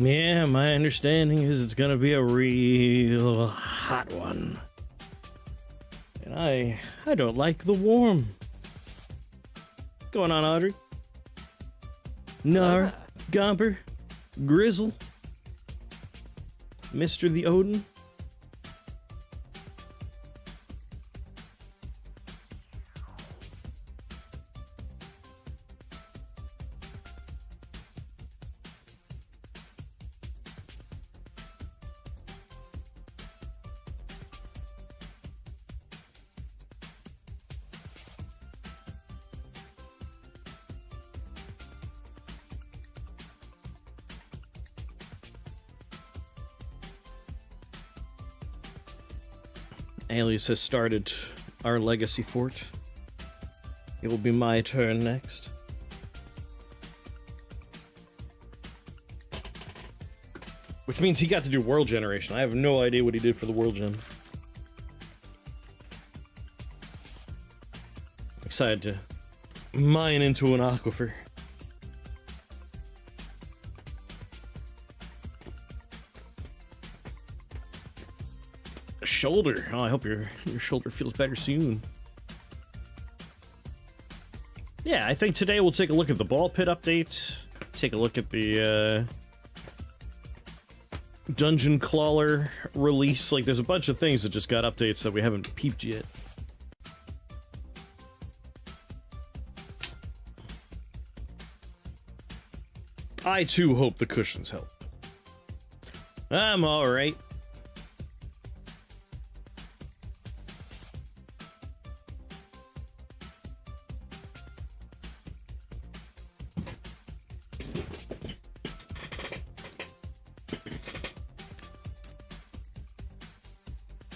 Yeah, my understanding is it's gonna be a real hot one. And I don't like the warm. What's going on, Audrey? Nar, Gomper, Grizzle, Mr. the Odin. Alias has started our legacy fort. It will be my turn next. Which means he got to do world generation. I have no idea what he did for the world gen. Excited to mine into an aquifer. Shoulder. Oh, I hope your shoulder feels better soon. Yeah, I think today we'll take a look at the ball pit update. Take a look at the dungeon crawler release. Like, there's a bunch of things that just got updates that we haven't peeped yet. I too hope the cushions help. I'm alright.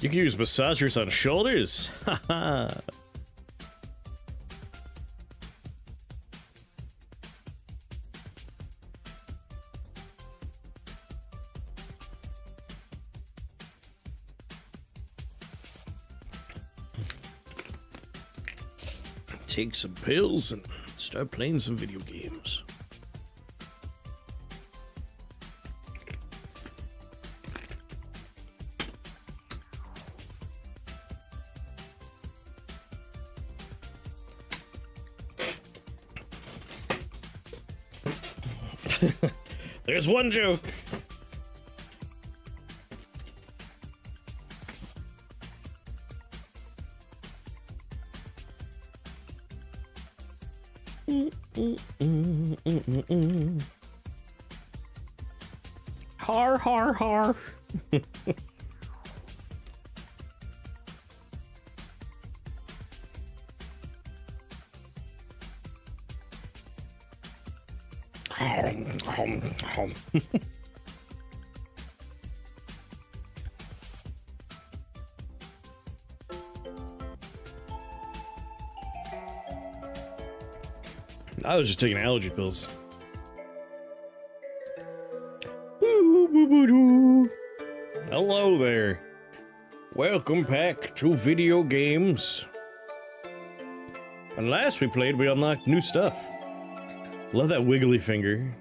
You can use massagers on shoulders? Haha. Take some pills and start playing some video games. There's one joke. Har har har. I was just taking allergy pills. Hello there. Welcome back to video games. And last we played, we unlocked new stuff. Love that wiggly finger.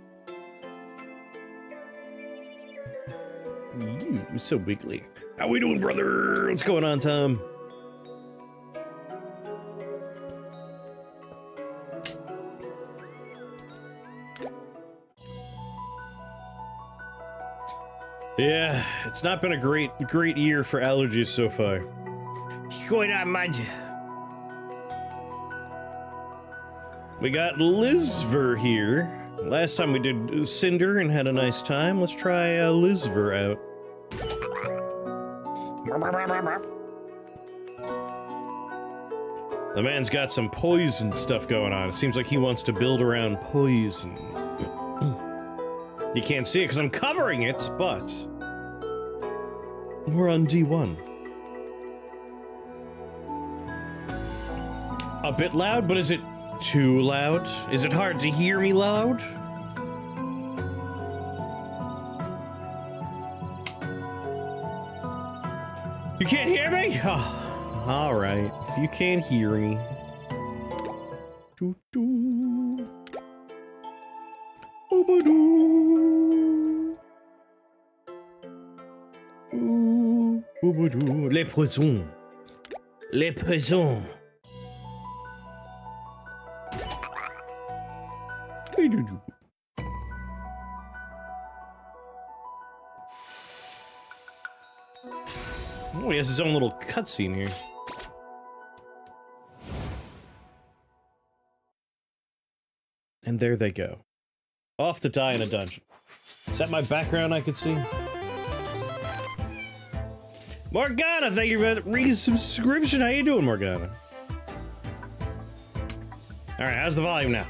Ew, so wiggly. How we doing, brother? What's going on, Tom? Yeah, it's not been a great year for allergies so far. What's going on, mud? We got Lizver here. Last time we did Cinder and had a nice time. Let's try Lizver out. The man's got some poison stuff going on. It seems like he wants to build around poison. You can't see it because I'm covering it, but we're on D1. A bit loud, but is it too loud? Is it hard to hear me loud? You can't hear me? Oh, all right, if you can't hear me. Doo-doo. Oobadoo. Les poisons. Les poisons. Oh, he has his own little cutscene here. And there they go. Off to die in a dungeon. Is that my background I could see? Morgana, thank you for that resubscription. How you doing, Morgana? Alright, how's the volume now?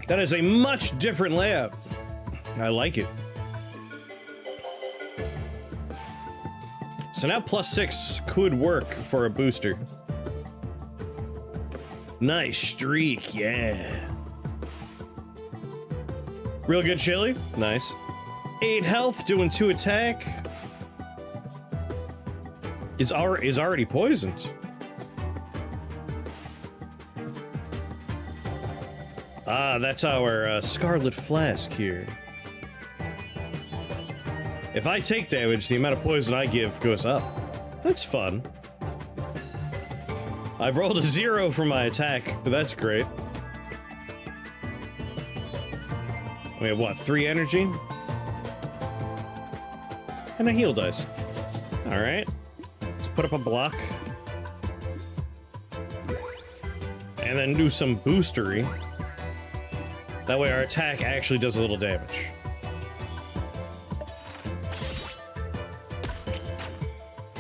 That is a much different layout. I like it. So now +6 could work for a booster. Nice streak, yeah. Real good chili, nice. 8 health, doing 2 attack. Is already poisoned. Ah, that's our Scarlet Flask here. If I take damage, the amount of poison I give goes up. That's fun. I've rolled a 0 for my attack, but that's great. We have what, 3 energy? And a heal dice. Alright. Let's put up a block. And then do some boostery. That way our attack actually does a little damage.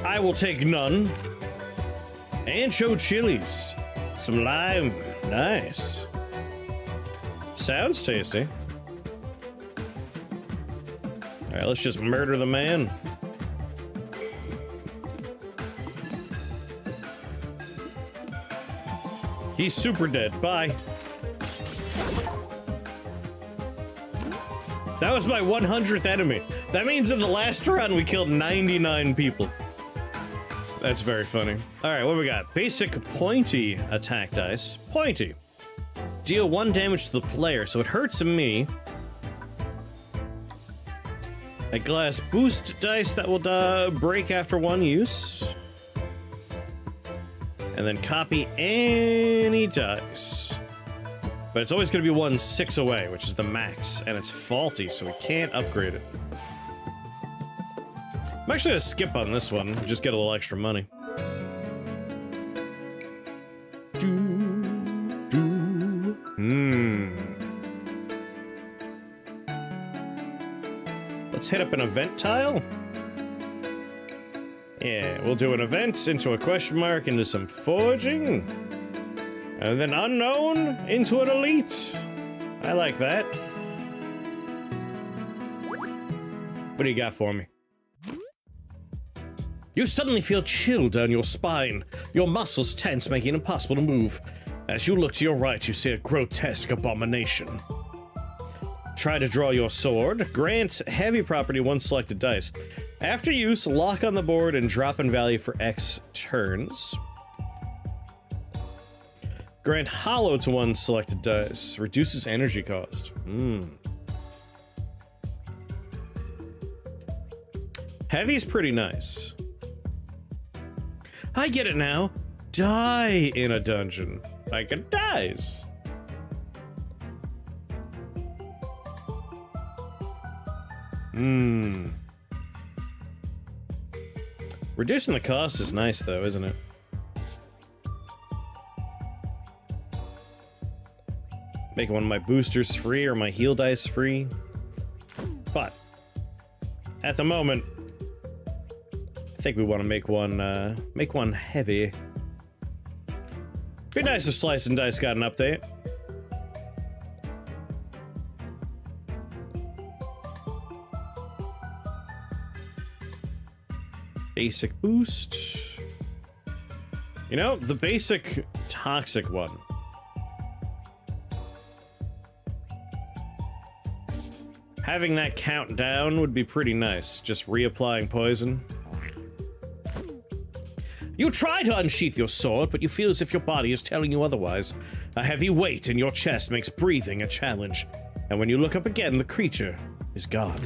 I will take none. And show chilies. Some lime. Nice. Sounds tasty. Alright, let's just murder the man. He's super dead. Bye. That was my 100th enemy. That means in the last run we killed 99 people. That's very funny. Alright, what do we got? Basic pointy attack dice. Pointy. Deal 1 damage to the player, so it hurts me. A glass boost dice that will break after 1 use. And then copy any dice. But it's always going to be 1 6 away, which is the max. And it's faulty, so we can't upgrade it. I'm actually going to skip on this one, just get a little extra money. Let's hit up an event tile. Yeah, we'll do an event into a question mark into some forging. And then unknown into an elite. I like that. What do you got for me? You suddenly feel chill down your spine. Your muscles tense, making it impossible to move. As you look to your right, you see a grotesque abomination. Try to draw your sword. Grant heavy property 1 selected dice. After use, lock on the board and drop in value for X turns. Grant hollow to 1 selected dice. Reduces energy cost. Heavy's pretty nice. I get it now. Die in a dungeon. Like it dies. Reducing the cost is nice though, isn't it? Making one of my boosters free or my heal dice free. But at the moment, I think we want to make one heavy. Be nice if Slice and Dice got an update. Basic boost. You know, the basic toxic one. Having that count down would be pretty nice. Just reapplying poison. You try to unsheath your sword, but you feel as if your body is telling you otherwise. A heavy weight in your chest makes breathing a challenge, and when you look up again, the creature is gone.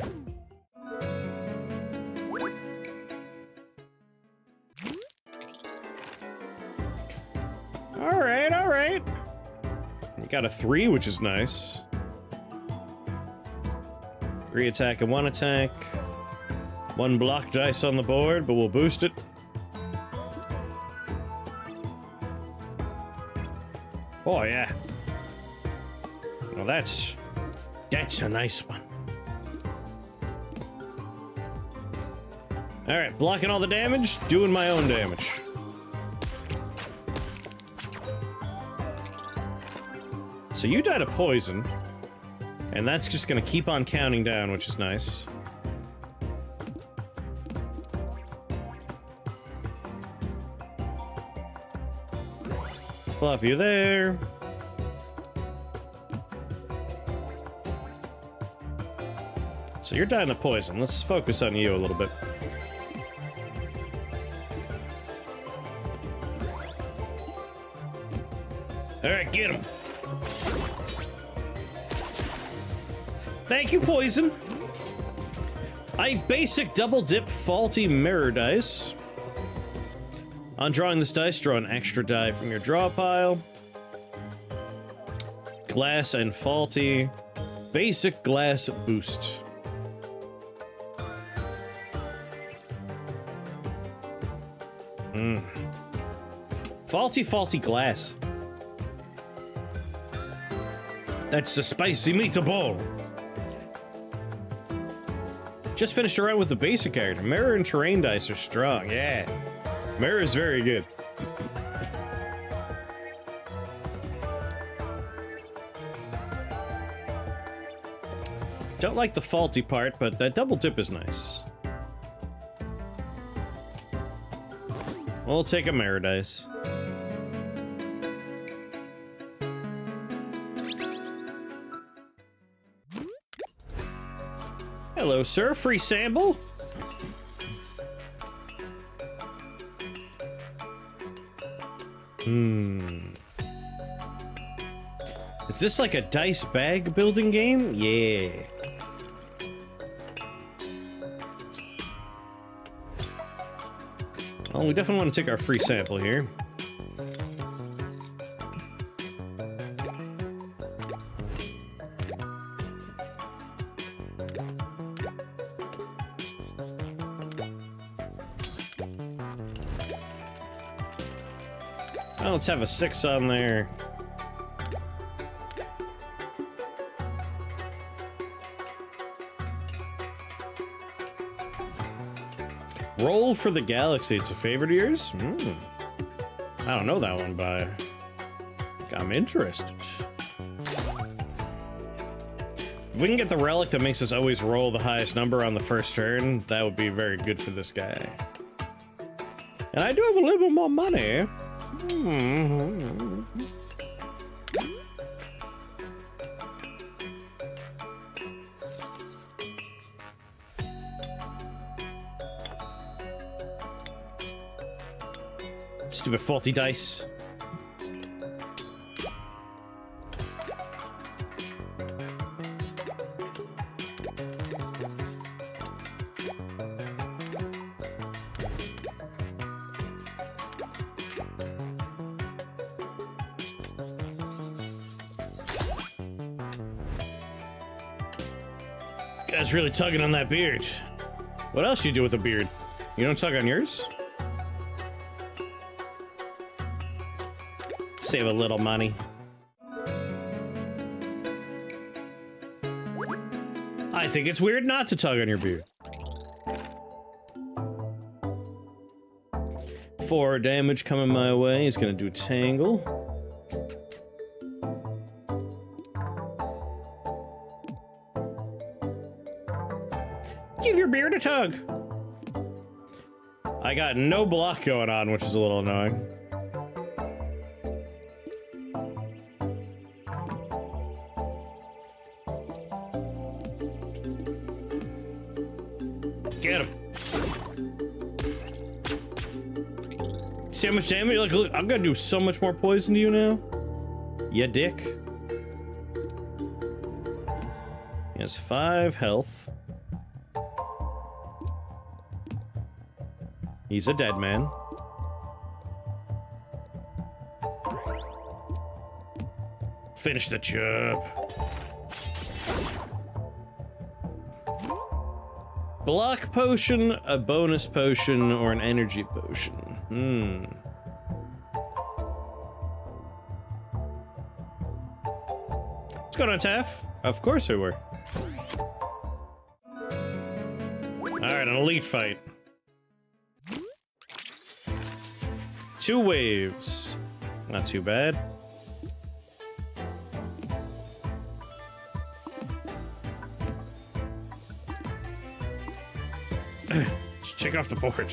Alright, alright. We got a 3, which is nice. 3 attack and 1 attack. 1 block dice on the board, but we'll boost it. Oh, yeah. Well, that's a nice one. Alright, blocking all the damage, doing my own damage. So you died of poison, and that's just gonna keep on counting down, which is nice. Plop you there. So you're dying of poison. Let's focus on you a little bit. Alright, get him. Thank you, poison. I basic double dip faulty mirror dice. On drawing this dice, draw an extra die from your draw pile. Glass and faulty. Basic glass boost. Faulty glass. That's a spicy meatball. Just finished around with the basic character. Mirror and terrain dice are strong, yeah. Mirror is very good. Don't like the faulty part, but that double dip is nice. We'll take a mirror dice. Hello, sir. Free sample? Is this like a dice bag building game? Yeah. Well, we definitely want to take our free sample here. Oh, let's have a 6 on there. Roll for the Galaxy. It's a favorite of yours? I don't know that one, but I'm interested. If we can get the relic that makes us always roll the highest number on the first turn, that would be very good for this guy. And I do have a little bit more money. Stupid faulty dice. Guy's really tugging on that beard. What else do you do with a beard? You don't tug on yours? Save a little money. I think it's weird not to tug on your beard. 4 damage coming my way. He's gonna do Tangle. Give your beard a tug. I got no block going on, which is a little annoying. Get him. see how much damage? Like, look, I'm gonna do so much more poison to you now. Yeah, dick. He has 5 health. He's a dead man. Finish the job. Block potion, a bonus potion, or an energy potion. What's going on, Taff? Of course we were. Alright, an elite fight. 2 waves. Not too bad. Just check off the board.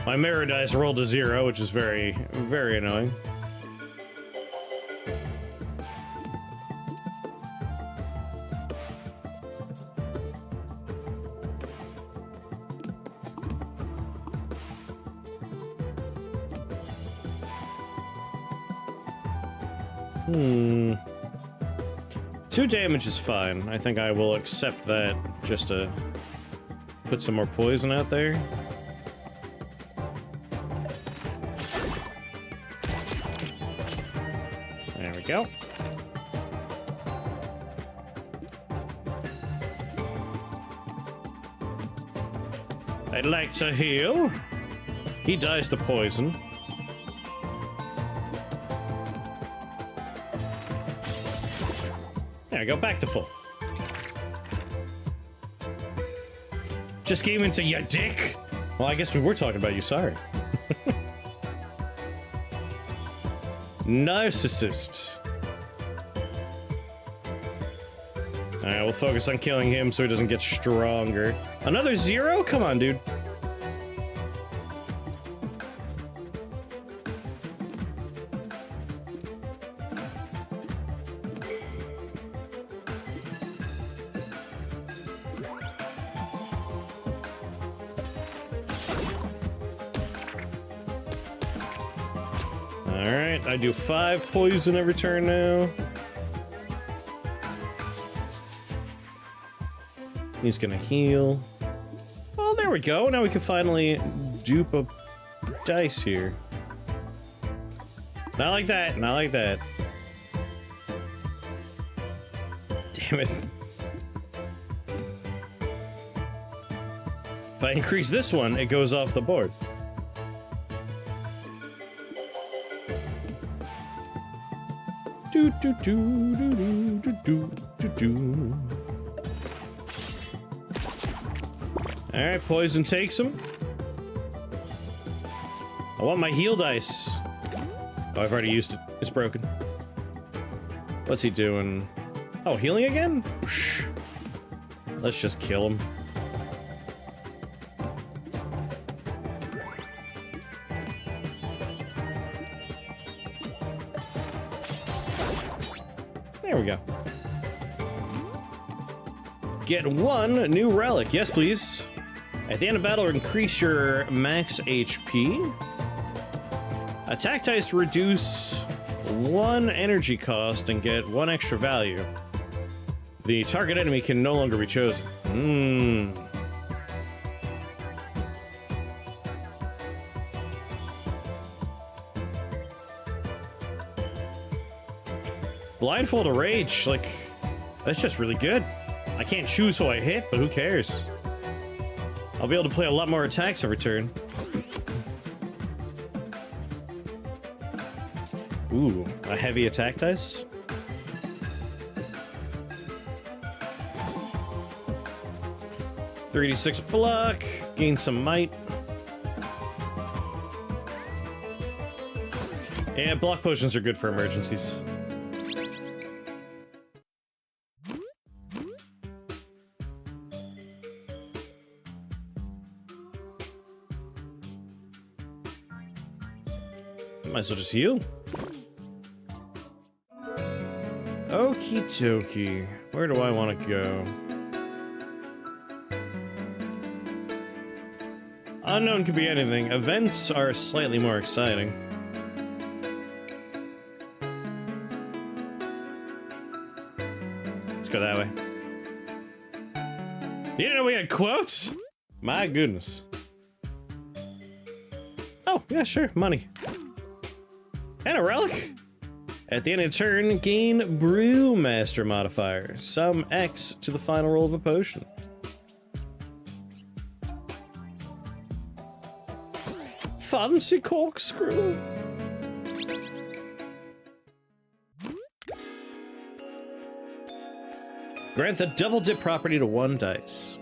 My mirror dice rolled a 0, which is very, very annoying. Hmm. 2 damage is fine. I think I will accept that just to put some more poison out there. There we go. I'd like to heal. He dies to poison. There we go, back to full. Just came into ya dick. Well, I guess we were talking about you, sorry. Narcissist. Alright, we'll focus on killing him so he doesn't get stronger. Another 0? Come on, dude. Alright, I do 5 poison every turn now. He's gonna heal. Oh, there we go. Now we can finally dupe a dice here. Not like that, not like that. Damn it. If I increase this one, it goes off the board. Do do do do do do do do. All right, poison takes him. I want my heal dice. Oh, I've already used it. It's broken. What's he doing? Oh, healing again? Let's just kill him. There we go. Get 1 new relic. Yes, please. At the end of battle, increase your max HP. Attack dice reduce 1 energy cost and get 1 extra value. The target enemy can no longer be chosen. Blindfold of Rage, like, that's just really good. I can't choose who I hit, but who cares? I'll be able to play a lot more attacks every turn. Ooh, a heavy attack dice? $3d6 block, gain some might. And block potions are good for emergencies. Might as well just heal. Okie dokie. Where do I want to go? Unknown could be anything. Events are slightly more exciting. Let's go that way. You didn't know we had quotes? My goodness. Oh, yeah, sure. Money. And a relic. At the end of the turn, gain Brewmaster modifier. Sum X to the final roll of a potion. Fancy corkscrew. Grant the double dip property to 1 dice.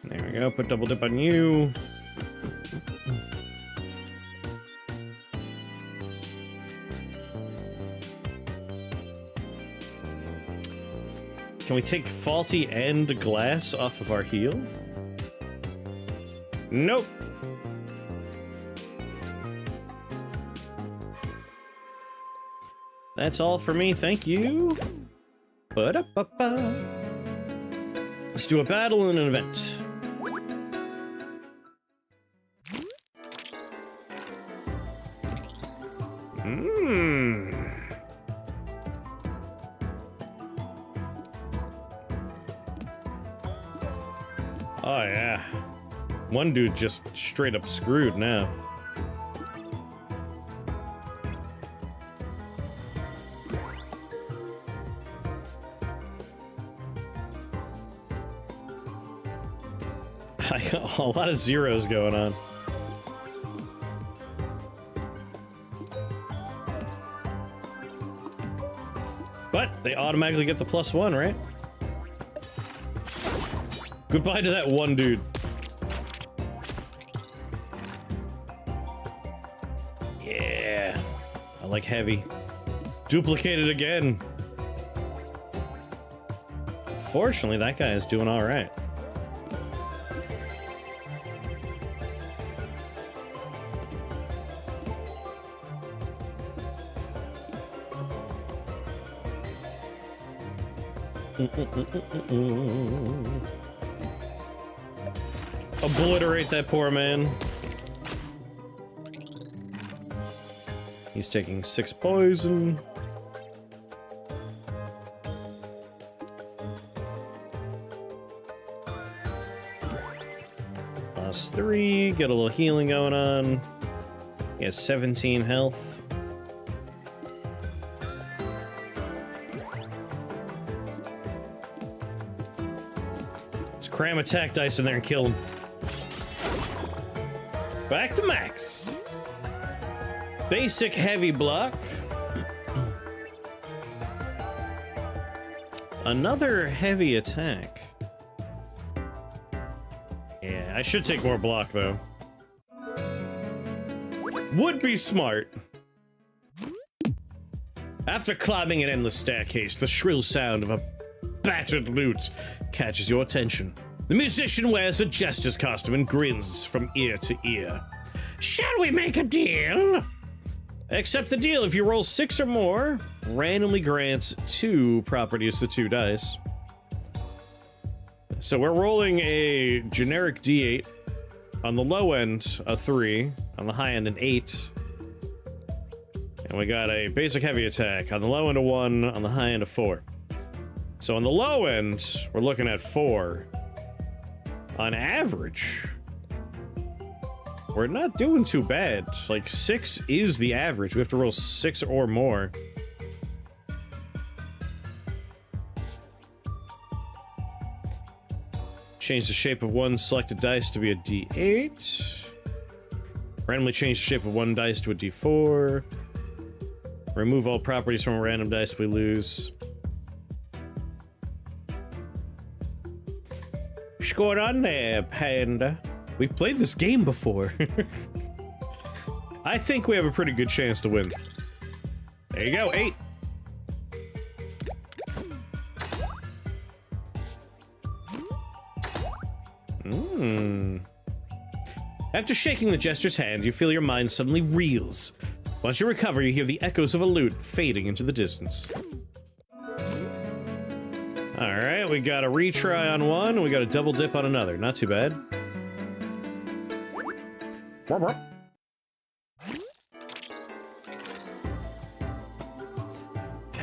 There we go, put double dip on you. Can we take faulty and glass off of our heal? Nope. That's all for me, thank you. Ba-da-ba-ba. Let's do a battle and an event. Oh yeah. One dude just straight up screwed now. I got a lot of zeros going on. But they automatically get the +1, right? Goodbye to that one dude. Yeah. I like heavy. Duplicated again. Fortunately, that guy is doing all right. Obliterate that poor man. He's taking 6 poison. +3, get a little healing going on. He has 17 health. Cram attack dice in there and kill him. Back to max. Basic heavy block. Another heavy attack. Yeah, I should take more block though. Would be smart. After climbing an endless staircase, the shrill sound of a battered lute catches your attention. The musician wears a jester's costume and grins from ear to ear. Shall we make a deal? Accept the deal. If you roll 6 or more, randomly grants 2 properties to 2 dice. So we're rolling a generic D8. On the low end, a 3. On the high end, an 8. And we got a basic heavy attack. On the low end, a 1. On the high end, a 4. So on the low end, we're looking at 4. On average, we're not doing too bad. Like, 6 is the average. We have to roll 6 or more. Change the shape of one selected dice to be a D8. Randomly change the shape of one dice to a D4. Remove all properties from a random dice if we lose. What's going on there, Panda? We've played this game before. I think we have a pretty good chance to win. There you go, 8. After shaking the jester's hand, you feel your mind suddenly reels. Once you recover, you hear the echoes of a lute fading into the distance. Alright, we got a retry on one, and we got a double dip on another. Not too bad. God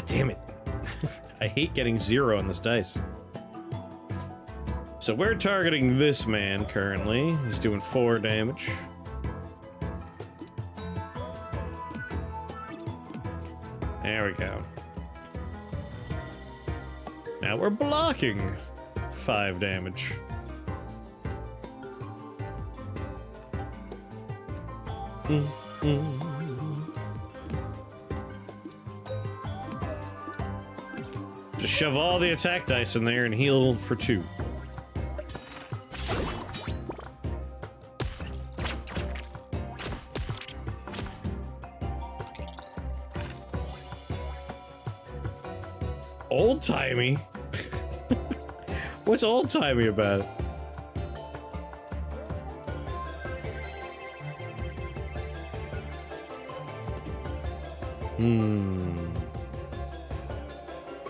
damn it. I hate getting 0 on this dice. So we're targeting this man currently. He's doing 4 damage. There we go. Now we're blocking 5 damage. Just shove all the attack dice in there and heal for 2. Old-timey? What's old-timey about it?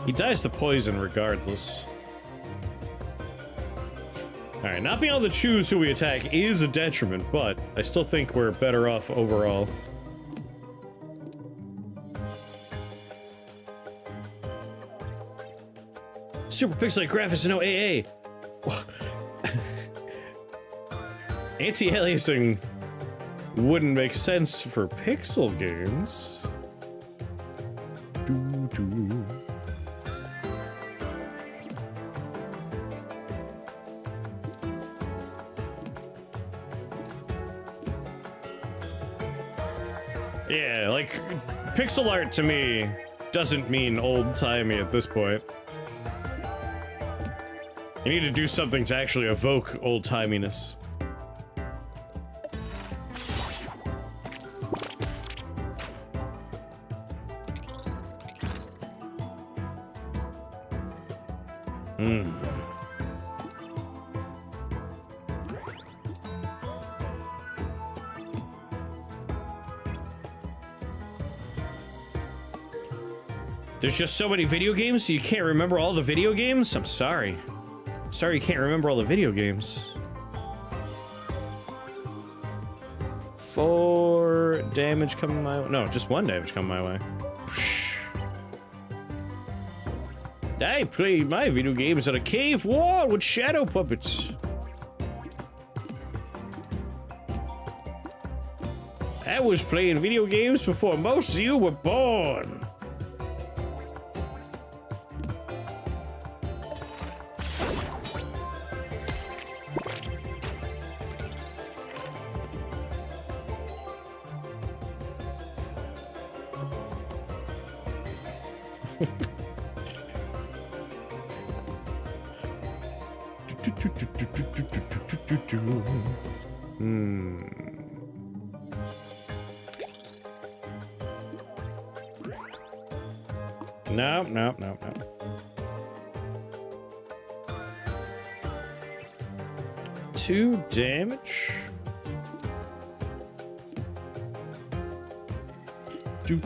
He dies to poison regardless. Alright, not being able to choose who we attack is a detriment, but I still think we're better off overall. Super pixelated graphics and no AA. Anti-aliasing wouldn't make sense for pixel games. Doo-doo. Yeah, like, pixel art to me doesn't mean old-timey at this point. You need to do something to actually evoke old-timiness. There's just so many video games, so you can't remember all the video games? I'm sorry. Sorry you can't remember all the video games. 4 damage coming my way. No, just 1 damage coming my way. I played my video games on a cave wall with shadow puppets. I was playing video games before most of you were born. No. 2 damage. Do.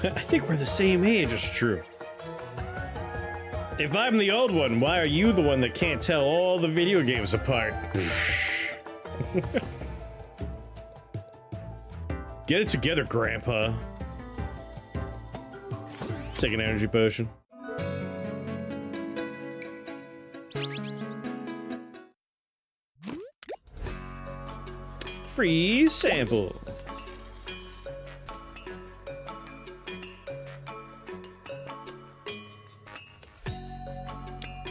I think we're the same age, it's true. If I'm the old one, why are you the one that can't tell all the video games apart? Get it together, Grandpa. Take an energy potion. Free sample.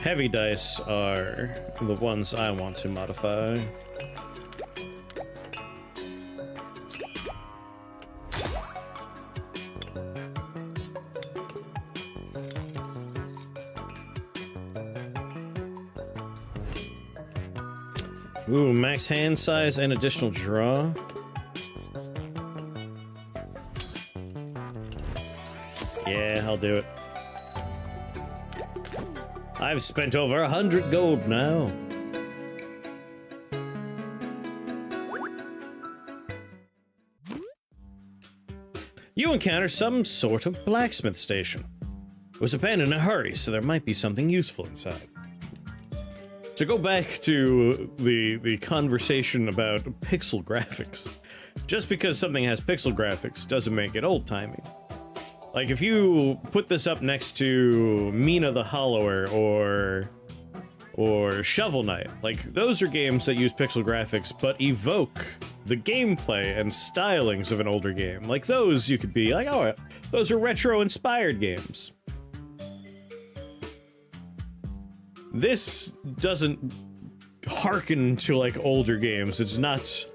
Heavy dice are the ones I want to modify. Ooh, max hand size and additional draw. Yeah, I'll do it. I've spent over 100 gold now. You encounter some sort of blacksmith station. It was abandoned in a hurry, so there might be something useful inside. To go back to the conversation about pixel graphics, just because something has pixel graphics doesn't make it old-timey. Like, if you put this up next to Mina the Hollower or Shovel Knight, like, those are games that use pixel graphics but evoke the gameplay and stylings of an older game. Like, those you could be like, oh, those are retro-inspired games. This doesn't harken to, like, older games. It's not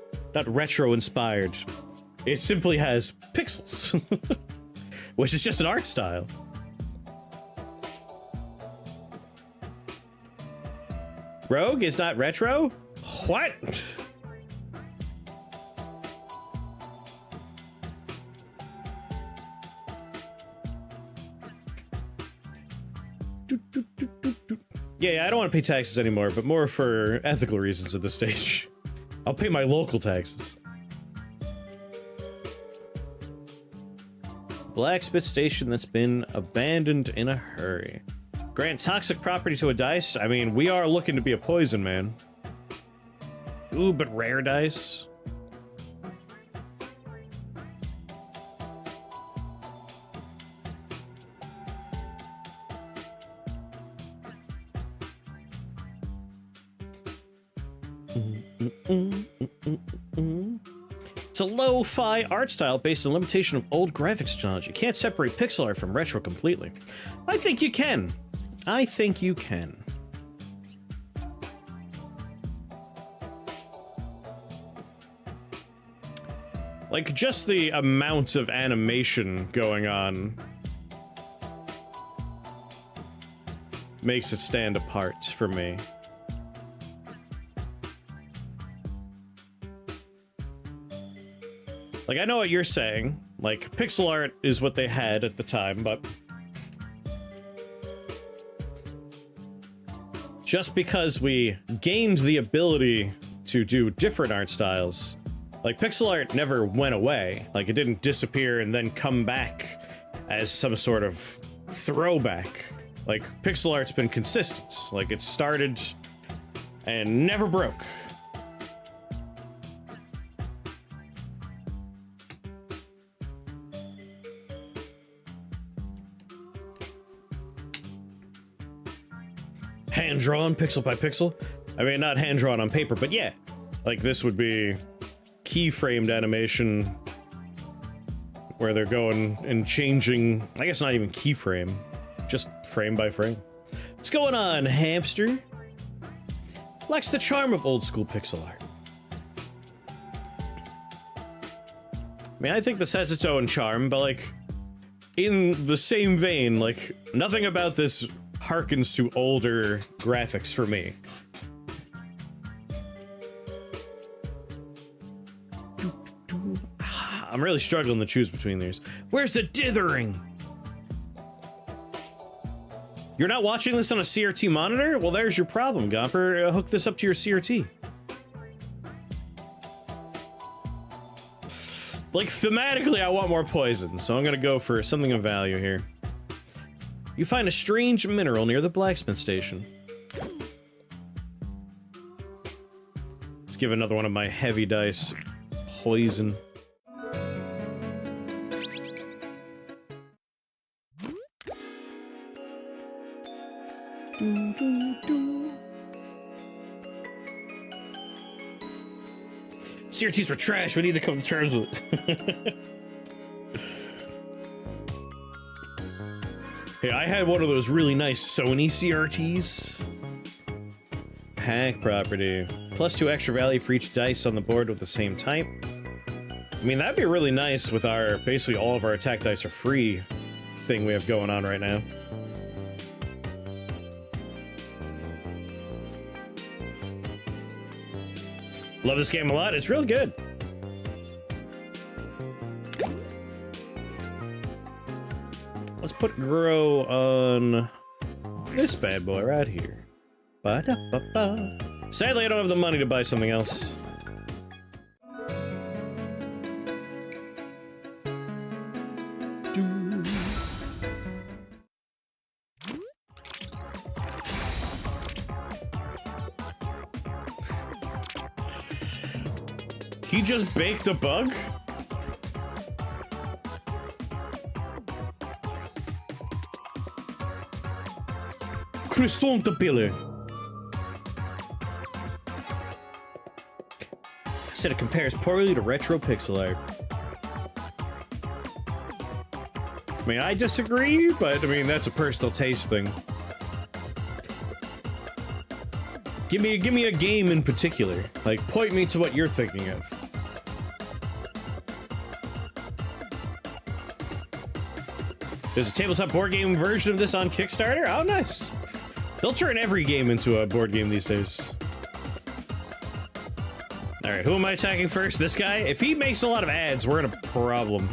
retro-inspired. It simply has pixels. Which is just an art style. Rogue is not retro? What? Yeah, I don't want to pay taxes anymore, but more for ethical reasons at this stage. I'll pay my local taxes. Blacksmith station that's been abandoned in a hurry. Grant toxic property to a dice? I mean, we are looking to be a poison man. Ooh, but rare dice? It's a lo-fi art style based on limitation of old graphics technology. You can't separate pixel art from retro completely. I think you can. I think you can. Like, just the amount of animation going on makes it stand apart for me. Like, I know what you're saying. Like, pixel art is what they had at the time, but just because we gained the ability to do different art styles, like, pixel art never went away. Like, it didn't disappear and then come back as some sort of throwback. Like, pixel art's been consistent. Like, it started and never broke. Hand-drawn, pixel by pixel. I mean, not hand-drawn on paper, but yeah. Like, this would be keyframed animation where they're going and changing, I guess not even keyframe, just frame by frame. What's going on, hamster? Lacks the charm of old-school pixel art. I mean, I think this has its own charm, but, like, in the same vein, like, nothing about this harkens to older graphics for me. I'm really struggling to choose between these. Where's the dithering? You're not watching this on a CRT monitor? Well, there's your problem, Gomper. Hook this up to your CRT. Like, thematically, I want more poison, so I'm gonna go for something of value here. You find a strange mineral near the blacksmith station. Let's give another one of my heavy dice poison. CRTs were trash. We need to come to terms with it. Hey, I had one of those really nice Sony CRTs. Hack property. +2 extra value for each dice on the board with the same type. I mean, that'd be really nice with our, basically all of our attack dice are free thing we have going on right now. Love this game a lot. It's real good. Let's put Grow on This bad boy right here. Ba-da-ba-ba. Sadly, I don't have the money to buy something else. He just baked a bug? Croissant pillar. Said it compares poorly to retro pixel art. I mean, I disagree, but I mean that's a personal taste thing. Give me a game in particular. Like, point me to what you're thinking of. There's a tabletop board game version of this on Kickstarter? Oh, nice. They'll turn every game into a board game these days. Alright, who am I attacking first? This guy? If he makes a lot of ads, we're in a problem.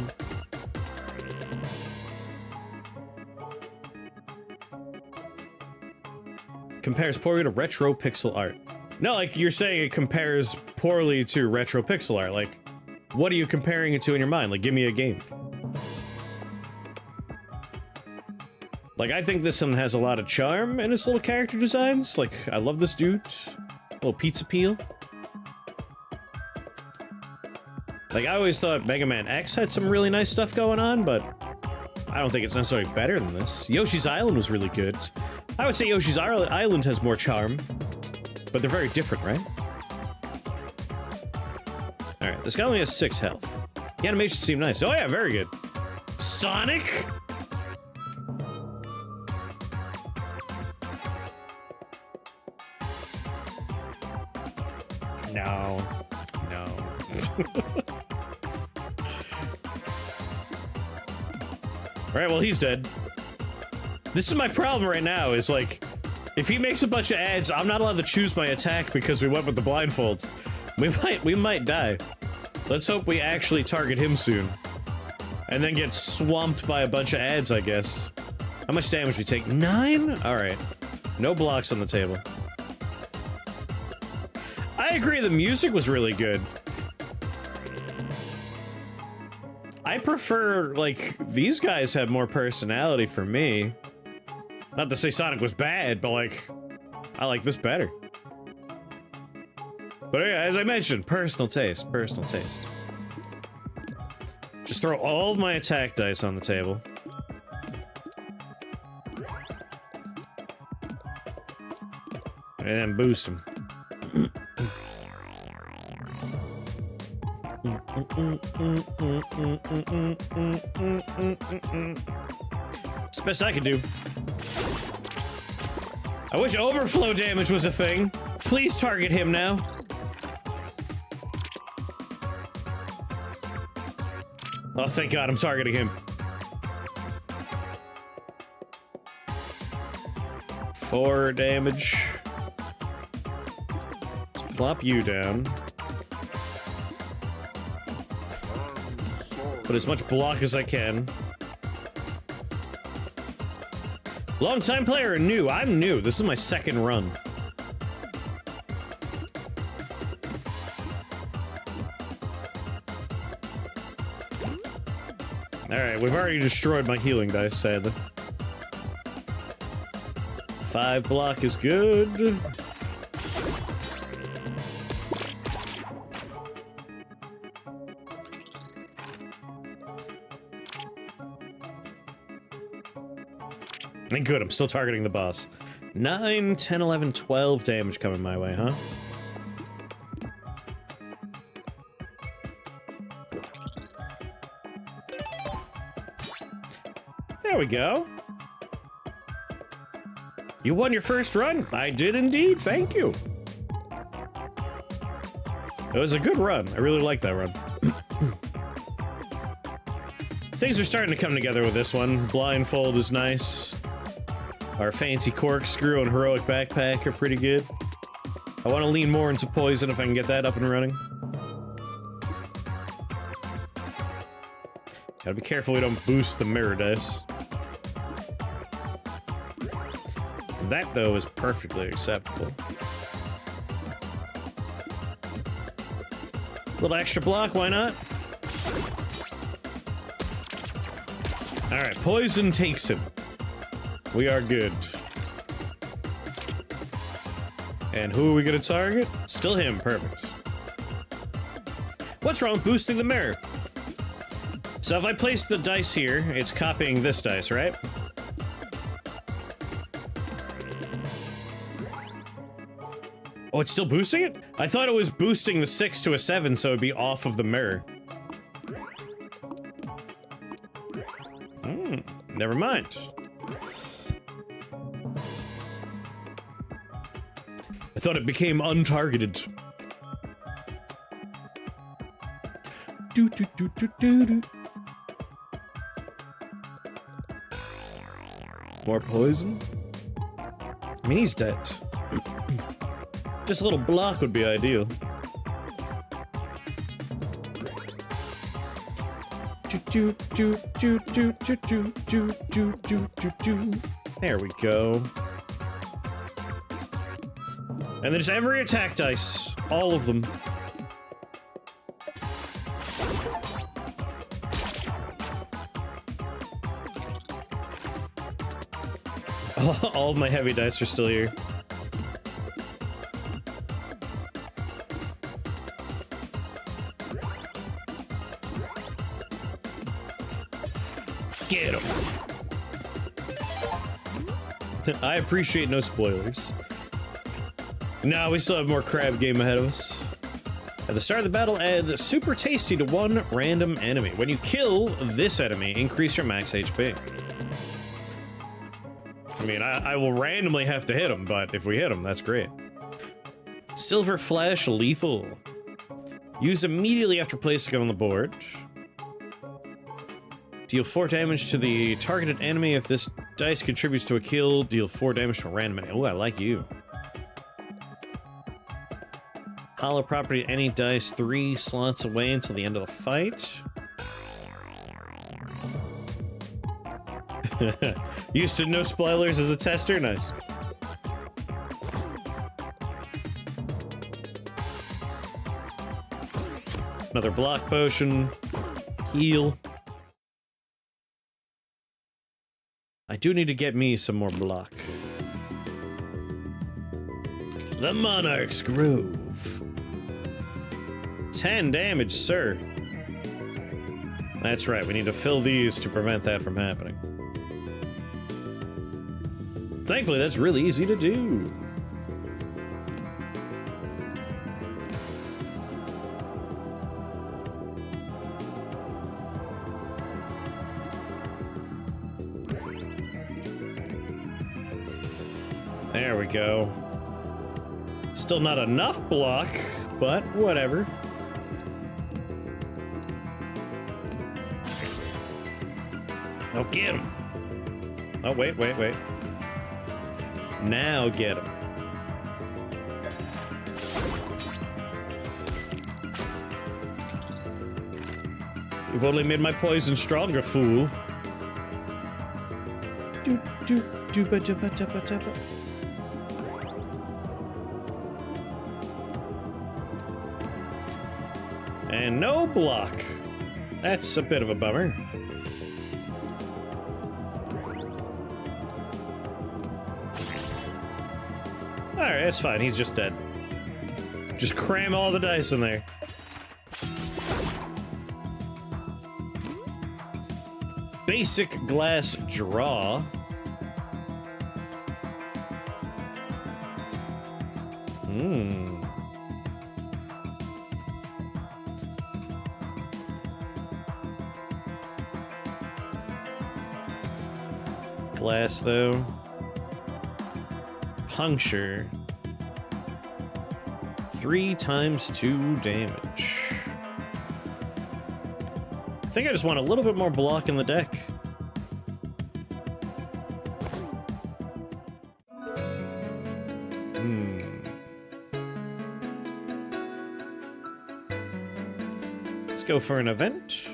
Compares poorly to retro pixel art. No, like, you're saying it compares poorly to retro pixel art. Like, what are you comparing it to in your mind? Like, give me a game. Like, I think this one has a lot of charm in its little character designs. Like, I love this dude. Little pizza peel. Like, I always thought Mega Man X had some really nice stuff going on, but I don't think it's necessarily better than this. Yoshi's Island was really good. I would say Yoshi's Island has more charm, but they're very different, right? Alright, this guy only has 6 health. The animations seem nice. Oh yeah, very good. Sonic? No. No. Alright, well, he's dead. This is my problem right now, is like, if he makes a bunch of ads, I'm not allowed to choose my attack because we went with the blindfold. We might die. Let's hope we actually target him soon. And then get swamped by a bunch of ads, I guess. How much damage do we take? 9? Alright. No blocks on the table. I agree, the music was really good. I prefer, like, these guys have more personality for me. Not to say Sonic was bad, but, like, I like this better. But yeah, as I mentioned, personal taste, personal taste. Just throw all of my attack dice on the table. And then boost them. It's the best I could do. I wish overflow damage was a thing. Please target him now. Oh, thank God I'm targeting him. 4 damage. Let's plop you down. Put as much block as I can. Long-time player or new? I'm new. This is my 2nd run. Alright, we've already destroyed my healing dice, sadly. 5 block is good. And good, I'm still targeting the boss. 9, 10, 11, 12 damage coming my way, huh? There we go. You won your first run. I did indeed, thank you. It was a good run. I really like that run. Things are starting to come together with this one. Blindfold is nice. Our fancy corkscrew and heroic backpack are pretty good. I want to lean more into poison if I can get that up and running. Gotta be careful we don't boost the mirror dice. That, though, is perfectly acceptable. Little extra block, why not? Alright, poison takes him. We are good. And who are we gonna target? Still him, perfect. What's wrong with boosting the mirror? So if I place the dice here, it's copying this dice, right? Oh, it's still boosting it? I thought it was boosting the 6 to a 7, so it'd be off of the mirror. Never mind. I thought it became untargeted. Do do do do do do. More poison? I mean, he's dead. Just a little block would be ideal. There we go. And there's every attack dice. All of them. All of my heavy dice are still here. Get him! I appreciate no spoilers. No, we still have more crab game ahead of us. At the start of the battle, add super tasty to one random enemy. When you kill this enemy, increase your max HP. I mean, I will randomly have to hit him, but if we hit him, that's great. Silver Flash Lethal. Use immediately after placing it on the board. Deal 4 damage to the targeted enemy. If this dice contributes to a kill, deal 4 damage to a random enemy. Oh, I like you. Hollow property, any dice 3 slots away until the end of the fight. Used to no spoilers as a tester? Nice. Another block potion. Heal. I do need to get me some more block. The Monarch's Grove. 10 damage, sir. That's right, we need to fill these to prevent that from happening. Thankfully, that's really easy to do. There we go. Still not enough block, but whatever. Oh, get him. Oh, wait. Now get him. You've only made my poison stronger, fool. And no block. That's a bit of a bummer. Alright, that's fine. He's just dead. Just cram all the dice in there. Basic glass draw. Glass, though. Puncture. 3 times 2 damage. I think I just want a little bit more block in the deck. Let's go for an event.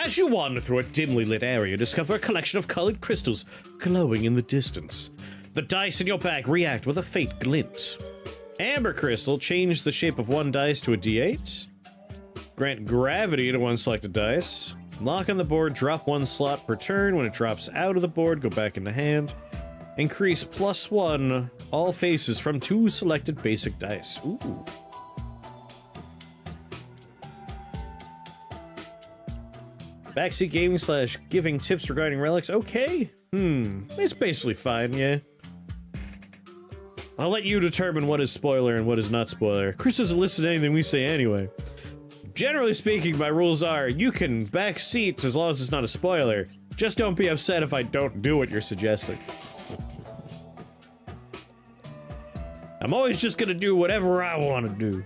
As you wander through a dimly lit area, you discover a collection of colored crystals glowing in the distance. The dice in your bag react with a faint glint. Amber crystal, change the shape of one dice to a D8. Grant gravity to one selected dice. Lock on the board, drop one slot per turn. When it drops out of the board, go back into hand. Increase +1 all faces from 2 selected basic dice. Ooh. Backseat gaming / giving tips regarding relics. Okay. It's basically fine, yeah. I'll let you determine what is spoiler and what is not spoiler. Chris doesn't listen to anything we say anyway. Generally speaking, my rules are, you can back seats as long as it's not a spoiler. Just don't be upset if I don't do what you're suggesting. I'm always just gonna do whatever I want to do.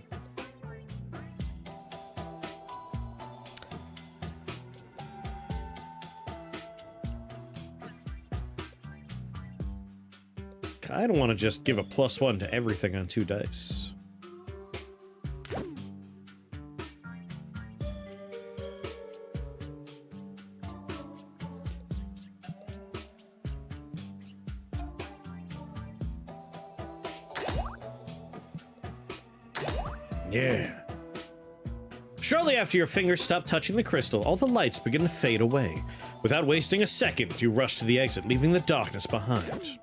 I don't want to just give a +1 to everything on 2 dice. Yeah. Shortly after your fingers stop touching the crystal, all the lights begin to fade away. Without wasting a second, you rush to the exit, leaving the darkness behind.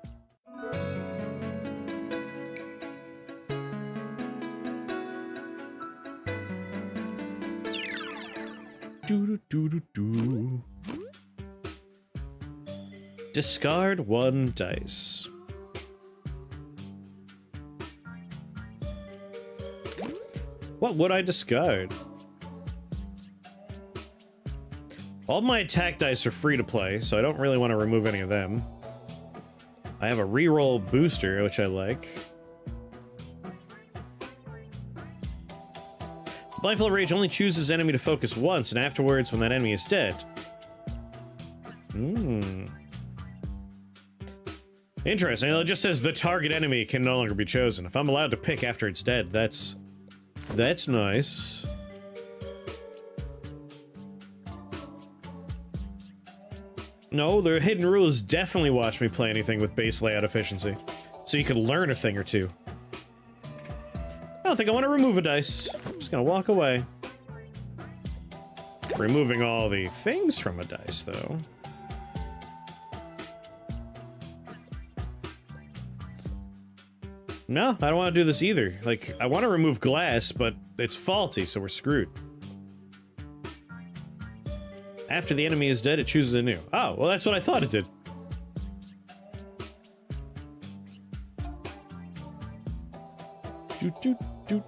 Do-do-do-do-do. Discard 1 dice. What would I discard? All my attack dice are free to play, so I don't really want to remove any of them. I have a reroll booster, which I like. Blindfold Rage only chooses enemy to focus once, and afterwards, when that enemy is dead. Interesting. It just says the target enemy can no longer be chosen. If I'm allowed to pick after it's dead, that's nice. No, the hidden rule is definitely watch me play anything with base layout efficiency, so you can learn a thing or two. I don't think I want to remove a dice. I'm just gonna walk away. Removing all the things from a dice, though. No, I don't want to do this either. Like, I want to remove glass, but it's faulty, so we're screwed. After the enemy is dead, it chooses anew. Oh, well, that's what I thought it did. Doot, doot, doot.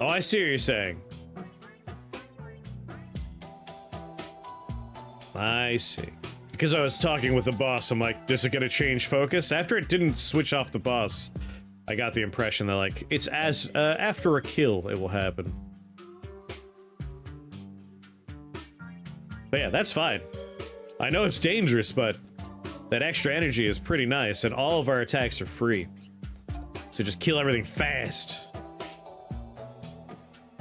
Oh, I see what you're saying. I see. Because I was talking with the boss, I'm like, this is gonna change focus? After it didn't switch off the boss, I got the impression that, like, it's as, after a kill, it will happen. But yeah, that's fine. I know it's dangerous, but that extra energy is pretty nice, and all of our attacks are free. So just kill everything fast.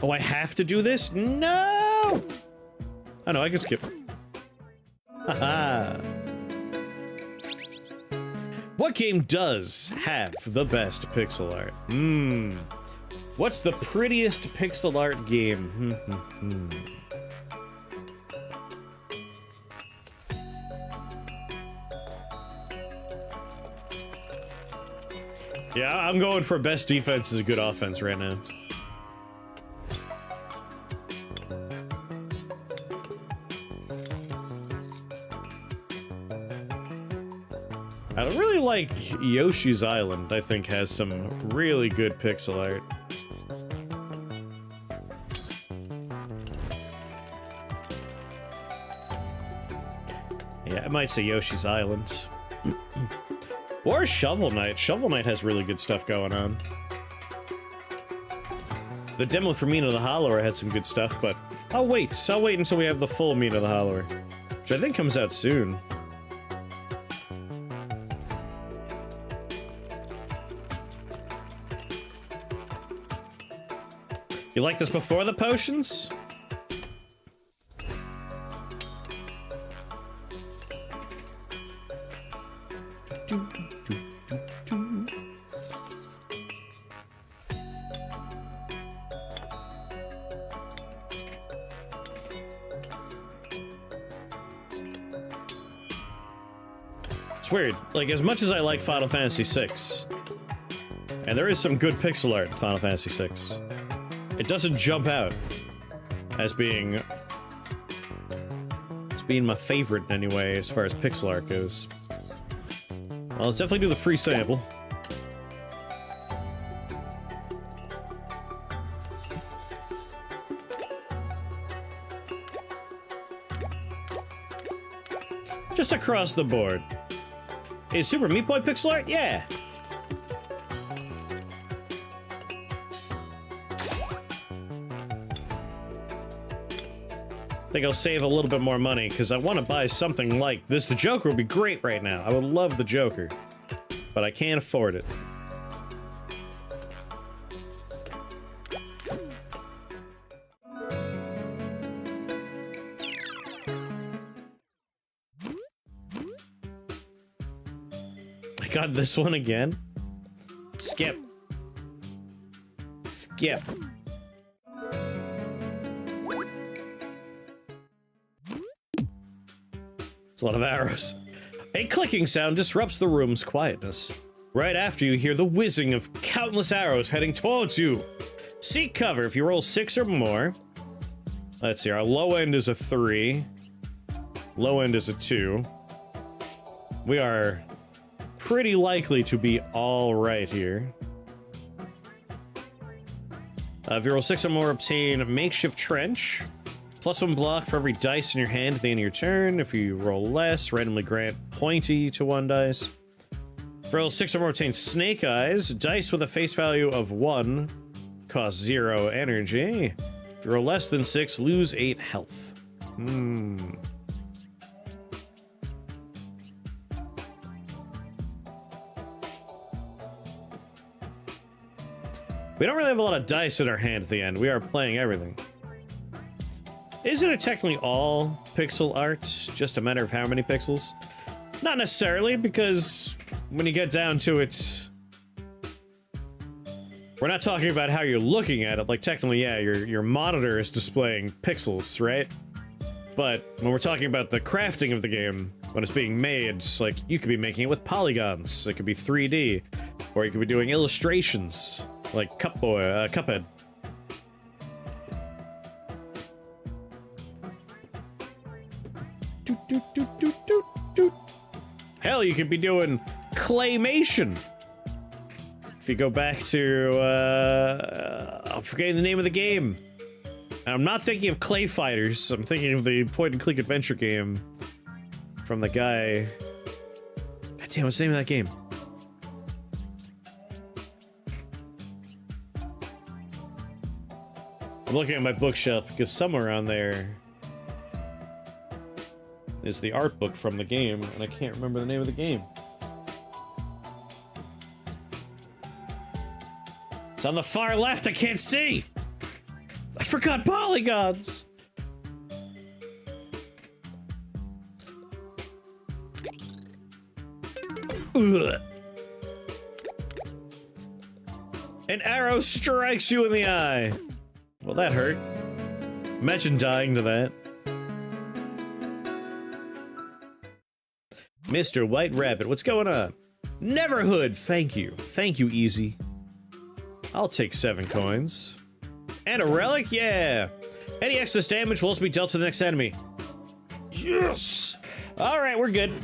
Oh, I have to do this? No! Oh no, I can skip. Haha. What game does have the best pixel art? What's the prettiest pixel art game? Yeah, I'm going for best defense is a good offense right now. I really like Yoshi's Island. I think has some really good pixel art. Yeah, I might say Yoshi's Island. Or Shovel Knight. Shovel Knight has really good stuff going on. The demo for Mina the Hollower had some good stuff, but I'll wait until we have the full Mina the Hollower, which I think comes out soon. You like this before the potions? It's weird. Like, as much as I like Final Fantasy VI, and there is some good pixel art in Final Fantasy VI, it doesn't jump out as being my favorite in any way as far as pixel art goes. Well, let's definitely do the free sample. Just across the board. Is Super Meat Boy pixel art? Yeah. I think I'll save a little bit more money because I want to buy something like this. The Joker would be great right now. I would love the Joker, but I can't afford it. I got this one again. Skip. Skip. It's a lot of arrows. A clicking sound disrupts the room's quietness. Right after you hear the whizzing of countless arrows heading towards you. Seek cover if you roll 6 or more. Let's see, our low end is a 3. Low end is a 2. We are pretty likely to be all right here. If you roll 6 or more, obtain Makeshift Trench. +1 block for every dice in your hand at the end of your turn. If you roll less, randomly grant Pointy to 1 dice. If you roll 6 or more, obtain Snake Eyes. Dice with a face value of 1 cost 0 energy. If you roll less than 6, lose 8 health. We don't really have a lot of dice in our hand at the end. We are playing everything. Isn't it technically all pixel art? Just a matter of how many pixels? Not necessarily, because when you get down to it, we're not talking about how you're looking at it. Like, technically, yeah, your monitor is displaying pixels, right? But when we're talking about the crafting of the game, when it's being made, it's like, you could be making it with polygons. It could be 3D. Or you could be doing illustrations, like Cuphead. Hell, you could be doing claymation. If you go back to, I'm forgetting the name of the game. And I'm not thinking of Clay Fighters. I'm thinking of the point-and-click adventure game from the guy. God damn, what's the name of that game? I'm looking at my bookshelf because somewhere around there is the art book from the game, and I can't remember the name of the game. It's on the far left, I can't see! I forgot polygons! Ugh. An arrow strikes you in the eye! Well, that hurt. Imagine dying to that. Mr. White Rabbit, what's going on? Neverhood, thank you. Thank you, Easy. I'll take 7 coins. And a relic? Yeah! Any excess damage will also be dealt to the next enemy. Yes! Alright, we're good.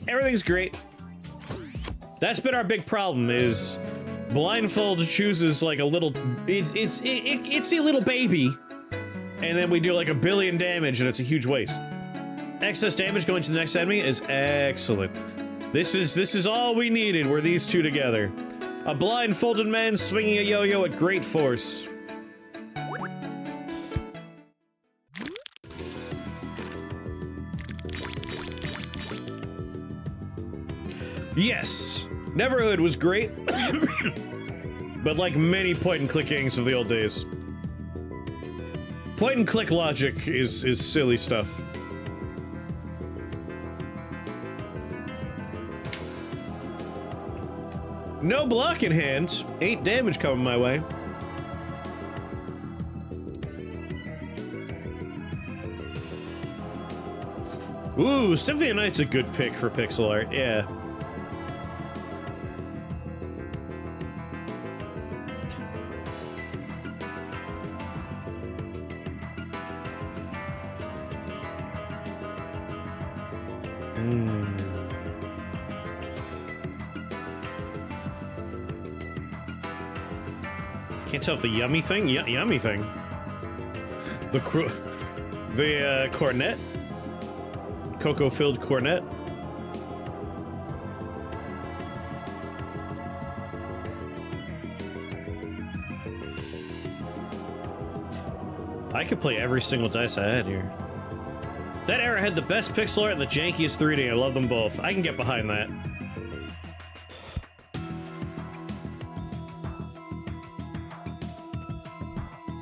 Everything's great. That's been our big problem, is Blindfold chooses like a little... It's a little baby. And then we do like 1 billion damage and it's a huge waste. Excess damage going to the next enemy is excellent. This is all we needed, were these two together. A blindfolded man swinging a yo-yo at great force. Yes! Neverhood was great, but like many point-and-click games of the old days, point-and-click logic is silly stuff. No block in hand. 8 damage coming my way. Ooh, Symphony of Night's a good pick for pixel art, yeah. Can't tell if the yummy thing? Yummy thing. The cornet? Cocoa-filled cornet? I could play every single dice I had here. That era had the best pixel art and the jankiest 3D. I love them both. I can get behind that.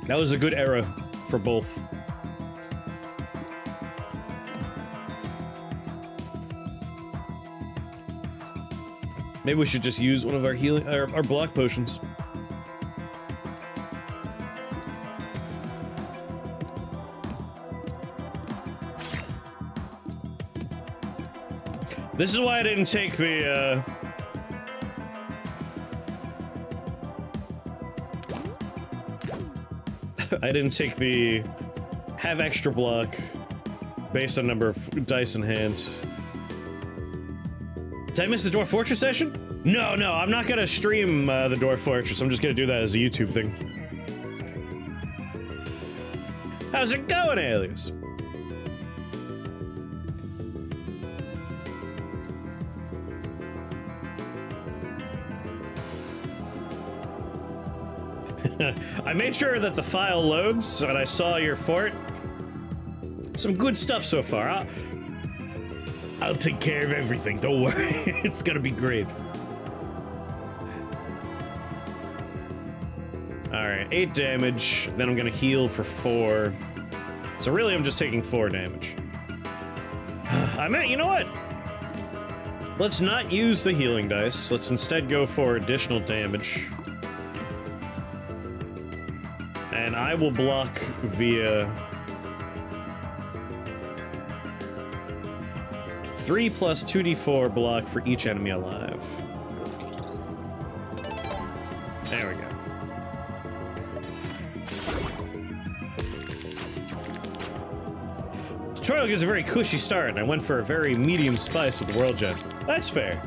That was a good era for both. Maybe we should just use one of our healing, our block potions. This is why I didn't take the, I didn't take the have extra block based on number of dice in hand. Did I miss the Dwarf Fortress session? No, I'm not gonna stream the Dwarf Fortress. I'm just gonna do that as a YouTube thing. How's it going, Alias? I made sure that the file loads, and I saw your fort. Some good stuff so far. I'll take care of everything, don't worry. It's gonna be great. Alright, 8 damage, then I'm gonna heal for 4. So really I'm just taking 4 damage. You know what? Let's not use the healing dice. Let's instead go for additional damage. And I will block via 3 plus 2d4 block for each enemy alive. There we go. Tutorial gives a very cushy start, and I went for a very medium spice with the World Gen. That's fair.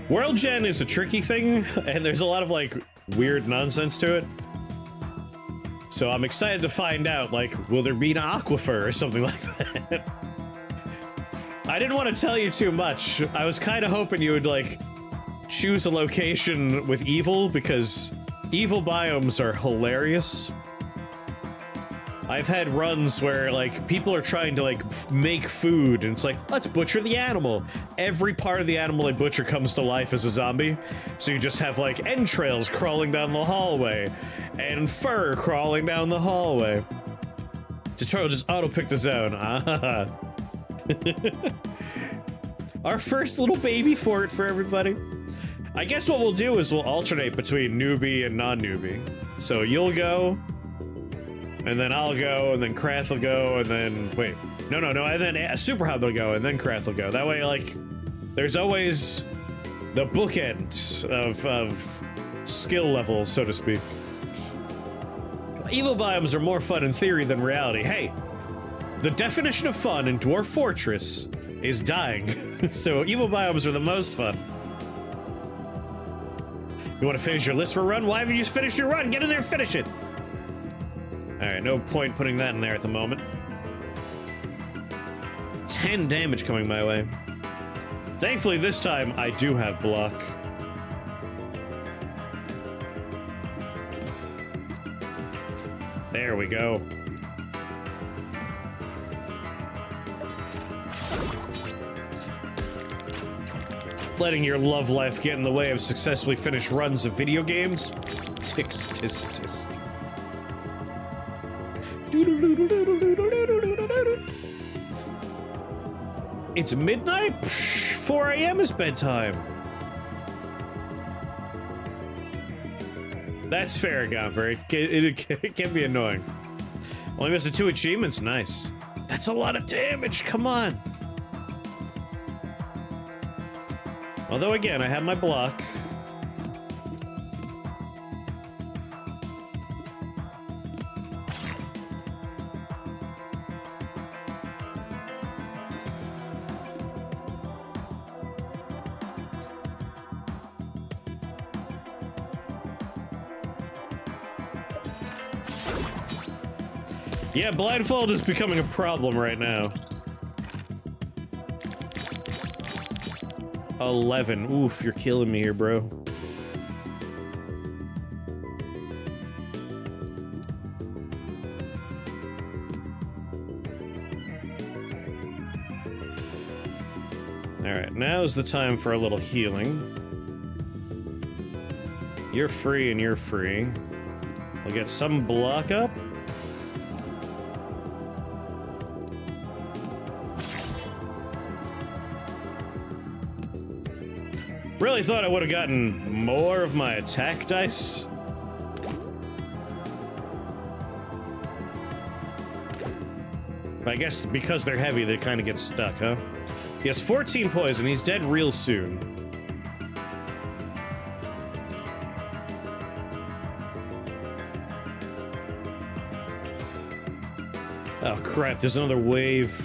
World Gen is a tricky thing, and there's a lot of, like, weird nonsense to it. So I'm excited to find out, like, will there be an aquifer or something like that? I didn't want to tell you too much. I was kind of hoping you would, like, choose a location with evil, because evil biomes are hilarious. I've had runs where, like, people are trying to, like, make food, and it's like, let's butcher the animal. Every part of the animal they butcher comes to life as a zombie. So you just have, like, entrails crawling down the hallway, and fur crawling down the hallway. Tutorial just auto-picked the zone. Ah. Our first little baby fort for everybody. I guess what we'll do is we'll alternate between newbie and non-newbie. So you'll go, and then I'll go, and then Krath will go, and then... Wait. No, and then Super Hub will go, and then Krath will go. That way, like, there's always the bookend of skill level, so to speak. Evil biomes are more fun in theory than reality. Hey, the definition of fun in Dwarf Fortress is dying. So evil biomes are the most fun. You want to finish your list for a run? Why haven't you finished your run? Get in there and finish it! Alright, no point putting that in there at the moment. 10 damage coming my way. Thankfully, this time, I do have block. There we go. Letting your love life get in the way of successfully finished runs of video games? Tisk, tisk, tisk. It's midnight? Psh, 4 a.m. is bedtime. That's fair, Gomper. It can be annoying. Only missing 2 achievements. Nice. That's a lot of damage. Come on. Although, again, I have my block. Yeah, blindfold is becoming a problem right now. 11. Oof, you're killing me here, bro. Alright, now's the time for a little healing. You're free and you're free. We'll get some block up. Really thought I would have gotten more of my attack dice. But I guess because they're heavy, they kind of get stuck, huh? He has 14 poison. He's dead real soon. Oh crap, there's another wave.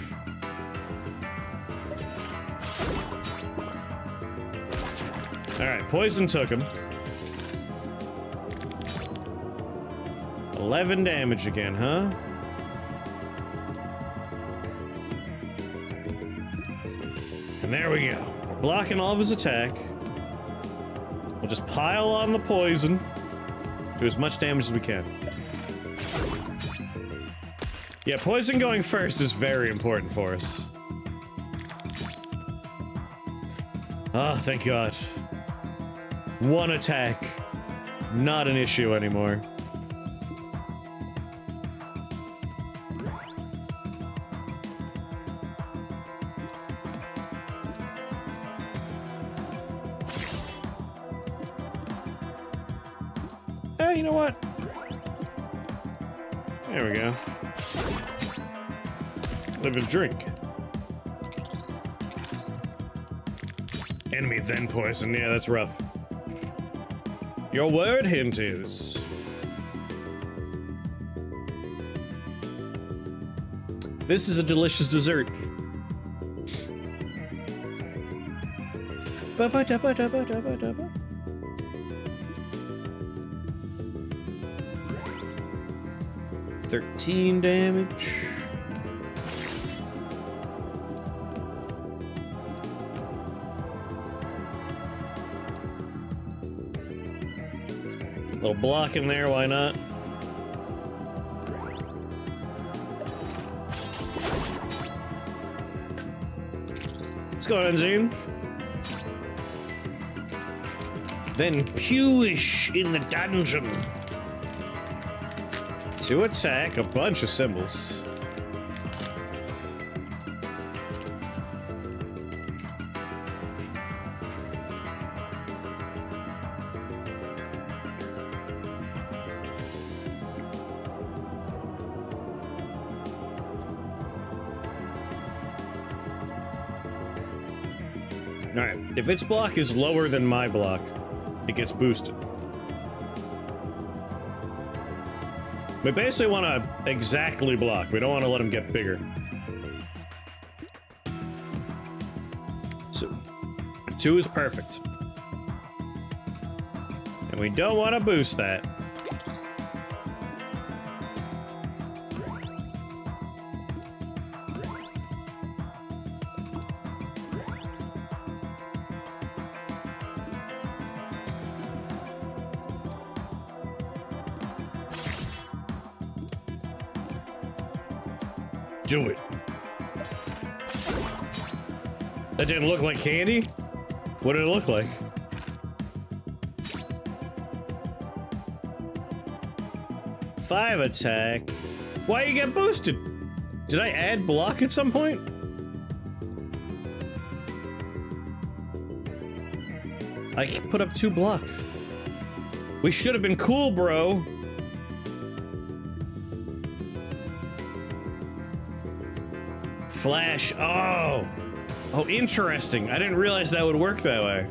Alright, poison took him. 11 damage again, huh? And there we go. We're blocking all of his attack. We'll just pile on the poison. Do as much damage as we can. Yeah, poison going first is very important for us. Ah, thank God. 1 attack. Not an issue anymore. Hey, you know what? There we go. Live and drink. Enemy then poison. Yeah, that's rough. Your word hint is... This is a delicious dessert. Ba-ba-da-ba-da-ba-da-ba-da-ba. 13 damage. Little block in there, why not? What's going on, Zune? Then Pewish in the dungeon. 2 attack, a bunch of symbols. Alright, if its block is lower than my block, it gets boosted. We basically want to exactly block. We don't want to let him get bigger. So, 2 is perfect. And we don't want to boost that. Do it. That didn't look like candy? What did it look like? Five attack. Why you get boosted? Did I add block at some point? I put up 2 block. We should have been cool, bro. Flash. Oh. Oh, interesting. I didn't realize that would work that way.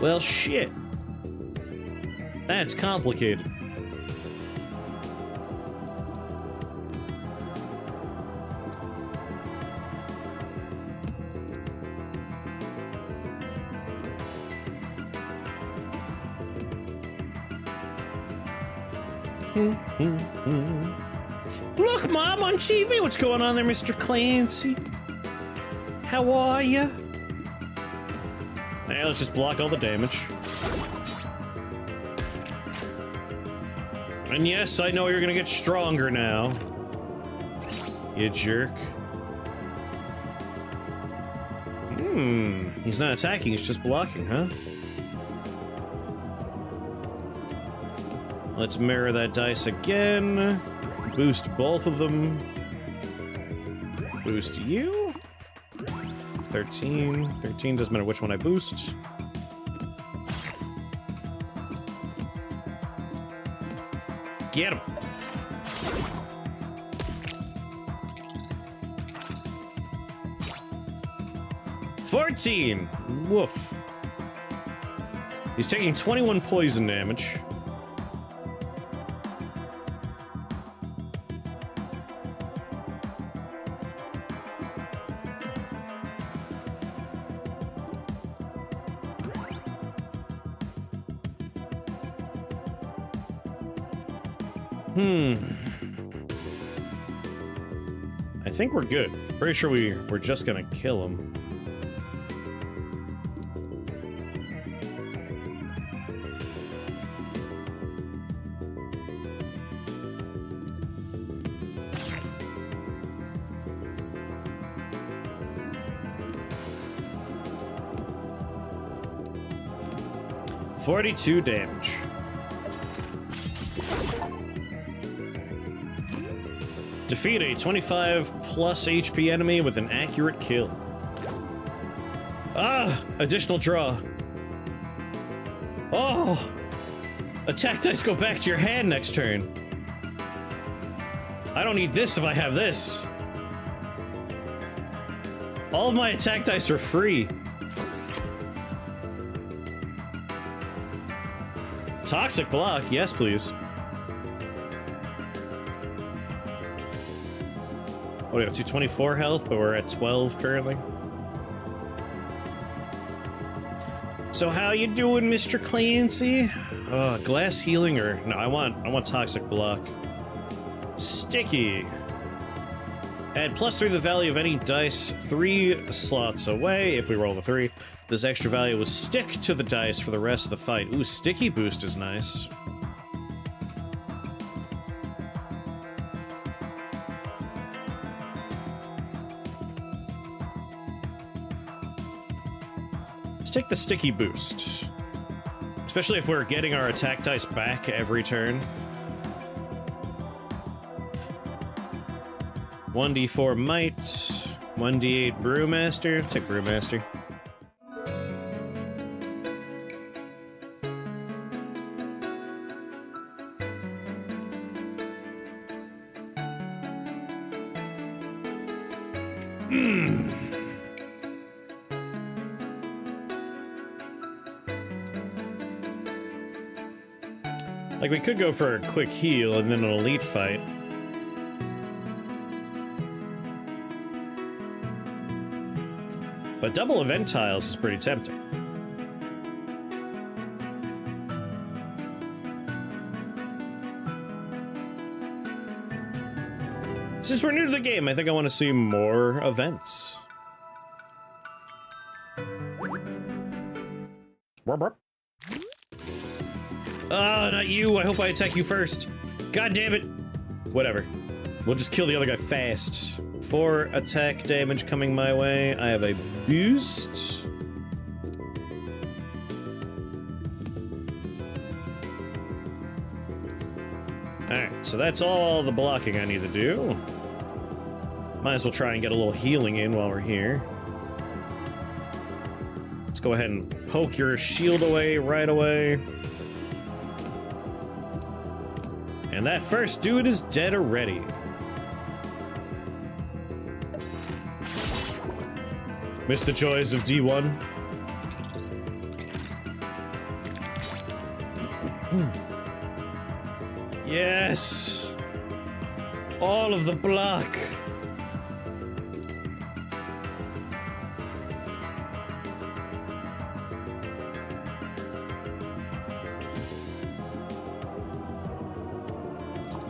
Well, shit. That's complicated. Look, Mom, on TV. What's going on there, Mr. Clancy? How are ya? Hey, let's just block all the damage. And yes, I know you're gonna get stronger now. You jerk. He's not attacking, he's just blocking, huh? Let's mirror that dice again. Boost both of them. Boost you. 13. 13, doesn't matter which one I boost. Get him. $14. Woof. He's taking 21 poison damage. I think we're good. Pretty sure we're just gonna kill him. $42 damage. Defeat a 25 plus HP enemy with an accurate kill. Ah! Additional draw. Oh! Attack dice go back to your hand next turn. I don't need this if I have this. All of my attack dice are free. Toxic block, yes please. Oh, we have 224 health, but we're at 12 currently. So how you doing, Mr. Clancy? Glass healing or no? I want toxic block. Sticky. Add +3 to the value of any dice 3 slots away. If we roll the 3, this extra value will stick to the dice for the rest of the fight. Ooh, sticky boost is nice. Take the sticky boost, especially if we're getting our attack dice back every turn. 1d4 might, 1d8 brewmaster. Take brewmaster. Like, we could go for a quick heal and then an elite fight. But double event tiles is pretty tempting. Since we're new to the game, I think I want to see more events. Ah, not you. I hope I attack you first. God damn it. Whatever. We'll just kill the other guy fast. 4 attack damage coming my way. I have a boost. Alright, so that's all the blocking I need to do. Might as well try and get a little healing in while we're here. Let's go ahead and poke your shield away right away. And that first dude is dead already. Missed the joys of D1. Yes! All of the block!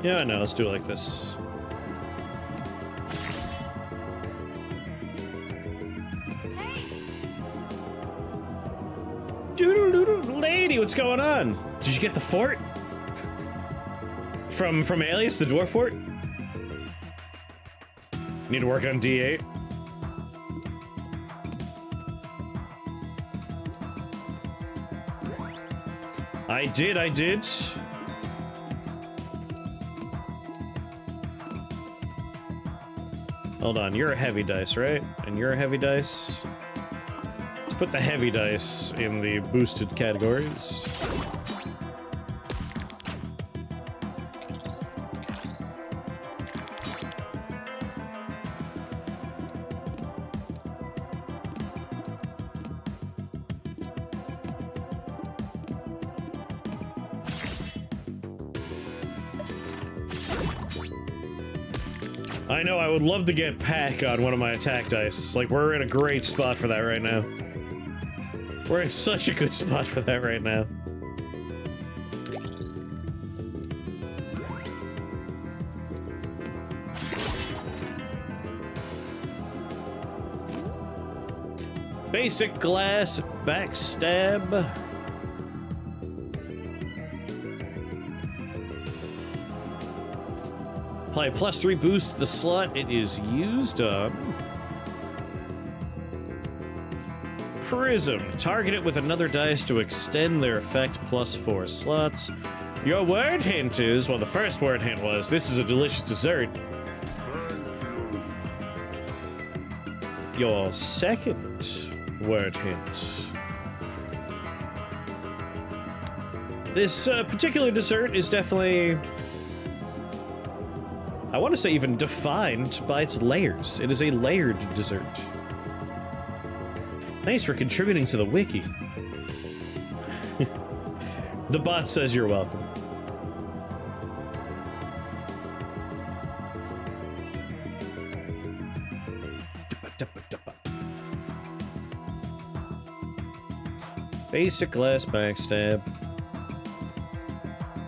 Yeah, no, let's do it like this. Doodle-doodle, lady, what's going on? Did you get the fort? From Alias, the dwarf fort? Need to work on D8. I did. Hold on, you're a heavy dice, right? And you're a heavy dice. Let's put the heavy dice in the boosted categories. I know, I would love to get Pack on one of my attack dice. Like, we're in a great spot for that right now. We're in such a good spot for that right now. Basic glass backstab. Apply +3 boost to the slot it is used on. Prism. Target it with another dice to extend their effect +4 slots. Your word hint is, well, the first word hint was, this is a delicious dessert. Your second word hint. This particular dessert is definitely, I want to say, even defined by its layers. It is a layered dessert. Thanks for contributing to the wiki. The bot says you're welcome. Basic glass backstab.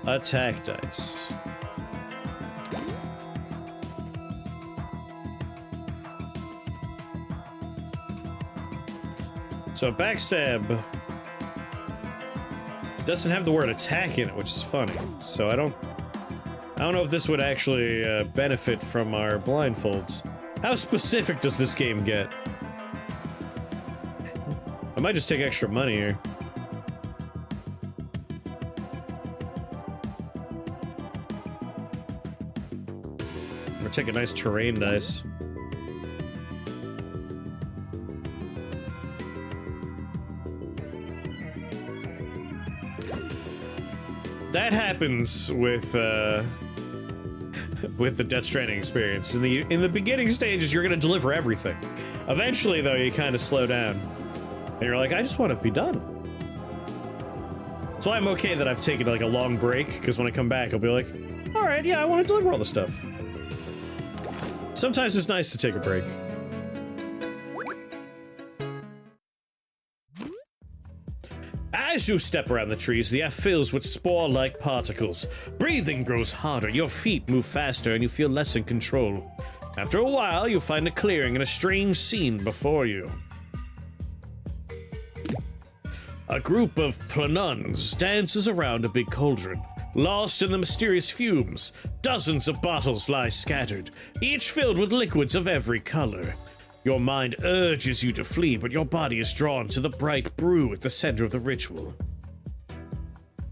Attack dice. So backstab doesn't have the word attack in it, which is funny. So I don't know if this would actually benefit from our blindfolds. How specific does this game get? I might just take extra money here. Or take a nice terrain dice. That happens with the Death Stranding experience. In the beginning stages, you're gonna deliver everything. Eventually, though, you kind of slow down, and you're like, I just want to be done. So I'm okay that I've taken like a long break, because when I come back, I'll be like, all right, yeah, I want to deliver all the stuff. Sometimes it's nice to take a break. As you step around the trees, the air fills with spore-like particles. Breathing grows harder, your feet move faster, and you feel less in control. After a while, you find a clearing and a strange scene before you. A group of Planuns dances around a big cauldron. Lost in the mysterious fumes, dozens of bottles lie scattered, each filled with liquids of every color. Your mind urges you to flee, but your body is drawn to the bright brew at the center of the ritual.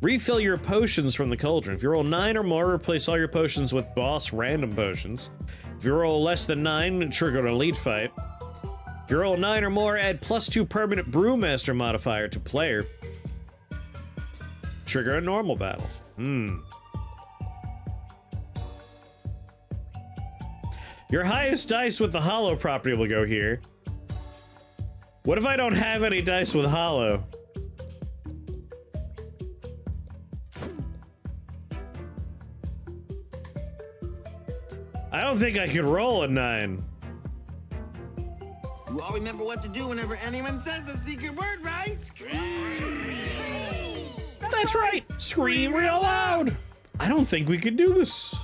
Refill your potions from the cauldron. If you roll 9 or more, replace all your potions with boss random potions. If you roll less than 9, trigger an elite fight. If you roll 9 or more, add +2 permanent Brewmaster modifier to player. Trigger a normal battle. Your highest dice with the hollow property will go here. What if I don't have any dice with hollow? I don't think I could roll a 9. You all remember what to do whenever anyone says the secret word, right? Scream! That's right! Scream real loud! I don't think we could do this.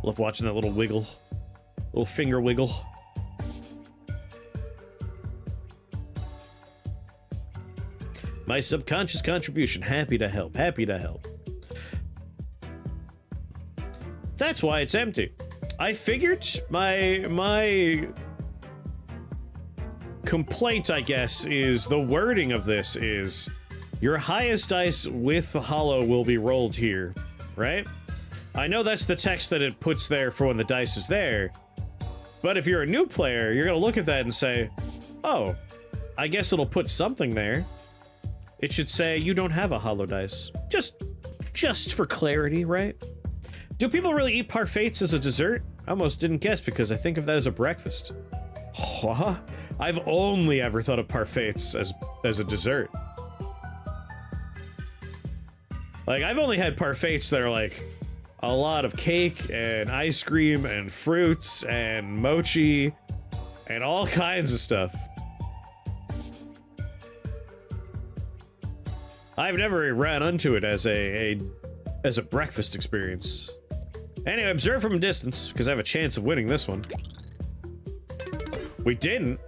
Love watching that little wiggle. Little finger wiggle. My subconscious contribution. Happy to help. Happy to help. That's why it's empty. I figured my complaint, I guess, is the wording of this is your highest dice with the hollow will be rolled here, right? I know that's the text that it puts there for when the dice is there, but if you're a new player, you're gonna look at that and say, oh, I guess it'll put something there. It should say you don't have a hollow dice. Just for clarity, right? Do people really eat parfaits as a dessert? I almost didn't guess because I think of that as a breakfast. Huh? I've only ever thought of parfaits as a dessert. Like, I've only had parfaits that are like a lot of cake and ice cream and fruits and mochi and all kinds of stuff. I've never ran onto it as a breakfast experience. Anyway, observe from a distance, because I have a chance of winning this one. We didn't.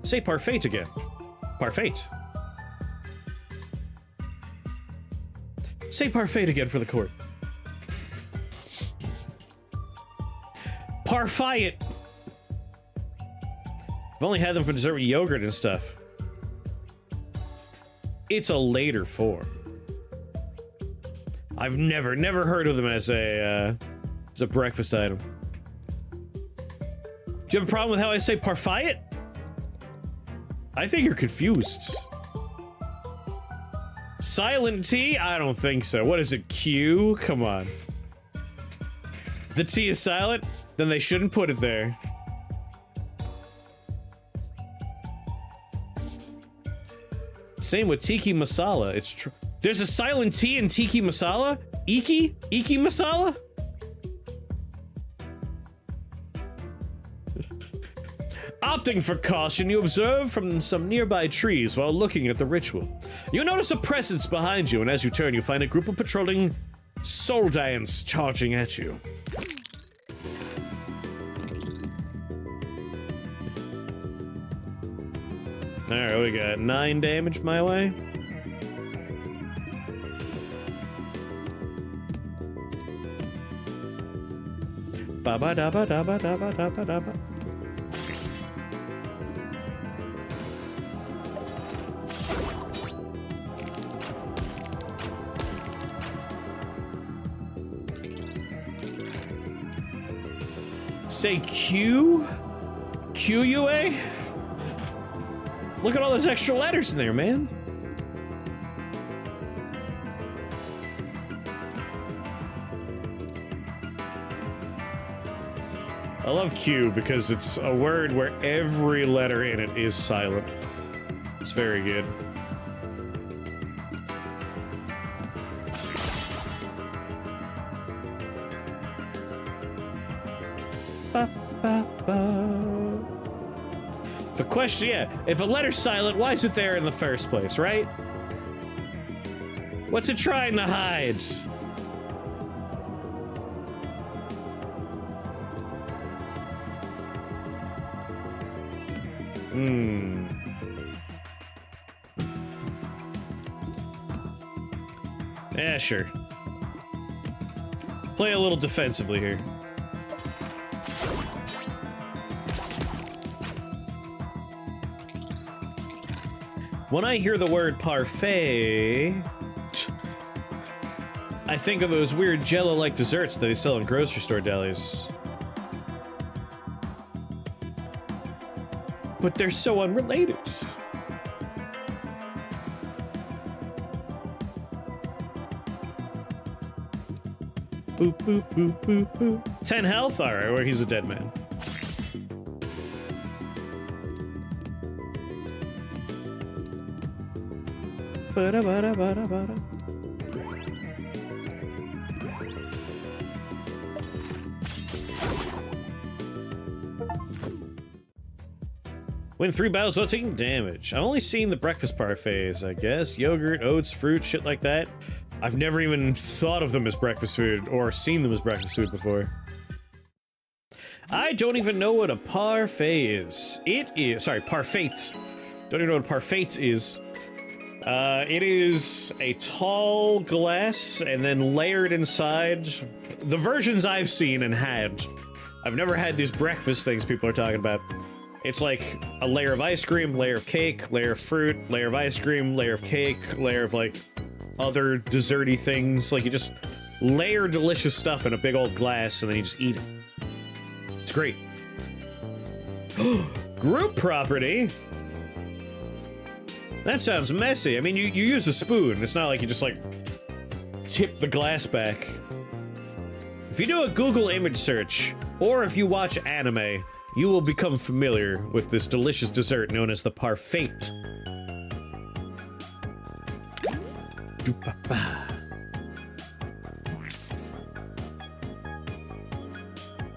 Say parfait again. Parfait. Say parfait again for the court. Parfait it. I've only had them for dessert with yogurt and stuff. It's a later form. I've never heard of them as a breakfast item. Do you have a problem with how I say parfait it? I think you're confused. Silent T? I don't think so. What is it, Q? Come on. The T is silent? Then they shouldn't put it there. Same with Tiki Masala. It's true. There's a silent T in Tiki Masala? Iki? Iki Masala? Opting for caution, you observe from some nearby trees while looking at the ritual. You notice a presence behind you, and as you turn, you find a group of patrolling Soldans charging at you. Alright, we got 9 damage my way. Ba ba da ba da ba da ba da ba da ba. Say Q? QUA? Look at all those extra letters in there, man. I love Q because it's a word where every letter in it is silent. It's very good. Ba, ba, ba. If a question, yeah, if a letter's silent, why is it there in the first place, right? What's it trying to hide? Yeah, sure. Play a little defensively here. When I hear the word parfait, I think of those weird Jell-O-like desserts that they sell in grocery store delis. but they're so unrelated. Boop, boop, boop, boop, boop. 10 health? Alright, well, he's a dead man. Ba-da-ba-da-ba-da-ba-da. Win 3 battles without taking damage. I've only seen the breakfast parfaits, I guess. Yogurt, oats, fruit, shit like that. I've never even thought of them as breakfast food, or seen them as breakfast food before. I don't even know what a parfait is. It is... Sorry, parfait. Don't even know what a parfait is. It is a tall glass, and then layered inside. The versions I've seen and had. I've never had these breakfast things people are talking about. It's like a layer of ice cream, layer of cake, layer of fruit, layer of ice cream, layer of cake, layer of, like, other desserty things. Like, you just layer delicious stuff in a big old glass, and then you just eat it. It's great. Group property? That sounds messy. I mean, you use a spoon. It's not like you just, like, tip the glass back. If you do a Google image search, or if you watch anime, you will become familiar with this delicious dessert known as the parfait.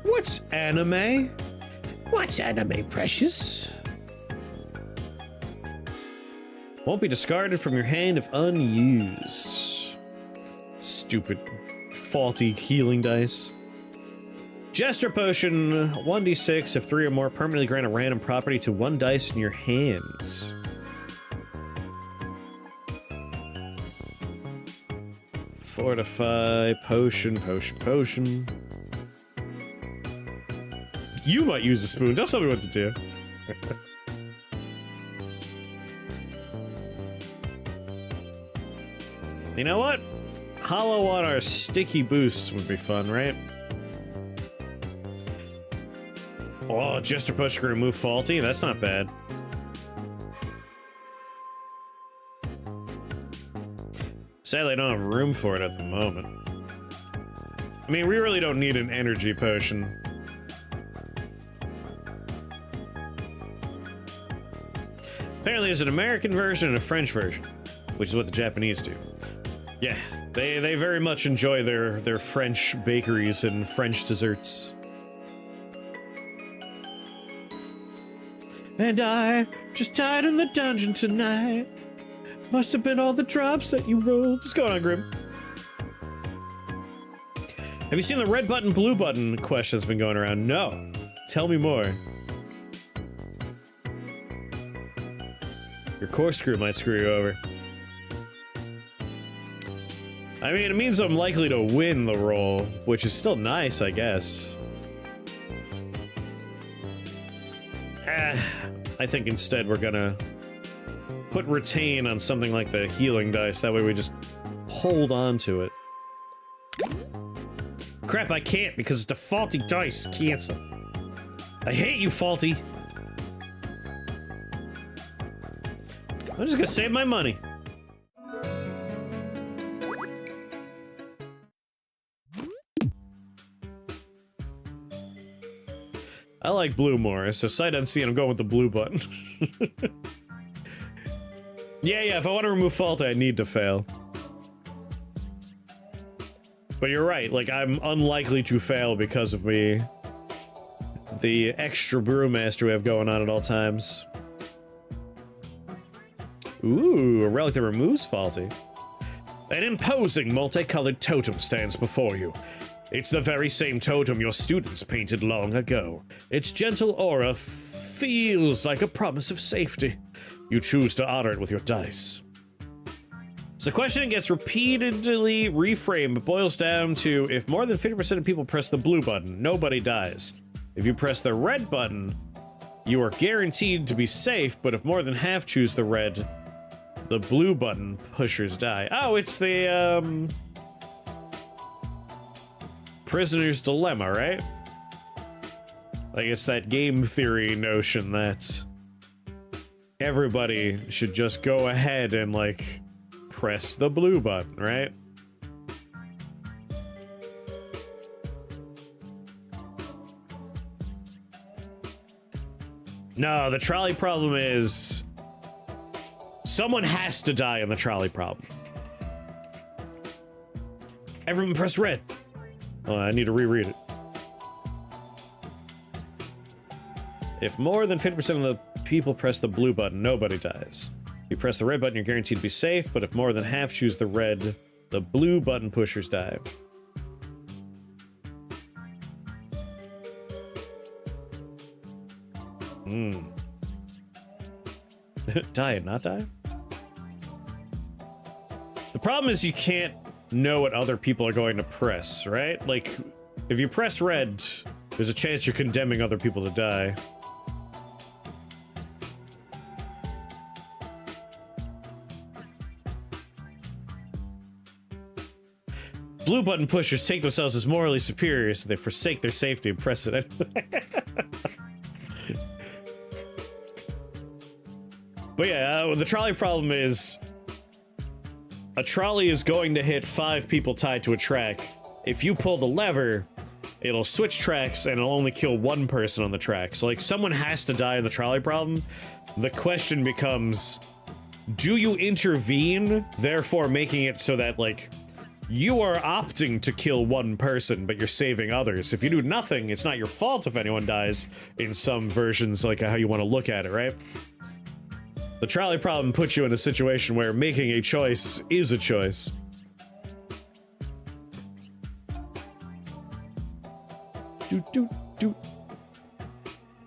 What's anime? What's anime, precious? Won't be discarded from your hand if unused. Stupid, faulty healing dice. Jester Potion, 1d6 if 3 or more permanently grant a random property to 1 dice in your hands. Fortify, potion, potion, potion. You might use a spoon, don't tell me what to do. You know what? Hollow on our sticky boosts would be fun, right? Oh, Jester Push can remove faulty? That's not bad. Sadly, I don't have room for it at the moment. I mean, we really don't need an energy potion. Apparently there's an American version and a French version, which is what the Japanese do. Yeah, they very much enjoy their French bakeries and French desserts. And I just died in the dungeon tonight. Must have been all the drops that you rolled. What's going on, Grim? Have you seen the red button, blue button question that's been going around? No. Tell me more. Your corkscrew might screw you over. I mean, it means I'm likely to win the roll, which is still nice, I guess. I think instead we're gonna put retain on something like the healing dice. That way we just hold on to it. Crap, I can't because it's the faulty dice. Cancel. I hate you, faulty. I'm just gonna save my money. I like blue more, so sight unseen, I'm going with the blue button. Yeah, if I want to remove faulty, I need to fail. But you're right, like, I'm unlikely to fail because of me. The extra brewmaster we have going on at all times. Ooh, a relic that removes faulty. An imposing multicolored totem stands before you. It's the very same totem your students painted long ago. Its gentle aura feels like a promise of safety. You choose to honor it with your dice. So the question gets repeatedly reframed, but boils down to if more than 50% of people press the blue button, nobody dies. If you press the red button, you are guaranteed to be safe, but if more than half choose the red, the blue button pushers die. Oh, it's the, Prisoner's Dilemma, right? Like, it's that game theory notion that everybody should just go ahead and, like, press the blue button, right? No, the trolley problem is someone has to die in the trolley problem. Everyone press red. Oh, I need to reread it. If more than 50% of the people press the blue button, nobody dies. If you press the red button, you're guaranteed to be safe, but if more than half choose the red, the blue button pushers die. Die and not die? The problem is you can't know what other people are going to press, right? Like, if you press red, there's a chance you're condemning other people to die. Blue button pushers take themselves as morally superior, so they forsake their safety and press it anyway. But yeah, the trolley problem is a trolley is going to hit 5 people tied to a track. If you pull the lever, it'll switch tracks and it'll only kill 1 person on the track. So, like, someone has to die in the trolley problem. The question becomes, do you intervene, therefore making it so that, like, you are opting to kill 1 person, but you're saving others? If you do nothing, it's not your fault if anyone dies in some versions, like how you want to look at it, right? The trolley problem puts you in a situation where making a choice is a choice.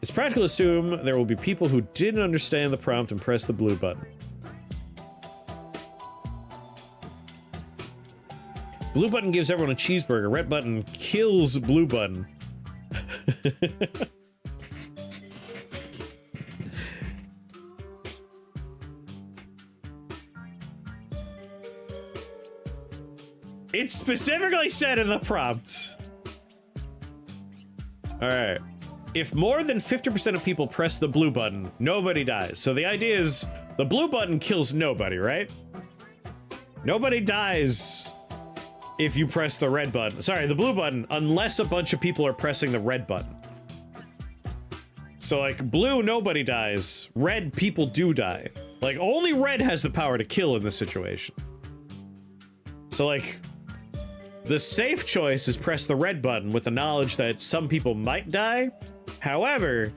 It's practical to assume there will be people who didn't understand the prompt and press the blue button. Blue button gives everyone a cheeseburger. Red button kills blue button. It's specifically said in the prompt. Alright. If more than 50% of people press the blue button, nobody dies. So the idea is the blue button kills nobody, right? Nobody dies if you press the red button. Sorry, the blue button, unless a bunch of people are pressing the red button. So, like, blue, nobody dies. Red, people do die. Like, only red has the power to kill in this situation. So, like, the safe choice is press the red button with the knowledge that some people might die. However,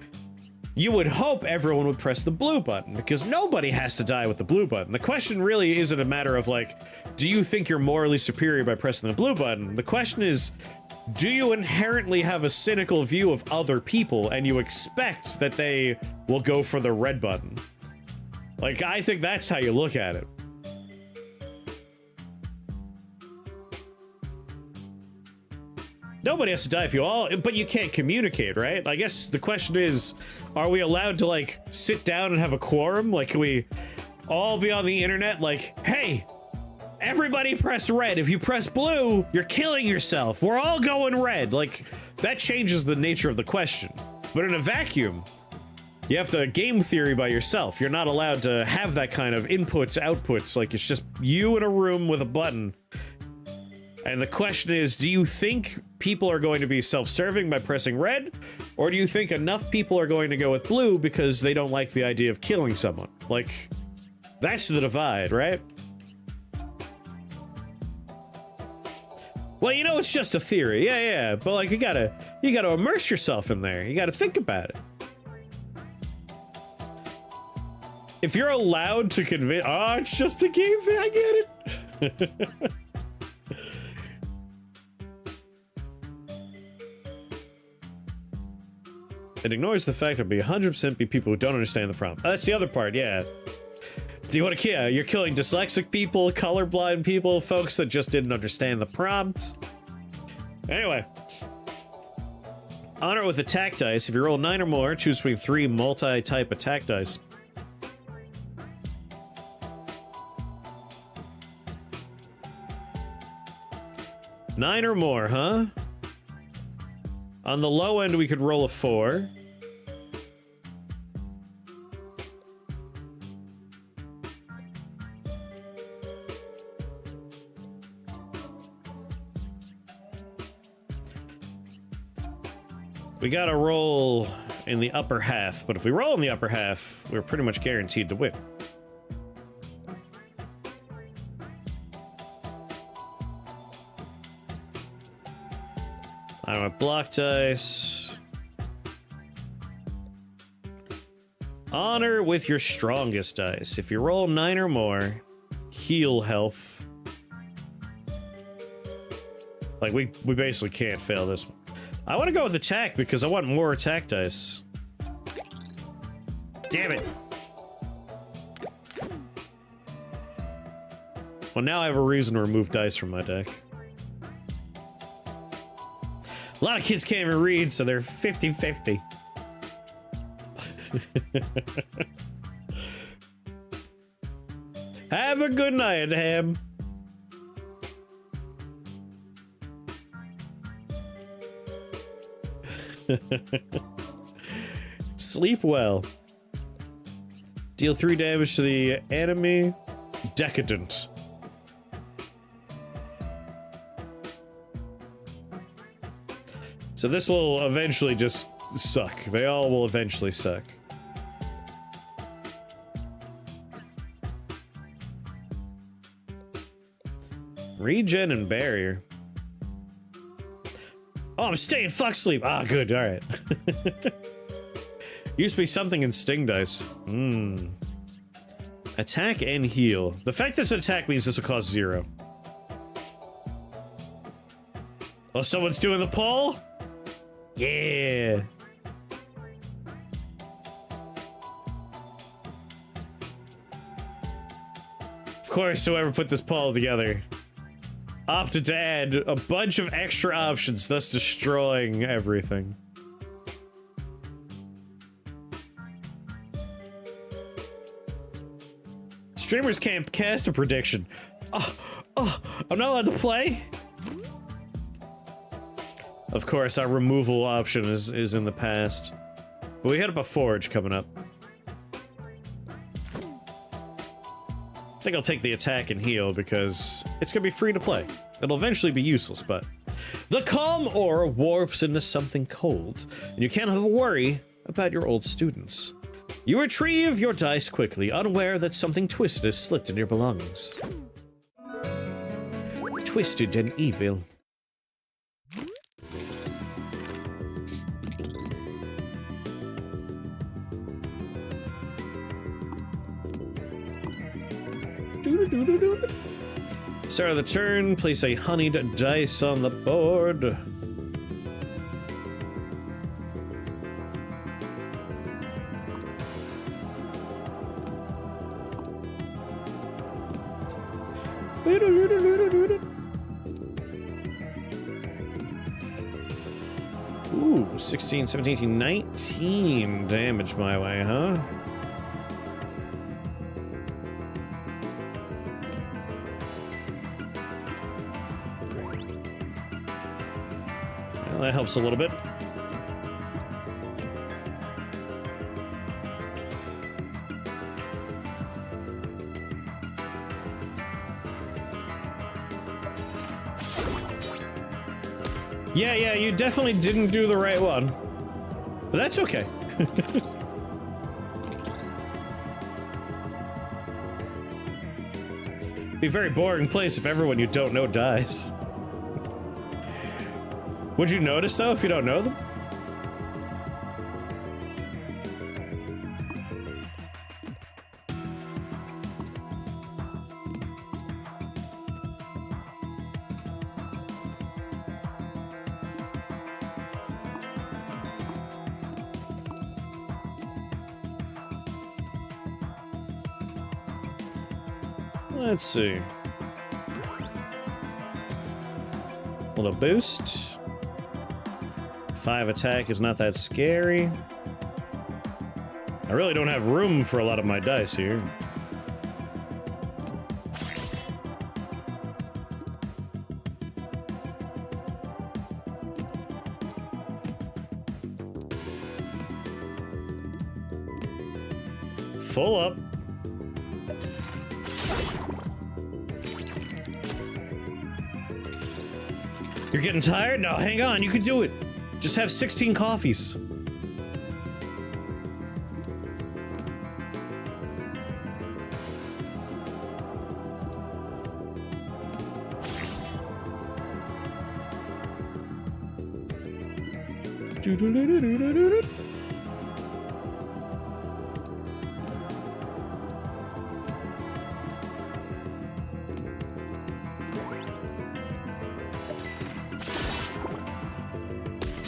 you would hope everyone would press the blue button because nobody has to die with the blue button. The question really isn't a matter of, like, do you think you're morally superior by pressing the blue button? The question is, do you inherently have a cynical view of other people and you expect that they will go for the red button? Like, I think that's how you look at it. Nobody has to die if you all, but you can't communicate, right? I guess the question is, are we allowed to, like, sit down and have a quorum? Like, can we all be on the internet like, hey, everybody press red. If you press blue, you're killing yourself. We're all going red. Like, that changes the nature of the question. But in a vacuum, you have to game theory by yourself. You're not allowed to have that kind of inputs, outputs. Like, it's just you in a room with a button. And the question is, do you think people are going to be self-serving by pressing red? Or do you think enough people are going to go with blue because they don't like the idea of killing someone? Like, that's the divide, right? Well, you know, it's just a theory. Yeah, but, like, you gotta immerse yourself in there. You gotta think about it. If you're allowed to convince... Oh, it's just a game thing. I get it. It ignores the fact that there'll be 100% be people who don't understand the prompt. Oh, that's the other part, yeah. Do you want to kill? You're killing dyslexic people, colorblind people, folks that just didn't understand the prompt. Anyway. Honor it with attack dice. If you roll 9 or more, choose between 3 multi-type attack dice. Nine or more, huh? On the low end, we could roll a 4. We gotta roll in the upper half, but if we roll in the upper half, we're pretty much guaranteed to win. I want block dice. Honor with your strongest dice. If you roll 9 or more, heal health. Like, we basically can't fail this one. I want to go with attack because I want more attack dice. Damn it. Well, now I have a reason to remove dice from my deck. A lot of kids can't even read, so they're 50-50. Have a good night, Ham. Sleep well. Deal 3 damage to the enemy. Decadent. So this will eventually just suck. They all will eventually suck. Regen and barrier. Oh, I'm staying fuck sleep. Ah, good. All right. Used to be something in sting dice. Attack and heal. The fact this attack means this will cost 0. Oh, someone's doing the pull? Yeah. Of course, whoever put this pull together opted to add a bunch of extra options, thus destroying everything. Streamers can't cast a prediction. Oh, I'm not allowed to play? Of course, our removal option is in the past. But we had a forge coming up. I think I'll take the attack and heal because it's gonna be free to play. It'll eventually be useless, but the calm aura warps into something cold, and you can't have a worry about your old students. You retrieve your dice quickly, unaware that something twisted has slipped in your belongings. Twisted and evil. Start of the turn, place a honeyed dice on the board. Ooh, 16, 17, 18, 19 damage my way, huh? Well, that helps a little bit. Yeah, you definitely didn't do the right one. But that's okay. Be a very boring place if everyone you don't know dies. Would you notice, though, if you don't know them? Let's see. Little boost. 5 attack is not that scary. I really don't have room for a lot of my dice here. Full up. You're getting tired? No, hang on, you can do it. Just have 16 coffees.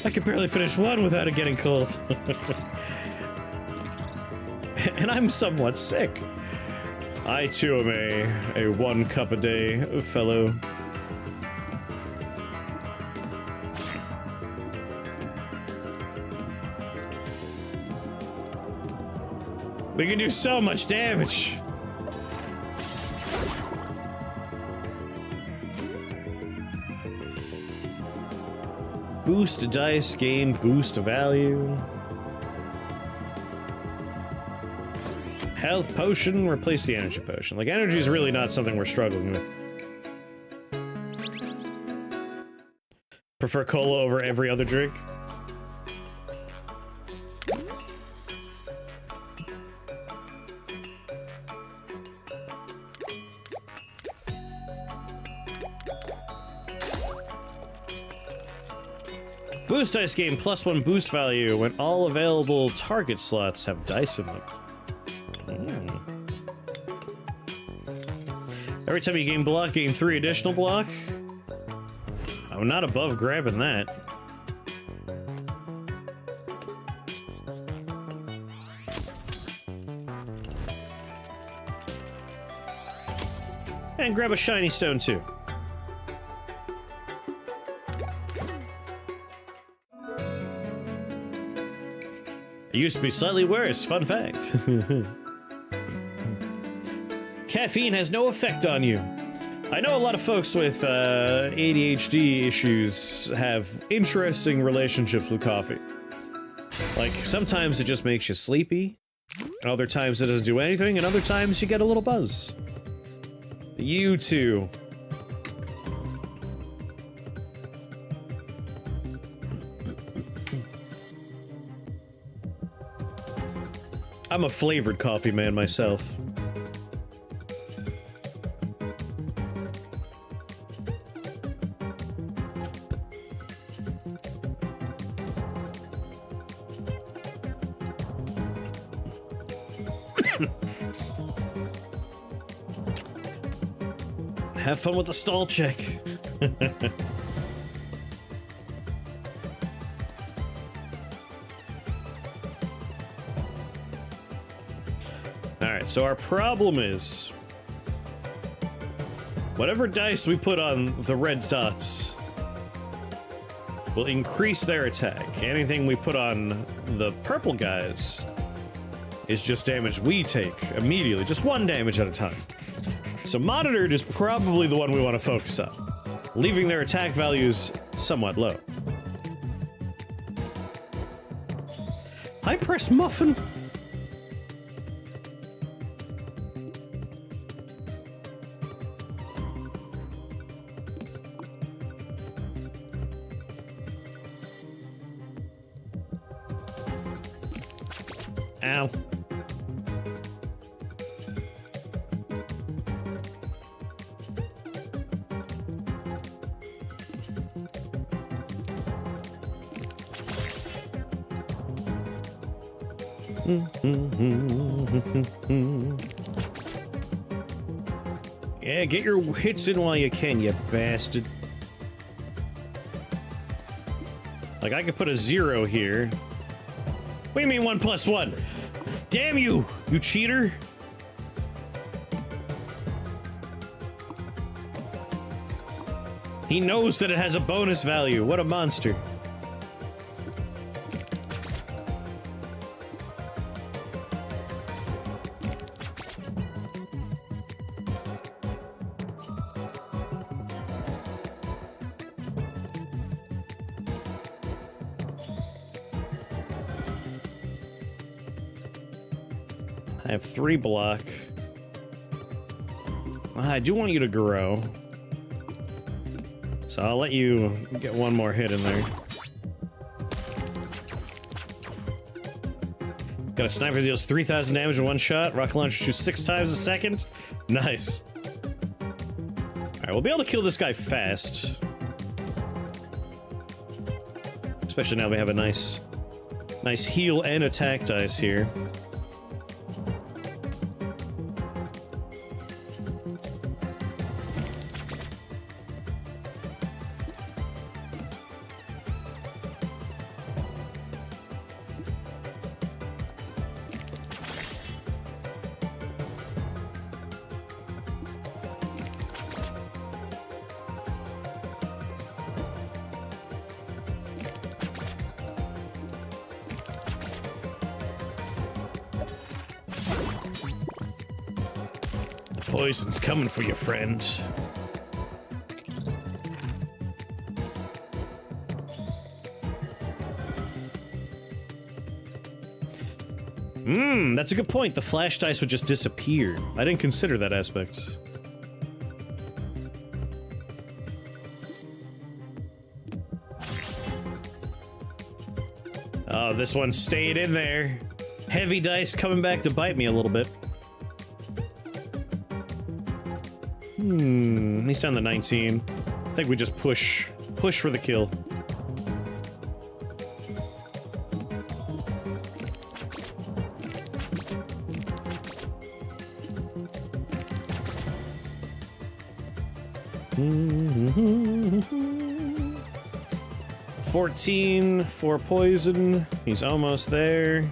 I could barely finish one without it getting cold. And I'm somewhat sick. I too am a 1 cup a day fellow. We can do so much damage. Boost dice, gain boost value. Health potion, replace the energy potion. Like, energy is really not something we're struggling with. Prefer cola over every other drink? Boost dice gain +1 boost value when all available target slots have dice in them. Every time you gain block, gain 3 additional block. I'm not above grabbing that. And grab a shiny stone too. It used to be slightly worse, fun fact. Caffeine has no effect on you. I know a lot of folks with ADHD issues have interesting relationships with coffee. Like, sometimes it just makes you sleepy, and other times it doesn't do anything, and other times you get a little buzz. You too. I'm a flavored coffee man myself. Have fun with the stall check. Alright, so our problem is whatever dice we put on the red dots will increase their attack. Anything we put on the purple guys is just damage we take immediately, just 1 damage at a time. So monitored is probably the one we want to focus on, leaving their attack values somewhat low. High press muffin. Ow. Yeah, get your hits in while you can, you bastard. Like, I could put a 0 here. What do you mean 1 + 1? Damn you, you cheater! He knows that it has a bonus value. What a monster. I have 3 block. I do want you to grow. So I'll let you get 1 more hit in there. Got a sniper that deals 3,000 damage in one shot. Rocket launcher shoots 6 times a second. Nice. Alright, we'll be able to kill this guy fast. Especially now we have a nice heal and attack dice here. Poison's coming for you, friend. That's a good point. The flash dice would just disappear. I didn't consider that aspect. Oh, this one stayed in there. Heavy dice coming back to bite me a little bit. He's down to 19. I think we just push for the kill. Mm-hmm. 14 for poison. He's almost there.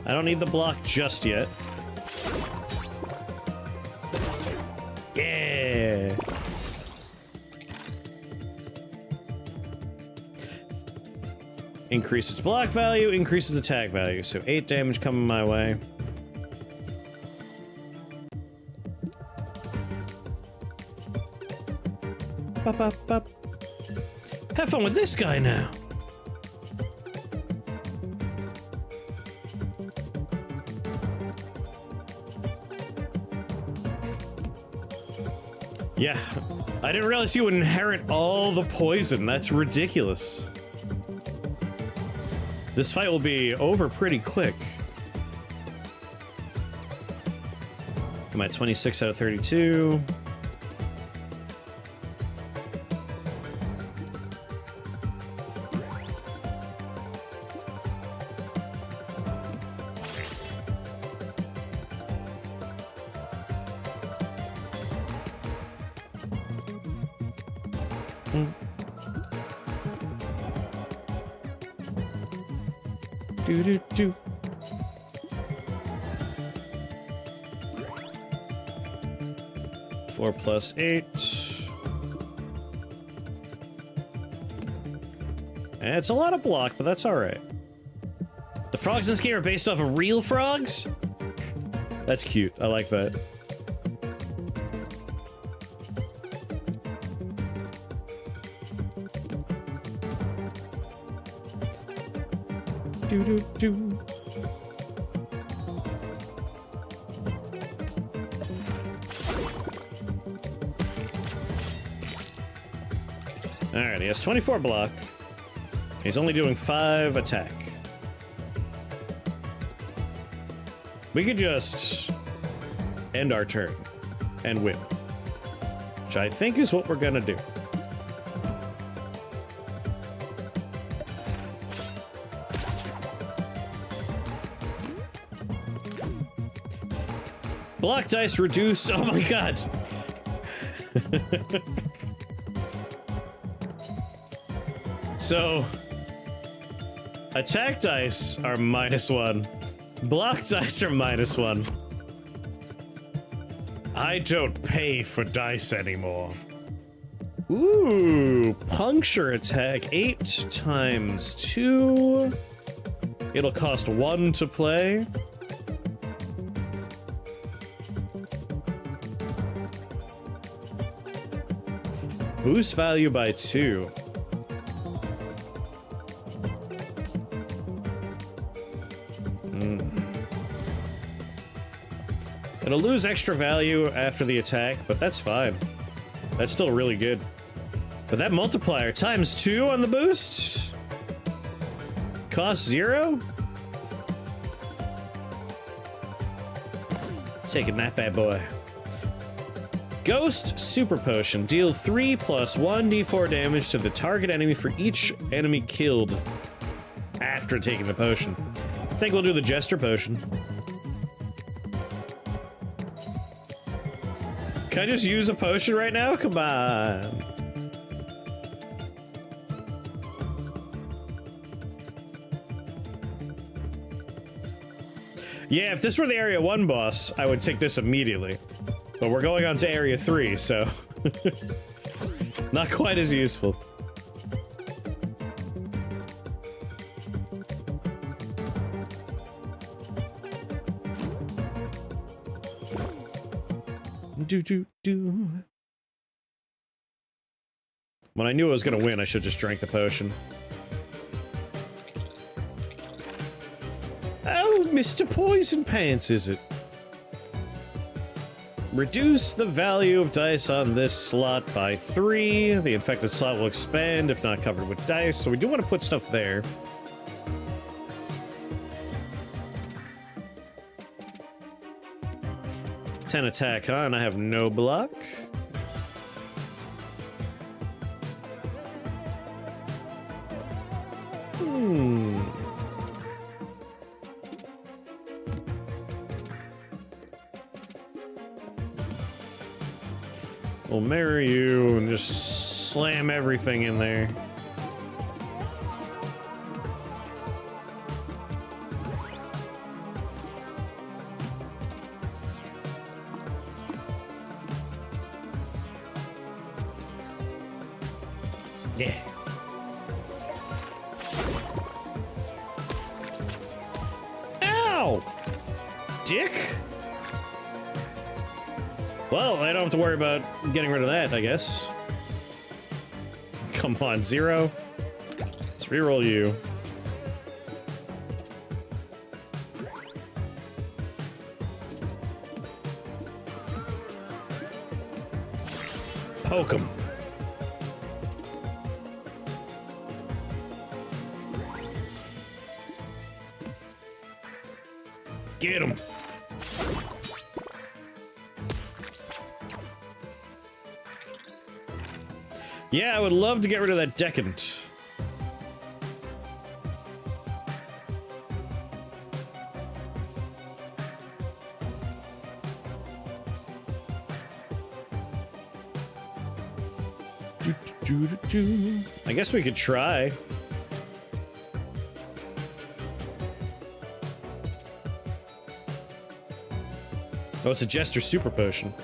I don't need the block just yet. Yeah. Increases block value, increases attack value. So 8 damage coming my way. Bop, bop, bop. Have fun with this guy now. Yeah, I didn't realize you would inherit all the poison. That's ridiculous. This fight will be over pretty quick. I'm at 26 out of 32. Do. 4 plus 8. And it's a lot of block, but that's alright. The frogs in this game are based off of real frogs? That's cute. I like that. Do. Alright, he has 24 block. He's only doing 5 attack. We could just end our turn and win, which I think is what we're gonna do. Block dice reduce. Oh my god. So, attack dice are -1. Block dice are -1. I don't pay for dice anymore. Ooh, puncture attack 8 times 2. It'll cost 1 to play. Boost value by 2. It'll lose extra value after the attack, but that's fine. That's still really good. But that multiplier times 2 on the boost? Cost 0? Taking that bad boy. Ghost Super Potion. Deal 3 plus 1d4 damage to the target enemy for each enemy killed after taking the potion. I think we'll do the Jester Potion. Can I just use a potion right now? Come on. Yeah, if this were the Area 1 boss, I would take this immediately. But we're going on to Area 3, so... not quite as useful. Do. When I knew I was gonna win, I should just drank the potion. Oh, Mr. Poison Pants, is it? Reduce the value of dice on this slot by 3. The infected slot will expand if not covered with dice, so we do want to put stuff there. Ten attack, huh? And I have no block. We'll marry you and just slam everything in there. Yeah. Ow! Dick? Well, I don't have to worry about getting rid of that, I guess. Come on, 0. Let's reroll you. Poke him. Get him. Yeah, I would love to get rid of that Decadent. I guess we could try. Oh, it's a Jester Super Potion.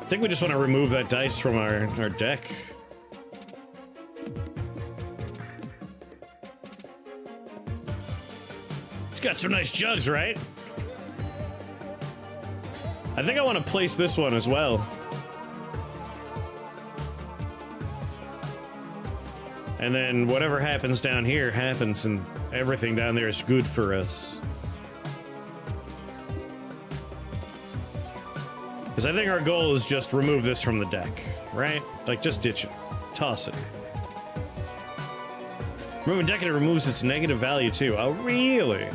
I think we just want to remove that dice from our deck. It's got some nice jugs, right? I think I want to place this one as well. And then whatever happens down here happens, and everything down there is good for us. Because I think our goal is just remove this from the deck, right? Like, just ditch it. Toss it. Removing Decadent removes its negative value, too. Oh, really?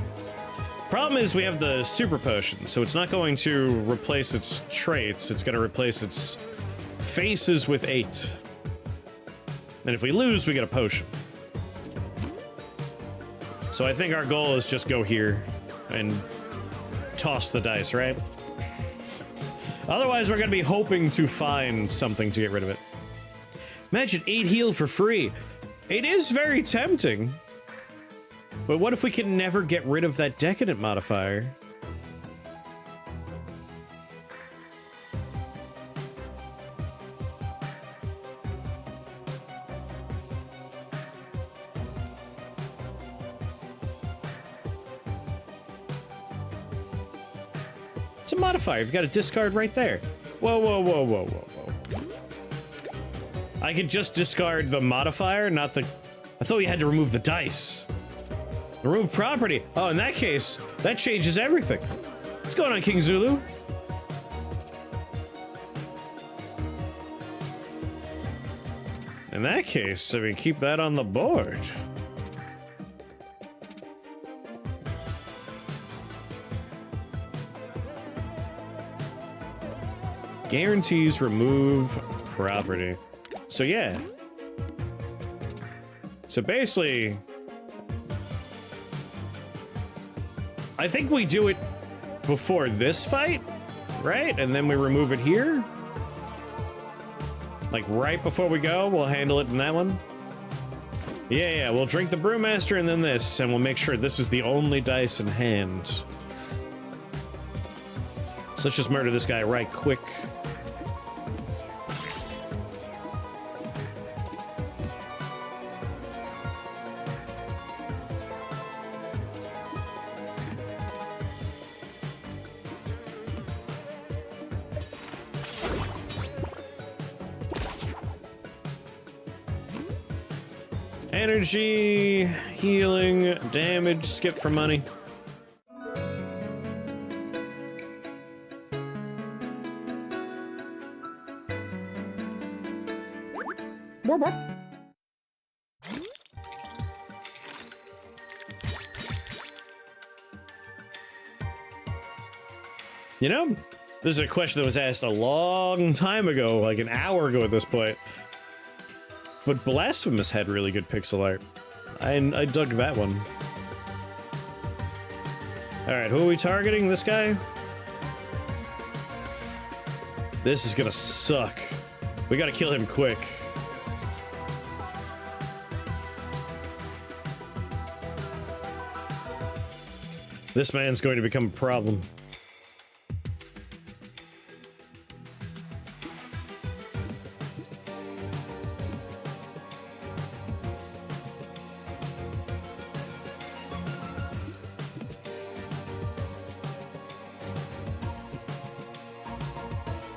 Problem is we have the Super Potion, so it's not going to replace its traits. It's going to replace its faces with 8. And if we lose, we get a potion. So I think our goal is just go here and toss the dice, right? Otherwise, we're going to be hoping to find something to get rid of it. Imagine 8 heal for free. It is very tempting. But what if we can never get rid of that Decadent modifier? It's a modifier. You've got a discard right there. Whoa, whoa, whoa, whoa, whoa, whoa. I could just discard the modifier, not the... I thought we had to remove the dice. Remove property. Oh, in that case, that changes everything. What's going on, King Zulu? In that case, I mean, keep that on the board. Guarantees remove property. So yeah. So basically, I think we do it before this fight, right? And then we remove it here. Like right before we go, we'll handle it in that one. Yeah, we'll drink the Brewmaster and then this, and we'll make sure this is the only dice in hand. So let's just murder this guy right quick. Energy, healing, damage, skip for money. You know, this is a question that was asked a long time ago, like an hour ago at this point. But Blasphemous had really good pixel art. I dug that one. Alright, who are we targeting? This guy? This is gonna suck. We gotta kill him quick. This man's going to become a problem.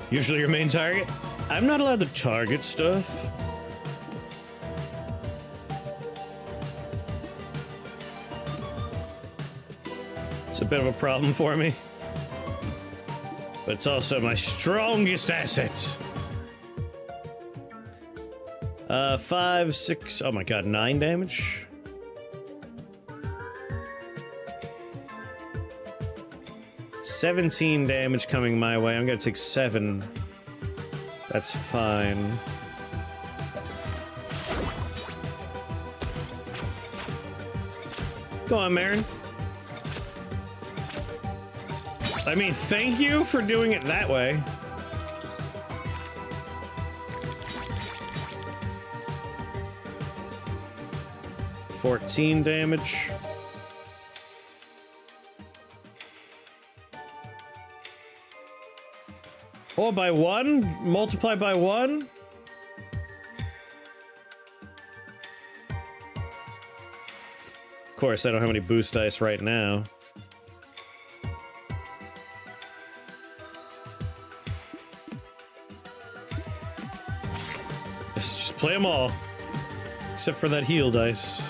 Usually your main target? I'm not allowed to target stuff. It's a bit of a problem for me. But it's also my strongest asset. 5, 6, oh my god, 9 damage? $17 damage coming my way. I'm gonna take 7. That's fine. Go on, Marin. I mean, thank you for doing it that way. $14 damage. Oh, by 1? Multiply by 1? Of course, I don't have any boost dice right now. Just play them all. Except for that heal dice.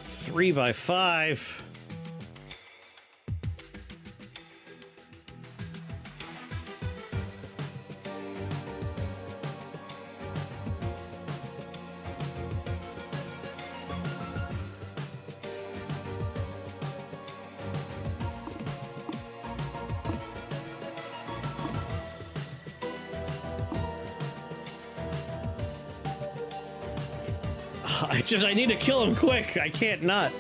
Three by 5. I need to kill him quick. I can't not.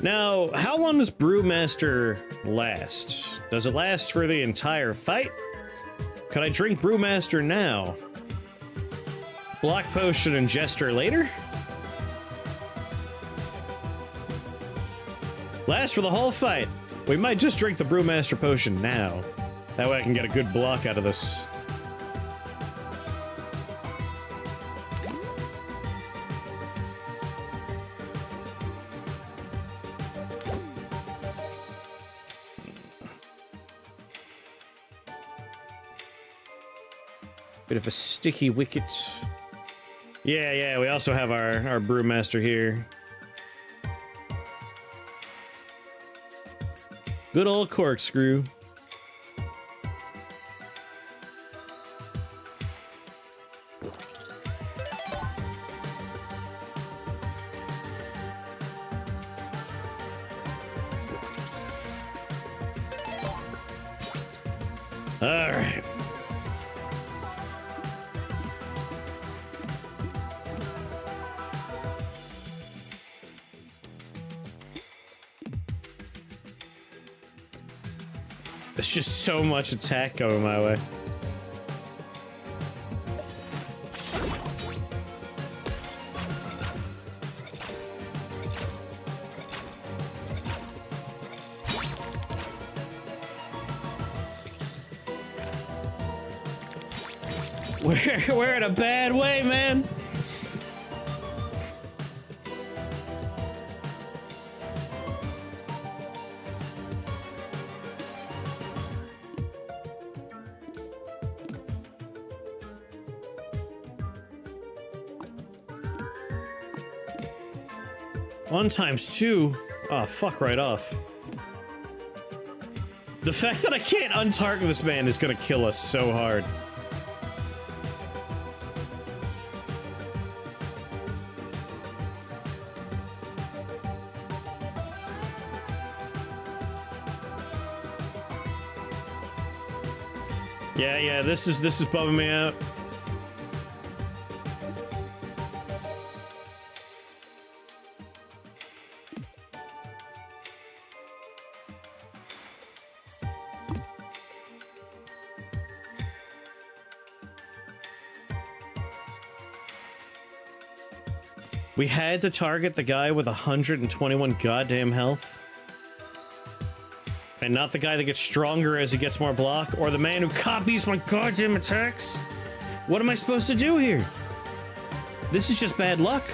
Now, how long does Brewmaster last? Does it last for the entire fight? Could I drink Brewmaster now? Block Potion and Jester later? Last for the whole fight. We might just drink the Brewmaster Potion now. That way I can get a good block out of this. Bit of a sticky wicket. Yeah, we also have our Brewmaster here. Good old corkscrew. All right. There's just so much attack going my way. We're in a bad way, man. One times two. Oh, fuck right off. The fact that I can't untarget this man is gonna kill us so hard. Yeah, this is bumming me out. We had to target the guy with 121 goddamn health. And not the guy that gets stronger as he gets more block, or the man who copies my goddamn attacks. What am I supposed to do here? This is just bad luck.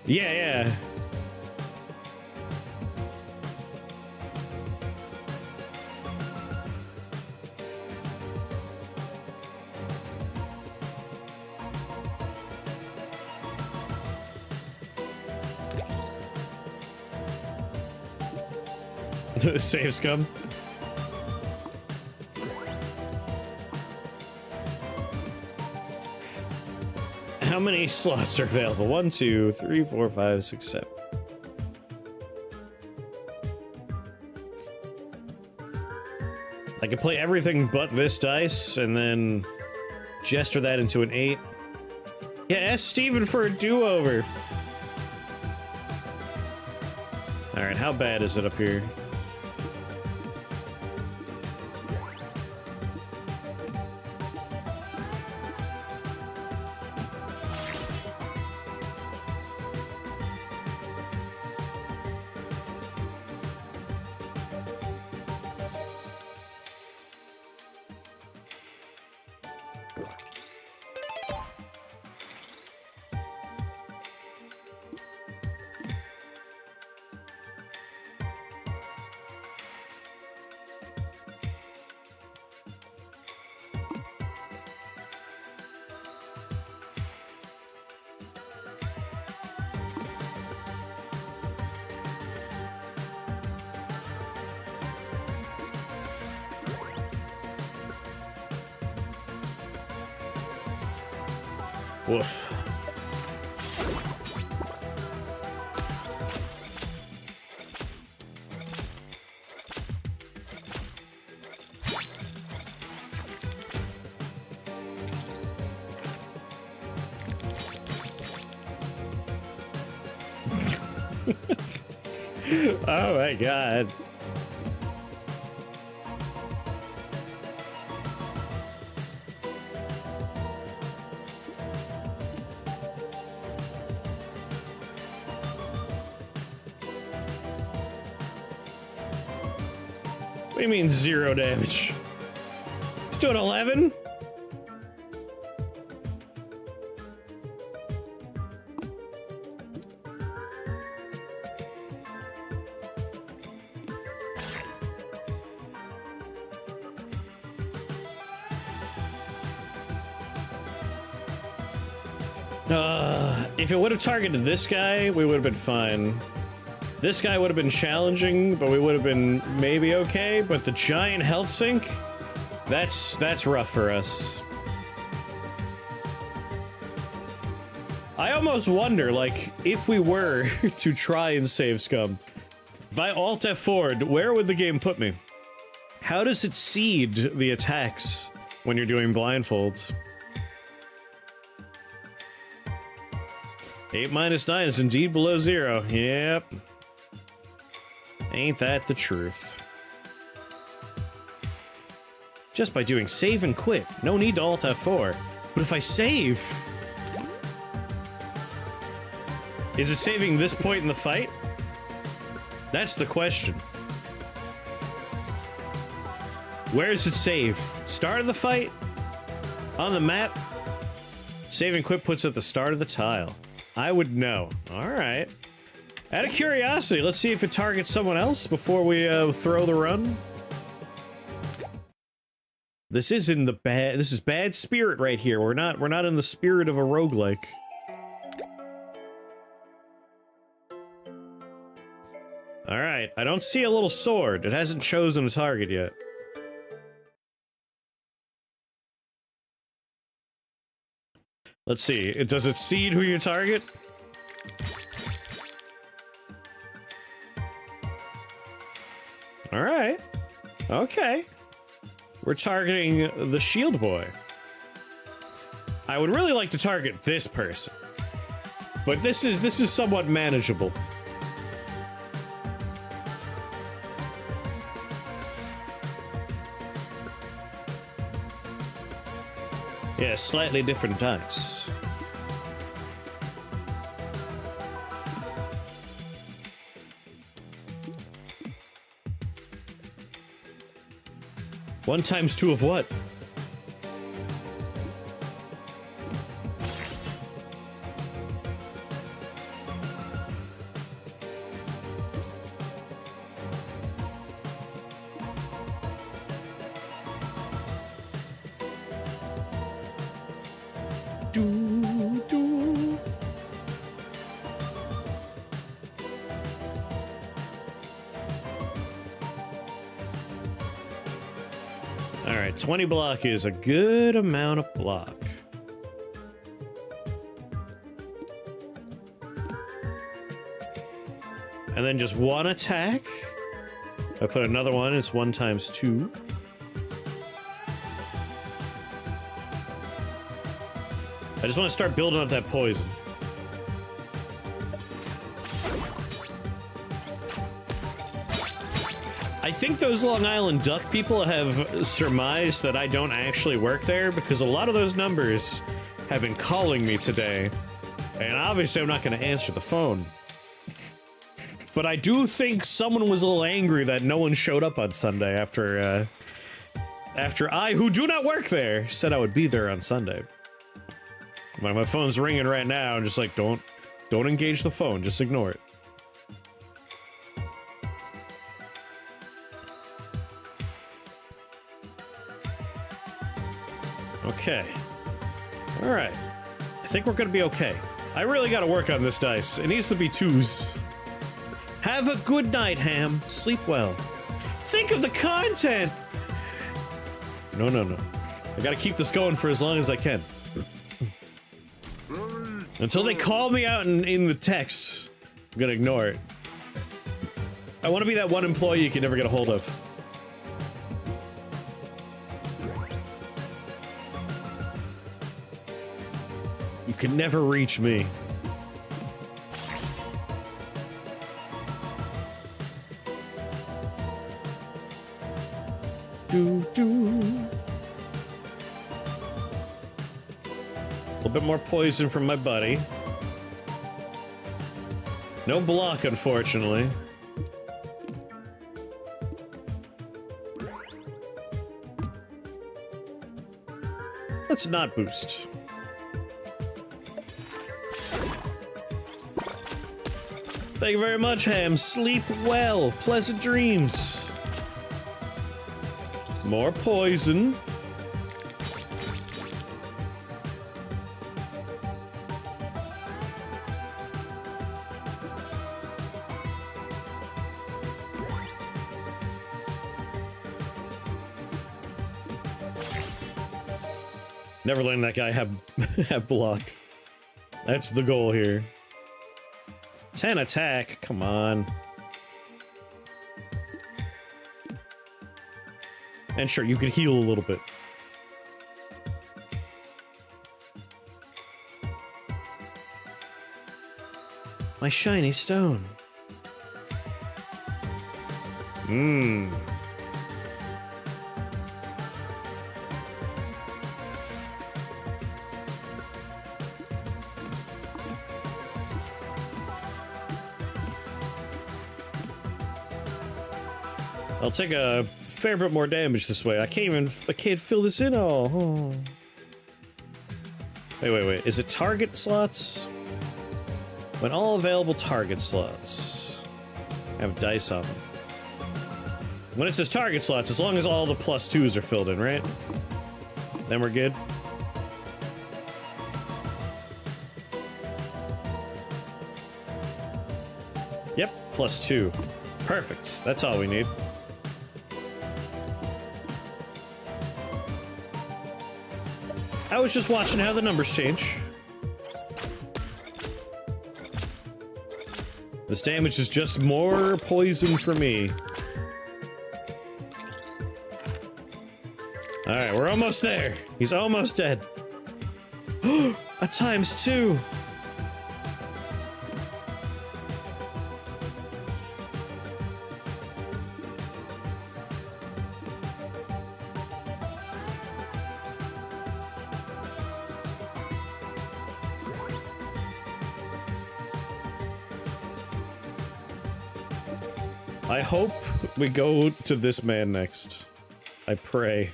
Yeah. Save scum. How many slots are available? 1, 2, 3, 4, 5, 6, 7. I can play everything but this dice and then gesture that into an 8. Yeah, ask Steven for a do-over. Alright, how bad is it up here? Woof. Oh my god. What do you mean 0 damage? He's doing 11? If it would have targeted this guy, we would have been fine. This guy would have been challenging, but we would have been maybe okay, but the giant health sink, that's rough for us. I almost wonder, like, if we were to try and save Scum, if I Alt F4'd, where would the game put me? How does it seed the attacks when you're doing blindfolds? 8 minus 9 is indeed below 0. Yep. Ain't that the truth? Just by doing save and quit. No need to Alt F4. But if I save... Is it saving this point in the fight? That's the question. Where does it save? Start of the fight? On the map? Save and quit puts at the start of the tile. I would know. Alright. Out of curiosity, let's see if it targets someone else before we throw the run. This is in the bad. This is bad spirit right here. We're not in the spirit of a roguelike. Alright, I don't see a little sword. It hasn't chosen a target yet. Let's see. Does it seed who you target? Alright. Okay. We're targeting the shield boy. I would really like to target this person. But this is somewhat manageable. Yeah, slightly different dice. One times two of what? Alright, 20 block is a good amount of block. And then just one attack. If I put another one, it's 1 times 2. I just want to start building up that poison. I think those Long Island Duck people have surmised that I don't actually work there because a lot of those numbers have been calling me today. And obviously I'm not going to answer the phone. But I do think someone was a little angry that no one showed up on Sunday after I, who do not work there, said I would be there on Sunday. My phone's ringing right now. I'm just like, don't engage the phone. Just ignore it. Okay. All right. I think we're gonna be okay. I really gotta work on this dice. It needs to be 2s. Have a good night, Ham. Sleep well. Think of the content! No. I gotta keep this going for as long as I can. Until they call me out in the text, I'm gonna ignore it. I want to be that one employee you can never get a hold of. You can never reach me. Do, do. A little bit more poison from my buddy. No block, unfortunately. Let's not boost. Thank you very much, Ham. Sleep well. Pleasant dreams. More poison. Never letting that guy have block. That's the goal here. 10 attack, come on. And sure, you can heal a little bit. My shiny stone. Mmm. I'll take a fair bit more damage this way. I can't fill this in all. Oh. Wait. Is it target slots? When all available target slots have dice on them. When it says target slots, as long as all the +2s are filled in, right? Then we're good. Yep, +2. Perfect. That's all we need. I was just watching how the numbers change. This damage is just more poison for me. Alright, we're almost there. He's almost dead. A ×2. I hope we go to this man next. I pray.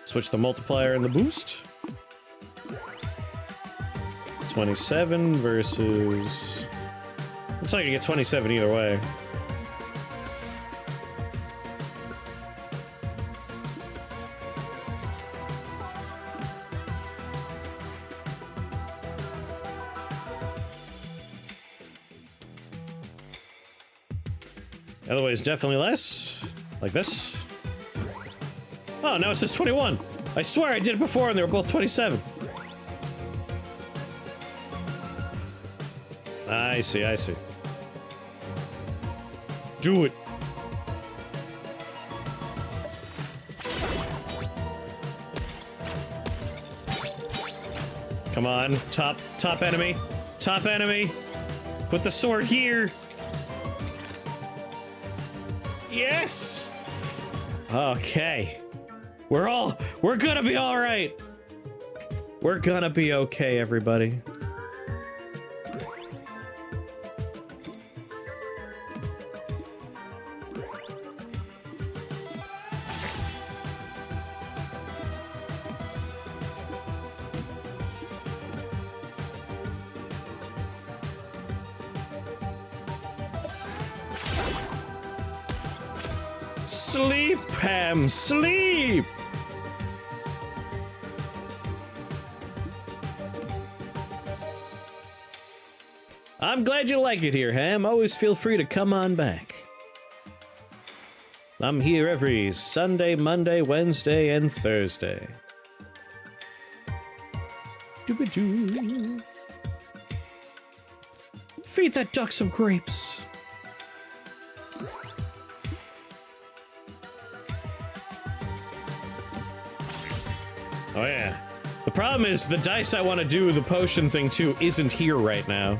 Switch the multiplier and the boost. 27 versus... Looks like you get 27 either way. The other way is definitely less. Like this. Oh, now it says 21. I swear I did it before and they were both 27. I see, I see. Do it. Come on, top enemy. Top enemy. Put the sword here. Yes! Okay. We're gonna be alright. We're gonna be okay, everybody. Sleep, Ham, sleep! I'm glad you like it here, Ham. Always feel free to come on back. I'm here every Sunday, Monday, Wednesday, and Thursday. Doo-ba-doo. Feed that duck some grapes. Oh yeah. The problem is the dice I want to do the potion thing too isn't here right now.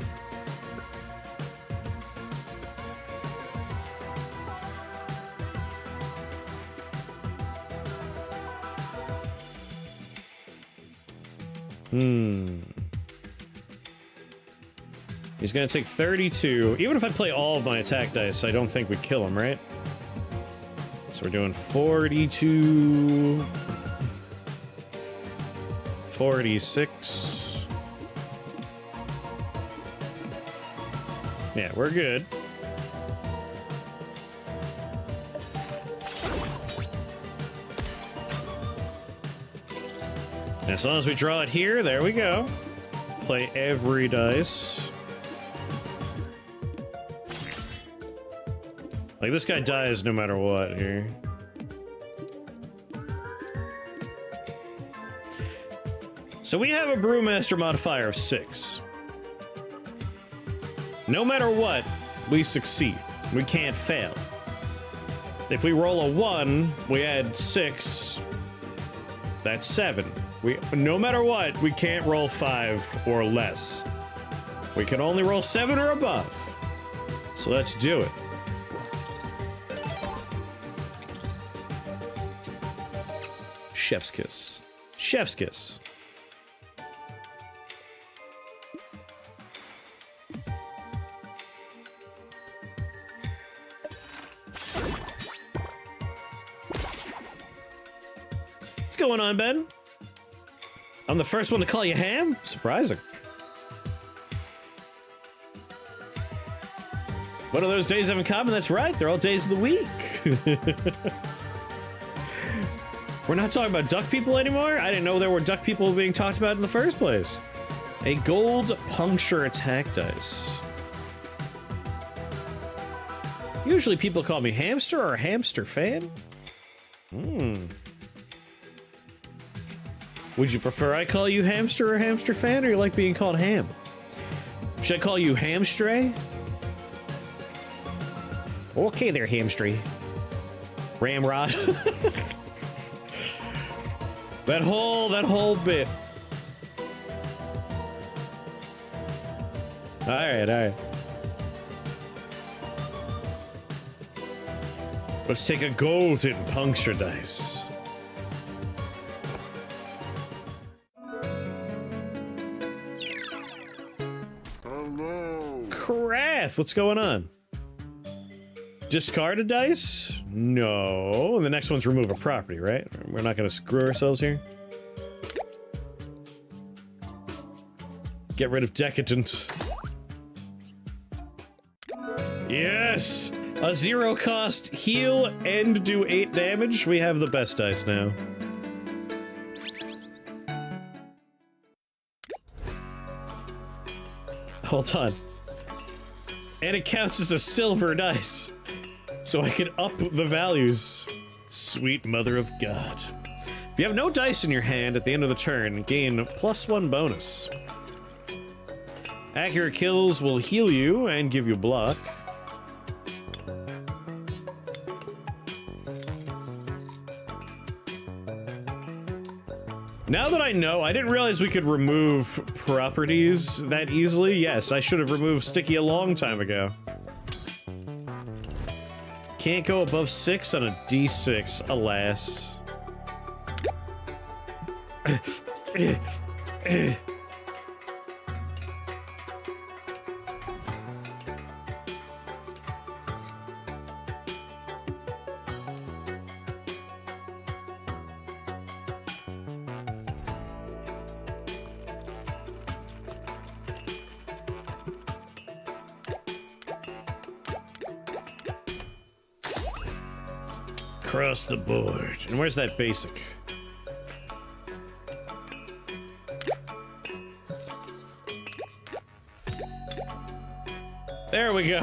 He's gonna take 32. Even if I play all of my attack dice, I don't think we kill him, right? So we're doing 42... 46. Yeah, we're good. As long as we draw it here, there we go. Play every dice. Like, this guy dies no matter what here. So we have a Brewmaster modifier of 6. No matter what, we succeed. We can't fail. If we roll a 1, we add 6. That's 7. No matter what, we can't roll 5 or less. We can only roll 7 or above. So let's do it. Chef's kiss. Chef's kiss. What's going on, Ben? I'm the first one to call you ham? Surprising. What do those days have in common? That's right, they're all days of the week. We're not talking about duck people anymore? I didn't know there were duck people being talked about in the first place. A gold puncture attack dice. Usually people call me hamster or hamster fan. Would you prefer I call you hamster or hamster fan, or you like being called ham? Should I call you hamstray? Okay there, hamstray. Ramrod. That whole bit. Alright. Let's take a golden puncture dice. Krath, what's going on? Discard a dice? No. The next one's remove a property, right? We're not gonna screw ourselves here. Get rid of Decadent. Yes! A 0 cost heal and do 8 damage. We have the best dice now. Hold on. And it counts as a silver dice. So I can up the values. Sweet mother of God. If you have no dice in your hand at the end of the turn, gain +1 bonus. Accurate kills will heal you and give you block. Now that I know, I didn't realize we could remove properties that easily. Yes, I should have removed Sticky a long time ago. Can't go above 6 on a D6, alas. Across the board. And where's that basic? There we go.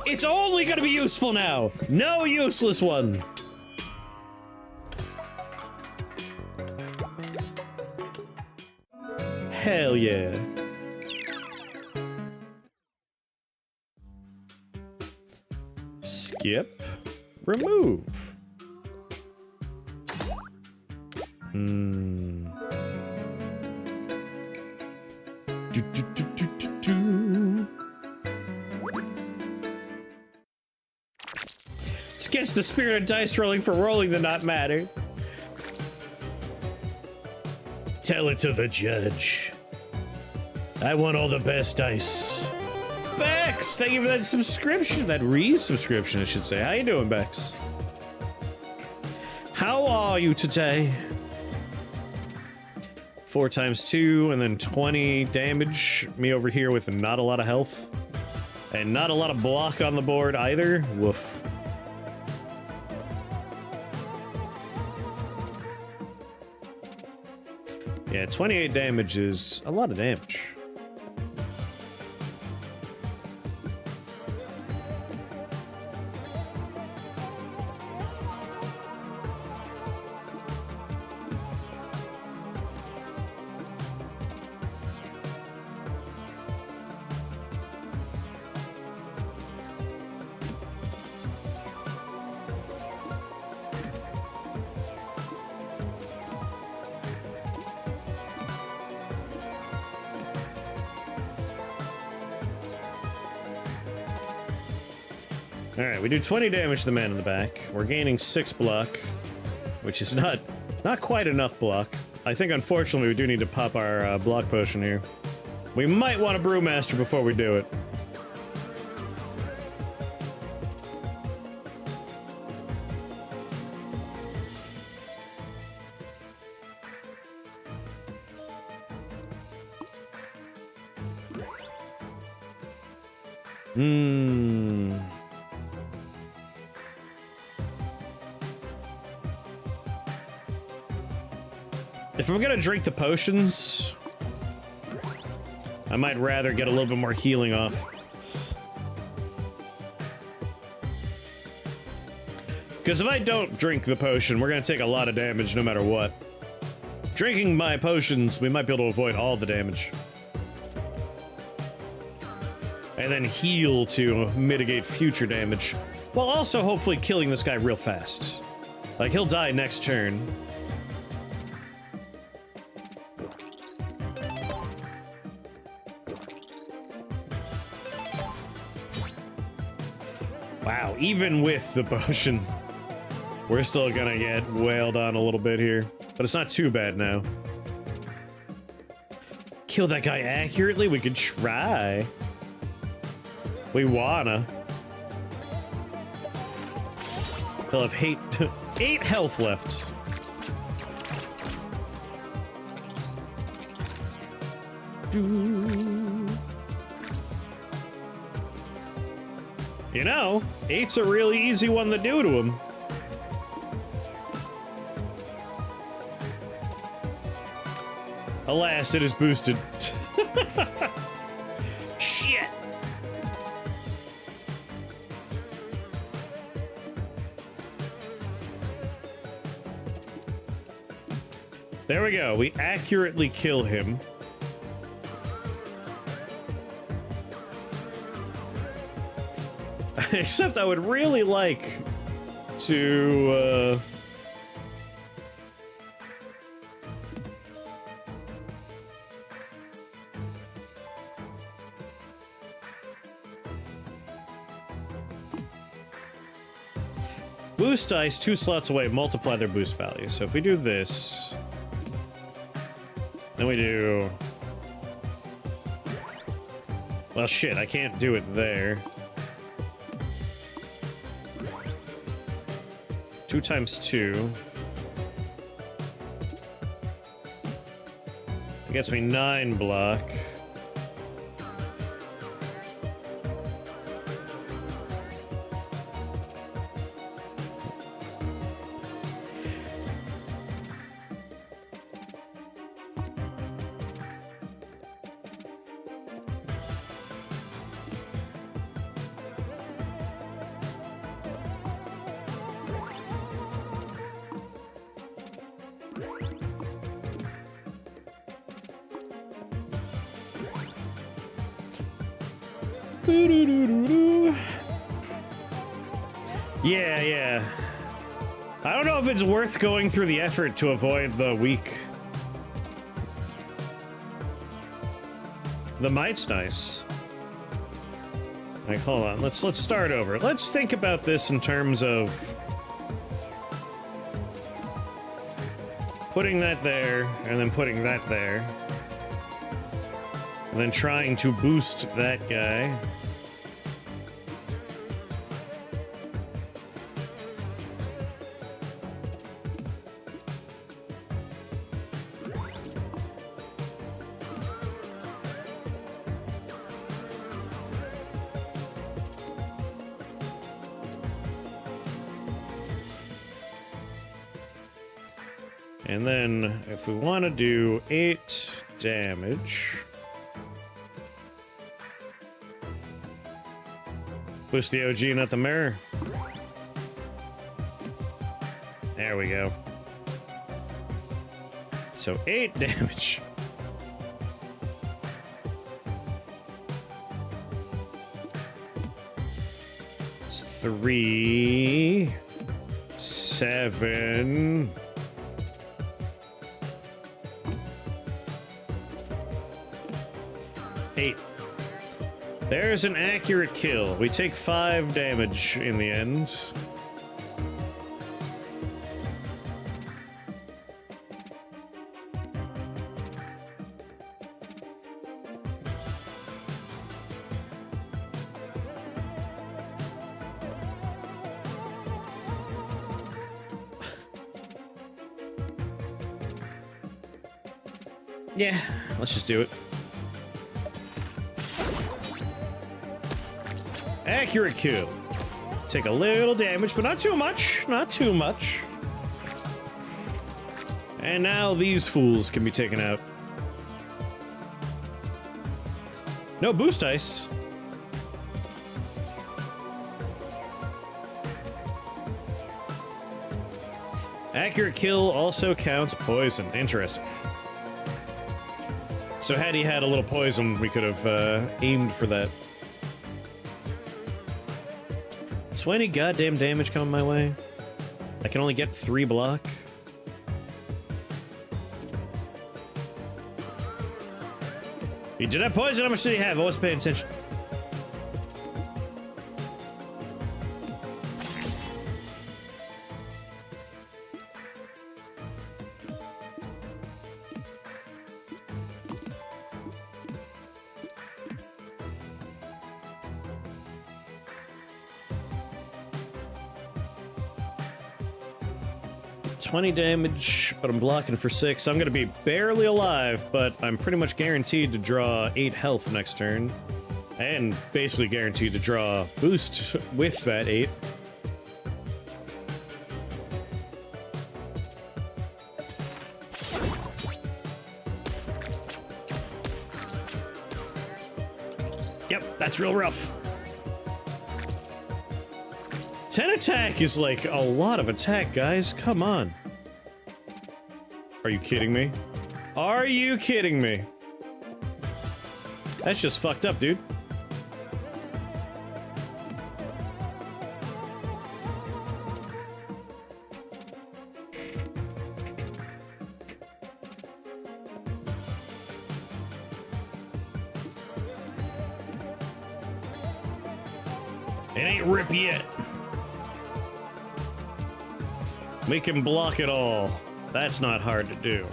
It's only gonna be useful now. No useless one. Hell yeah. Skip. Remove. Hmm. Do, do, do, do, do, do. It's against the spirit of dice rolling for rolling the not matter. Tell it to the judge. I want all the best dice. Bex, thank you for that subscription. That re-subscription, I should say. How you doing, Bex? How are you today? 4 times 2, and then 20 damage. Me over here with not a lot of health. And not a lot of block on the board either. Woof. Yeah, 28 damage is a lot of damage. Alright, we do 20 damage to the man in the back. We're gaining 6 block, which is not quite enough block. I think, unfortunately, we do need to pop our block potion here. We might want a Brewmaster before we do it. If I'm gonna drink the potions, I might rather get a little bit more healing off. Because if I don't drink the potion, we're gonna take a lot of damage no matter what. Drinking my potions, we might be able to avoid all the damage. And then heal to mitigate future damage. While also hopefully killing this guy real fast. Like, he'll die next turn. Wow, even with the potion, we're still gonna get wailed on a little bit here. But it's not too bad now. Kill that guy accurately? We could try. We wanna. He'll have 8 health left. You know, 8's a really easy one to do to him. Alas, it is boosted. Shit! There we go. We accurately kill him. Except I would really like to, boost dice 2 slots away, multiply their boost value. So if we do this, then we do... Well, shit, I can't do it there. 2 times 2. It gets me 9 block. Yeah. I don't know if it's worth going through the effort to avoid the weak. The might's nice. Like, hold on, let's start over. Let's think about this in terms of putting that there, and then putting that there. And then trying to boost that guy. And then, if we want to do 8 damage... Push the OG, not the mirror. There we go. So 8 damage. It's 3, 7. There's an accurate kill. We take 5 damage in the end. Yeah, let's just do it. Accurate kill. Take a little damage, but not too much. Not too much. And now these fools can be taken out. No boost dice. Accurate kill also counts poison. Interesting. So had he had a little poison, we could have aimed for that. 20 goddamn damage coming my way. I can only get 3 block. He did have poison. How much did he have? I wasn't paying attention. $20 damage, but I'm blocking for 6. I'm gonna be barely alive, but I'm pretty much guaranteed to draw 8 health next turn. And basically guaranteed to draw boost with that 8. Yep, that's real rough. 10 attack is like a lot of attack, guys. Come on. Are you kidding me? Are you kidding me? That's just fucked up, dude. It ain't rip yet. We can block it all. That's not hard to do.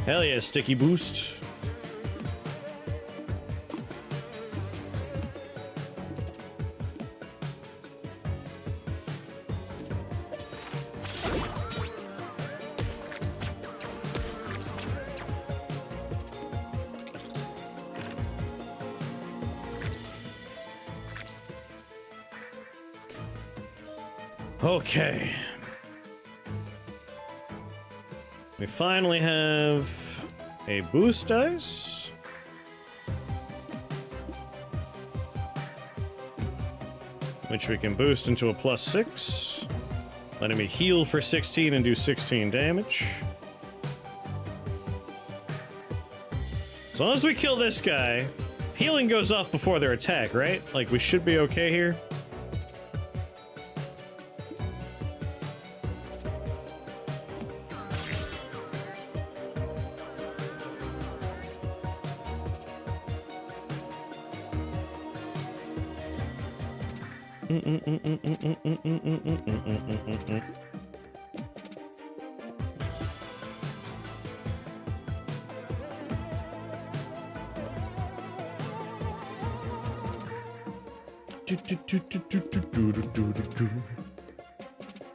Hell yeah, sticky boost. Okay. We finally have a boost dice. which we can boost into a +6. Letting me heal for 16 and do 16 damage. As long as we kill this guy, healing goes off before their attack, right? Like, we should be okay here.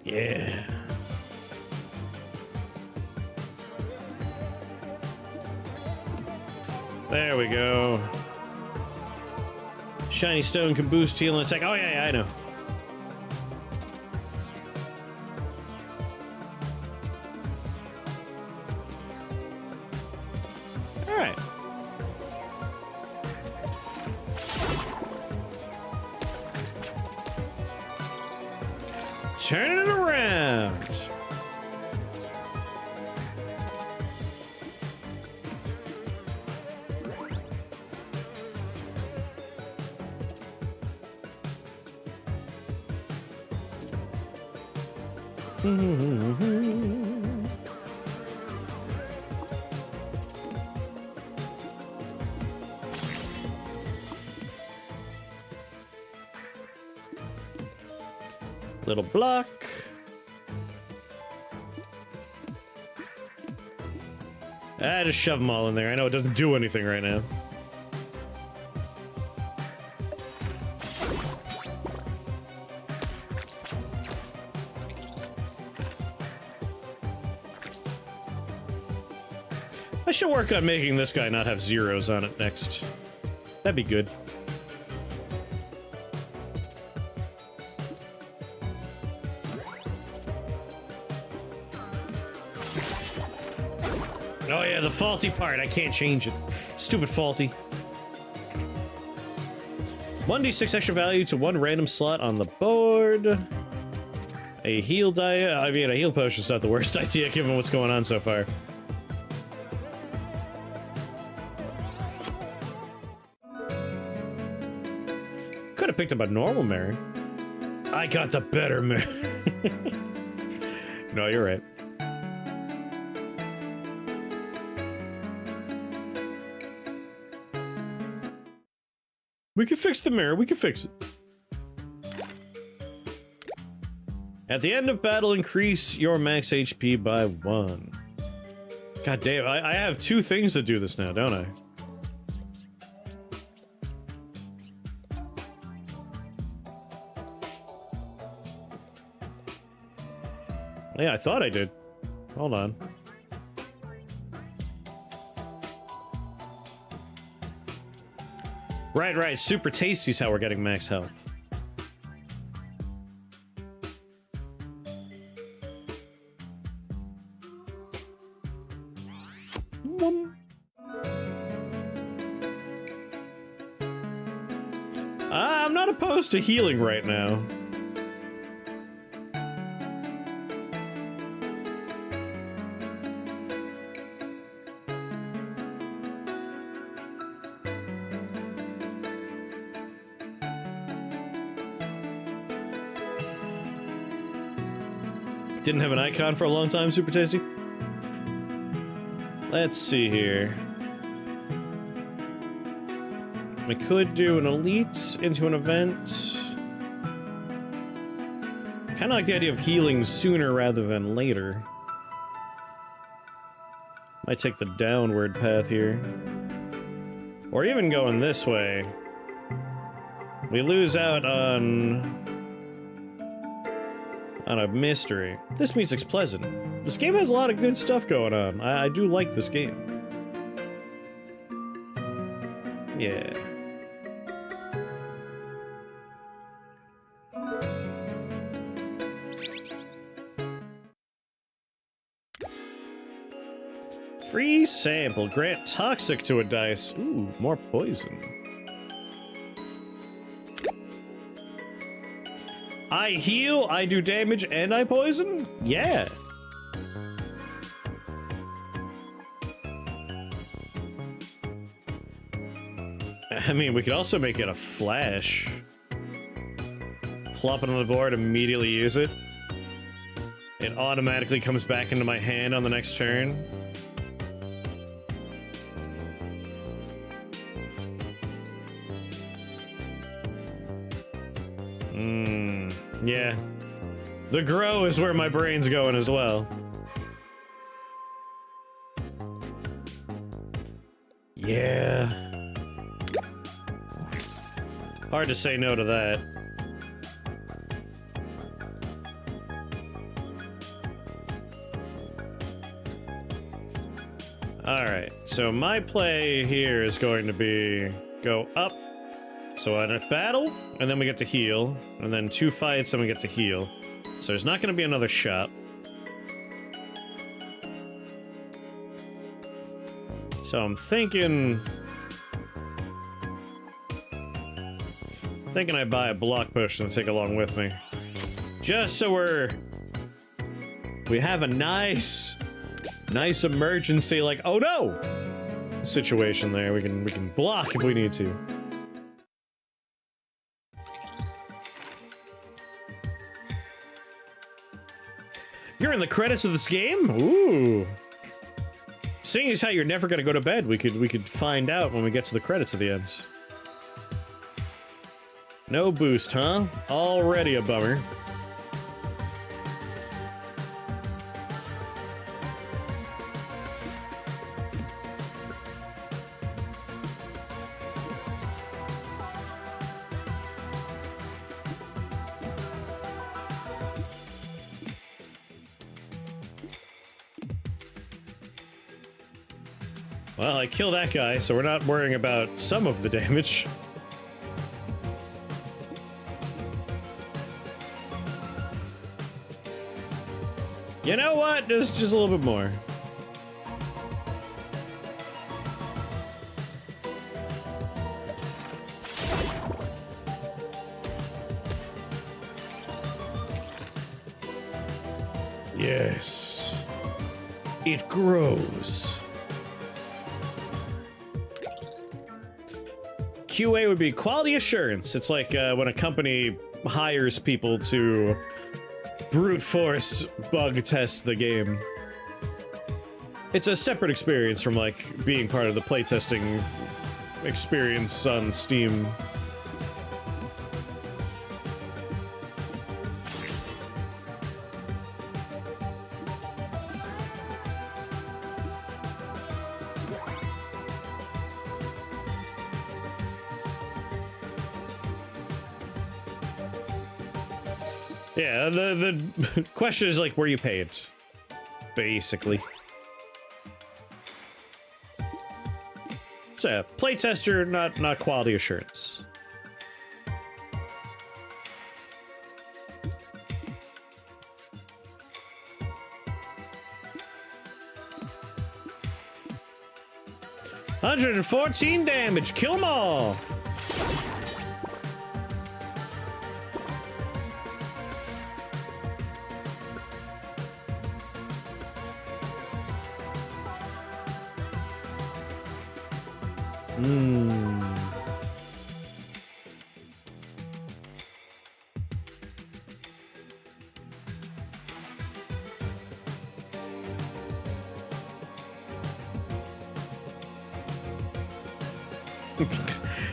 Yeah. There we go. Shiny stone can boost heal and attack. Oh yeah, I know. All right. Turn it around. Little block. Just shove them all in there. I know it doesn't do anything right now. I should work on making this guy not have zeros on it next. That'd be good. Oh yeah, the faulty part. I can't change it. Stupid faulty. 1d6 extra value to one random slot on the board. A heal die. I mean, a heal potion's not the worst idea given what's going on so far. Could have picked up a normal mirror. I got the better mirror. No, you're right. We can fix the mirror, we can fix it. At the end of battle, increase your max HP by 1. God damn, I have 2 things to do this now, don't I? Yeah, I thought I did. Hold on. Right, super tasty's how we're getting max health. I'm not opposed to healing right now. Didn't have an icon for a long time, super tasty. Let's see here. I could do an elite into an event. Kind of like the idea of healing sooner rather than later. Might take the downward path here. Or even going this way. We lose out on a mystery. This music's pleasant. This game has a lot of good stuff going on. I do like this game. Yeah. Free sample. Grant toxic to a dice. Ooh, more poison. I heal, I do damage, and I poison? Yeah. I mean, we could also make it a flash. Plop it on the board, immediately use it. It automatically comes back into my hand on the next turn. Yeah. The grow is where my brain's going as well. Yeah. Hard to say no to that. Alright, so my play here is going to be go up. So at a battle, and then we get to heal, and then 2 fights, and we get to heal. So there's not going to be another shot. So I'm thinking I buy a block push and take along with me, just so we have a nice emergency, like, oh no, situation there. We can block if we need to. You're in the credits of this game? Ooh. Seeing as how you're never gonna go to bed, we could find out when we get to the credits at the end. No boost, huh? Already a bummer. Well, I kill that guy, so we're not worrying about some of the damage. You know what? There's just a little bit more. Yes. It grows. QA would be quality assurance. It's like when a company hires people to brute force bug test the game. It's a separate experience from like being part of the playtesting experience on Steam. Yeah, the question is like, were you paid? Basically. So yeah, playtester, not quality assurance. $114 damage, kill them all!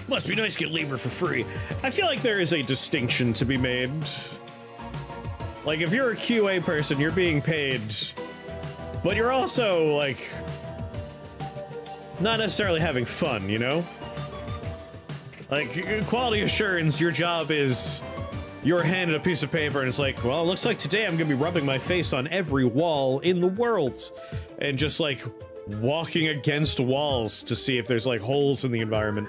Must be nice to get labor for free. I feel like there is a distinction to be made. Like, if you're a QA person, you're being paid, but you're also, like, not necessarily having fun, you know? Like, quality assurance, your job is you're handed a piece of paper and it's like, well, it looks like today I'm gonna be rubbing my face on every wall in the world. And just, like, walking against walls to see if there's, like, holes in the environment.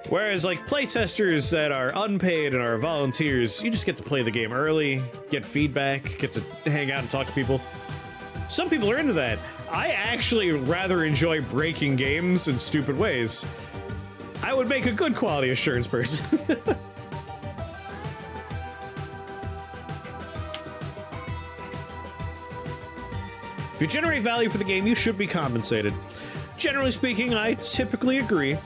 Whereas, like, playtesters that are unpaid and are volunteers, you just get to play the game early, get feedback, get to hang out and talk to people. Some people are into that. I actually rather enjoy breaking games in stupid ways. I would make a good quality assurance person. If you generate value for the game, you should be compensated. Generally speaking, I typically agree.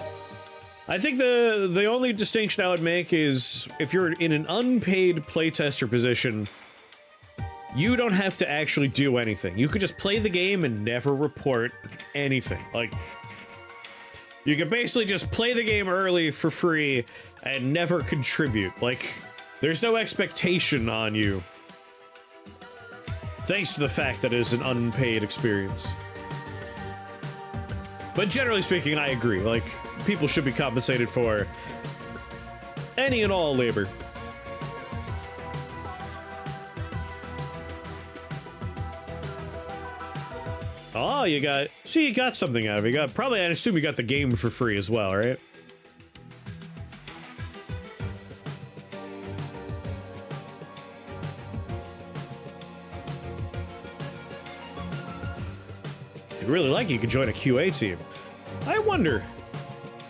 I think the only distinction I would make is if you're in an unpaid playtester position, you don't have to actually do anything. You could just play the game and never report anything. Like, you can basically just play the game early for free and never contribute. Like, there's no expectation on you. Thanks to the fact that it is an unpaid experience. But generally speaking, I agree. Like, people should be compensated for any and all labor. Oh, you got... See, you got something out of it. You got... Probably, I assume you got the game for free as well, right? If you really like it, you could join a QA team. I wonder...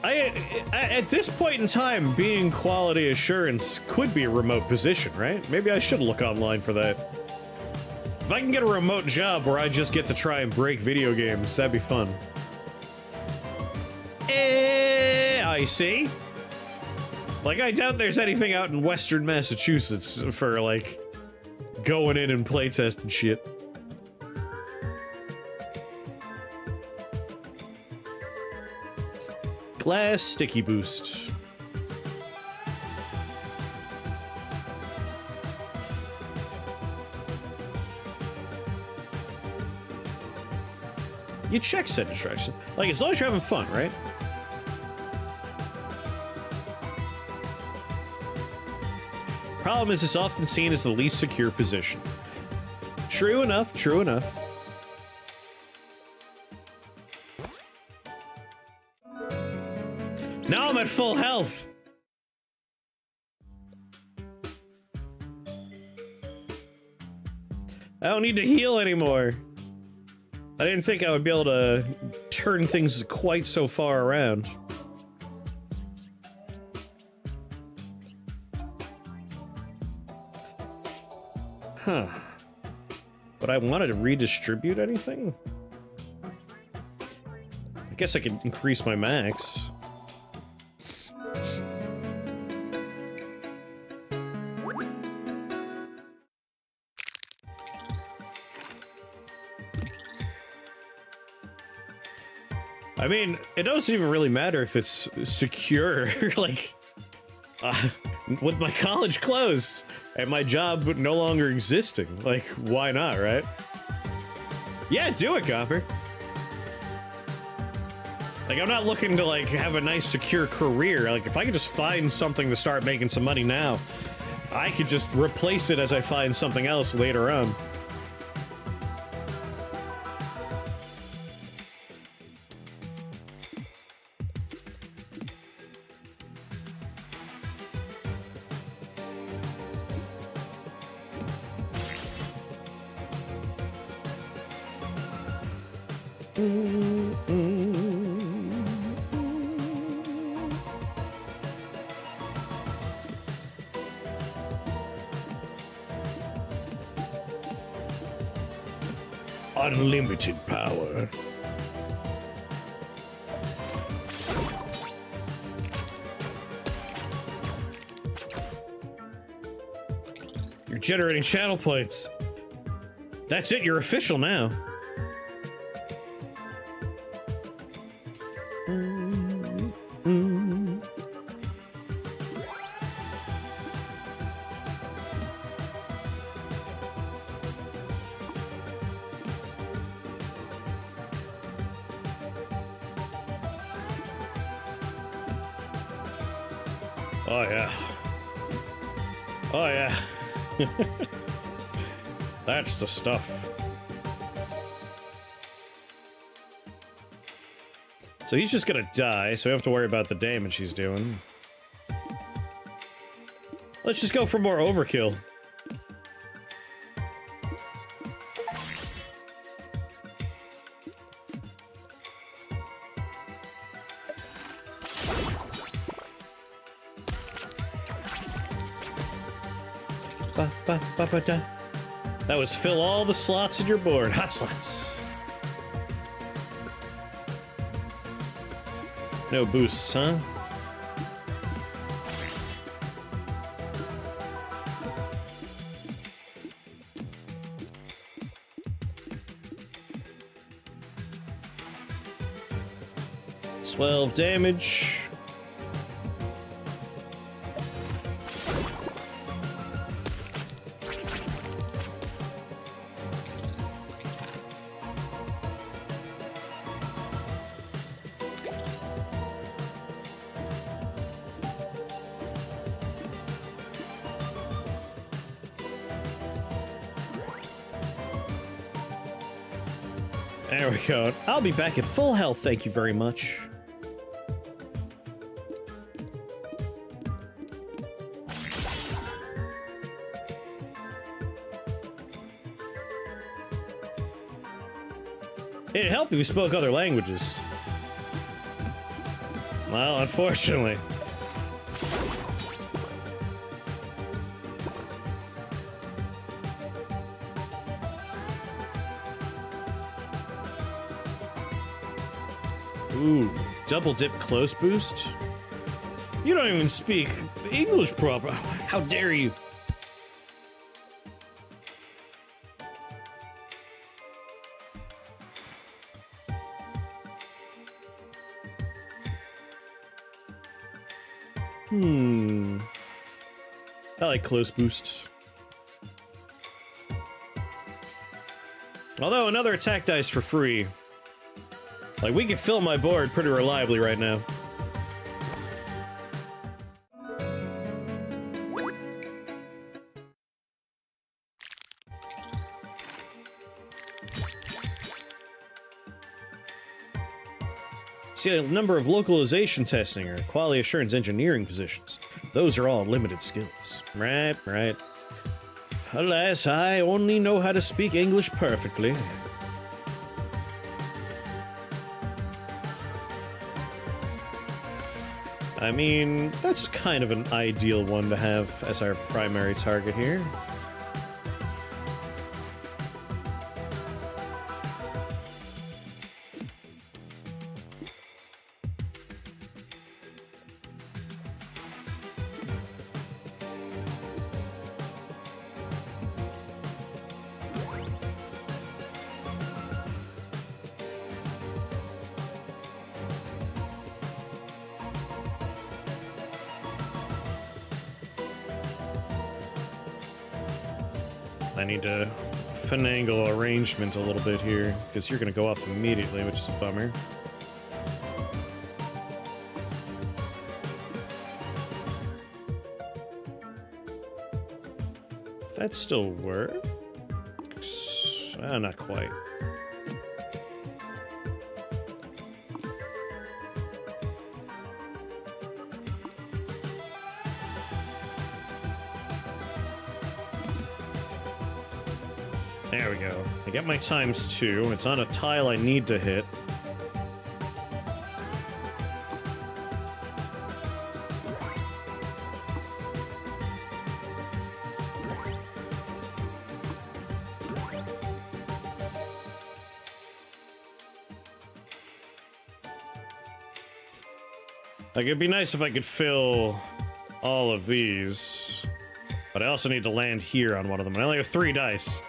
at this point in time, being quality assurance could be a remote position, right? Maybe I should look online for that. If I can get a remote job where I just get to try and break video games, that'd be fun. I see. Like, I doubt there's anything out in Western Massachusetts for, like, going in and playtesting shit. Glass sticky boost. You check set instructions. Like, as long as you're having fun, right? Problem is, it's often seen as the least secure position. True enough, true enough. Now I'm at full health. I don't need to heal anymore. I didn't think I would be able to turn things quite so far around. Huh. But I wanted to redistribute anything? I guess I could increase my max. I mean, it doesn't even really matter if it's secure. Like, with my college closed and my job no longer existing, like, why not, right? Yeah, do it, Gopper. Like, I'm not looking to, like, have a nice, secure career. Like, if I could just find something to start making some money now, I could just replace it as I find something else later on. Unlimited power. You're generating channel points. That's it, you're official now. Oh yeah. Oh yeah. That's the stuff. So he's just gonna die, so we don't have to worry about the damage he's doing. Let's just go for more overkill. That was fill all the slots in your board. Hot slots. No boosts, huh? Damage. There we go. I'll be back at full health, thank you very much. It'd help if you spoke other languages. Well, unfortunately. Ooh, double dip close boost? You don't even speak English proper. How dare you? I like close boost. Although another attack dice for free. Like, we can fill my board pretty reliably right now. See a number of localization testing or quality assurance engineering positions. Those are all limited skills. Right. Alas, I only know how to speak English perfectly. I mean, that's kind of an ideal one to have as our primary target here. I need to finagle arrangement a little bit here, because you're going to go off immediately, which is a bummer. That still works? Not quite. There we go. I get my ×2. It's on a tile I need to hit. Like, it'd be nice if I could fill all of these, but I also need to land here on one of them. I only have 3 dice.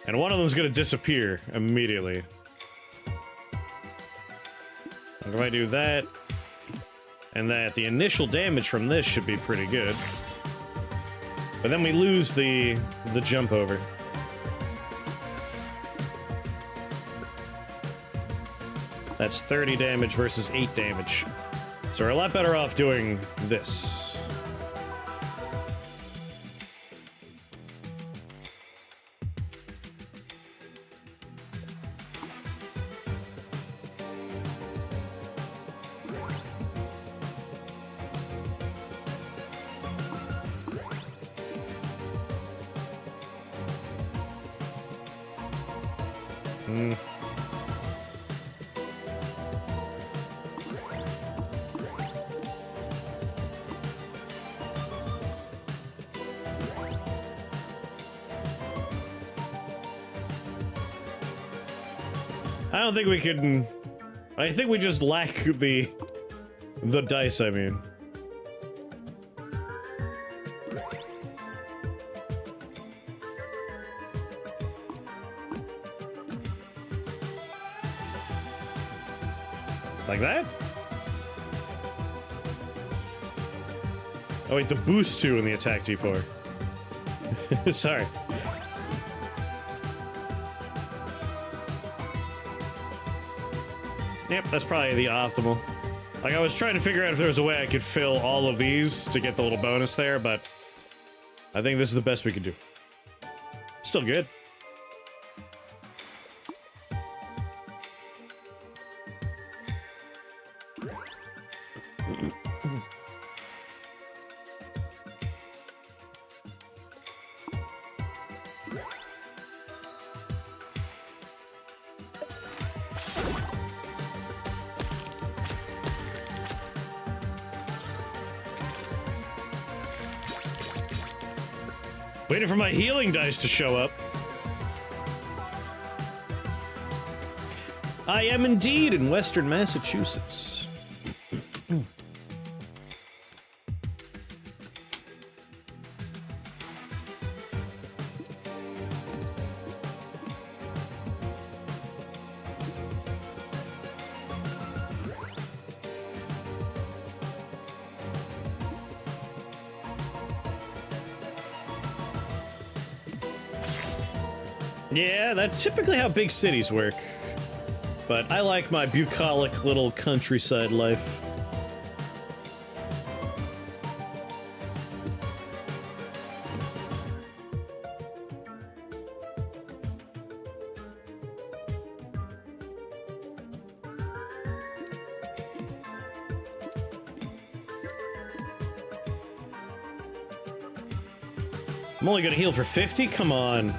And one of them's gonna disappear immediately. Like, if I do that, and that, the initial damage from this should be pretty good. But then we lose the jump over. That's 30 damage versus 8 damage. So we're a lot better off doing this. I don't think we can I think we just lack the dice, I mean. Like that? Oh wait, the boost 2 in the attack T4. Sorry. Yep, that's probably the optimal. Like, I was trying to figure out if there was a way I could fill all of these to get the little bonus there, but I think this is the best we could do. Still good. Waiting for my healing dice to show up. I am indeed in Western Massachusetts. Yeah, that's typically how big cities work. But I like my bucolic little countryside life. I'm only gonna heal for 50? Come on.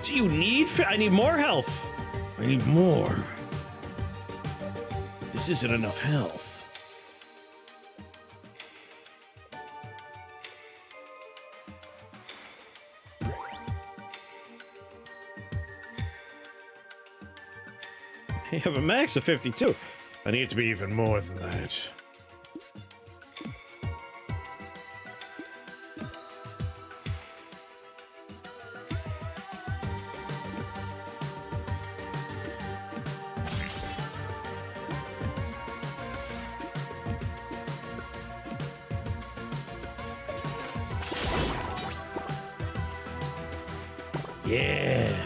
Do you need I need more health. I need more. This isn't enough health. I have a max of 52. I need it to be even more than that. Yeah.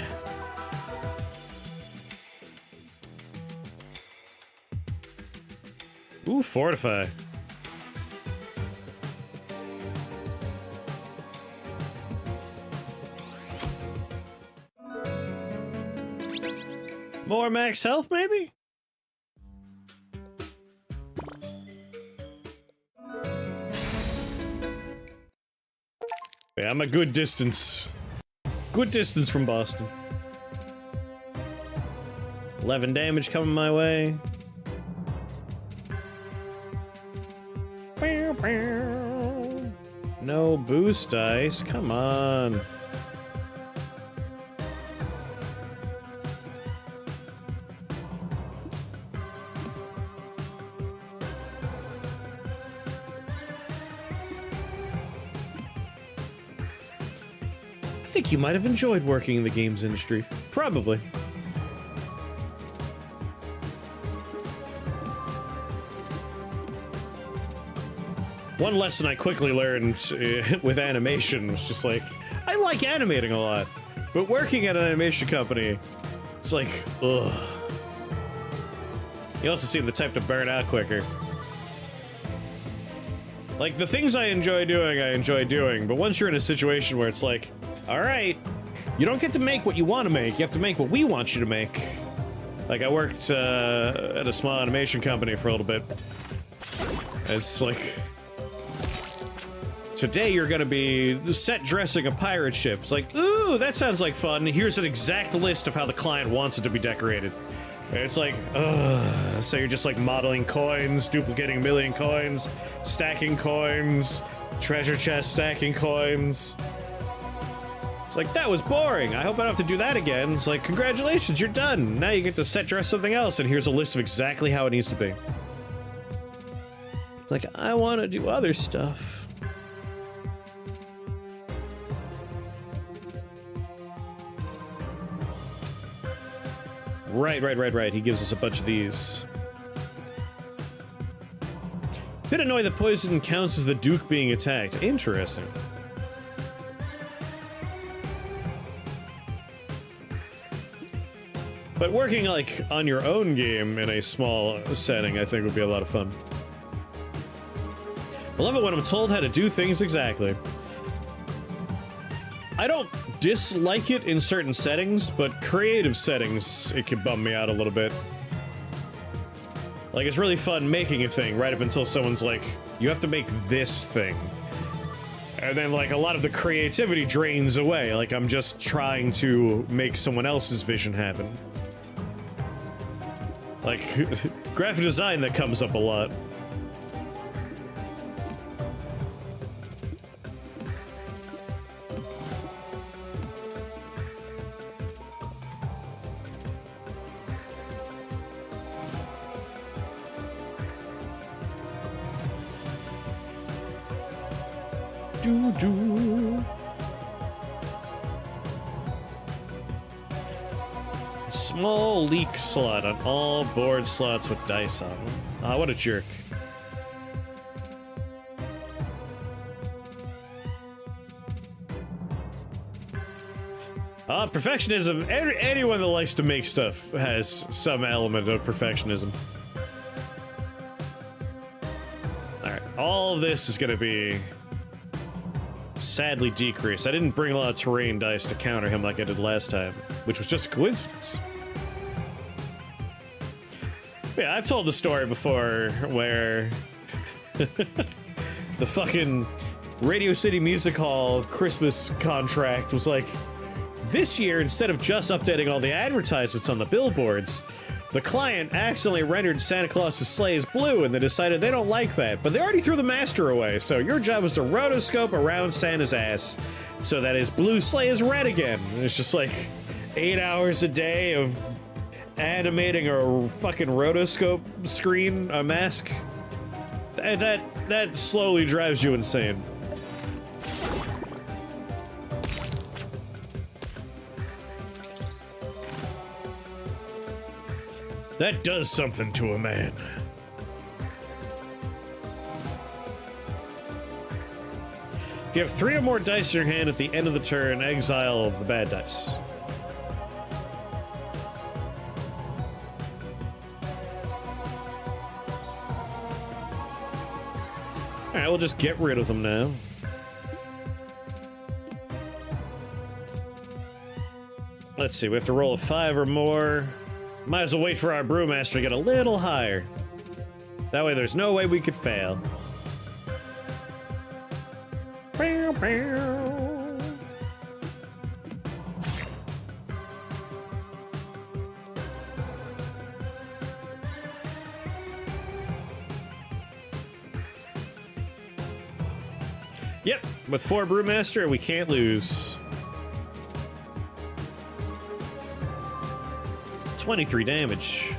Ooh, fortify. More max health, maybe? Yeah, I'm a good distance. Good distance from Boston. 11 damage coming my way. No boost dice, come on. I think you might have enjoyed working in the games industry. Probably. One lesson I quickly learned with animation was just like, I like animating a lot, but working at an animation company, it's like, ugh. You also seem the type to burn out quicker. Like, the things I enjoy doing, but once you're in a situation where it's like, alright, you don't get to make what you want to make, you have to make what we want you to make. Like, I worked at a small animation company for a little bit. It's like, today you're gonna be set dressing a pirate ship. It's like, ooh, that sounds like fun. Here's an exact list of how the client wants it to be decorated. It's like, so you're just like modeling coins, duplicating a million coins, stacking coins, treasure chest stacking coins. It's like, that was boring. I hope I don't have to do that again. It's like, congratulations, you're done. Now you get to set dress something else, and here's a list of exactly how it needs to be. It's like, I want to do other stuff. Right. He gives us a bunch of these. Bit annoyed that poison counts as the Duke being attacked. Interesting. But working, like, on your own game in a small setting, I think would be a lot of fun. I love it when I'm told how to do things exactly. I don't dislike it in certain settings, but creative settings, it can bum me out a little bit. Like, it's really fun making a thing right up until someone's like, you have to make this thing. And then, like, a lot of the creativity drains away. Like, I'm just trying to make someone else's vision happen. Like, graphic design that comes up a lot. Small leak slot on all board slots with dice on them. Ah, what a jerk. Perfectionism. Anyone that likes to make stuff has some element of perfectionism. Alright, all of this is gonna be sadly decreased. I didn't bring a lot of terrain dice to counter him like I did last time, which was just a coincidence. Yeah, I've told the story before where the fucking Radio City Music Hall Christmas contract was like, this year, instead of just updating all the advertisements on the billboards, the client accidentally rendered Santa Claus's sleighs blue, and they decided they don't like that, but they already threw the master away, so your job was to rotoscope around Santa's ass so that his blue sleigh is red again. And it's just like 8 hours a day of animating a fucking rotoscope screen, a mask. That slowly drives you insane. That does something to a man. If you have 3 or more dice in your hand at the end of the turn, exile the bad dice. Alright, we'll just get rid of them now. Let's see, we have to roll a 5 or more. Might as well wait for our brewmaster to get a little higher. That way there's no way we could fail. Bow, bow. Yep, with 4 brewmaster, we can't lose. 23 damage.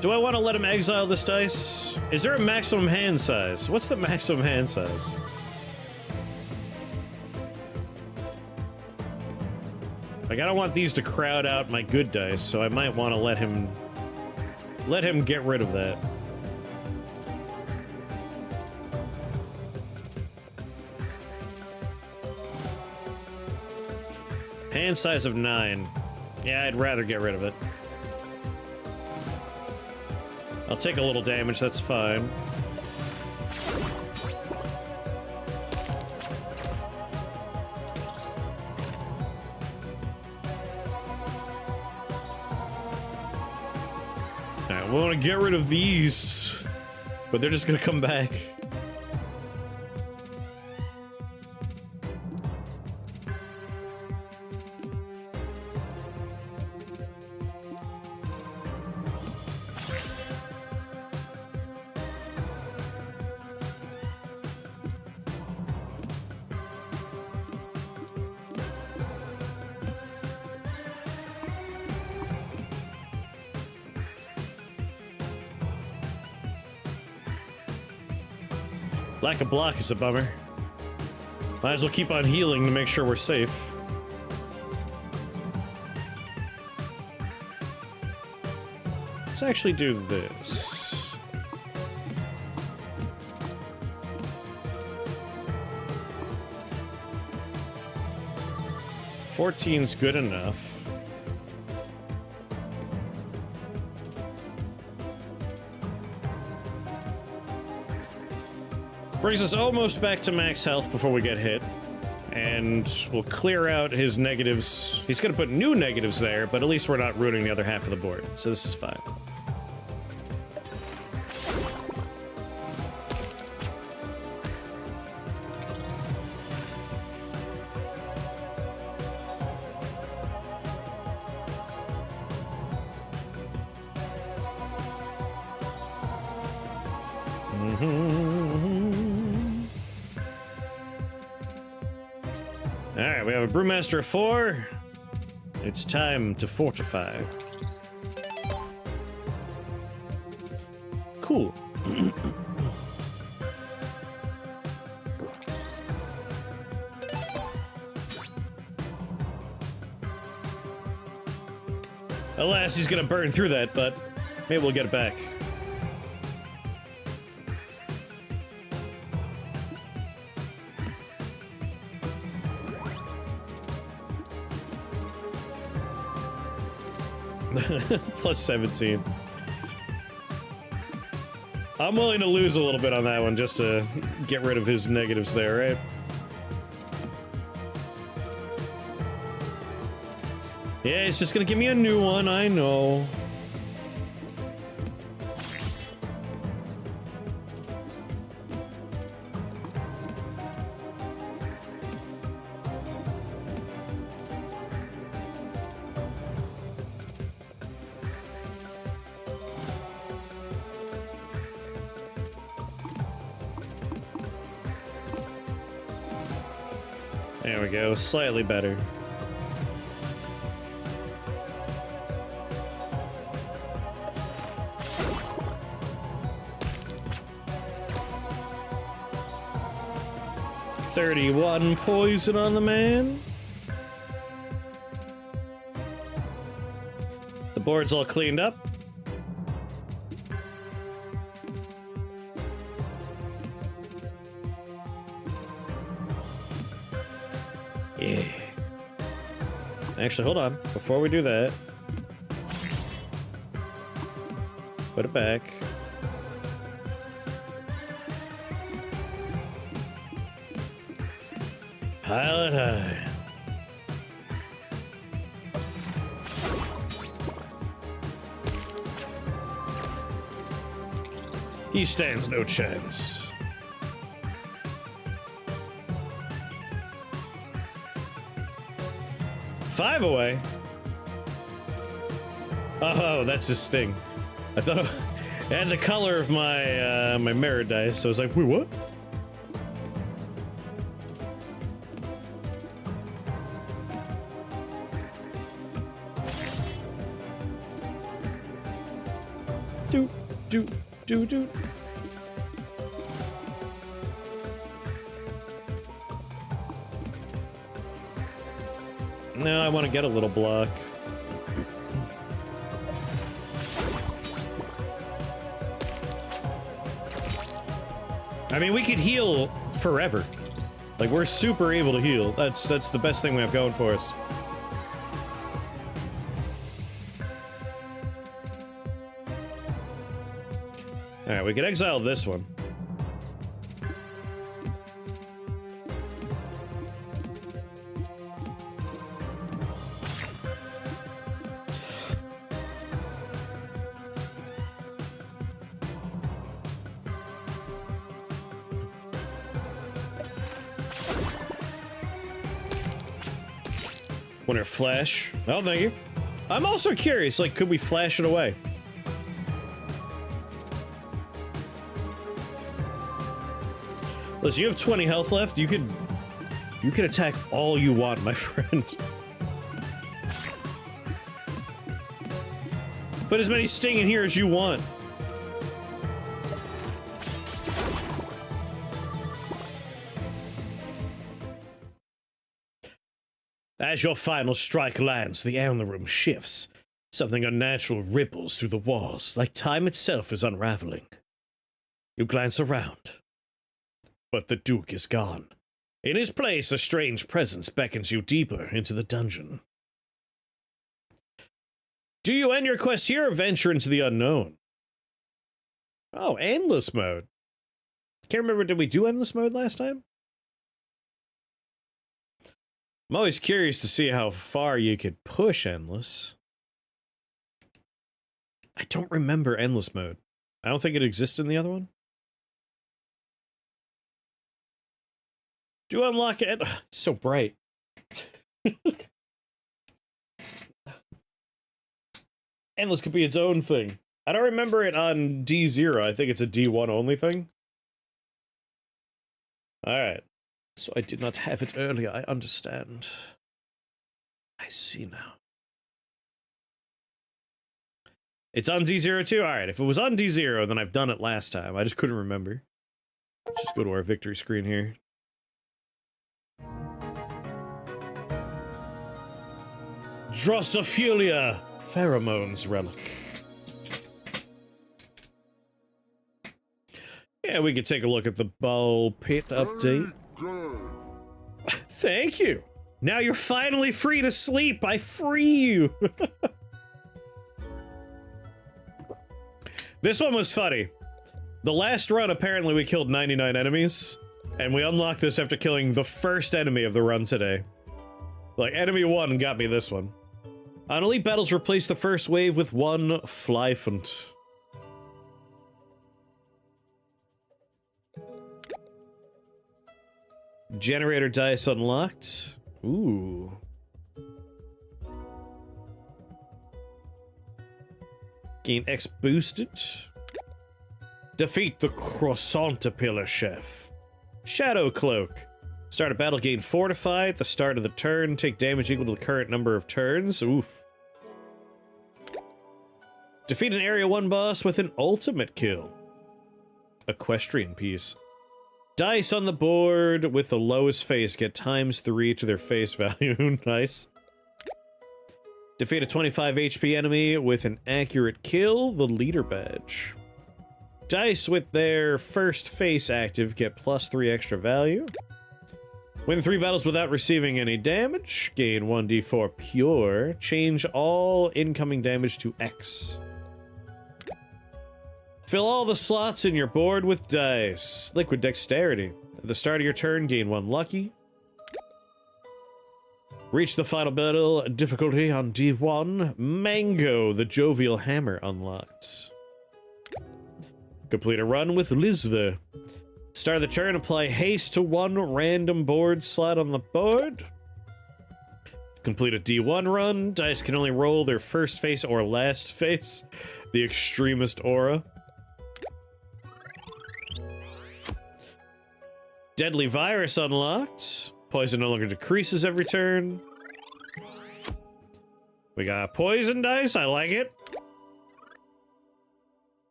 Do I want to let him exile this dice? Is there a maximum hand size? What's the maximum hand size? Like, I don't want these to crowd out my good dice, so I might want to let him get rid of that. Hand size of 9. Yeah, I'd rather get rid of it. I'll take a little damage, that's fine. Alright, we want to get rid of these, but they're just gonna come back. Lack of block is a bummer. Might as well keep on healing to make sure we're safe. Let's actually do this. $14's good enough. Brings us almost back to max health before we get hit. And we'll clear out his negatives. He's gonna put new negatives there, but at least we're not ruining the other half of the board. So this is fine. Alright, we have a Brewmaster of 4. It's time to fortify. Cool. Alas, he's gonna burn through that, but maybe we'll get it back. Plus 17. I'm willing to lose a little bit on that one just to get rid of his negatives there, right? Yeah, it's just gonna give me a new one, I know. There we go, slightly better. $31 poison on the man. The board's all cleaned up. Yeah. Actually, hold on. Before we do that, put it back. Pile it high. He stands no chance. Five away. Oh, that's his sting. I thought it had the color of my my mirror dice, so I was like, wait, what? Do. No, I want to get a little block. I mean, we could heal forever. Like, we're super able to heal. That's the best thing we have going for us. Alright, we can exile this one. Winter flash. Oh, thank you. I'm also curious, like, could we flash it away? Listen, you have 20 health left. You could attack all you want, my friend. Put as many sting in here as you want. As your final strike lands, the air in the room shifts. Something unnatural ripples through the walls, like time itself is unraveling. You glance around, but the Duke is gone. In his place, a strange presence beckons you deeper into the dungeon. Do you end your quest here or venture into the unknown? Oh, endless mode. Can't remember, did we do endless mode last time? I'm always curious to see how far you could push endless. I don't remember endless mode. I don't think it existed in the other one. Do you unlock it? It's so bright. Endless could be its own thing. I don't remember it on D0. I think it's a D1 only thing. Alright. So I did not have it earlier, I understand. I see now. It's on D0 too? Alright, if it was on D0, then I've done it last time. I just couldn't remember. Let's just go to our victory screen here. Drosophila Pheromones Relic. Yeah, we could take a look at the Ball Pit update. Thank you. Now you're finally free to sleep. I free you. This one was funny. The last run, apparently we killed 99 enemies, and we unlocked this after killing the first enemy of the run today. Like, enemy 1 got me this one. On Elite Battles, replace the first wave with 1 Flyphant. Generator dice unlocked. Ooh. Gain X boosted. Defeat the Croissantapillar Chef. Shadow Cloak. Start a battle, gain Fortify at the start of the turn. Take damage equal to the current number of turns. Oof. Defeat an Area 1 boss with an ultimate kill. Equestrian piece. Dice on the board with the lowest face get ×3 to their face value. Nice. Defeat a 25 HP enemy with an accurate kill. The leader badge. Dice with their first face active get +3 extra value. Win 3 battles without receiving any damage. Gain 1d4 pure. Change all incoming damage to X. Fill all the slots in your board with dice. Liquid Dexterity. At the start of your turn, gain 1 lucky. Reach the final battle difficulty on D1. Mango, the Jovial Hammer unlocked. Complete a run with Lizva. Start of the turn, apply haste to 1 random board slot on the board. Complete a D1 run. Dice can only roll their first face or last face. The Extremist Aura. Deadly Virus unlocked. Poison no longer decreases every turn. We got Poison Dice, I like it.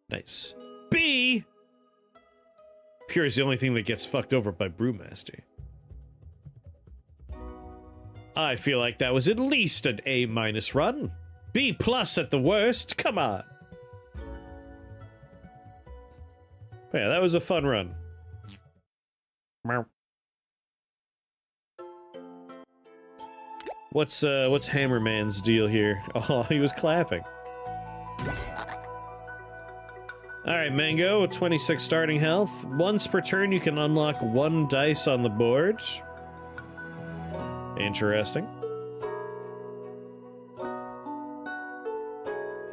Nice. B! Pure is the only thing that gets fucked over by Brewmaster. I feel like that was at least an A- run. B+ at the worst, come on. Yeah, that was a fun run. What's Hammerman's deal here? Oh, he was clapping. Alright, Mango, 26 starting health. Once per turn, you can unlock 1 dice on the board. Interesting.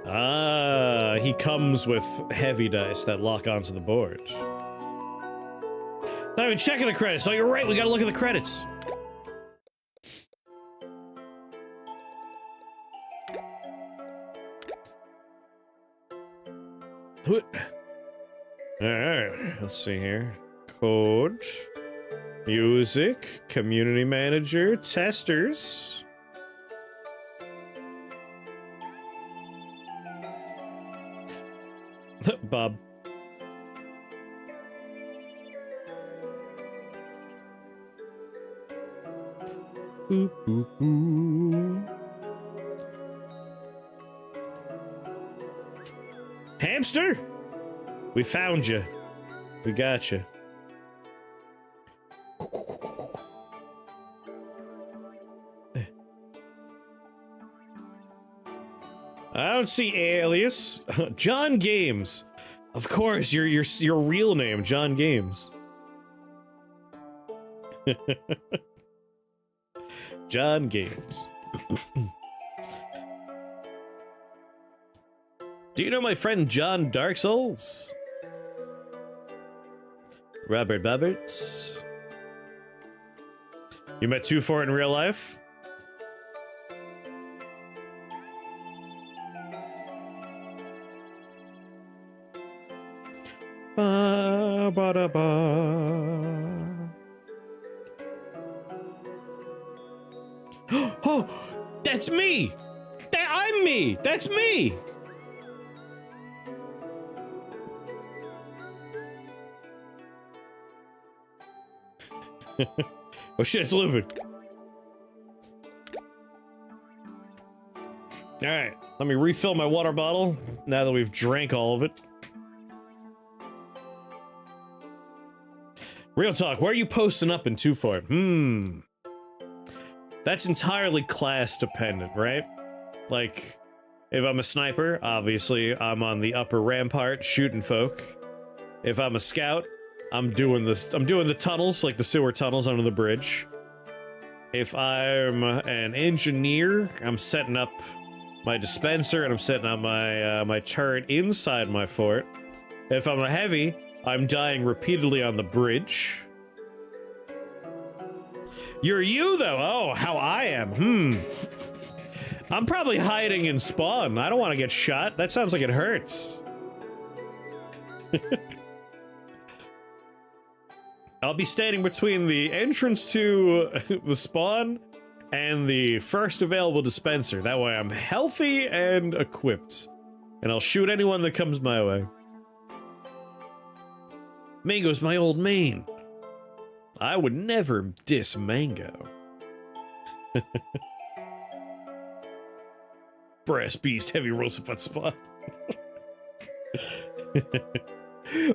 Ah, he comes with heavy dice that lock onto the board. Not even checking the credits. Oh, you're right, we gotta look at the credits. Alright, let's see here. Code. Music. Community manager. Testers. Bob. Boop, boop, boop. Hamster? We found you. We got you. I don't see Alias. John Games. Of course, your real name, John Games. John Games. Do you know my friend John Dark Souls? Robert Roberts. You met 2-4 in real life? Ba ba da ba. Oh, that's me. I'm me. That's me. Oh shit, it's Lupin. Alright, let me refill my water bottle now that we've drank all of it. Real talk, where are you posting up in 2-4? That's entirely class dependent, right? Like, if I'm a sniper, obviously I'm on the upper rampart shooting folk. If I'm a scout, I'm doing the tunnels, like the sewer tunnels under the bridge. If I'm an engineer, I'm setting up my dispenser and I'm setting up my my turret inside my fort. If I'm a heavy, I'm dying repeatedly on the bridge. You're you though. Oh, how I am. I'm probably hiding in spawn. I don't want to get shot. That sounds like it hurts. I'll be standing between the entrance to the spawn and the first available dispenser. That way I'm healthy and equipped. And I'll shoot anyone that comes my way. Mango's my old main. I would never diss Mango. Brass Beast, heavy rolls up on spot.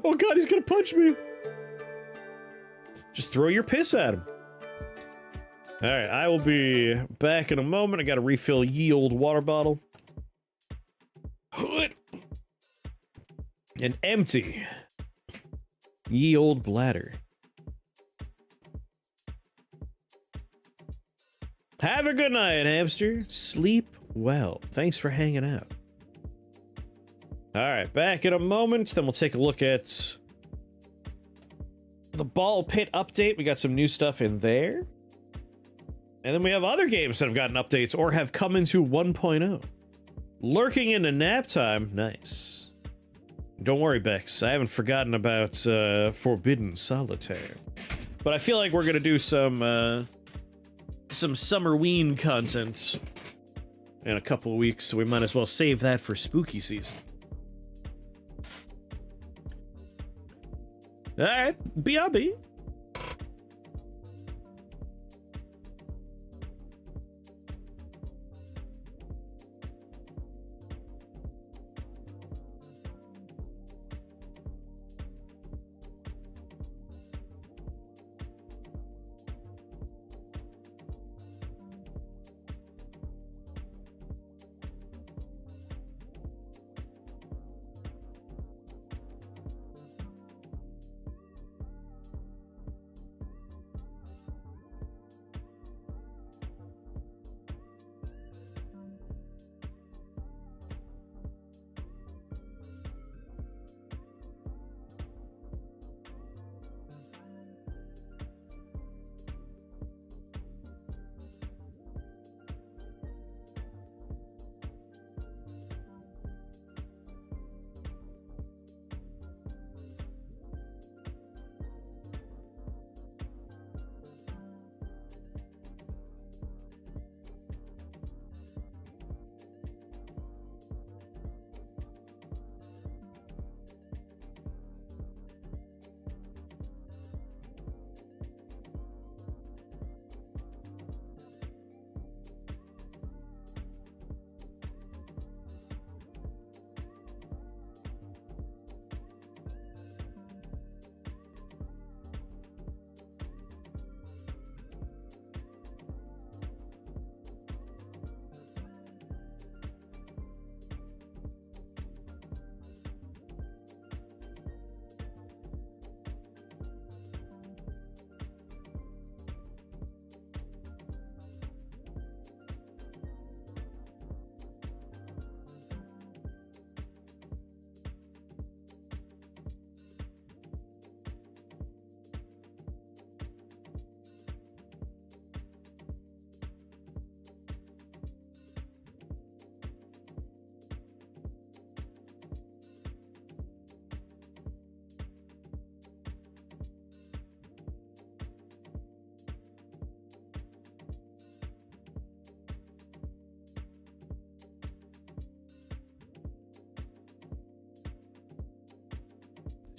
Oh god, he's gonna punch me. Just throw your piss at him. Alright, I will be back in a moment. I gotta refill ye old water bottle. And empty ye old bladder. Have a good night, hamster. Sleep well. Thanks for hanging out. Alright, back in a moment. Then we'll take a look at the ball pit update. We got some new stuff in there. And then we have other games that have gotten updates or have come into 1.0. Lurking into nap time. Nice. Don't worry, Bex. I haven't forgotten about Forbidden Solitaire. But I feel like we're gonna do some Summerween content in a couple of weeks, so we might as well save that for spooky season. Alright, BRB.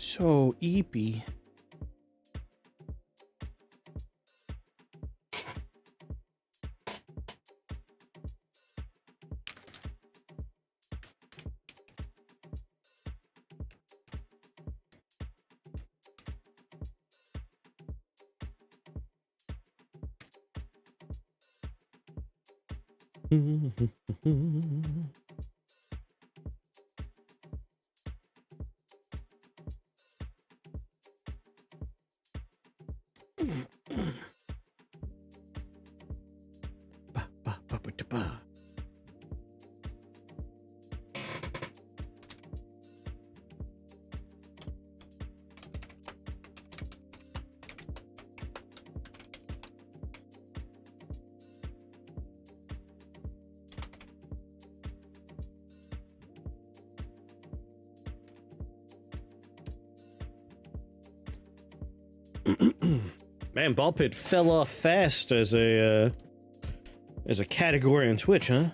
So eepy. Man, Ball Pit fell off fast as a category on Twitch, huh?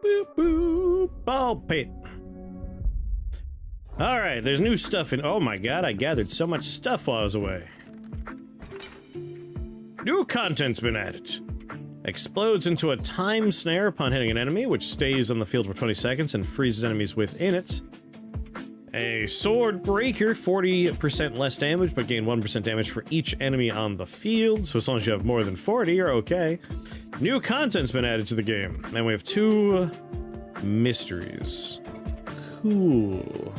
Boop, boop, Ball Pit. All right, there's new stuff in. Oh my god, I gathered so much stuff while I was away. New content's been added. Explodes into a time snare upon hitting an enemy, which stays on the field for 20 seconds and freezes enemies within it. A sword breaker, 40% less damage, but gain 1% damage for each enemy on the field. So as long as you have more than 40, you're okay. New content's been added to the game. And we have 2 mysteries. Cool.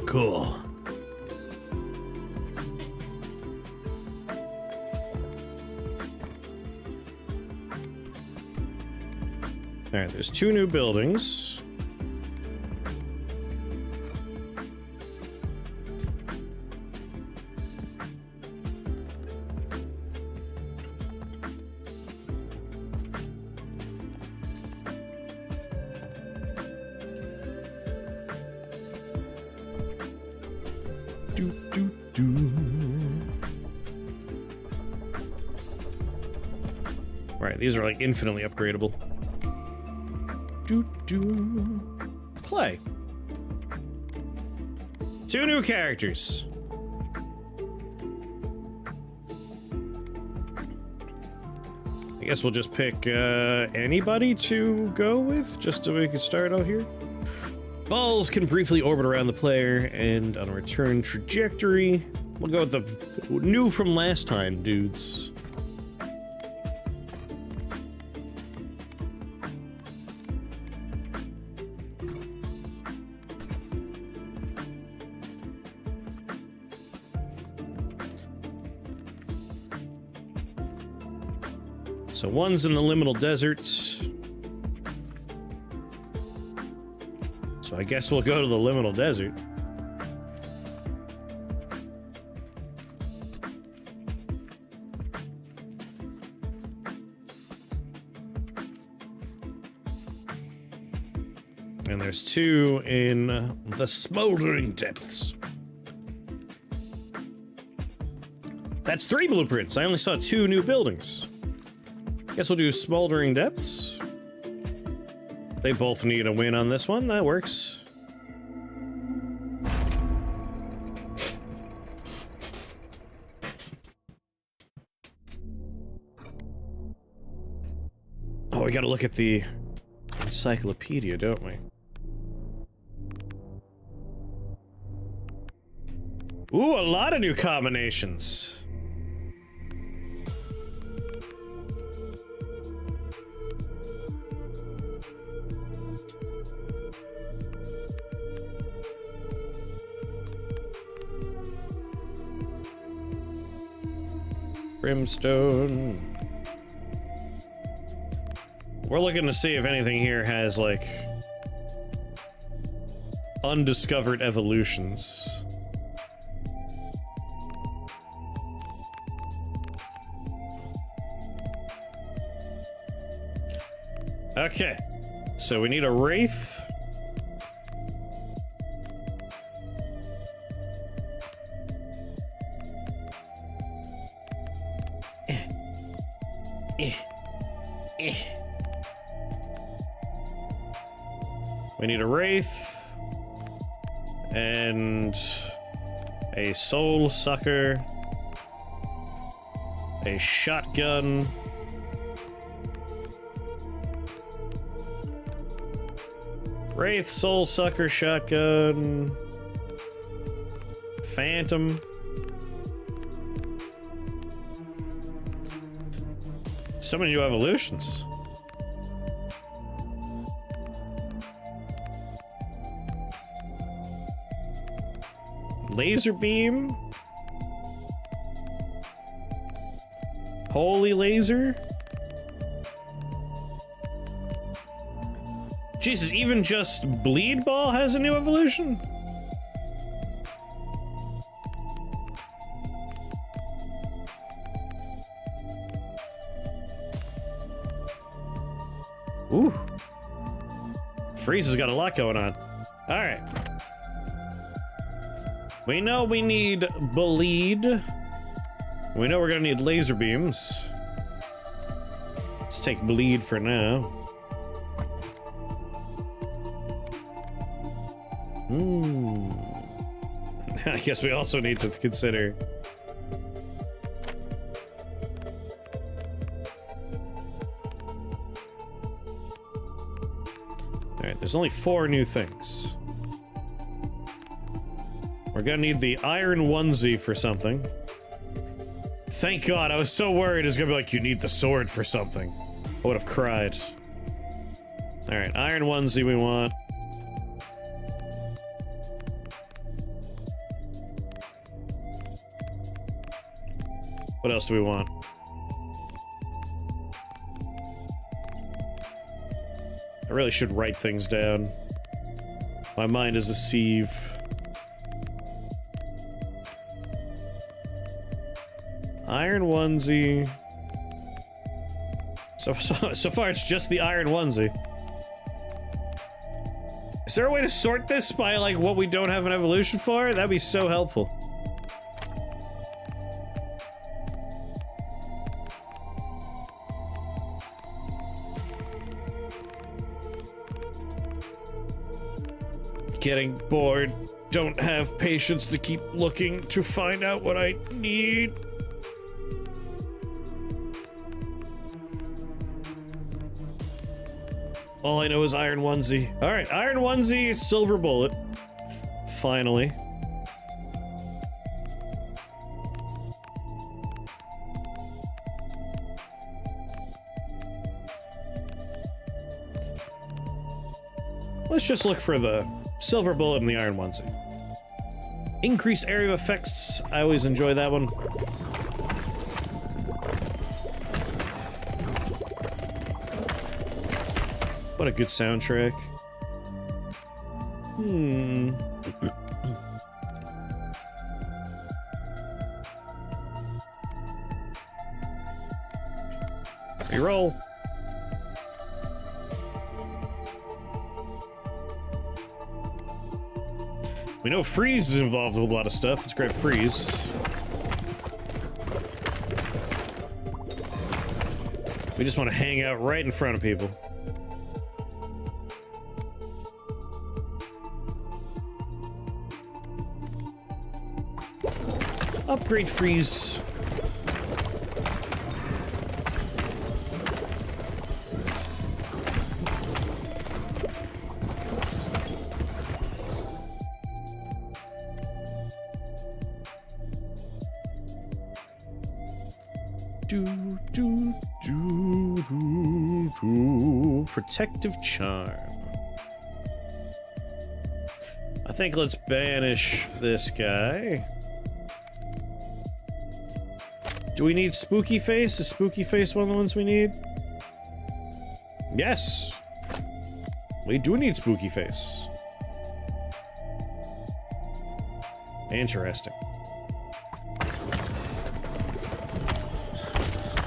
Cool. Alright, there's 2 new buildings. Right, these are like infinitely upgradable. Play. 2 new characters. I guess we'll just pick anybody to go with, just so we can start out here. Balls can briefly orbit around the player and on a return trajectory. We'll go with the new from last time, dudes. So one's in the liminal desert. So I guess we'll go to the liminal desert. And there's 2 in the smoldering depths. That's 3 blueprints. I only saw 2 new buildings. Guess we'll do smoldering depths. They both need a win on this one. That works. Oh, we gotta look at the encyclopedia, don't we? Ooh, a lot of new combinations. Brimstone. We're looking to see if anything here has, like, undiscovered evolutions. Okay, so we need a Wraith. We need a Wraith and a Soul Sucker, a shotgun, Wraith, Soul Sucker, shotgun, Phantom. So many new evolutions. Laser beam. Holy laser. Jesus, even just Bleed Ball has a new evolution? Ooh. Freeze has got a lot going on. Alright. We know we need Bleed. We know we're gonna need laser beams. Let's take Bleed for now. I guess we also need to consider. Alright, there's only 4 new things. We're gonna need the iron onesie for something. Thank God, I was so worried it's gonna be like, you need the sword for something. I would have cried. Alright, iron onesie we want. What else do we want? I really should write things down. My mind is a sieve. Iron onesie. So far, it's just the iron onesie. Is there a way to sort this by, like, what we don't have an evolution for? That'd be so helpful. Getting bored. Don't have patience to keep looking to find out what I need. All I know is iron onesie. Alright, iron onesie, silver bullet. Finally. Let's just look for the silver bullet and the iron onesie. Increased area of effects. I always enjoy that one. What a good soundtrack. Reroll. We know Freeze is involved with a lot of stuff. Let's grab Freeze. We just want to hang out right in front of people. Upgrade Freeze. Protective Charm. I think let's banish this guy. Do we need Spooky Face? Is Spooky Face one of the ones we need? Yes. We do need Spooky Face. Interesting.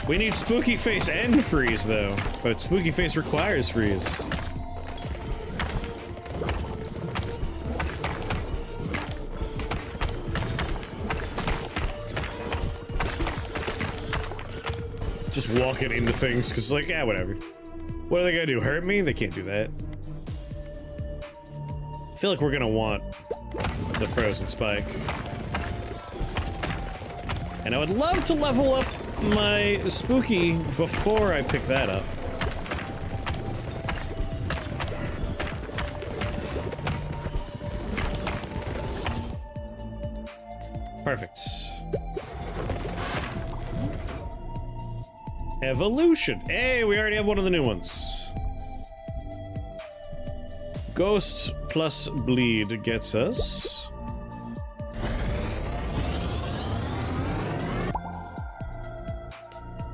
We need Spooky Face and Freeze, though. But Spooky Face requires Freeze. Just walking into things, because, like, yeah, whatever. What are they gonna do? Hurt me? They can't do that. I feel like we're gonna want the Frozen Spike. And I would love to level up my Spooky before I pick that up. Perfect. Evolution. Hey, we already have one of the new ones. Ghost plus bleed gets us.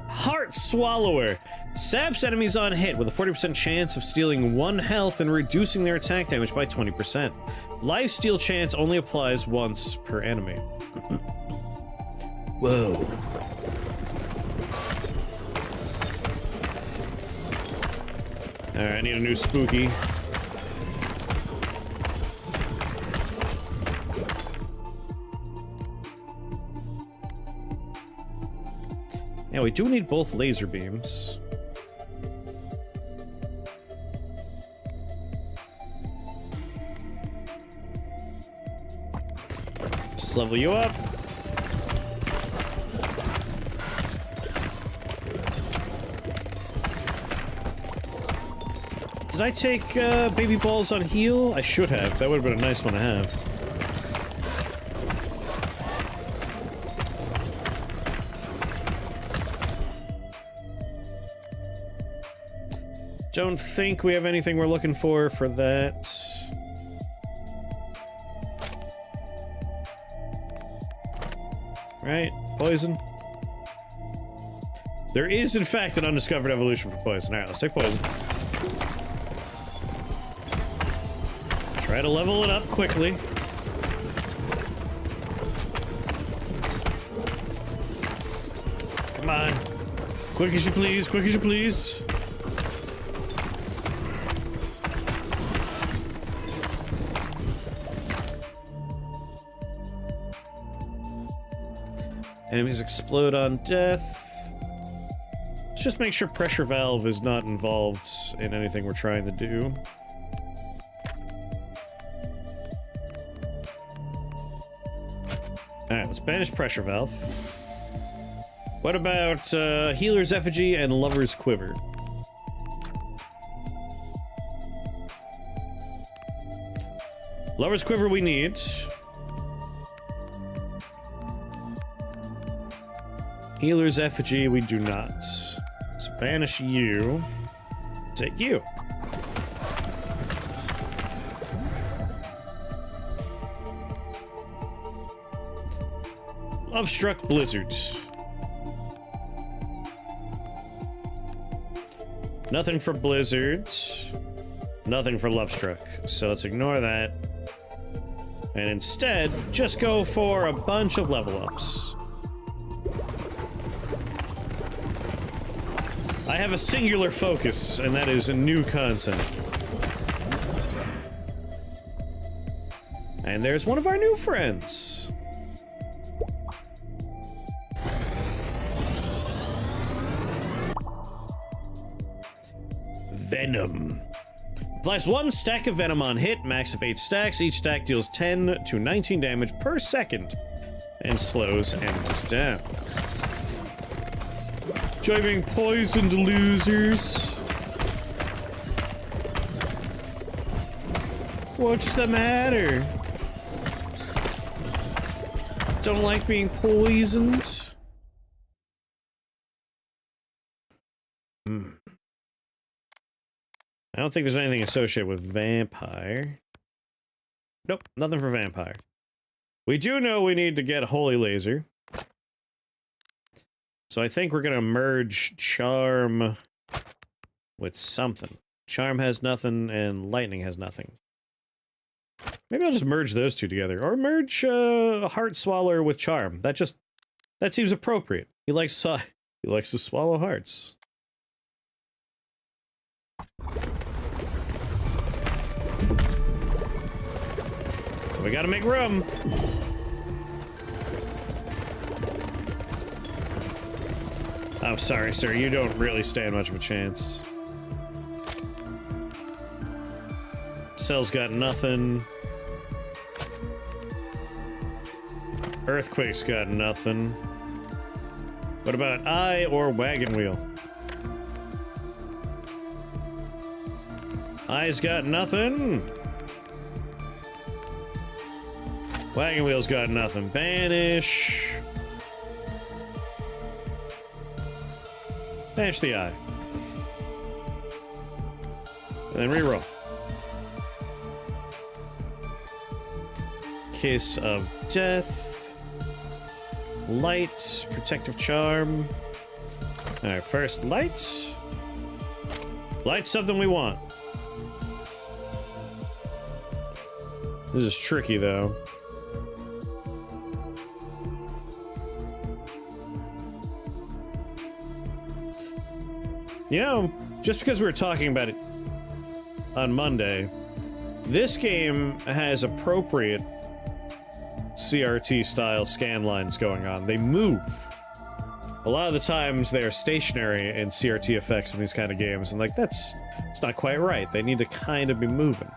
Heart Swallower. Saps enemies on hit with a 40% chance of stealing 1 health and reducing their attack damage by 20%. Lifesteal chance only applies once per enemy. Whoa. Alright, I need a new Spooky. Yeah, we do need both laser beams. Just level you up. Did I take baby balls on heal? I should have. That would have been a nice one to have. Don't think we have anything we're looking for that. Right? Poison. There is, in fact, an undiscovered evolution for poison. Alright, let's take poison. Try to level it up quickly. Come on. Quick as you please, quick as you please. Enemies explode on death. Let's just make sure pressure valve is not involved in anything we're trying to do. Alright, let's banish pressure valve. What about Healer's Effigy and Lover's Quiver? Lover's Quiver we need. Healer's Effigy we do not. So banish you. Take you. Lovestruck Blizzard. Nothing for Blizzard. Nothing for Lovestruck. So let's ignore that. And instead, just go for a bunch of level ups. I have a singular focus, and that is a new content. And there's one of our new friends. Venom. Applies 1 stack of Venom on hit, max of 8 stacks. Each stack deals 10 to 19 damage per second and slows enemies down. Enjoy being poisoned, losers. What's the matter? Don't like being poisoned? I don't think there's anything associated with vampire. Nope, nothing for vampire. We do know we need to get Holy Laser. So I think we're gonna merge Charm with something. Charm has nothing, and Lightning has nothing. Maybe I'll just merge those two together. Or merge Heart Swallower with Charm. That seems appropriate. He likes to swallow hearts. We gotta make room. I'm sorry, sir. You don't really stand much of a chance. Cell's got nothing. Earthquake's got nothing. What about Eye or Wagon Wheel? Eye's got nothing. Wagon Wheel's got nothing. Banish. Banish the Eye. And then reroll. Kiss of Death. Light. Protective Charm. Alright, first light. Light's something we want. This is tricky, though. You know, just because we were talking about it on Monday, this game has appropriate CRT-style scan lines going on. They move. A lot of the times they are stationary in CRT effects in these kind of games, and like, it's not quite right. They need to kind of be moving.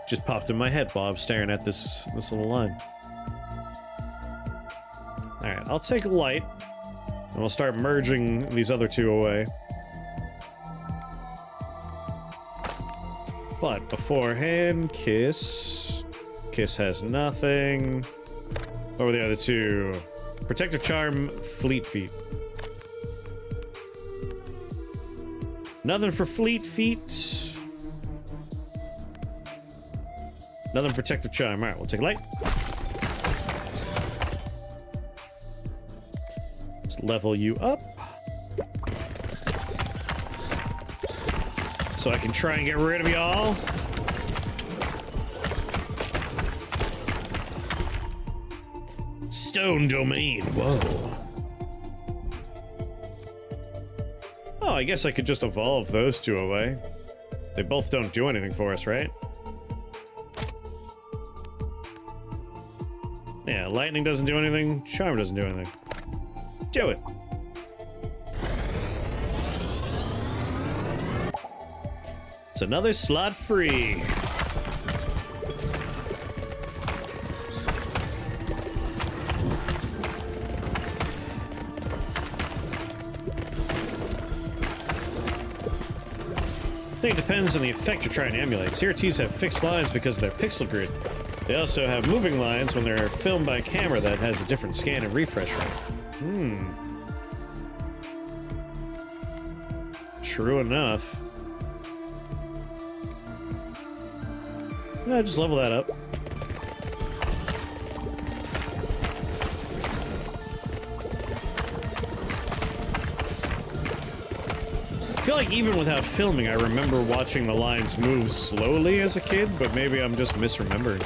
Just popped in my head while I was staring at this little line. Alright, I'll take light, and we'll start merging these other two away. But beforehand, Kiss. Kiss has nothing. What were the other two? Protective Charm, Fleet Feet. Nothing for Fleet Feet. Nothing Protective Charm. Alright, we'll take light. Let's level you up. So I can try and get rid of y'all. Stone Domain. Whoa. Oh, I guess I could just evolve those two away. They both don't do anything for us, right? Yeah, Lightning doesn't do anything. Charm doesn't do anything. Do it. It's another slot free. I think it depends on the effect you're trying to emulate. CRTs have fixed lines because of their pixel grid. They also have moving lines when they're filmed by a camera that has a different scan and refresh rate. True enough. Yeah, just level that up. I feel like even without filming, I remember watching the lines move slowly as a kid, but maybe I'm just misremembering.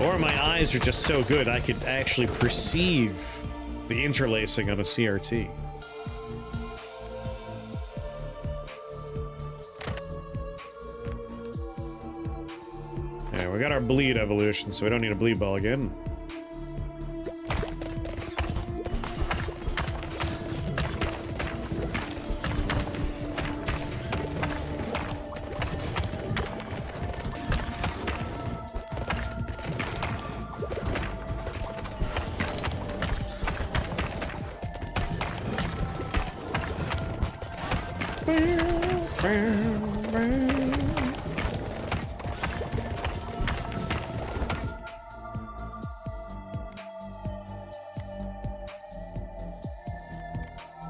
Or my eyes are just so good I could actually perceive the interlacing on a CRT. Alright, we got our bleed evolution, so we don't need a bleed ball again.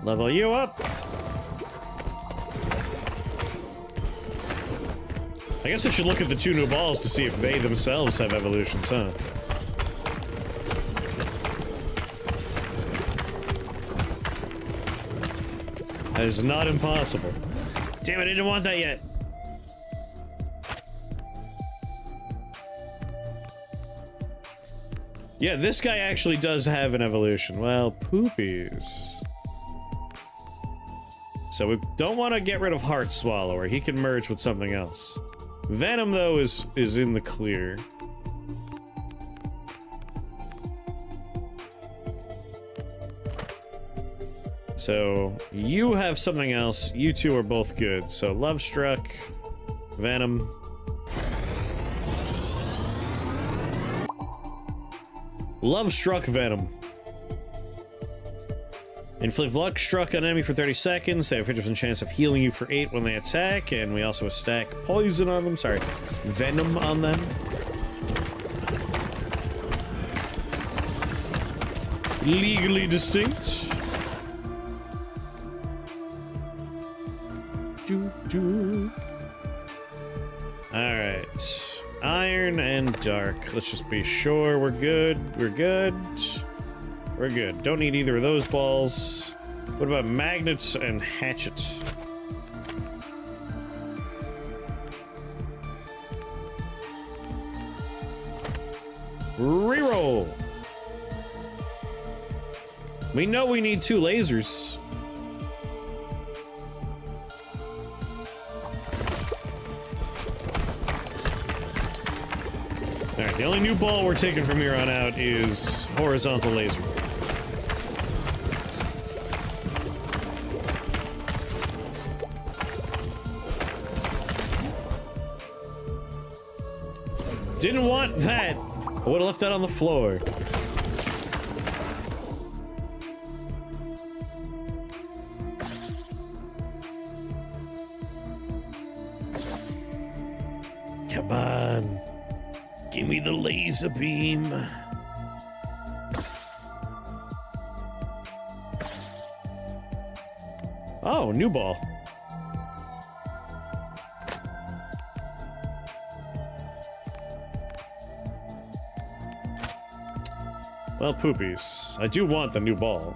Level you up. I guess I should look at the 2 new balls to see if they themselves have evolutions, huh? That is not impossible. Damn it, I didn't want that yet. Yeah, this guy actually does have an evolution. Well, poopies. So we don't want to get rid of Heart Swallower. He can merge with something else. Venom, though, is in the clear. So, you have something else. You two are both good. So, Love Struck, Venom. Love Struck Venom. Inflict Luck Struck on enemy for 30 seconds. They have a 50% chance of healing you for 8 when they attack, and we also stack Poison on them. Sorry, Venom on them. Legally distinct. Alright. Iron and Dark. Let's just be sure we're good. We're good. We're good. Don't need either of those balls. What about Magnets and Hatchet? Reroll! We know we need 2 lasers. Alright, the only new ball we're taking from here on out is Horizontal Laser. Didn't want that! I would've left that on the floor. Come on. Give me the laser beam. Oh, new ball. Well, poopies. I do want the new ball.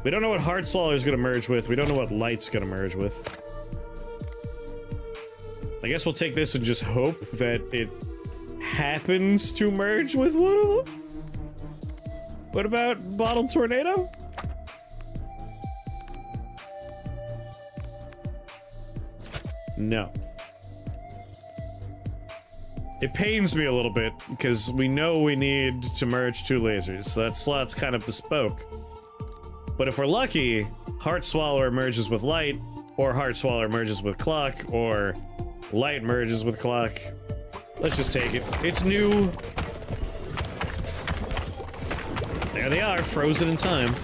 We don't know what Heart Swallower is going to merge with. We don't know what Light's going to merge with. I guess we'll take this and just hope that it happens to merge with one of them. What about Bottle Tornado? No. It pains me a little bit because we know we need to merge 2 lasers, so that slot's kind of bespoke. But if we're lucky, Heart Swallower merges with Light, or Heart Swallower merges with Clock, or Light merges with Clock. Let's just take it. It's new. There they are, frozen in time.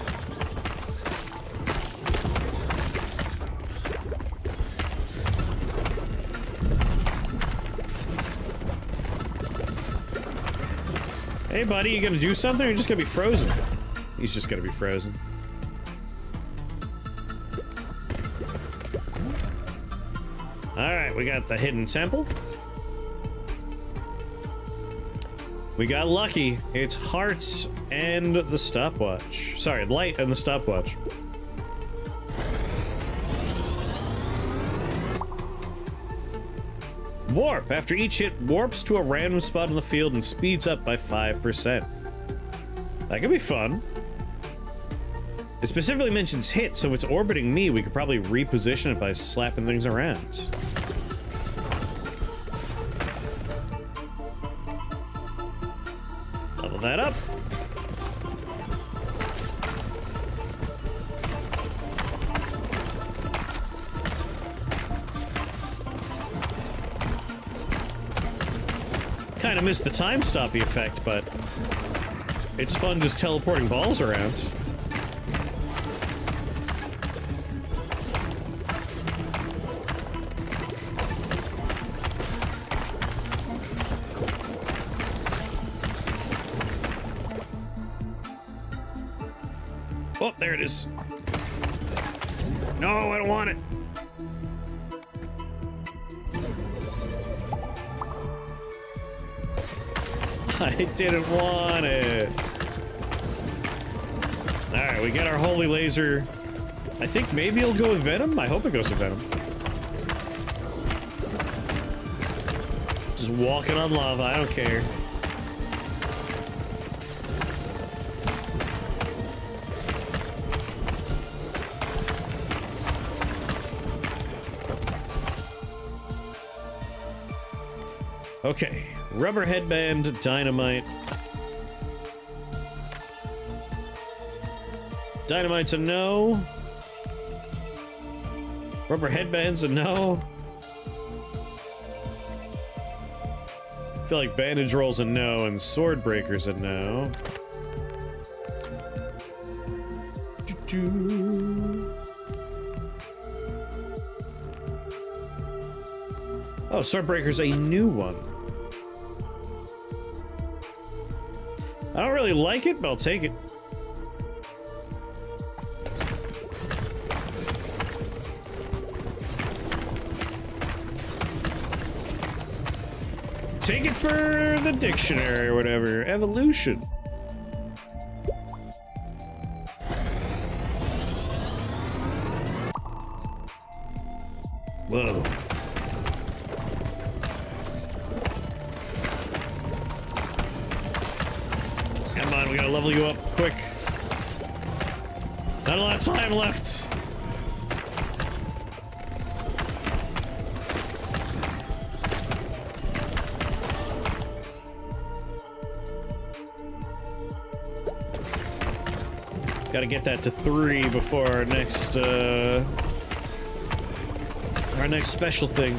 Hey buddy, you gonna do something or you just gonna be frozen? He's just gonna be frozen. Alright, we got the Hidden Temple. We got lucky. It's Hearts and the Stopwatch. Sorry, Light and the Stopwatch. Warp. After each hit, warps to a random spot on the field and speeds up by 5%. That could be fun. It specifically mentions hit, so if it's orbiting me, we could probably reposition it by slapping things around. Level that up. Kind of missed the time stoppy effect, but it's fun just teleporting balls around. there it is. No, I don't want it. I didn't want it. Alright, we get our holy laser. I think maybe it'll go with Venom? I hope it goes with Venom. Just walking on lava, I don't care. Okay, rubber headband, dynamite. Dynamite's a no. Rubber headband's a no. I feel like bandage roll's a no and sword breaker's a no. Oh, sword breaker's a new one. I don't really like it, but I'll take it. Take it for the dictionary or whatever. Evolution. Whoa. Come on, we gotta level you up quick. Not a lot of time left. Gotta get that to 3 before our next special thing.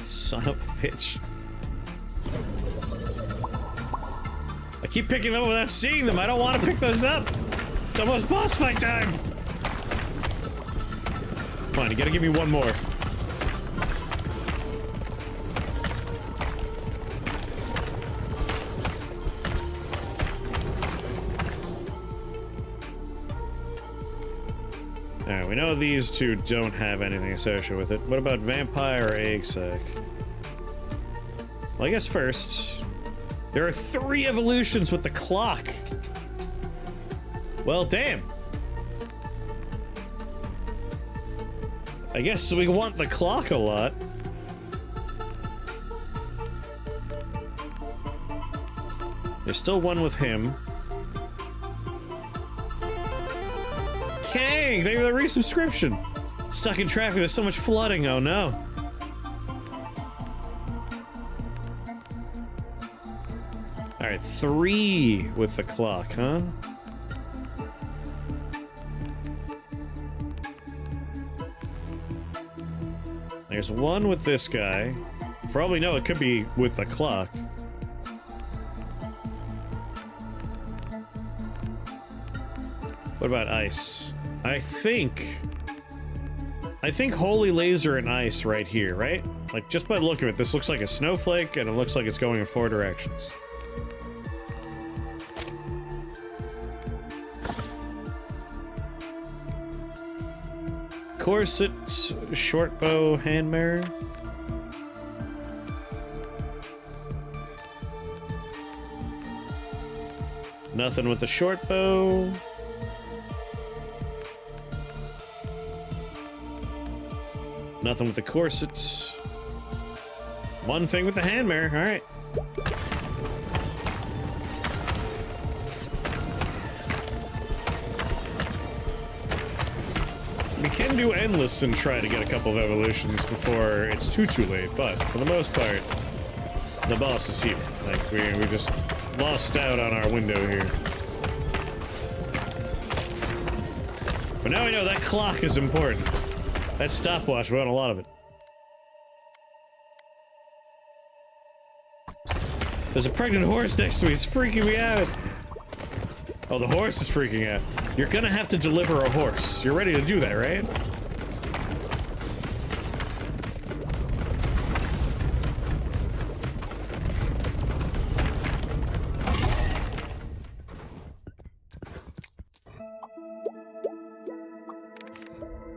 Son of a bitch. I keep picking them up without seeing them. I don't want to pick those up. It's almost boss fight time. Come on, you gotta give me one more. Alright, we know these two don't have anything associated with it. What about vampire or egg sac? Well, I guess first, there are 3 evolutions with the clock. Well, damn. I guess we want the clock a lot. There's still one with him. Kang, thank you for the resubscription. Stuck in traffic, there's so much flooding, oh no. Alright, 3 with the clock, huh? There's 1 with this guy. For all we know, it could be with the clock. What about ice? I think holy laser and ice right here, right? Like, just by looking at it, this looks like a snowflake, and it looks like it's going in 4 directions. Corset, short bow, hand mirror. Nothing with the short bow. Nothing with the corsets. One thing with the hand mirror, alright. We can do endless and try to get a couple of evolutions before it's too late, but for the most part, the boss is here. Like, we just lost out on our window here. But now we know that clock is important. That stopwatch, we want a lot of it. There's a pregnant horse next to me, it's freaking me out. Oh, the horse is freaking out. You're gonna have to deliver a horse. You're ready to do that, right?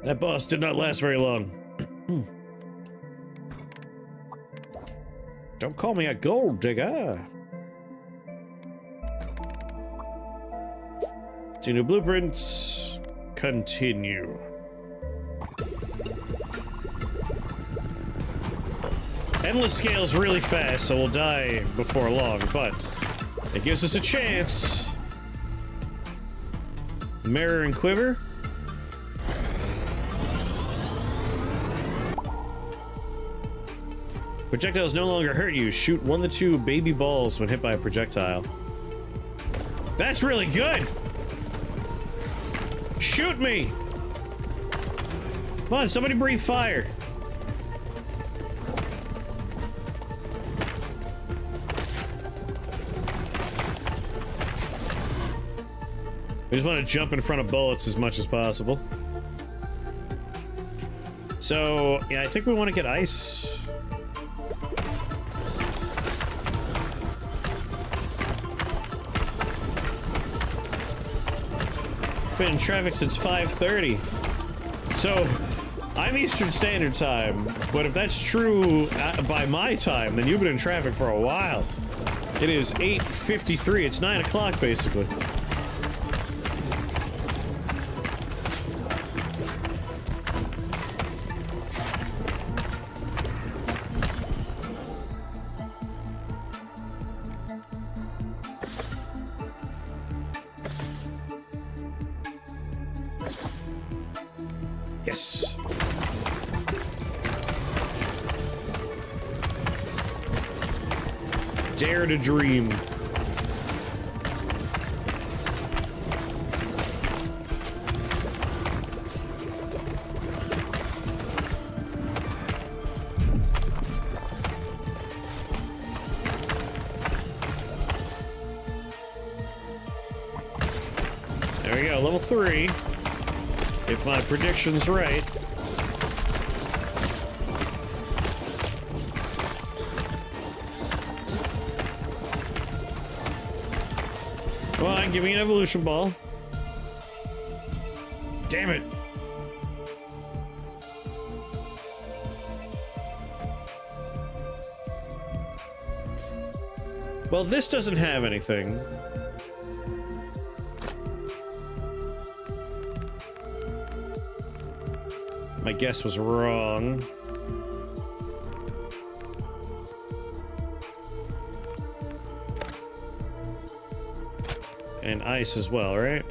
That boss did not last very long. Don't call me a gold digger. Continue blueprints. Continue. Endless scales really fast, so we'll die before long, but it gives us a chance. Mirror and quiver. Projectiles no longer hurt you. Shoot 1 to 2 baby balls when hit by a projectile. That's really good! Shoot me! Come on, somebody breathe fire. We just want to jump in front of bullets as much as possible. So, yeah, I think we want to get ice. Been in traffic since 5:30. So, I'm Eastern Standard Time, but if that's true by my time, then you've been in traffic for a while. It is 8:53. It's 9 o'clock, basically. Yes. Dare to dream. There we go, level 3. If my prediction's right. Come on, give me an evolution ball. Damn it. Well, this doesn't have anything. My guess was wrong. And ice as well, right?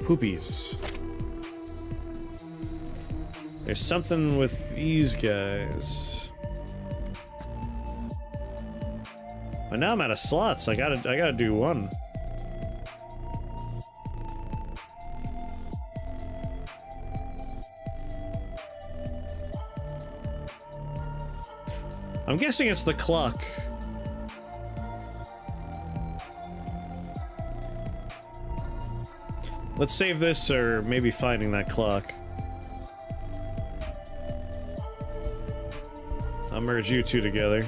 Poopies. There's something with these guys. But now I'm out of slots. I gotta do one. I'm guessing it's the clock. Let's save this, or maybe finding that clock. I'll merge you two together.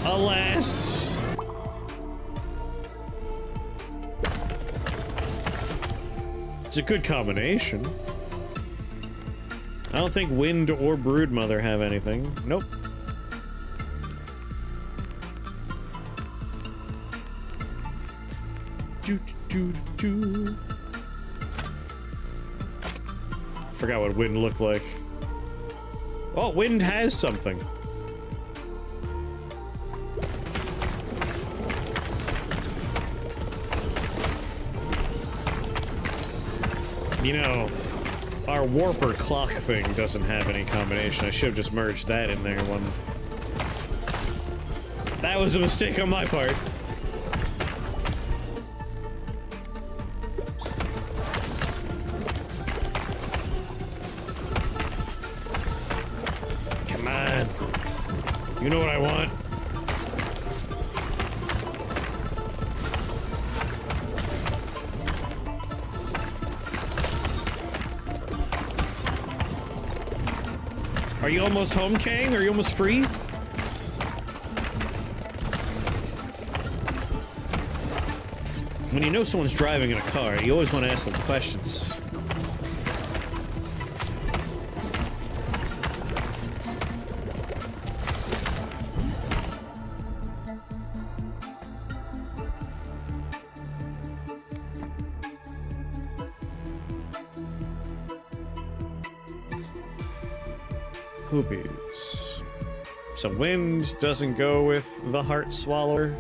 Alas! It's a good combination. I don't think Wind or Broodmother have anything. Nope. Forgot what Wind looked like. Oh, Wind has something. You know, our warper clock thing doesn't have any combination. I should have just merged that in there one. That was a mistake on my part. Come on. You know what I want. Are you almost home, Kang? Are you almost free? When you know someone's driving in a car, you always want to ask them questions. Poopies. So wind doesn't go with the heart swallower.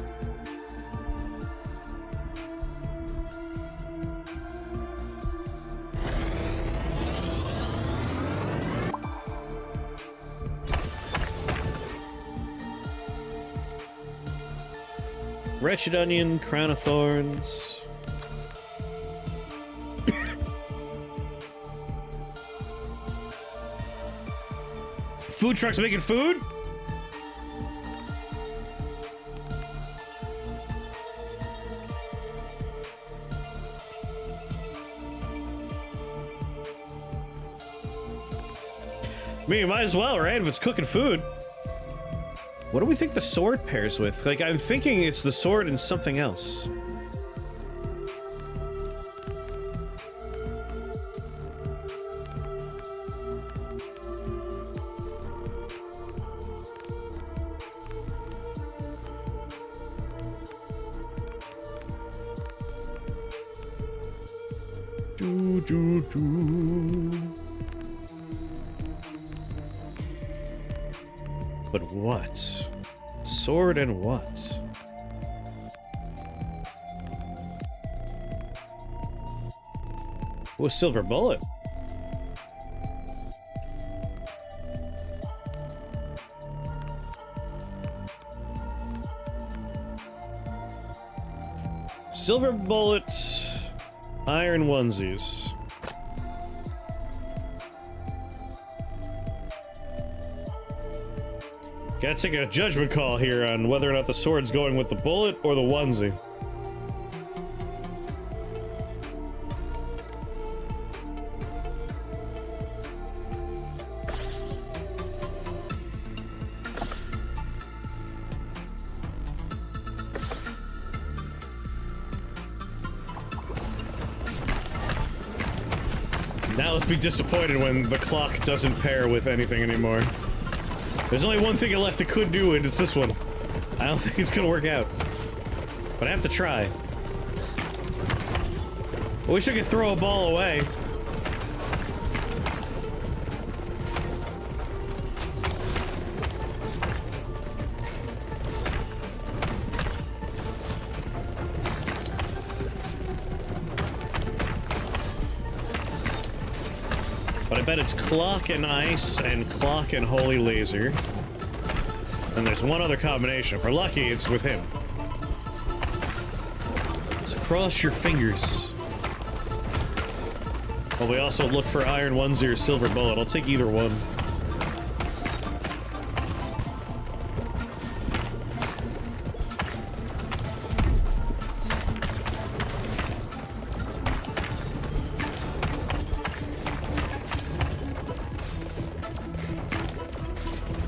Wretched Onion, Crown of Thorns. Food trucks making food? I mean, you might as well, right? If it's cooking food. What do we think the sword pairs with? Like, I'm thinking it's the sword and something else. But what? Sword and what? Oh, a silver bullet. Silver bullets, iron onesies. Gotta take a judgment call here on whether or not the sword's going with the bullet or the onesie. Now let's be disappointed when the clock doesn't pair with anything anymore. There's only one thing left it could do, and it's this one. I don't think it's gonna work out. But I have to try. I wish I could throw a ball away. But I bet it's Clock and Ice and Clock and Holy Laser. And there's one other combination. If we're lucky, it's with him. So cross your fingers. Well, we also look for Iron Onesie or Silver Bullet. I'll take either one.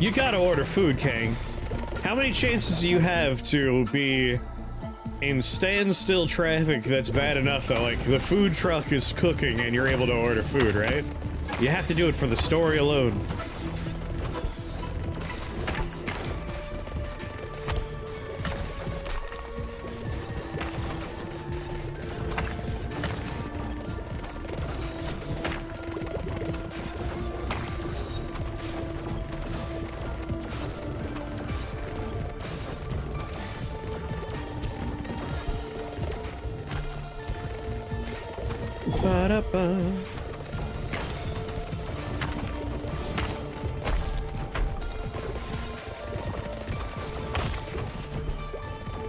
You gotta order food, Kang. How many chances do you have to be in standstill traffic that's bad enough that, like, the food truck is cooking and you're able to order food, right? You have to do it for the story alone. Ba-da-ba.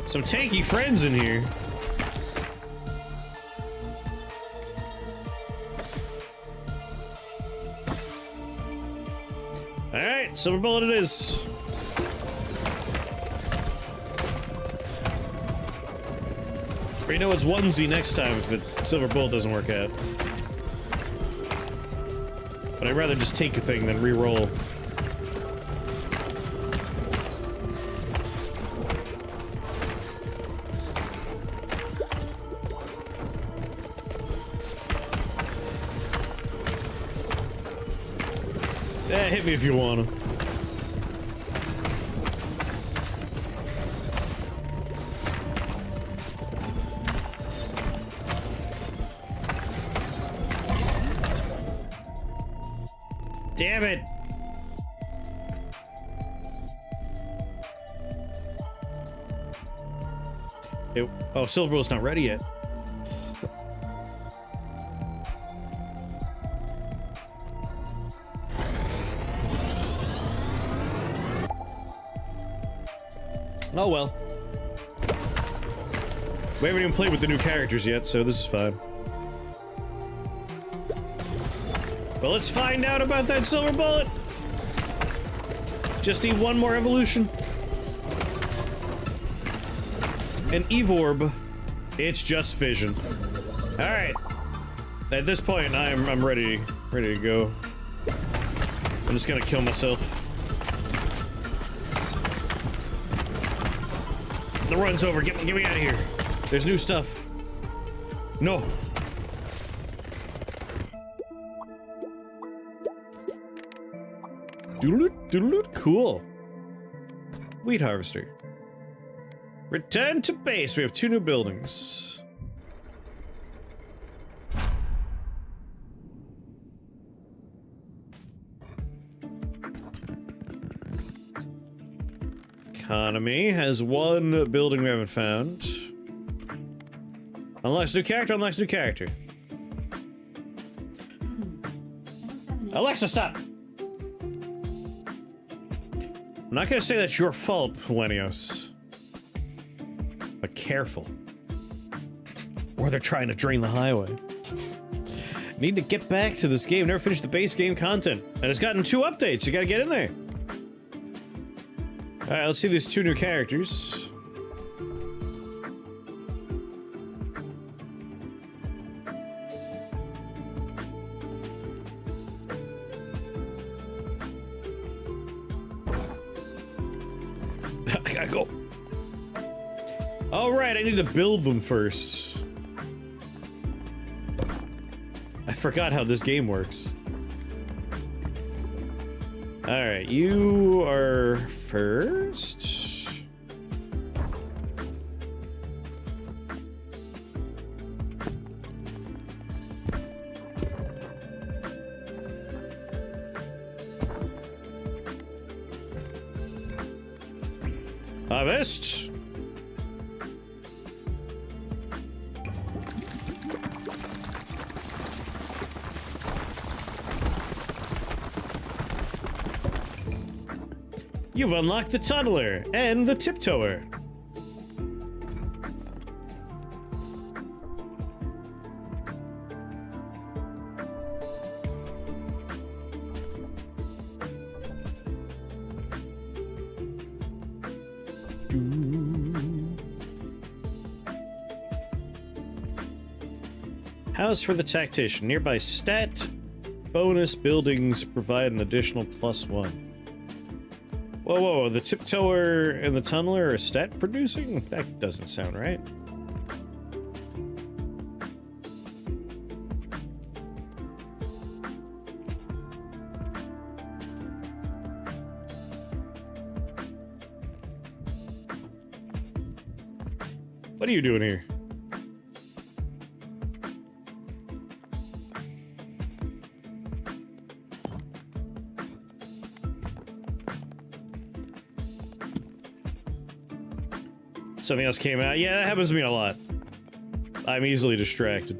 Some tanky friends in here. Alright, silver bullet it is. But you know it's onesie next time if the silver bullet doesn't work out. But I'd rather just take a thing than re-roll. Hit me if you wanna. Damn it! Oh, Silver Bull's not ready yet. Oh well. We haven't even played with the new characters yet, so this is fine. Well, let's find out about that Silver Bullet! Just need one more evolution. An Evorb. It's just fission. Alright. At this point, I'm ready to go. I'm just gonna kill myself. The run's over. Get me out of here. There's new stuff. No. Doodle-doot, cool. Wheat harvester. Return to base. We have 2 new buildings. Economy has 1 building we haven't found. Unlocks new character, unlocks new character. Alexa, stop! I'm not gonna say that's your fault, Lenios. But careful. Or they're trying to drain the highway. Need to get back to this game. Never finished the base game content. And it's gotten 2 updates. You gotta get in there. Alright, let's see these 2 new characters. I gotta go. Alright, I need to build them first. I forgot how this game works. Alright, you are first. Harvest. You've unlocked the Tunneler and the Tiptoer. House for the Tactician. Nearby stat bonus buildings provide an additional +1. Whoa, whoa, the Tiptoer and the Tunneler are stat producing? That doesn't sound right. What are you doing here? Something else came out. Yeah, that happens to me a lot. I'm easily distracted.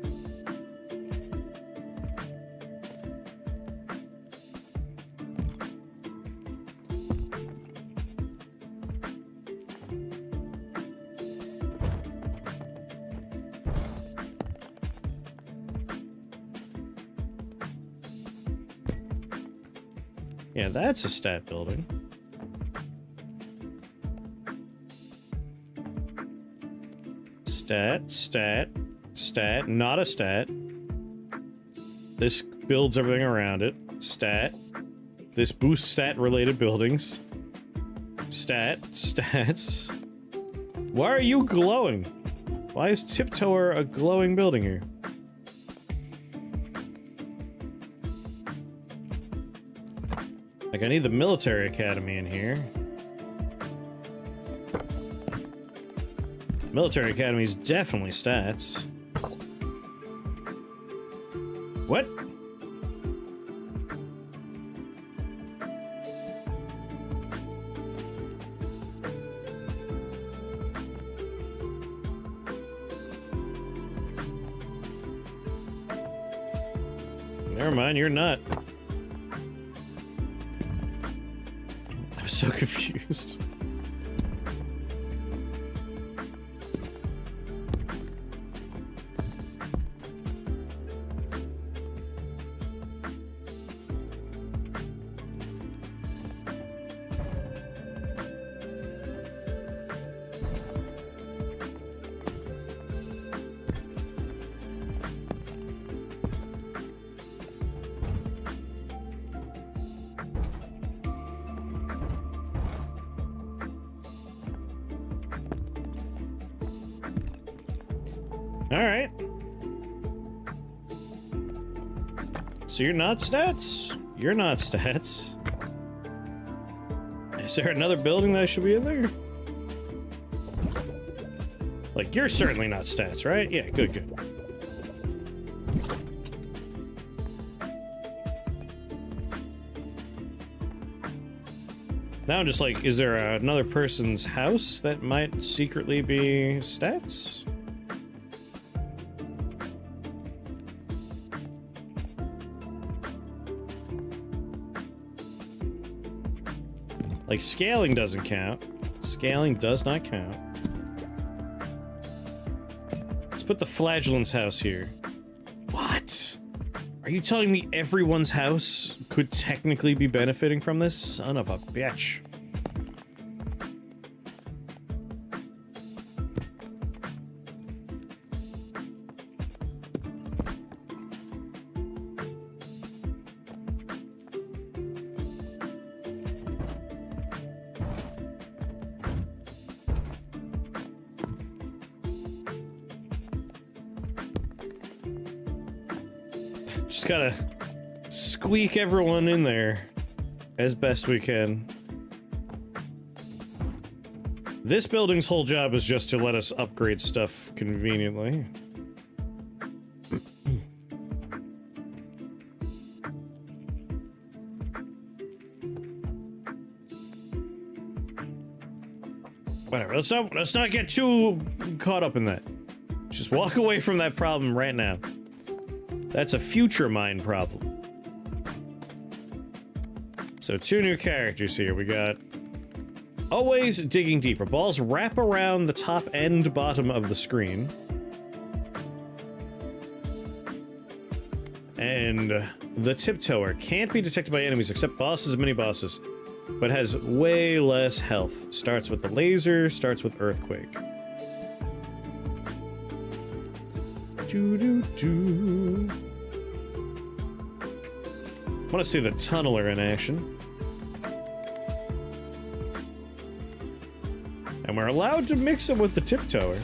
Yeah, that's a stat building. Stat, not a stat. This builds everything around it. Stat. This boosts stat-related buildings. Stats. Why are you glowing? Why is Tiptoer a glowing building here? Like, I need the military academy in here. Military academy is definitely stats. What? Never mind, you're not. I'm so confused. All right. So you're not stats? You're not stats. Is there another building that should be in there? Like, you're certainly not stats, right? Yeah, good, good. Now I'm just like, is there another person's house that might secretly be stats? Like, scaling doesn't count. Scaling does not count. Let's put the Flagellant's house here. What? Are you telling me everyone's house could technically be benefiting from this? Son of a bitch. Just gotta squeak everyone in there as best we can. This building's whole job is just to let us upgrade stuff conveniently. Whatever, let's not get too caught up in that. Just walk away from that problem right now. That's a future mine problem. So 2 new characters here. We got always digging deeper. Balls wrap around the top and bottom of the screen. And the tiptoer can't be detected by enemies except bosses and mini-bosses, but has way less health. Starts with the laser, starts with earthquake. Doo-doo-doo. I want to see the tunneler in action. And we're allowed to mix him with the tiptoer.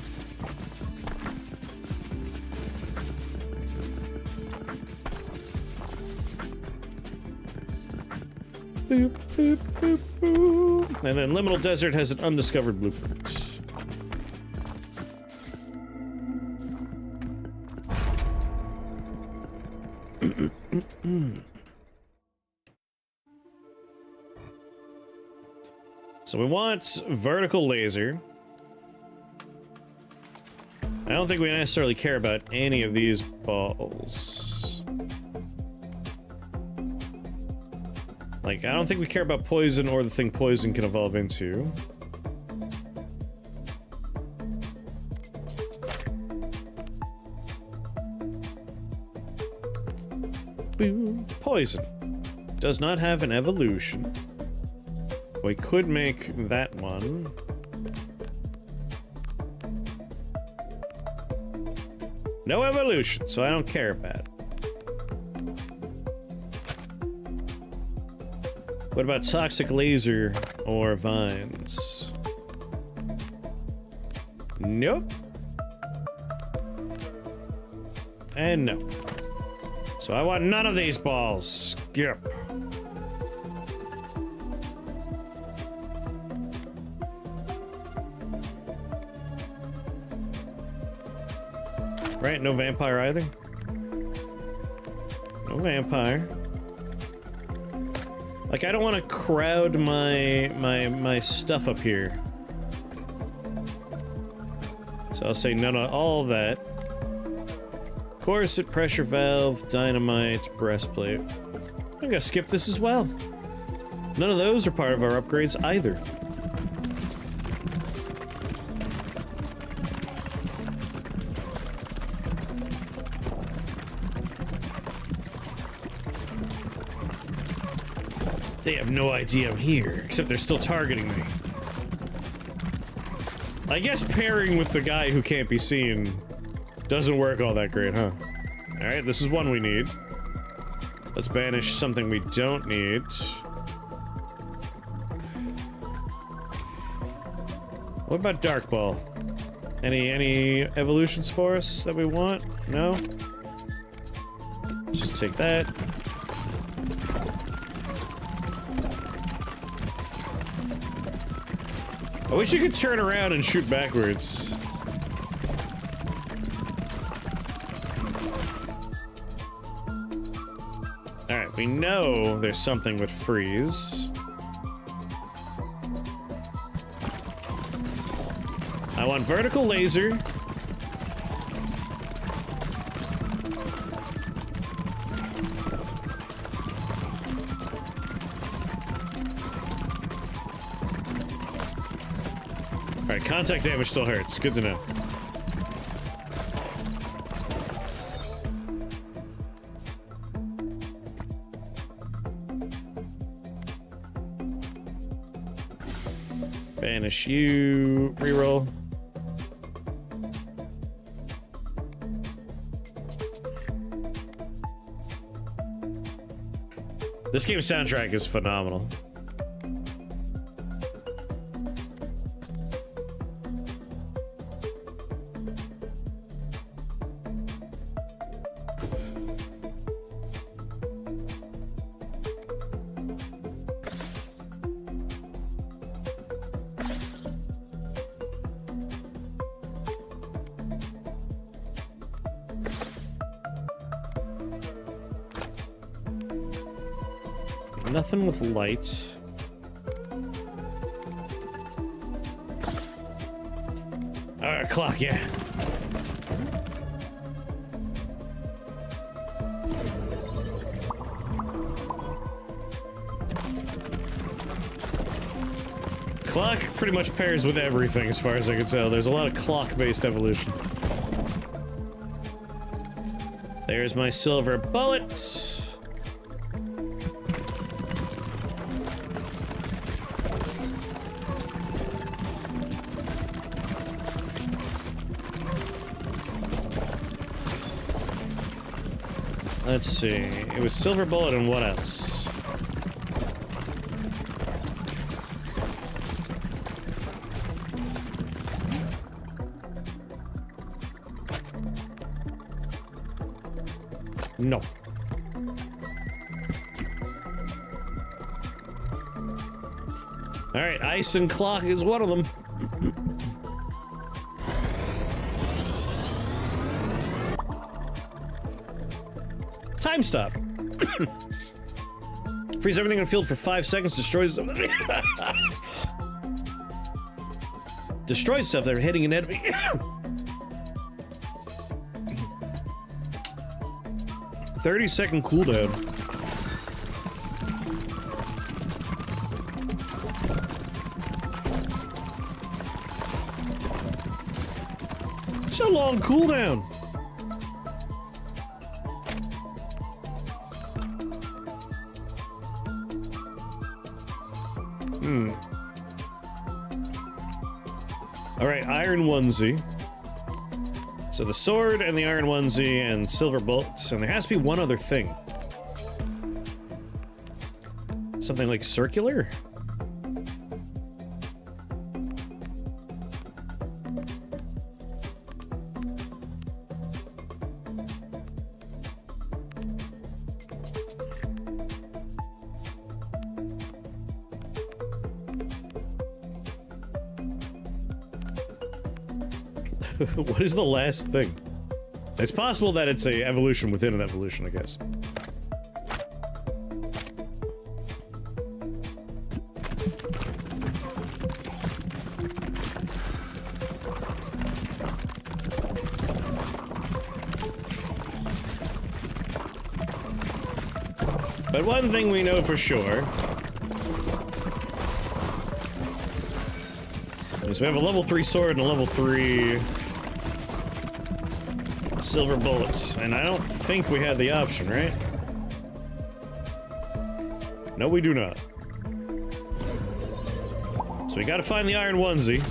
Boop, boop, boop, boop. And then Liminal Desert has an undiscovered blueprint. So we want vertical laser. I don't think we necessarily care about any of these balls. Like, I don't think we care about poison or the thing poison can evolve into. Boom. Poison. Does not have an evolution. We could make that one. No evolution, so I don't care about it. What about toxic laser or vines? Nope. And no. So I want none of these balls. Skip. Right? No vampire either? No vampire. Like, I don't want to crowd my stuff up here. So I'll say none of all of that. Corset, pressure valve, dynamite, breastplate. I'm gonna skip this as well. None of those are part of our upgrades either. They have no idea I'm here, except they're still targeting me. I guess pairing with the guy who can't be seen doesn't work all that great, huh? Alright, this is one we need. Let's banish something we don't need. What about Dark Ball? Any evolutions for us that we want? No? Let's just take that. I wish you could turn around and shoot backwards. Alright, we know there's something with freeze. I want vertical laser. Alright, contact damage still hurts. Good to know. Banish you. Reroll. This game's soundtrack is phenomenal. Nothing with light. Clock, yeah. Clock pretty much pairs with everything as far as I can tell. There's a lot of clock-based evolution. There's my silver bullet. Let's see. It was silver bullet and what else? No. All right, ice and clock is one of them. Time stop. Freeze everything in the field for 5 seconds, destroys destroys stuff that are hitting an enemy. 30-second cooldown. It's a long cooldown. Alright, iron onesie. So the sword and the iron onesie and silver bolts, and there has to be one other thing. Something like circular? What is the last thing? It's possible that it's a evolution within an evolution, I guess. But one thing we know for sure is we have a level 3 sword and a level 3 silver bullets, and I don't think we had the option, right? No, we do not. So we gotta find the iron onesie.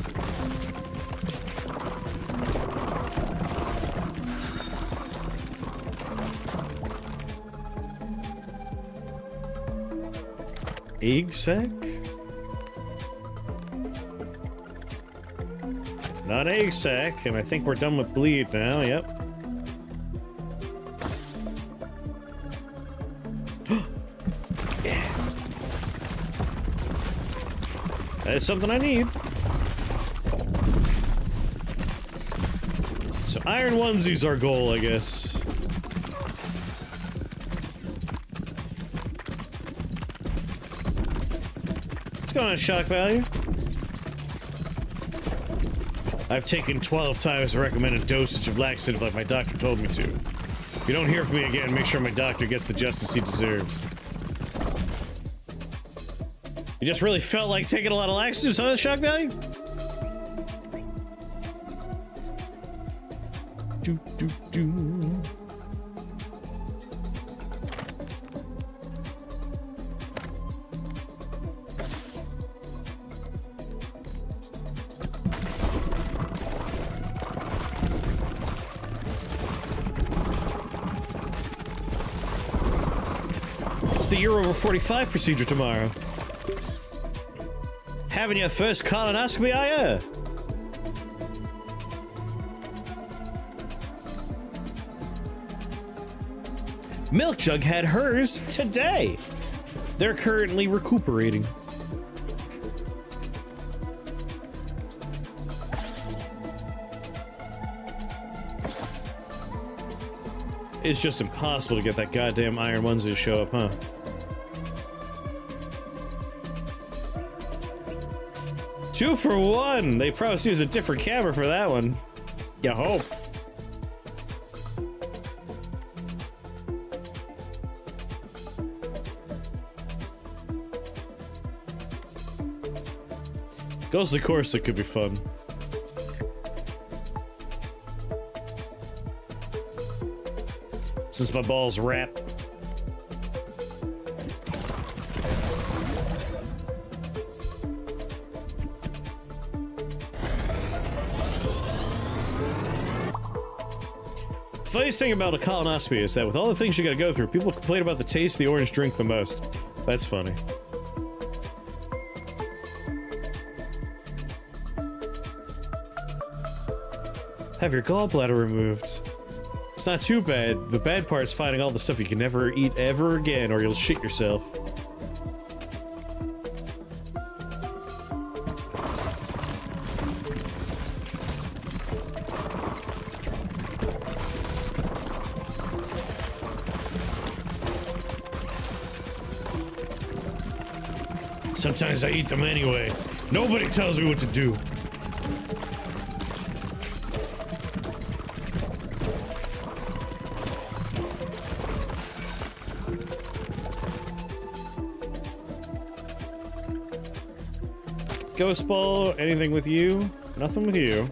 Egg sack? Not egg sack, and I think we're done with bleed now, yep. Yeah. That is something I need. So iron onesie's our goal, I guess. What's going on, shock value? I've taken 12 times the recommended dosage of laxative like my doctor told me to. If you don't hear from me again, make sure my doctor gets the justice he deserves. You just really felt like taking a lot of laxatives, huh, shock value? Do. It's the year over 45 procedure tomorrow. Having your first colonoscopy, are ya? Milk Jug had hers today. They're currently recuperating. It's just impossible to get that goddamn iron onesie to show up, huh? Two for one! They probably use a different camera for that one. You hope. Ghostly Corsa could be fun. Since my balls wrap. Funniest thing about a colonoscopy is that with all the things you gotta go through, people complain about the taste of the orange drink the most. That's funny. Have your gallbladder removed. It's not too bad. The bad part's finding all the stuff you can never eat ever again, or you'll shit yourself. Sometimes I eat them anyway. Nobody tells me what to do. Ghost Ball, anything with you? Nothing with you.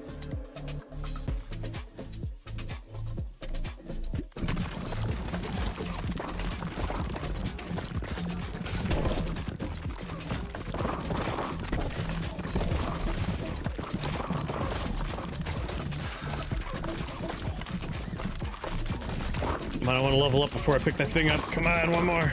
I don't want to level up before I pick that thing up. Come on, one more.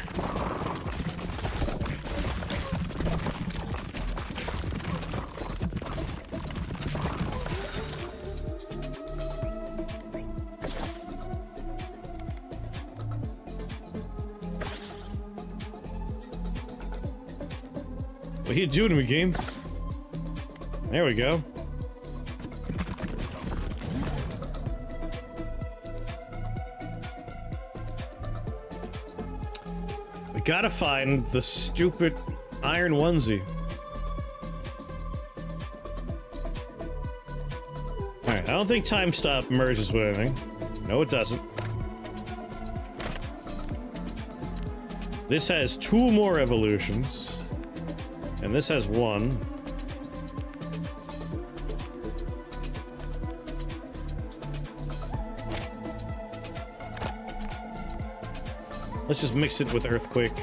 What are you doing to me, game? There we go. gotta find the stupid iron onesie. Alright, I don't think time stop merges with anything. No, it doesn't. This has 2 more evolutions. And this has 1. Let's just mix it with Earthquake.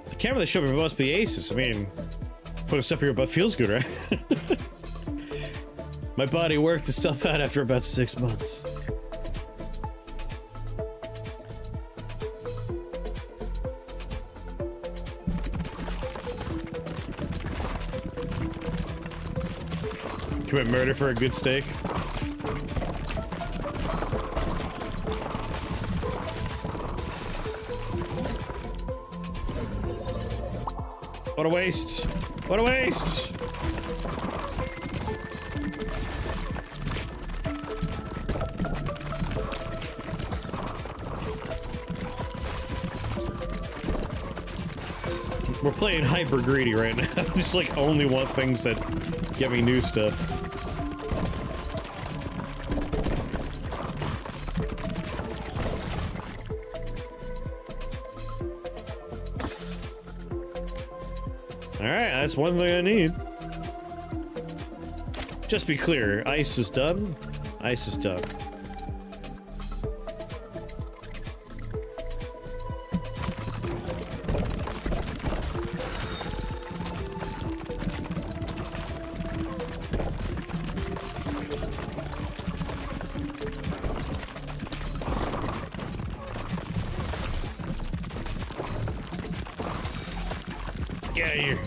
The camera they showed me must be aces. I mean, putting stuff in your butt feels good, right? My body worked itself out after about 6 months. Commit murder for a good steak. What a waste! What a waste! We're playing hyper greedy right now. I just like only want things that get me new stuff. Alright, that's one thing I need. Just be clear, ice is done. Ice is done. Get out of here.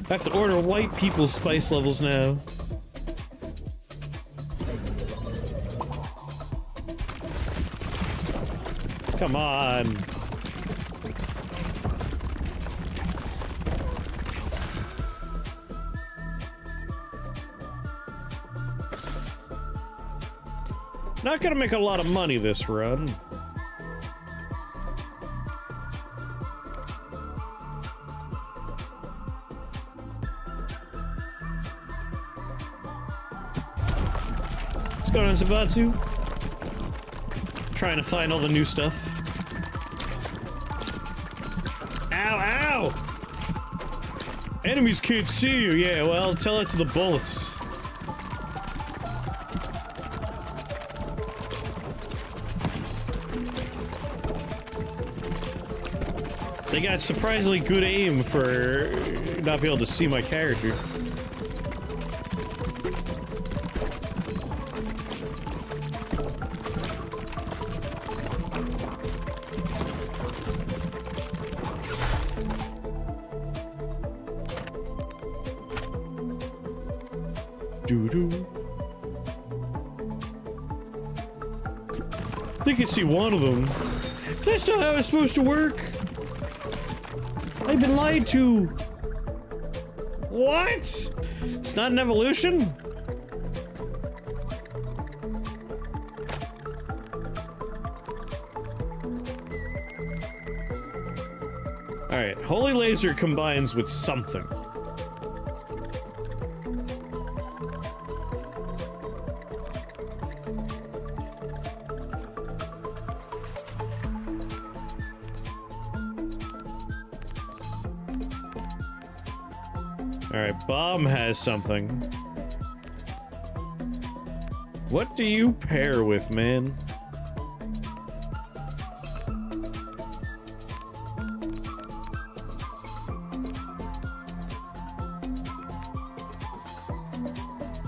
I have to order white people's spice levels now. Come on. Not gonna make a lot of money this run. What's going on, Sabatsu? Trying to find all the new stuff. Ow, ow! Enemies can't see you. Yeah, well, tell it to the bullets. They got surprisingly good aim for not being able to see my character. Doo-doo. They can see one of them. That's not how it's supposed to work. I've been lied to. What? It's not an evolution? Alright, Holy Laser combines with something. Alright, Bomb has something. What do you pair with, man?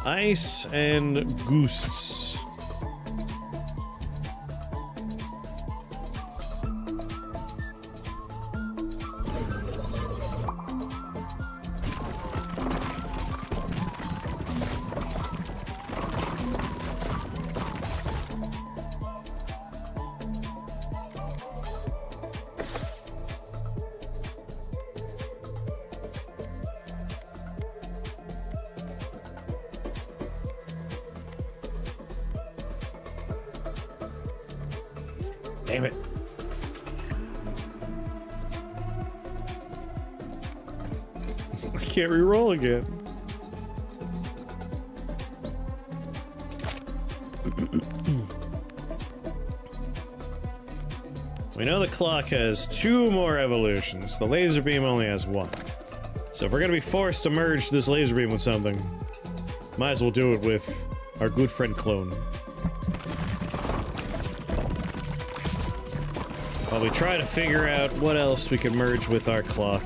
Ice and Goosts. Damn it. I can't re-roll again. We know the clock has 2 more evolutions. The laser beam only has 1. So if we're gonna be forced to merge this laser beam with something, might as well do it with our good friend Clone. While we try to figure out what else we can merge with our clock.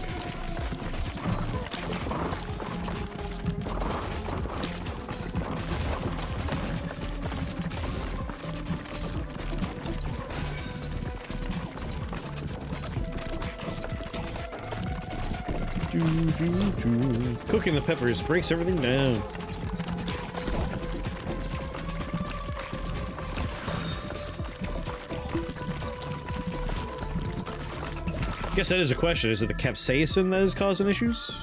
Cooking the peppers breaks everything down. I guess that is a question. Is it the capsaicin that is causing issues?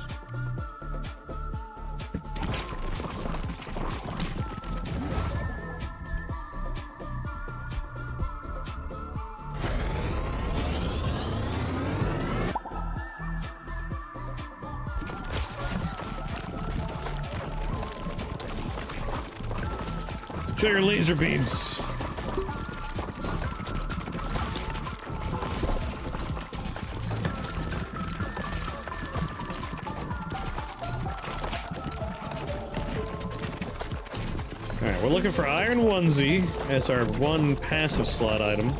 Show your laser beams. Alright, we're looking for Iron Onesie as our 1 passive slot item.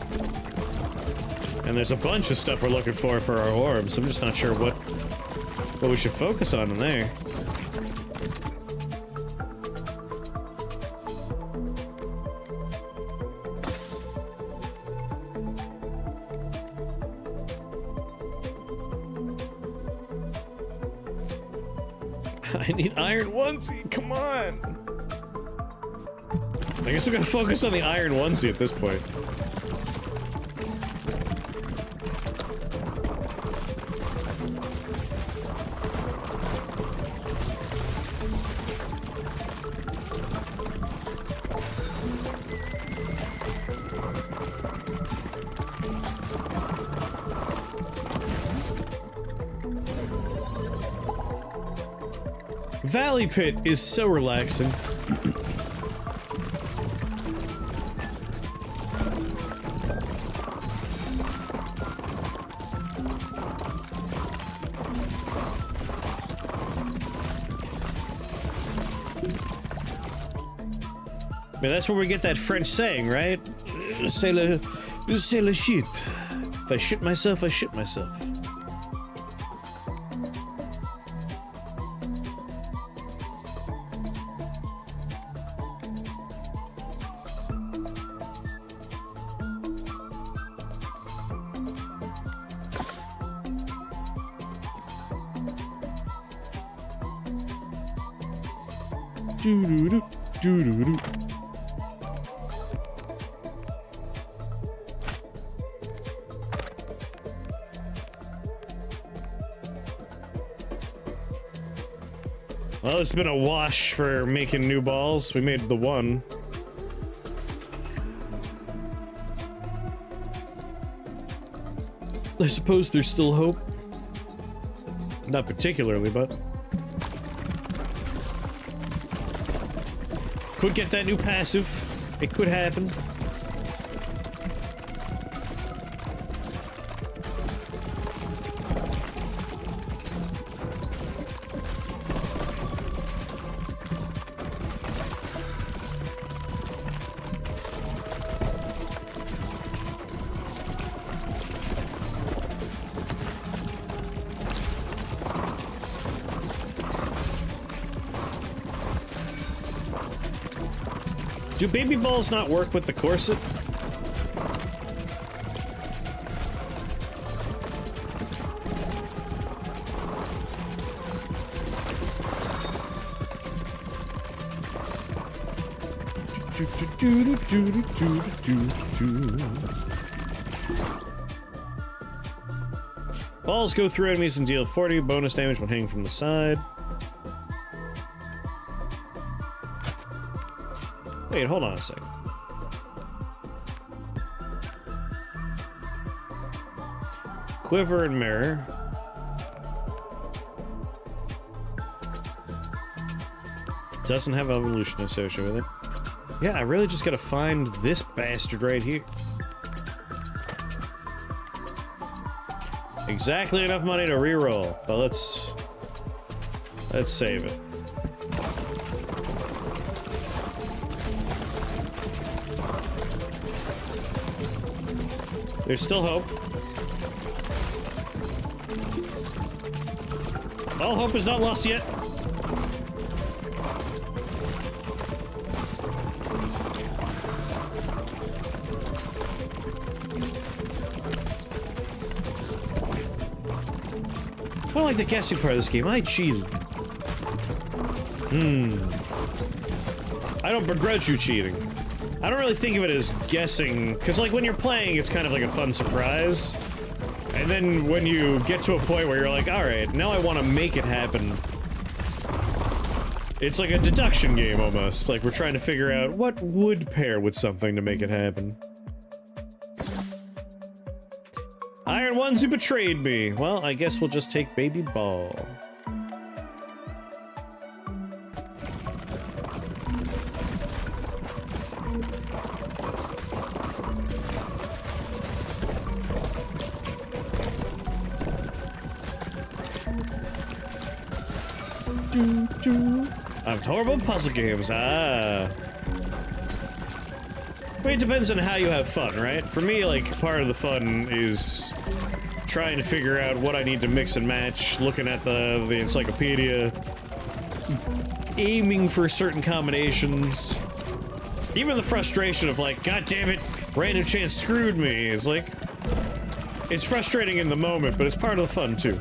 And there's a bunch of stuff we're looking for our orbs. I'm just not sure what we should focus on in there. I need Iron Onesie, come on! I guess we're gonna focus on the Iron Onesie at this point. Valley Pit is so relaxing. I mean, that's where we get that French saying, right? C'est le shit. If I shit myself, I shit myself. Doo-doo-doo, doo-doo-doo. Well, it's been a wash for making new balls. We made the 1. I suppose there's still hope. Not particularly, but... Could get that new passive. It could happen. Do baby balls not work with the corset? Balls go through enemies and deal 40 bonus damage when hitting from the side. Wait, hold on a second. Quiver and mirror. Doesn't have evolution associated with it. Yeah, I really just gotta find this bastard right here. Exactly enough money to reroll, but let's save it. There's still hope. All hope is not lost yet. I don't like the guessing part of this game. I cheated. I don't begrudge you cheating. I don't really think of it as guessing, because like when you're playing, it's kind of like a fun surprise. And then when you get to a point where you're like, alright, now I want to make it happen. It's like a deduction game almost. Like we're trying to figure out what would pair with something to make it happen. Iron Onesie betrayed me. Well, I guess we'll just take Baby Ball. I'm horrible at puzzle games. I mean, it depends on how you have fun, right? For me, like, part of the fun is trying to figure out what I need to mix and match, looking at the encyclopedia, aiming for certain combinations. Even the frustration of like, God damn it, random chance screwed me. It's like, it's frustrating in the moment, but it's part of the fun too.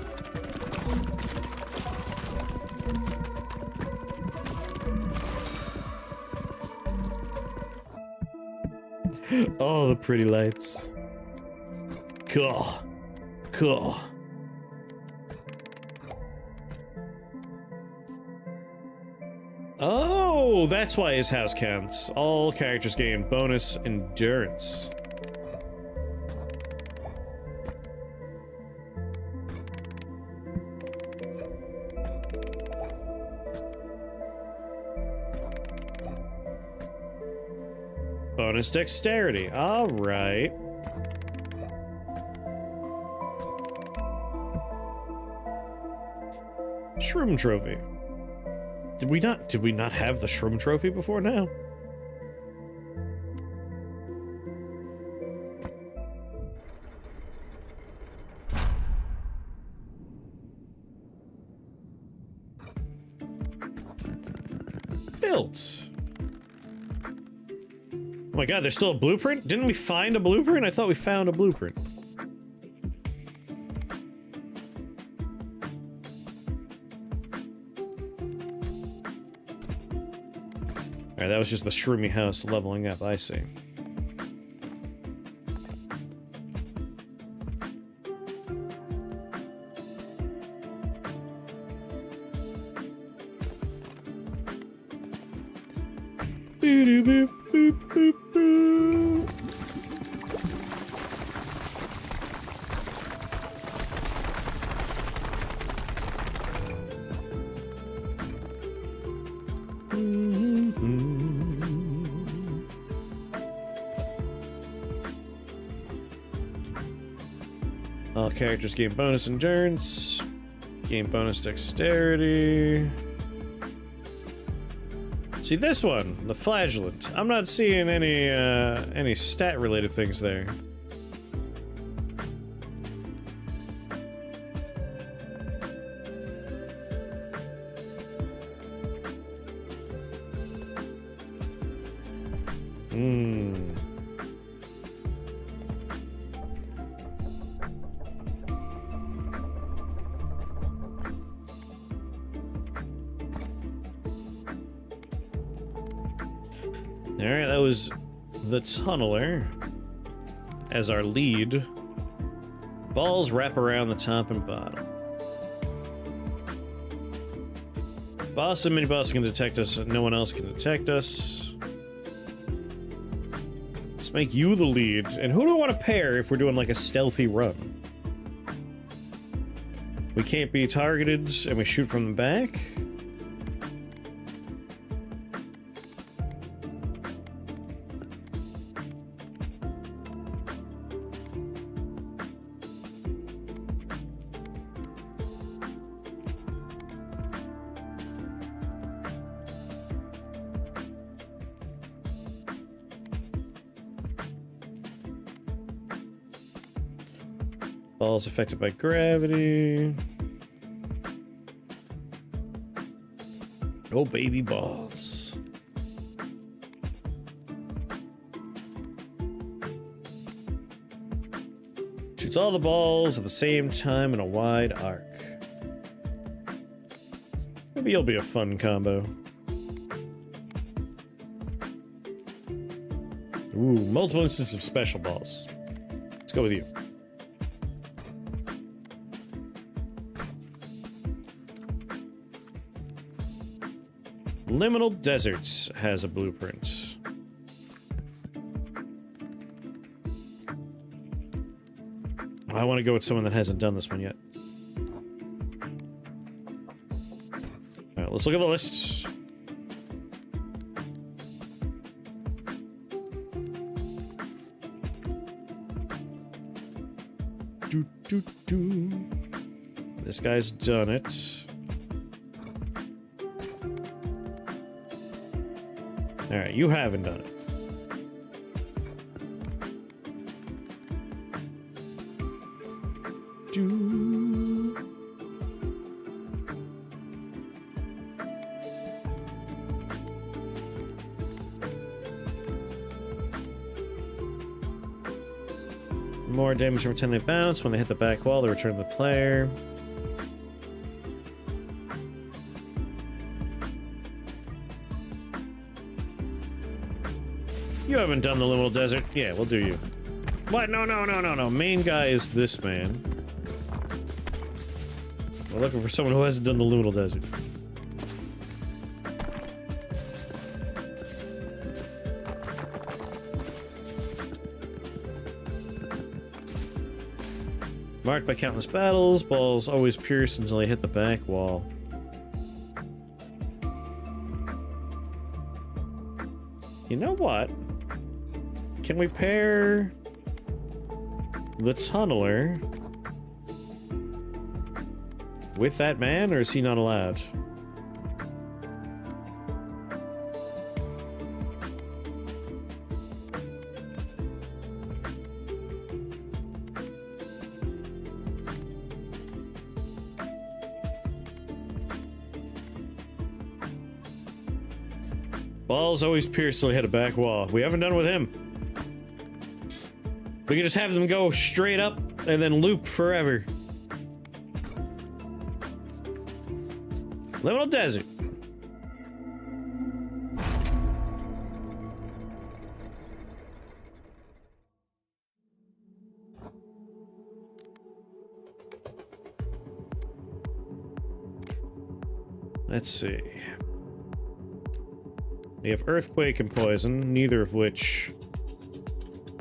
Oh, the pretty lights. Cool. Cool. Oh, that's why his house counts. All characters gain bonus endurance. Bonus dexterity. All right. Shroom trophy. Did we not have the Shroom trophy before now? Built. Oh my god, there's still a blueprint? Didn't we find a blueprint? I thought we found a blueprint. Alright, that was just the Shroomy house leveling up, I see. Boop, boop, boop, boop. All characters gain bonus endurance, gain bonus dexterity. See this one, the flagellant. I'm not seeing any stat-related things there. Alright, that was the Tunneler as our lead. Balls wrap around the top and bottom. Boss and mini-boss can detect us, no one else can detect us. Let's make you the lead. And who do we want to pair if we're doing like a stealthy run? We can't be targeted, and we shoot from the back. Balls affected by gravity. No baby balls. Shoots all the balls at the same time in a wide arc. Maybe it'll be a fun combo. Ooh, multiple instances of special balls. Let's go with you. Liminal Deserts has a blueprint. I want to go with someone that hasn't done this one yet. Alright, let's look at the list. This guy's done it. Alright, you haven't done it. More damage every time they bounce. When they hit the back wall, they return to the player. You haven't done the Liminal Desert. Yeah, we'll do you. What? No. Main guy is this man. We're looking for someone who hasn't done the Liminal Desert. Marked by countless battles, balls always pierce until they hit the back wall. You know what? Can we pair the tunneler with that man, or is he not allowed? Balls always pierce till they hit a back wall. We haven't done it with him. We can just have them go straight up and then loop forever. Liminal Desert. Let's see. We have Earthquake and Poison, neither of which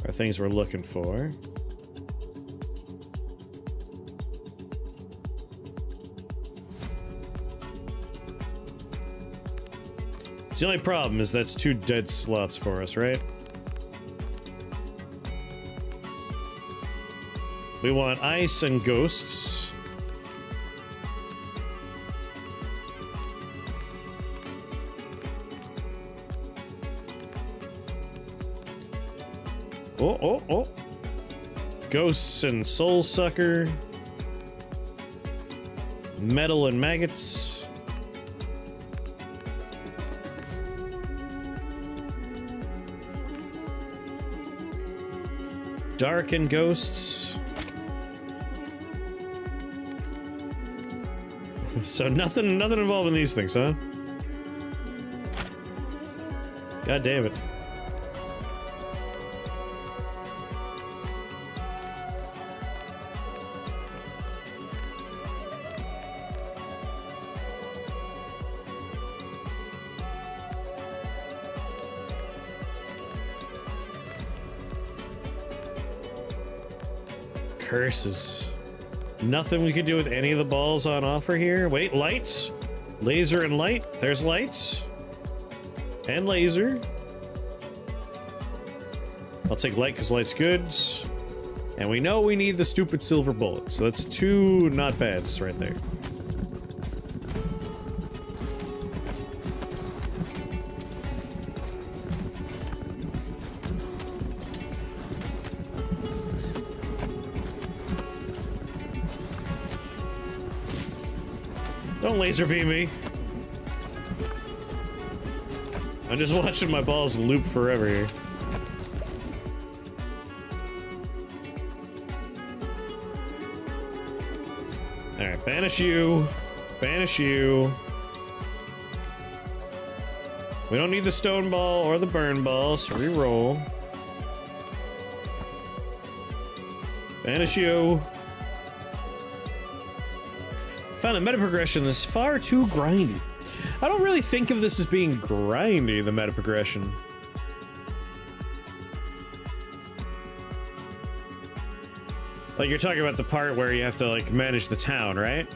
are things we're looking for. The only problem is that's 2 dead slots for us, right? We want Ice and Ghosts. Oh. Ghosts and Soul Sucker. Metal and Maggots. Dark and Ghosts. So nothing involving these things, huh? God damn it. Curses. Nothing we could do with any of the balls on offer here. Wait, lights? Laser and light. There's lights. And laser. I'll take light because light's good. And we know we need the stupid silver bullet. So that's 2 not bads right there. Don't laser beam me. I'm just watching my balls loop forever here. Alright, banish you. Banish you. We don't need the stone ball or the burn ball, so re-roll. Banish you. Found that meta progression is far too grindy. I don't really think of this as being grindy, the meta progression. Like, you're talking about the part where you have to, like, manage the town, right?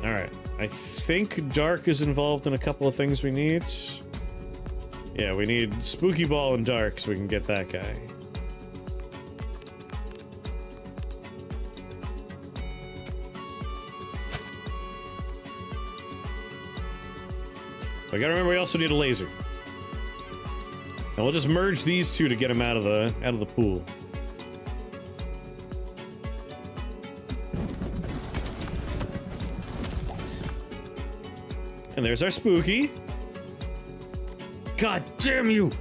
Alright. I think Dark is involved in a couple of things we need. Yeah, we need Spooky Ball and Dark so we can get that guy. I gotta remember we also need a laser. And we'll just merge these two to get him out of the pool. And there's our Spooky. God damn you!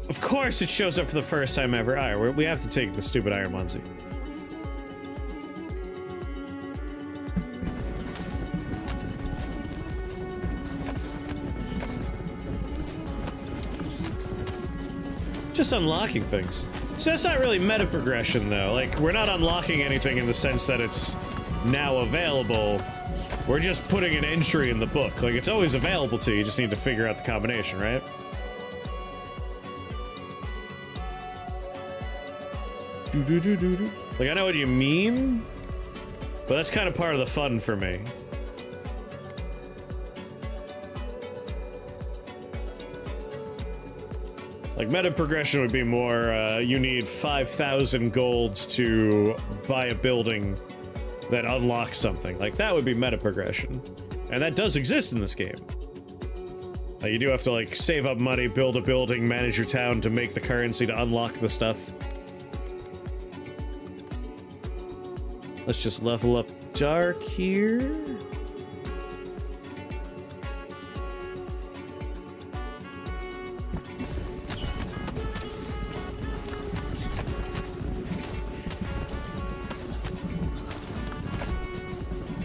Of course it shows up for the first time ever. Alright, we have to take the stupid Iron Muncie. Just unlocking things. So that's not really meta progression though. Like, we're not unlocking anything in the sense that it's now available. We're just putting an entry in the book. Like, it's always available to you, you just need to figure out the combination, right? Like, I know what you mean, but that's kind of part of the fun for me. Like, meta progression would be more, you need 5,000 golds to buy a building that unlocks something. Like, that would be meta progression. And that does exist in this game. You do have to, like, save up money, build a building, manage your town to make the currency to unlock the stuff. Let's just level up Dark here.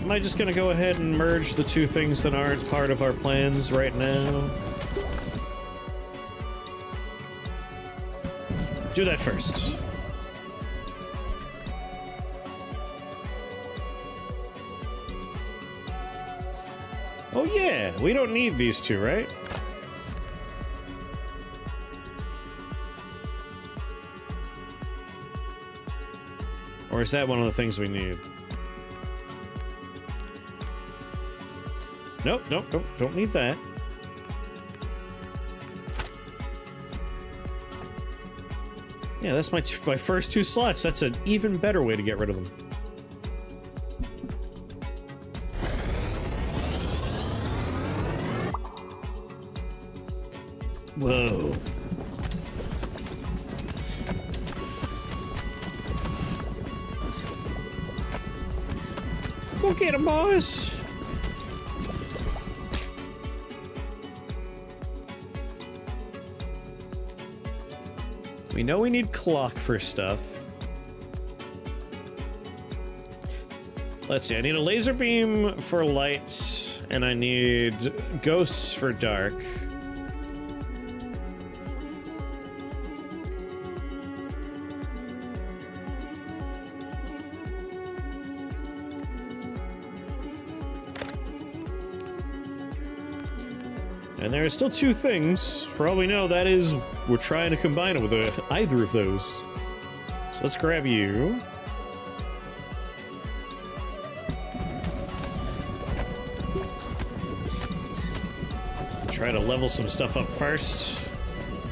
Am I just gonna go ahead and merge the two things that aren't part of our plans right now? Do that first. Oh yeah, we don't need these two, right? Or is that one of the things we need? Nope, don't need that. Yeah, that's my first 2 slots. That's an even better way to get rid of them. Whoa. Go get him, boss! We know we need clock for stuff. Let's see, I need a laser beam for lights, and I need ghosts for dark. And there are still two things. For all we know, that is, we're trying to combine it with either of those. So let's grab you. Try to level some stuff up first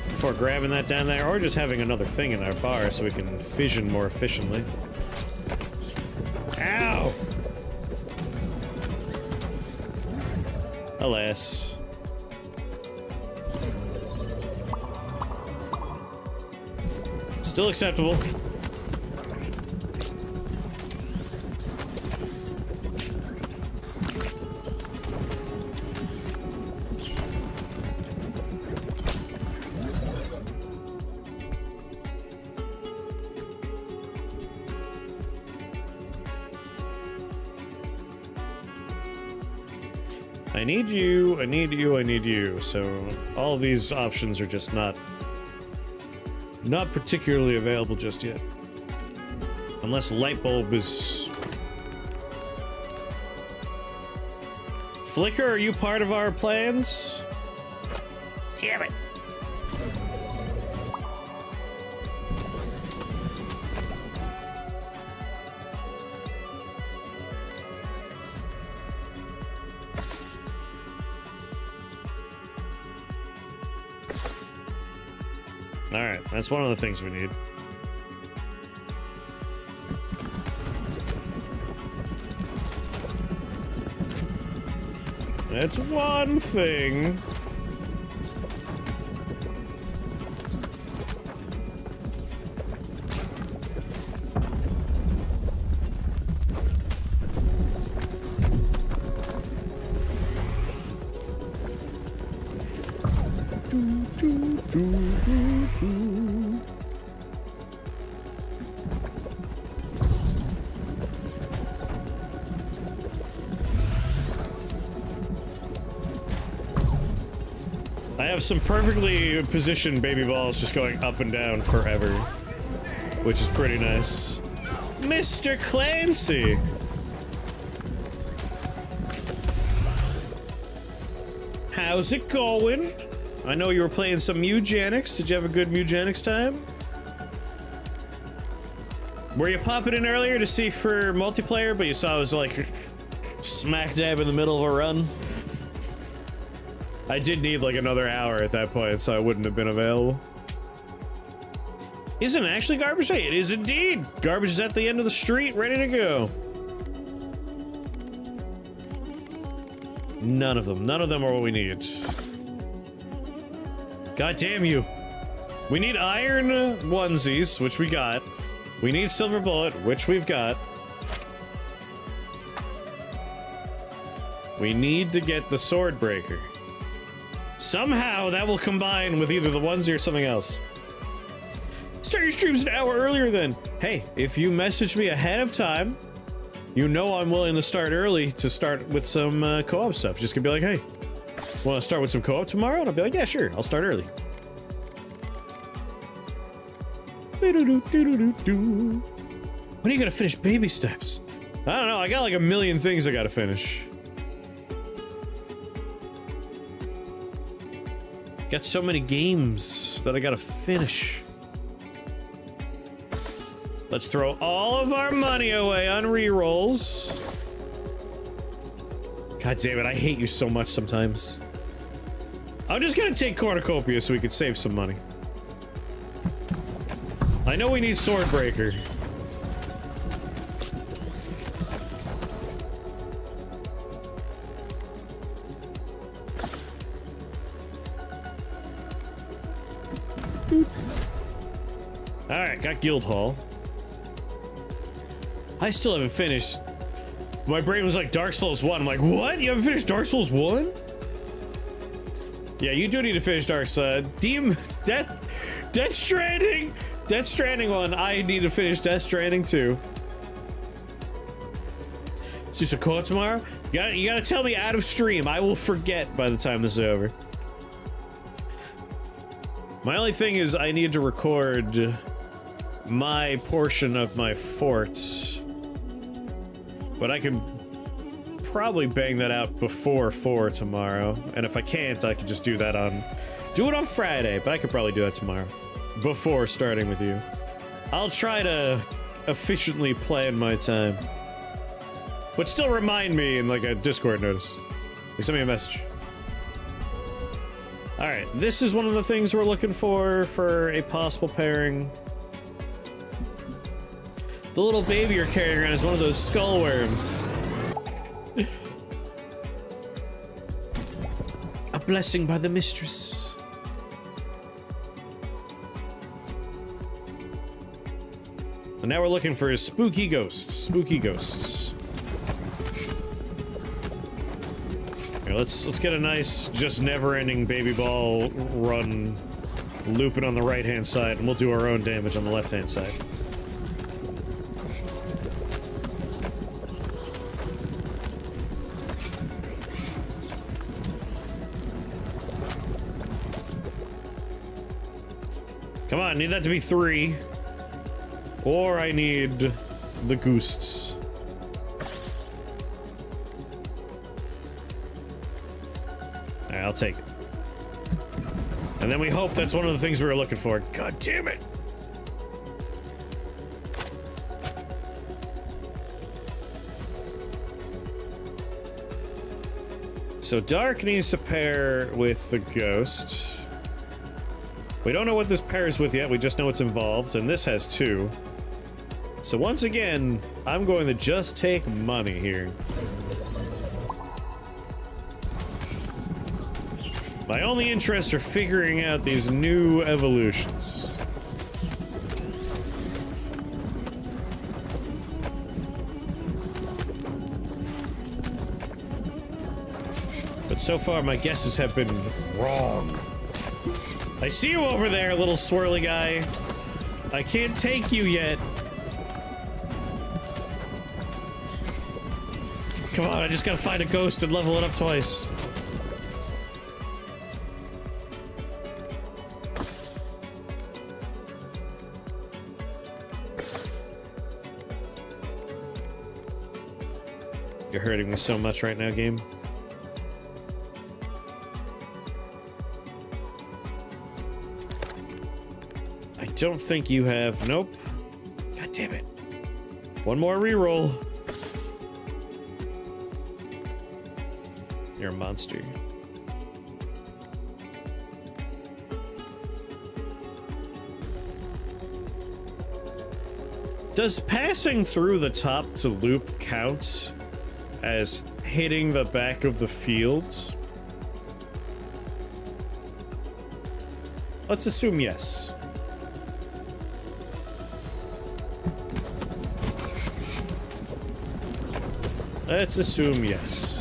before grabbing that down there, or just having another thing in our bar so we can fission more efficiently. Ow! Alas. Still acceptable. I need you, I need you, I need you. So all of these options are just not particularly available just yet. Unless light bulb is... Flicker, are you part of our plans? Damn it. Alright, that's one of the things we need. That's one thing. I have some perfectly positioned baby balls just going up and down forever, which is pretty nice. Mr. Clancy! How's it going? I know you were playing some Mugenics. Did you have a good Mugenics time? Were you popping in earlier to see for multiplayer, but you saw I was like smack dab in the middle of a run? I did need like another hour at that point, so I wouldn't have been available. Isn't it actually garbage day? It is indeed! Garbage is at the end of the street, ready to go. None of them are what we need. God damn you. We need iron onesies, which we got. We need silver bullet, which we've got. We need to get the sword breaker. Somehow that will combine with either the onesie or something else. Start your streams an hour earlier then. Hey, if you message me ahead of time, you know I'm willing to start early to start with some co-op stuff. Just gonna be like, hey, want to start with some co-op tomorrow? And I'll be like, yeah, sure, I'll start early. When are you gonna finish Baby Steps? I don't know, I got like a million things I gotta finish. Got so many games that I gotta finish. Let's throw all of our money away on rerolls. God damn it, I hate you so much sometimes. I'm just gonna take Cornucopia so we can save some money. I know we need Swordbreaker. Alright, got Guildhall. I still haven't finished. My brain was like Dark Souls 1. I'm like, what? You haven't finished Dark Souls 1? Yeah, you do need to finish Dark Souls. Death Stranding! Death Stranding 1. I need to finish Death Stranding 2. Let's do some co-op tomorrow? You gotta tell me out of stream. I will forget by the time this is over. My only thing is I need to record my portion of my fort. But I can probably bang that out before 4 tomorrow. And if I can't, I could just do it on Friday, but I could probably do that tomorrow. Before starting with you. I'll try to efficiently plan my time. But still remind me in like a Discord notice. Like, send me a message. Alright, this is one of the things we're looking for a possible pairing. The little baby you're carrying around is one of those skull worms. A blessing by the mistress. And now we're looking for spooky ghosts. Spooky ghosts. Here, let's get a nice, just never-ending baby ball run, looping on the right-hand side, and we'll do our own damage on the left-hand side. Come on, need that to be 3. Or I need the ghosts. Alright, I'll take it. And then we hope that's one of the things we were looking for. God damn it! So Dark needs to pair with the ghost. We don't know what this pairs with yet, we just know it's involved, and this has 2. So once again, I'm going to just take money here. My only interests are figuring out these new evolutions. But so far, my guesses have been wrong. I see you over there, little swirly guy. I can't take you yet. Come on, I just gotta find a ghost and level it up twice. You're hurting me so much right now, game. I don't think you have... Nope. God damn it. One more reroll. You're a monster. Does passing through the top to loop count as hitting the back of the fields? Let's assume yes. Let's assume yes.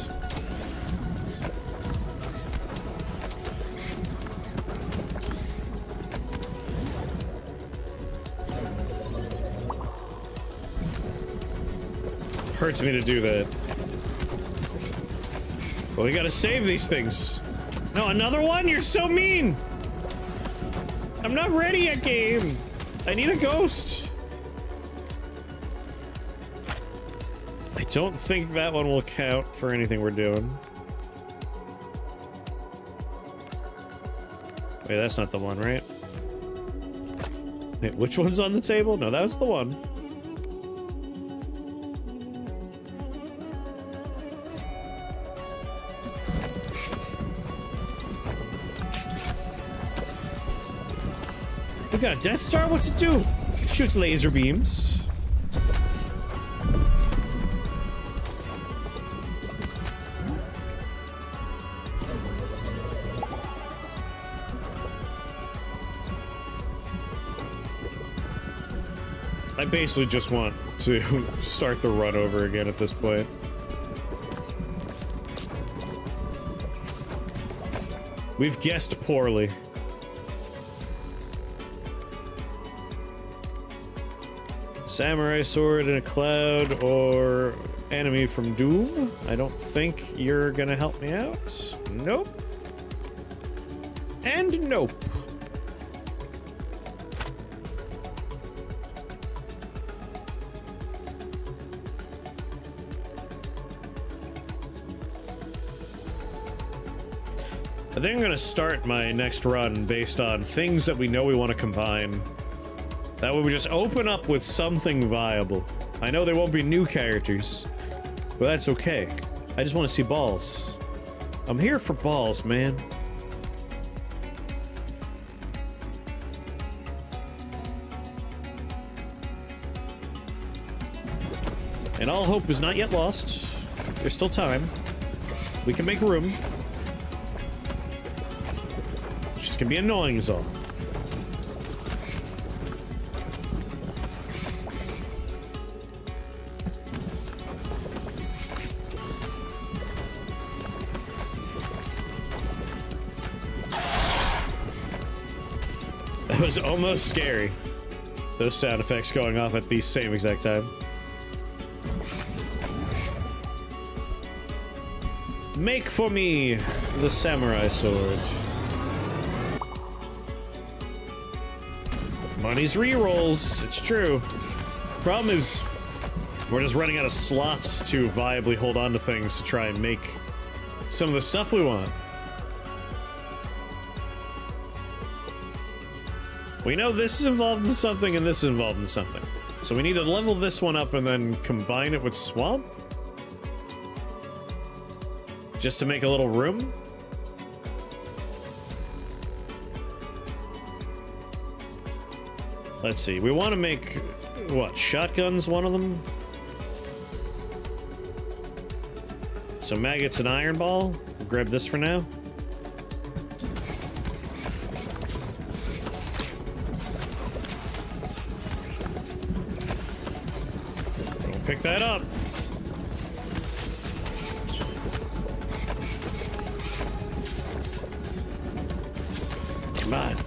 Hurts me to do that. Well, we gotta save these things. No, another one? You're so mean! I'm not ready yet, game. I need a ghost. I don't think that one will count for anything we're doing. Wait, that's not the one, right? Wait, which one's on the table? No, that was the one. We got a Death Star? What's it do? It shoots laser beams. I basically just want to start the run over again at this point. We've guessed poorly. Samurai sword in a cloud or enemy from Doom? I don't think you're gonna help me out. Nope. And nope. I think I'm gonna start my next run based on things that we know we want to combine. That way we just open up with something viable. I know there won't be new characters, but that's okay. I just want to see balls. I'm here for balls, man. And all hope is not yet lost. There's still time. We can make room. It's just gonna be annoying as all. That was almost scary. Those sound effects going off at the same exact time. Make for me the samurai sword. Money's rerolls, it's true. Problem is, we're just running out of slots to viably hold on to things to try and make some of the stuff we want. We know this is involved in something and this is involved in something. So we need to level this one up and then combine it with Swamp? Just to make a little room? Let's see, we want to make, what, shotguns one of them? So maggots and iron ball. We'll grab this for now. We'll pick that up. Come on.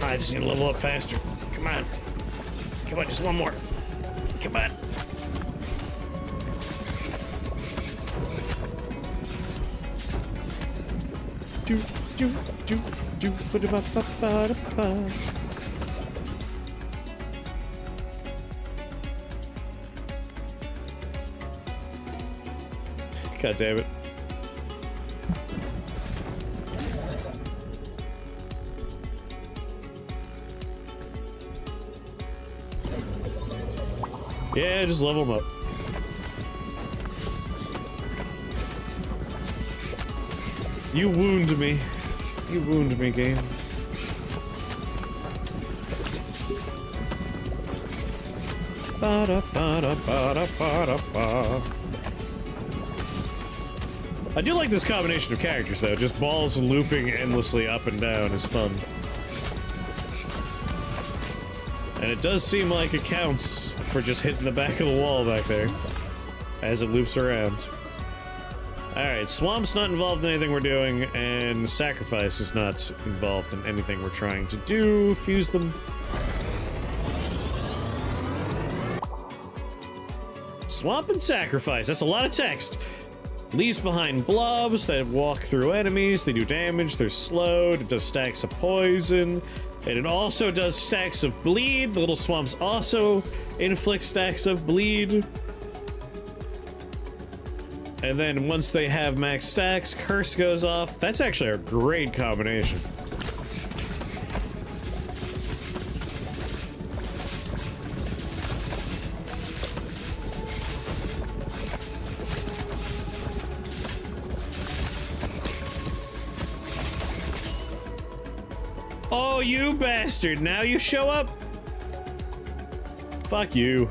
I just need to level up faster. Come on. Come on, just one more. Come on. Do, do, do, do, ba-da-ba-ba-ba-da-ba. God damn it. Yeah, just level them up. You wound me. You wound me, game. Ba-da-ba-da-ba-da-ba-da-ba. I do like this combination of characters, though. Just balls looping endlessly up and down is fun. And it does seem like it counts for just hitting the back of the wall back there as it loops around. Alright, Swamp's not involved in anything we're doing, and Sacrifice is not involved in anything we're trying to do. Fuse them. Swamp and Sacrifice, that's a lot of text. Leaves behind blobs that walk through enemies, they do damage, they're slowed, it does stacks of poison, and it also does stacks of bleed. The little swamps also inflict stacks of bleed. And then once they have max stacks, Curse goes off. That's actually a great combination. Oh, you bastard! Now you show up? Fuck you.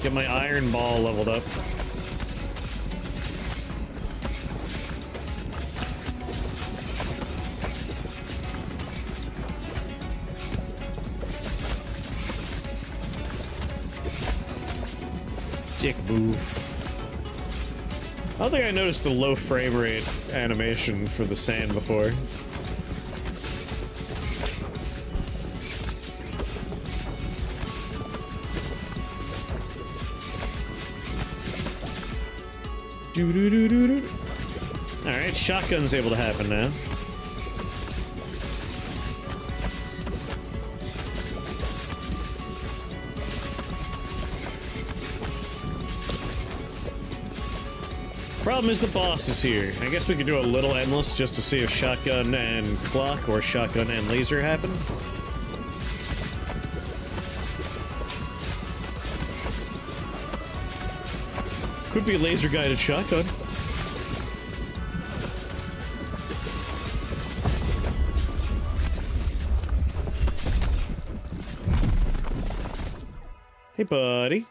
Get my iron ball leveled up. Dick move. I don't think I noticed the low frame rate animation for the sand before. Doo-doo-doo-doo-doo. Alright, shotgun's able to happen now. Problem is the boss is here. I guess we could do a little endless just to see if shotgun and clock or shotgun and laser happen. Could be a laser guided shotgun. Hey, buddy.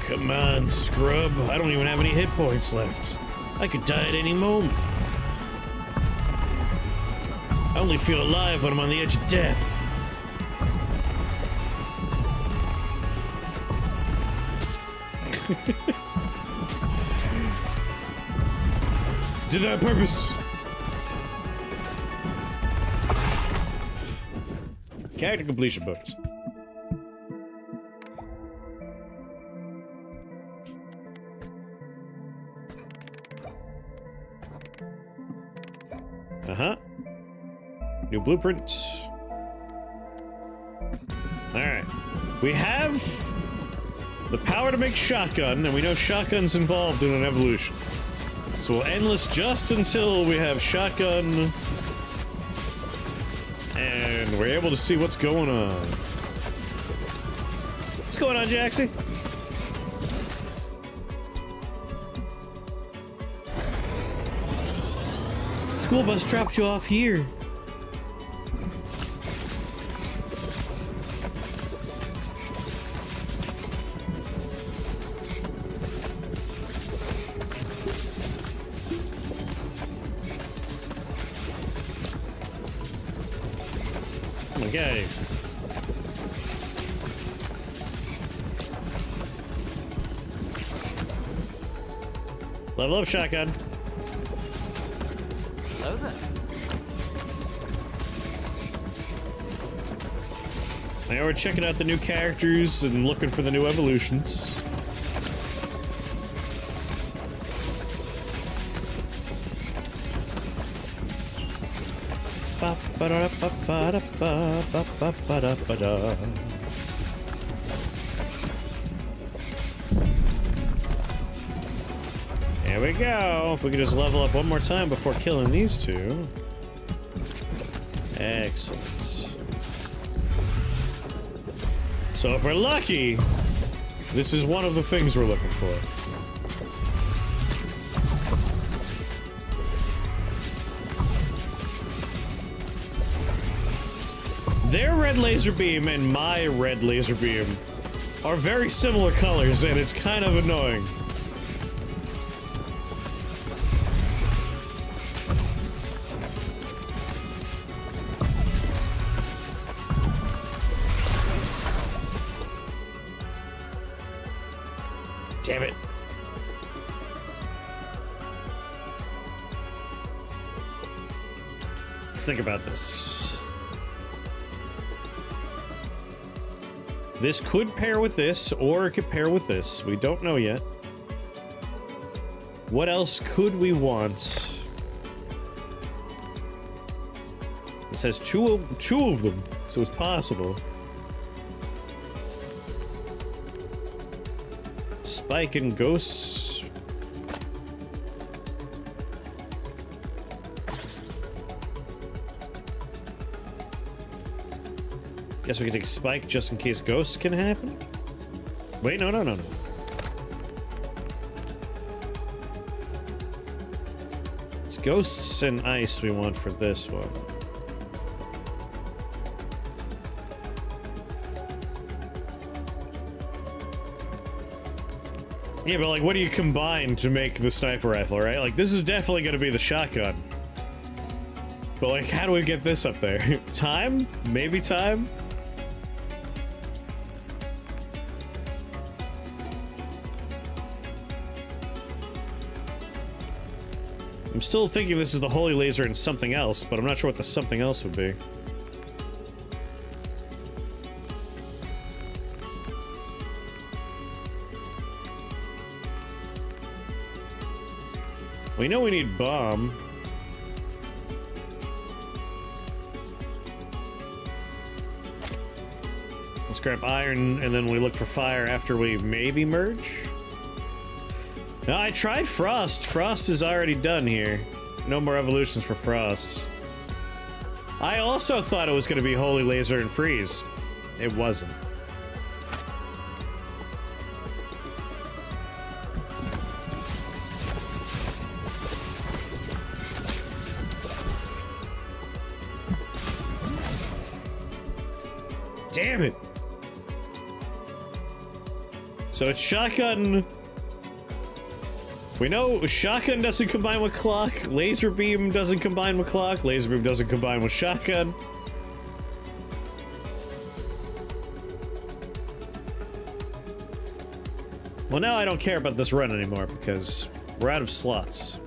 Come on, scrub. I don't even have any hit points left. I could die at any moment. I only feel alive when I'm on the edge of death. Did that on purpose. Character completion bonus. Uh-huh. New blueprints. Alright. We have the power to make shotgun, and we know shotgun's involved in an evolution. So we'll endless just until we have shotgun and we're able to see what's going on. What's going on, Jaxie? School bus dropped you off here. Okay. Level up shotgun. Hello there. Now we're checking out the new characters and looking for the new evolutions. There we go. If we could just level up one more time before killing these two. Excellent. So if we're lucky, this is one of the things we're looking for. Their red laser beam and my red laser beam are very similar colors, and it's kind of annoying. Damn it. Let's think about this. This could pair with this, or it could pair with this. We don't know yet. What else could we want? This has two of them, so it's possible. Spike and Ghosts. Guess we can take Spike just in case ghosts can happen. Wait, no. It's ghosts and ice we want for this one. Yeah, but like, what do you combine to make the sniper rifle, right? Like, this is definitely gonna be the shotgun. But like, how do we get this up there? Time? Maybe time? I'm still thinking this is the holy laser and something else, but I'm not sure what the something else would be. We know we need bomb. Let's grab iron, and then we look for fire after we maybe merge. No, I tried frost. Frost is already done here. No more evolutions for frost. I also thought it was going to be holy laser and freeze. It wasn't. Damn it. So it's shotgun. We know shotgun doesn't combine with clock, laser beam doesn't combine with clock, laser beam doesn't combine with shotgun. Well, now I don't care about this run anymore because we're out of slots.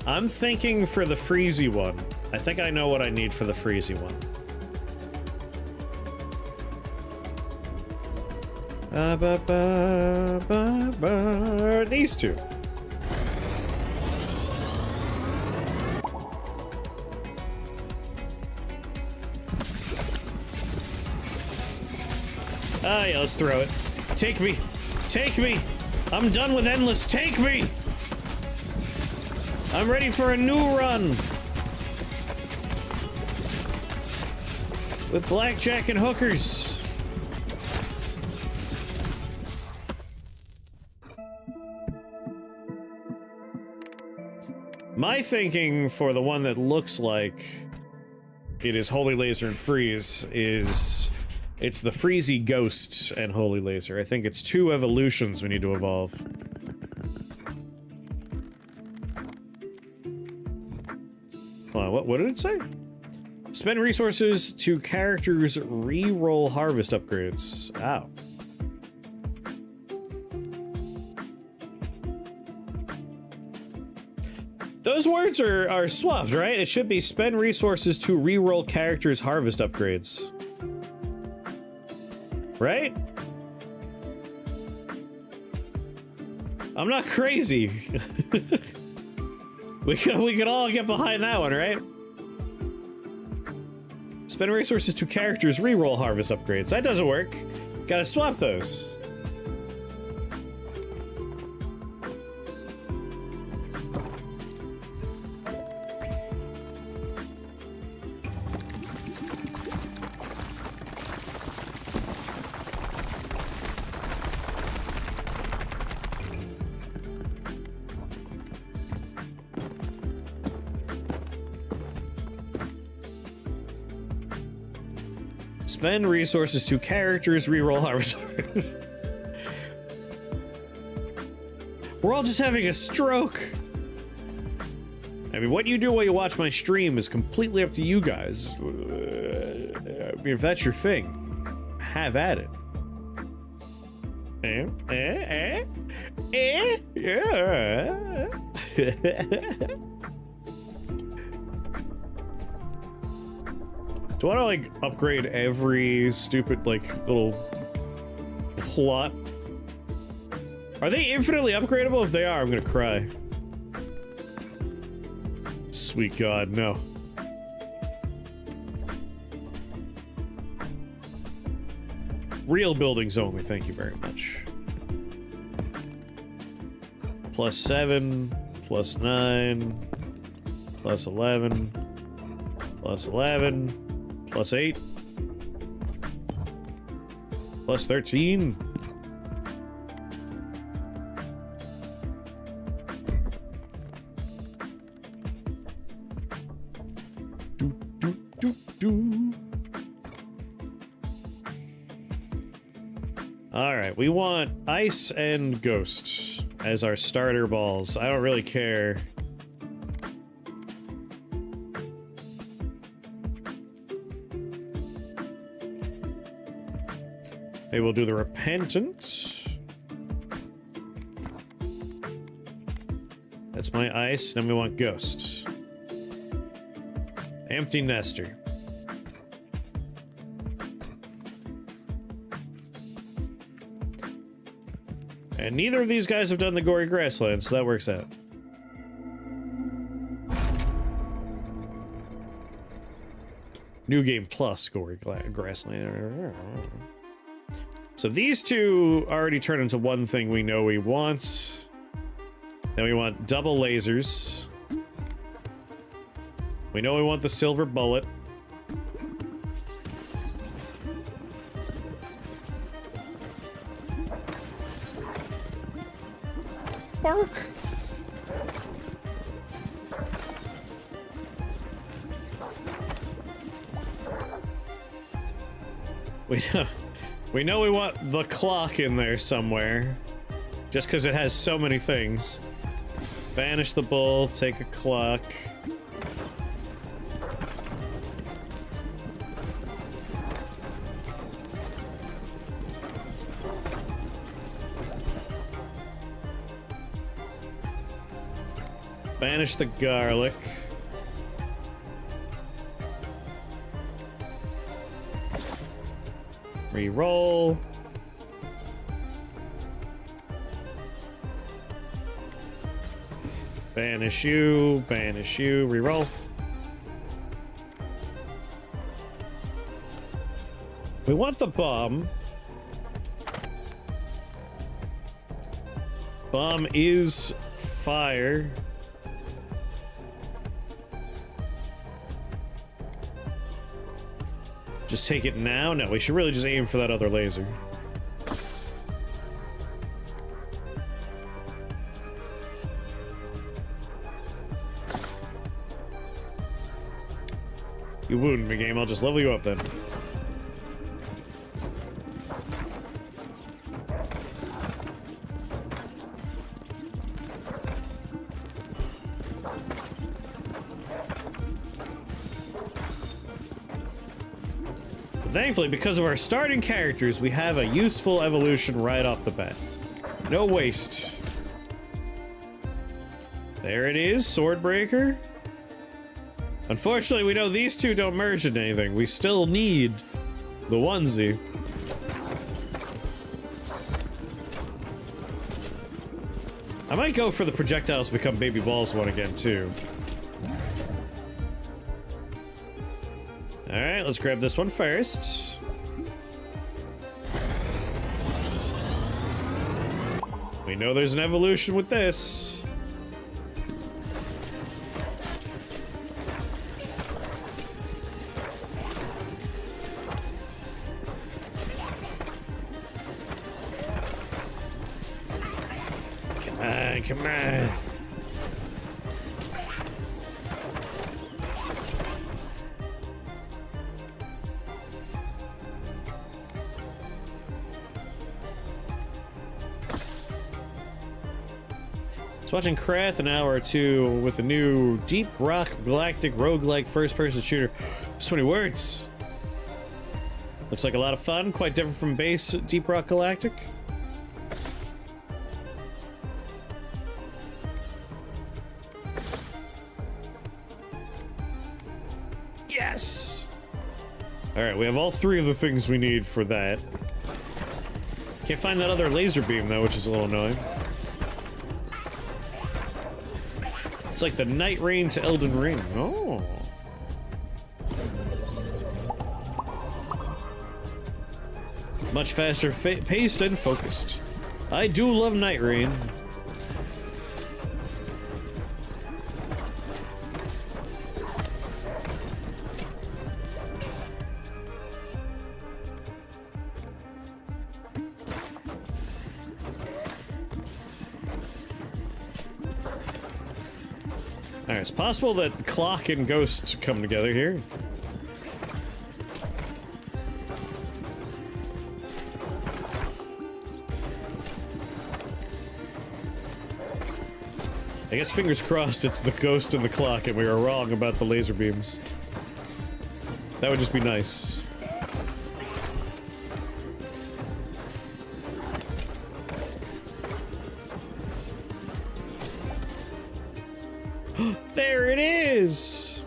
I'm thinking for the freezy one. I think I know what I need for the freezy one. These two. Ah, yeah, let's throw it. Take me. Take me. I'm done with endless. Take me. I'm ready for a new run. With blackjack and hookers. My thinking for the one that looks like it is Holy Laser and Freeze is it's the Freezy Ghost and Holy Laser. I think it's two evolutions we need to evolve. What did it say? Spend resources to characters re-roll harvest upgrades. Ow. Those words are swapped, right? It should be spend resources to re-roll characters harvest upgrades. Right? I'm not crazy. we could all get behind that one, right? Spend resources to characters re-roll harvest upgrades. That doesn't work. Gotta swap those. Spend resources to characters reroll harvest. We're all just having a stroke. I mean, what you do while you watch my stream is completely up to you guys. I mean, if that's your thing, have at it. Yeah. Do I want to, like, upgrade every stupid, like, little plot? Are they infinitely upgradable? If they are, I'm gonna cry. Sweet God, no. Real buildings only, thank you very much. +7. plus 9, plus 11, plus 11, plus 8, plus 13. Alright, we want Ice and Ghost as our starter balls. I don't really care. Maybe we'll do the Repentant. That's my Ice, then we want Ghost. Empty Nester. And neither of these guys have done the Gory Grassland, so that works out. New Game Plus Gory Grassland. So these two already turn into one thing we know we want. Then we want double lasers. We know we want the silver bullet. Bark. We know we want the clock in there somewhere, just because it has so many things. Banish the bull, take a clock. Banish the garlic. Reroll. Banish you, reroll. We want the bomb. Bomb is fire. Just take it now? No, we should really just aim for that other laser. You wounded me, game. I'll just level you up then. Thankfully, because of our starting characters, we have a useful evolution right off the bat. No waste. There it is, Swordbreaker. Unfortunately, we know these two don't merge into anything. We still need the onesie. I might go for the projectiles become baby balls one again, too. Alright, let's grab this one first. We know there's an evolution with this. Come on. Watching Krath an hour or two with a new Deep Rock Galactic roguelike first-person shooter. So many words. Looks like a lot of fun, quite different from base Deep Rock Galactic. Yes! Alright, we have all three of the things we need for that. Can't find that other laser beam though, which is a little annoying. It's like the Night Rain to Elden Ring. Oh. Much faster paced and focused. I do love Night Rain. Alright, it's possible that Clock and Ghost come together here. I guess fingers crossed it's the Ghost and the Clock and we were wrong about the laser beams. That would just be nice. There it is!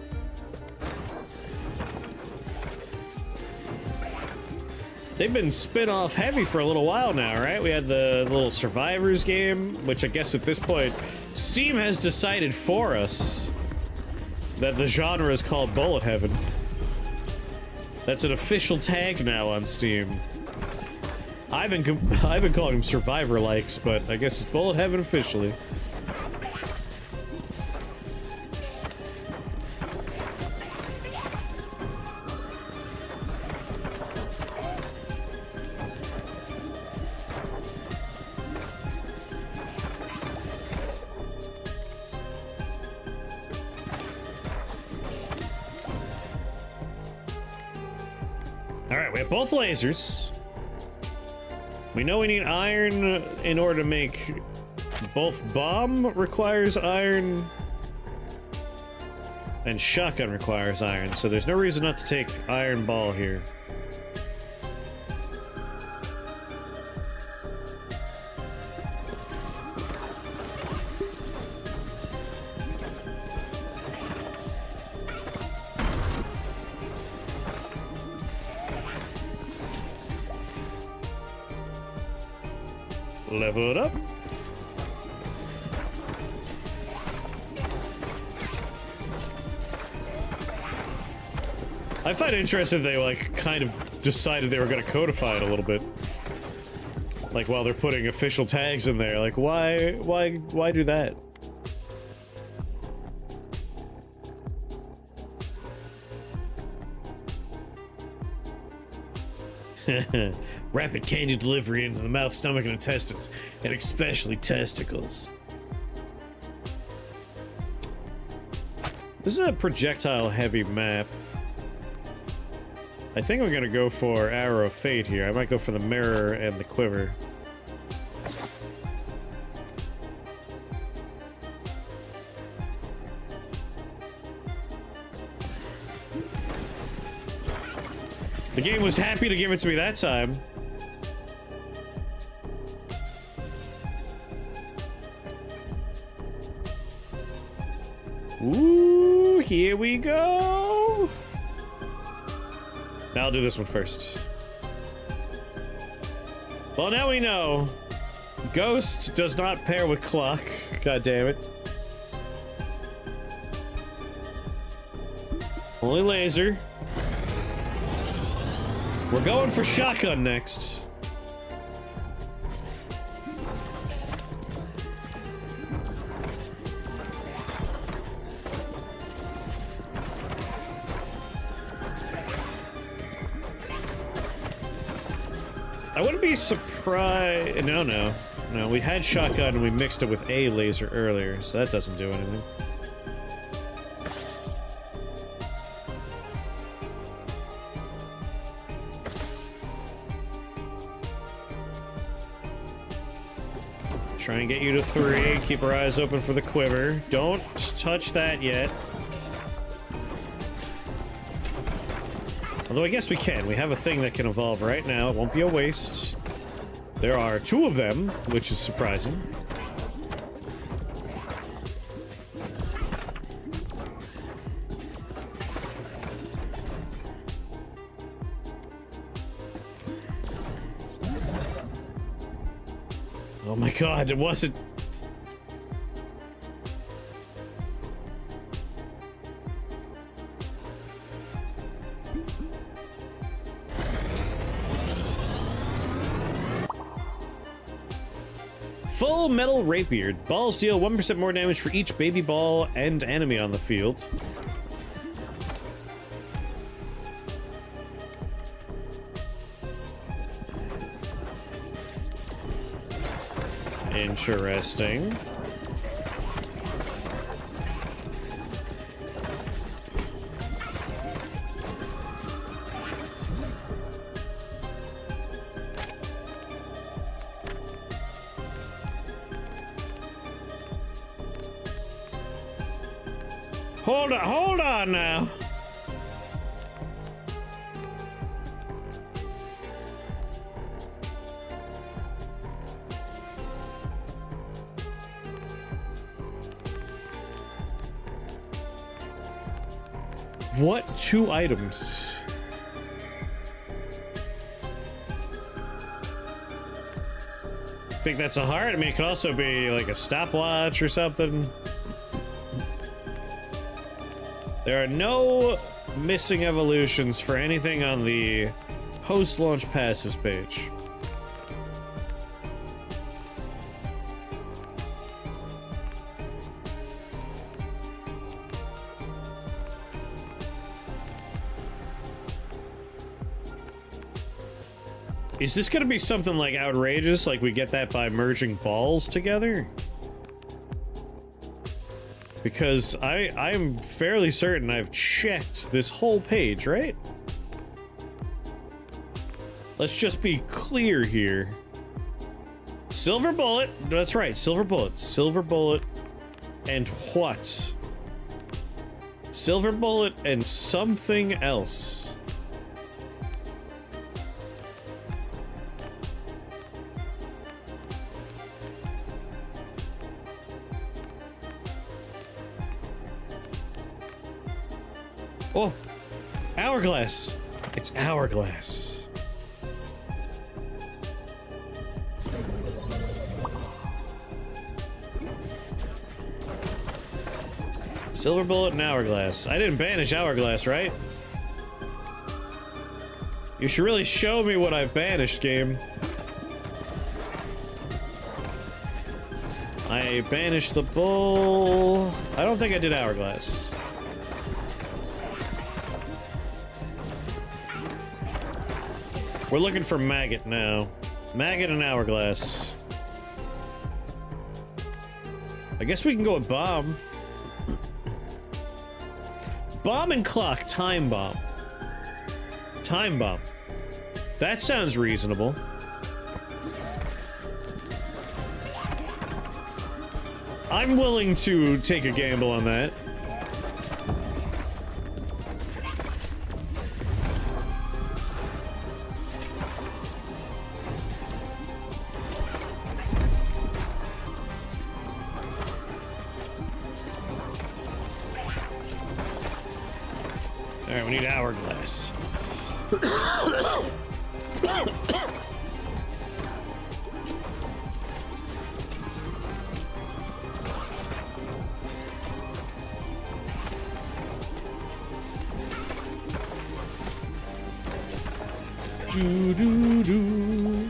They've been spin-off heavy for a little while now, right? We had the little Survivors game, which I guess at this point, Steam has decided for us that the genre is called Bullet Heaven. That's an official tag now on Steam. I've been calling them Survivor likes, but I guess it's Bullet Heaven officially. Alright, we have both lasers. We know we need iron in order to make... Both bomb requires iron, and shotgun requires iron, so there's no reason not to take iron ball here. Level it up. I find it interesting they, like, kind of decided they were gonna codify it a little bit. Like, while they're putting official tags in there. Like, why do that? Rapid candy delivery into the mouth, stomach, and intestines, and especially testicles. This is a projectile-heavy map. I think I'm gonna go for Arrow of Fate here. I might go for the mirror and the quiver. The game was happy to give it to me that time. Ooh, here we go. Now I'll do this one first. Well, now we know. Ghost does not pair with Clock. God damn it. Only laser. We're going for shotgun next. I wouldn't be surprised. No, we had shotgun and we mixed it with a laser earlier, so that doesn't do anything. Try and get you to 3. Keep our eyes open for the quiver. Don't touch that yet. Although I guess we can. We have a thing that can evolve right now. It won't be a waste. There are 2 of them, which is surprising. Oh my god, it wasn't... Full Metal Rapier. Balls deal 1% more damage for each baby ball and enemy on the field. Interesting. Hold on now. What 2 items? Think that's a heart? I mean, it could also be like a stopwatch or something. There are no missing evolutions for anything on the post-launch passives page. Is this gonna be something like outrageous, like we get that by merging balls together? Because I'm fairly certain I've checked this whole page, right? Let's just be clear here. Silver bullet, that's right, silver bullet. Silver bullet and what? Silver bullet and something else. Oh, hourglass. It's hourglass. Silver bullet and hourglass. I didn't banish hourglass, right? You should really show me what I've banished, game. I banished the bull. I don't think I did hourglass. We're looking for maggot now. Maggot and hourglass. I guess we can go with bomb. Bomb and clock, time bomb. Time bomb. That sounds reasonable. I'm willing to take a gamble on that. Alright, we need hourglass. Do do do.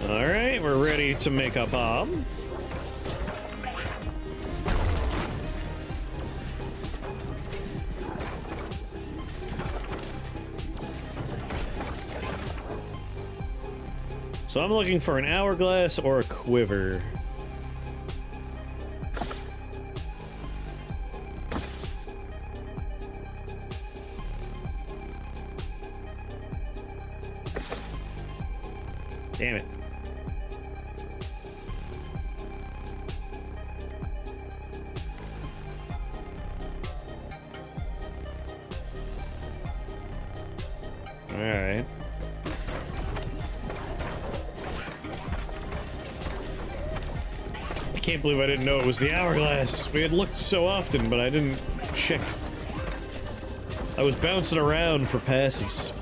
Alright, we're ready to make a bomb. So I'm looking for an hourglass or a quiver. Damn it. All right. I can't believe I didn't know it was the hourglass. We had looked so often, but I didn't check. I was bouncing around for passives.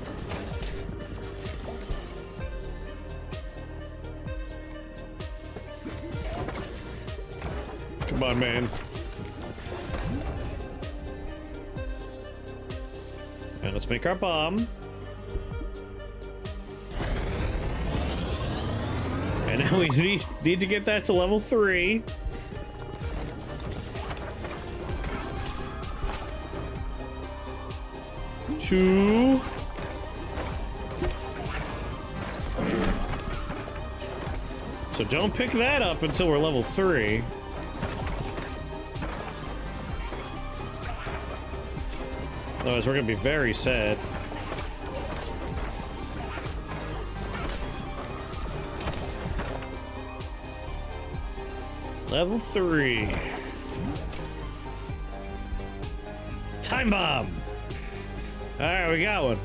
Come on, man. And let's make our bomb. And now we need to get that to level 3. Two. So don't pick that up until we're level 3. Otherwise, we're gonna be very sad. Level 3. Time bomb! Alright, we got one.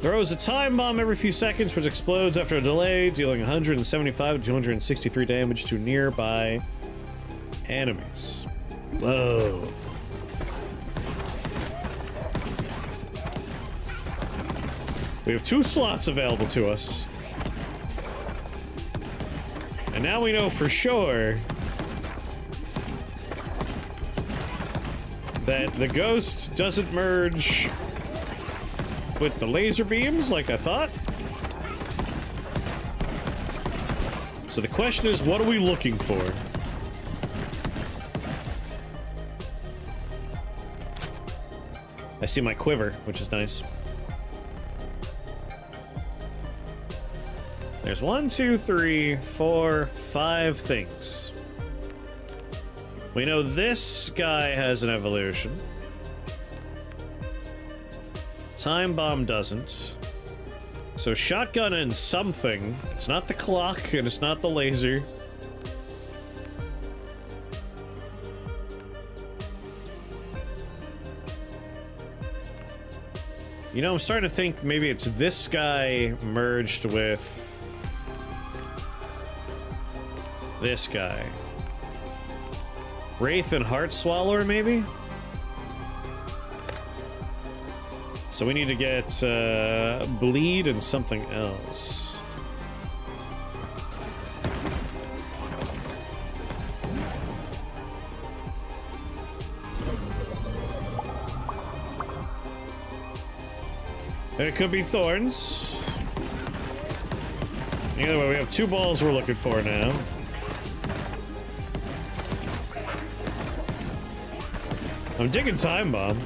Throws a time bomb every few seconds, which explodes after a delay, dealing 175 to 263 damage to nearby enemies. Whoa. We have 2 slots available to us. And now we know for sure that the ghost doesn't merge with the laser beams like I thought. So the question is, what are we looking for? I see my quiver, which is nice. There's 1, 2, 3, 4, 5 things. We know this guy has an evolution. Time bomb doesn't. So shotgun and something. It's not the clock and it's not the laser. You know, I'm starting to think maybe it's this guy merged with this guy. Wraith and Heart Swallower, maybe? So we need to get bleed and something else. It could be thorns. Either way, we have 2 balls we're looking for now. I'm digging time bomb.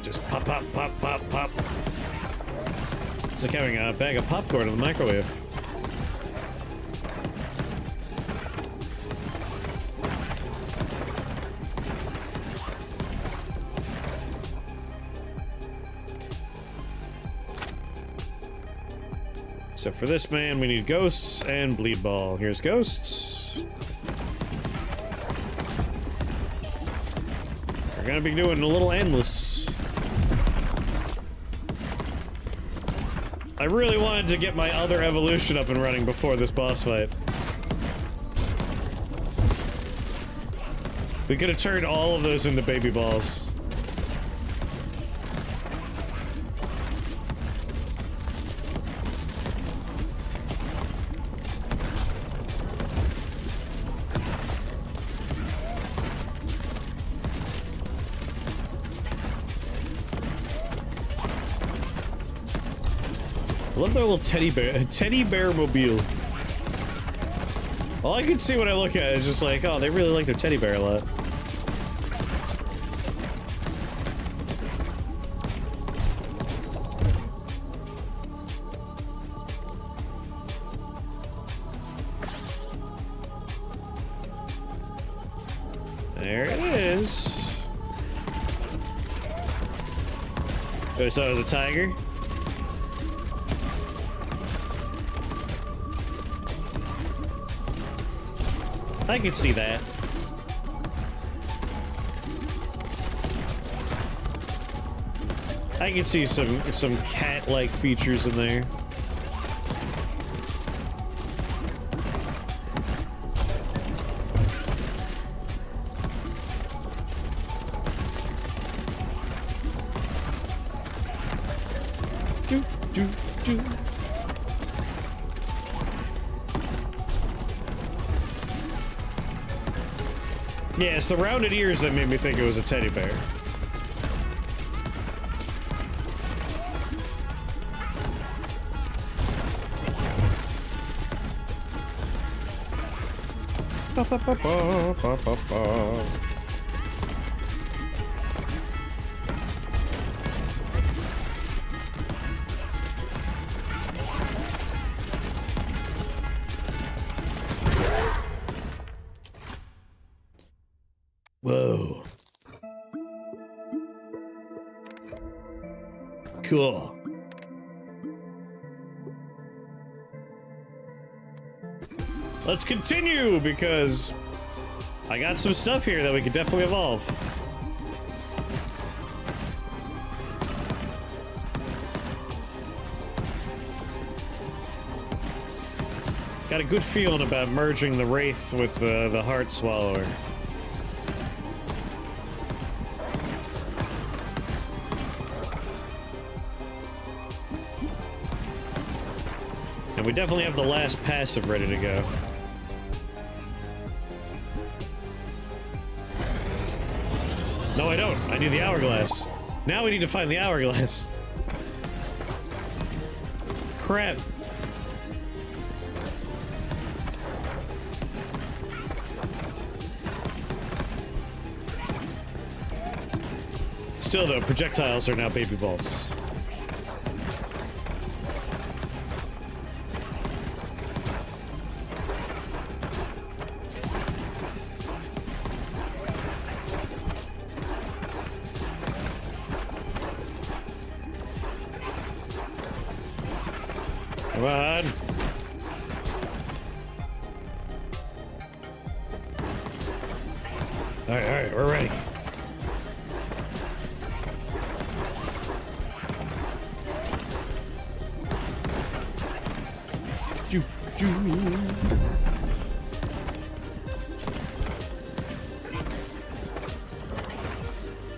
Just pop, pop, pop, pop, pop. It's like having a bag of popcorn in the microwave. So for this man, we need ghosts and bleed ball. Here's ghosts. We're gonna be doing a little endless. I really wanted to get my other evolution up and running before this boss fight. We could have turned all of those into baby balls. I love their little teddy bear mobile. All I can see when I look at it is just like, oh, they really like their teddy bear a lot. There it is. Oh, so it was a tiger? I can see that. I can see some cat-like features in there. Do do do. Yeah, it's the rounded ears that made me think it was a teddy bear. Ba, ba, ba, ba, ba, ba, ba. Whoa. Cool. Let's continue, because I got some stuff here that we could definitely evolve. Got a good feeling about merging the Wraith with the Heart Swallower. And we definitely have the last passive ready to go. No, I don't. I need the hourglass. Now we need to find the hourglass. Crap. Still, though, projectiles are now baby balls. Come on. Alright, we're ready.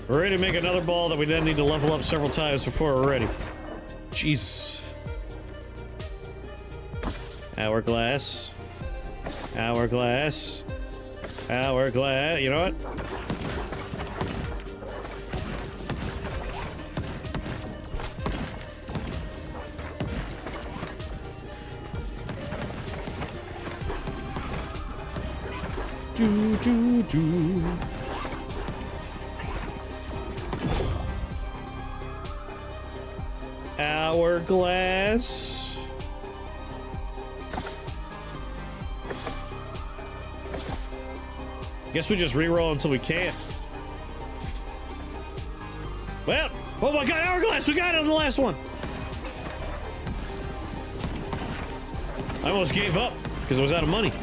We're ready to make another ball that we then need to level up several times before we're ready. Jesus. Hourglass. Hourglass. Hourglass. You know what? Do. Hourglass. Guess we just reroll until we can't. Well, oh my god, hourglass! We got it on the last one! I almost gave up because I was out of money.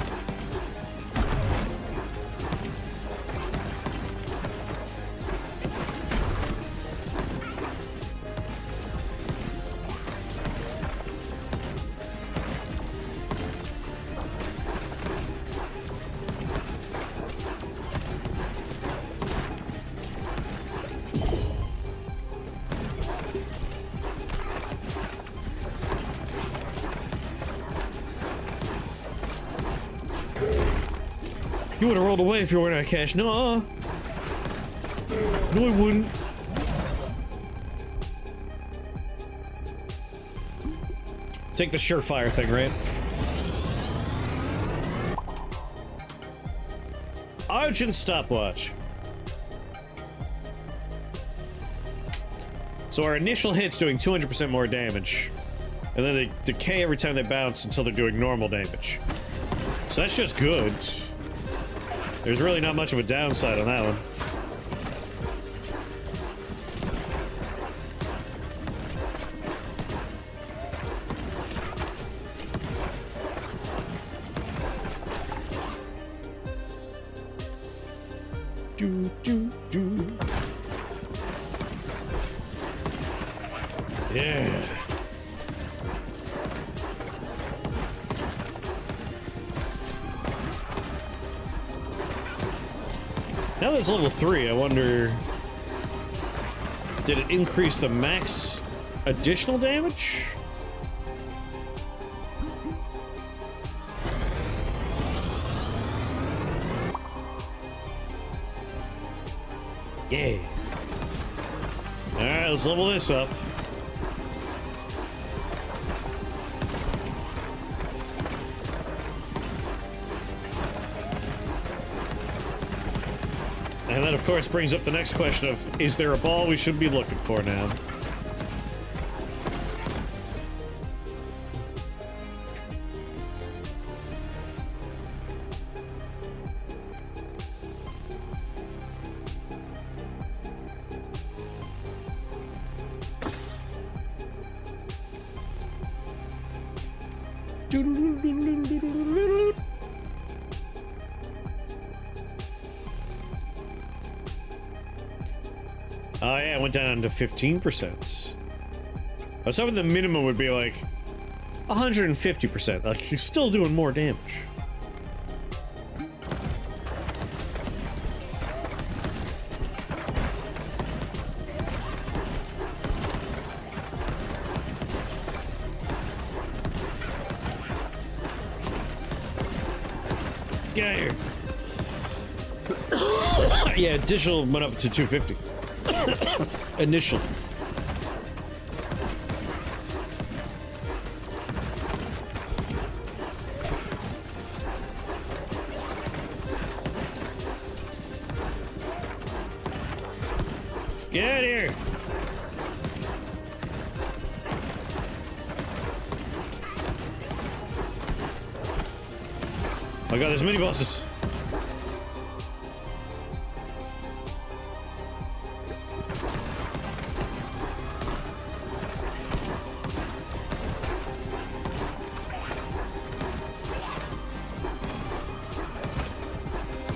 You would have rolled away if you weren't out of cash. No, I wouldn't. Take the surefire thing, right? Argent stopwatch. So our initial hit's doing 200% more damage. And then they decay every time they bounce until they're doing normal damage. So that's just good. There's really not much of a downside on that one. Do. Yeah. Now that it's level 3, I wonder... Did it increase the max additional damage? Yeah. Alright, let's level this up. And that, of course, brings up the next question of, is there a ball we should be looking for now? Oh yeah, it went down to 15%. I was hoping the minimum would be like 150%. Like, you're still doing more damage. Get out of here. Yeah, additional went up to 250. Initially. Get out of here! Oh my god, there's mini bosses.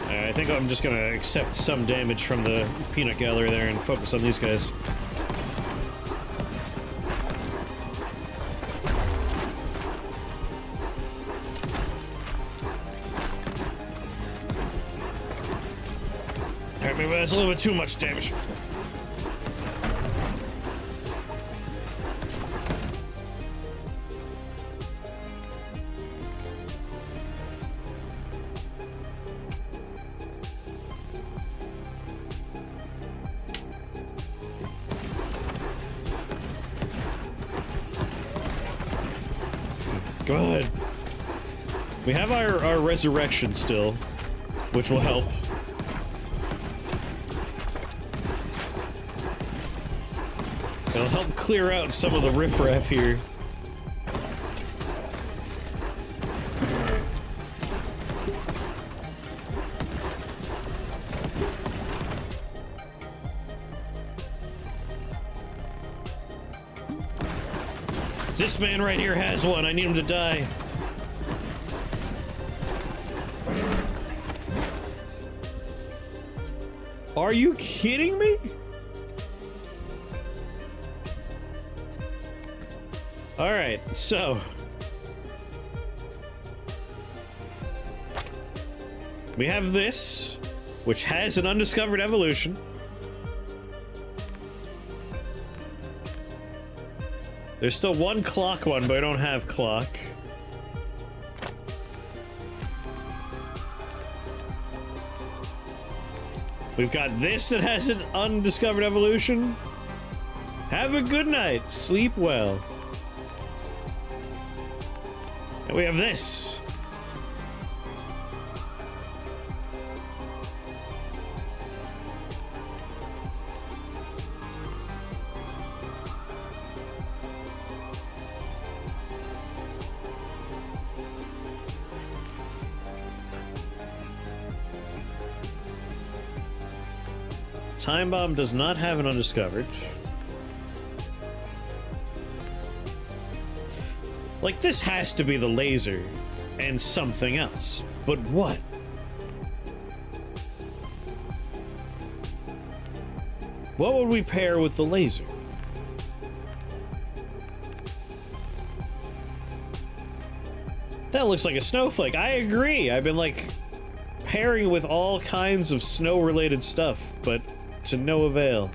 I think I'm just gonna accept some damage from the peanut gallery there and focus on these guys. Alright, maybe that's a little bit too much damage. Go ahead. We have our resurrection still, which will help. It'll help clear out some of the riffraff here. This man right here has one. I need him to die. Are you kidding me? All right, so we have this, which has an undiscovered evolution. There's still one clock one, but I don't have clock. We've got this that has an undiscovered evolution. Have a good night. Sleep well. And we have this. Time Bomb does not have an undiscovered. Like, this has to be the laser and something else. But what? What would we pair with the laser? That looks like a snowflake. I agree. I've been, like, pairing with all kinds of snow-related stuff, but to no avail.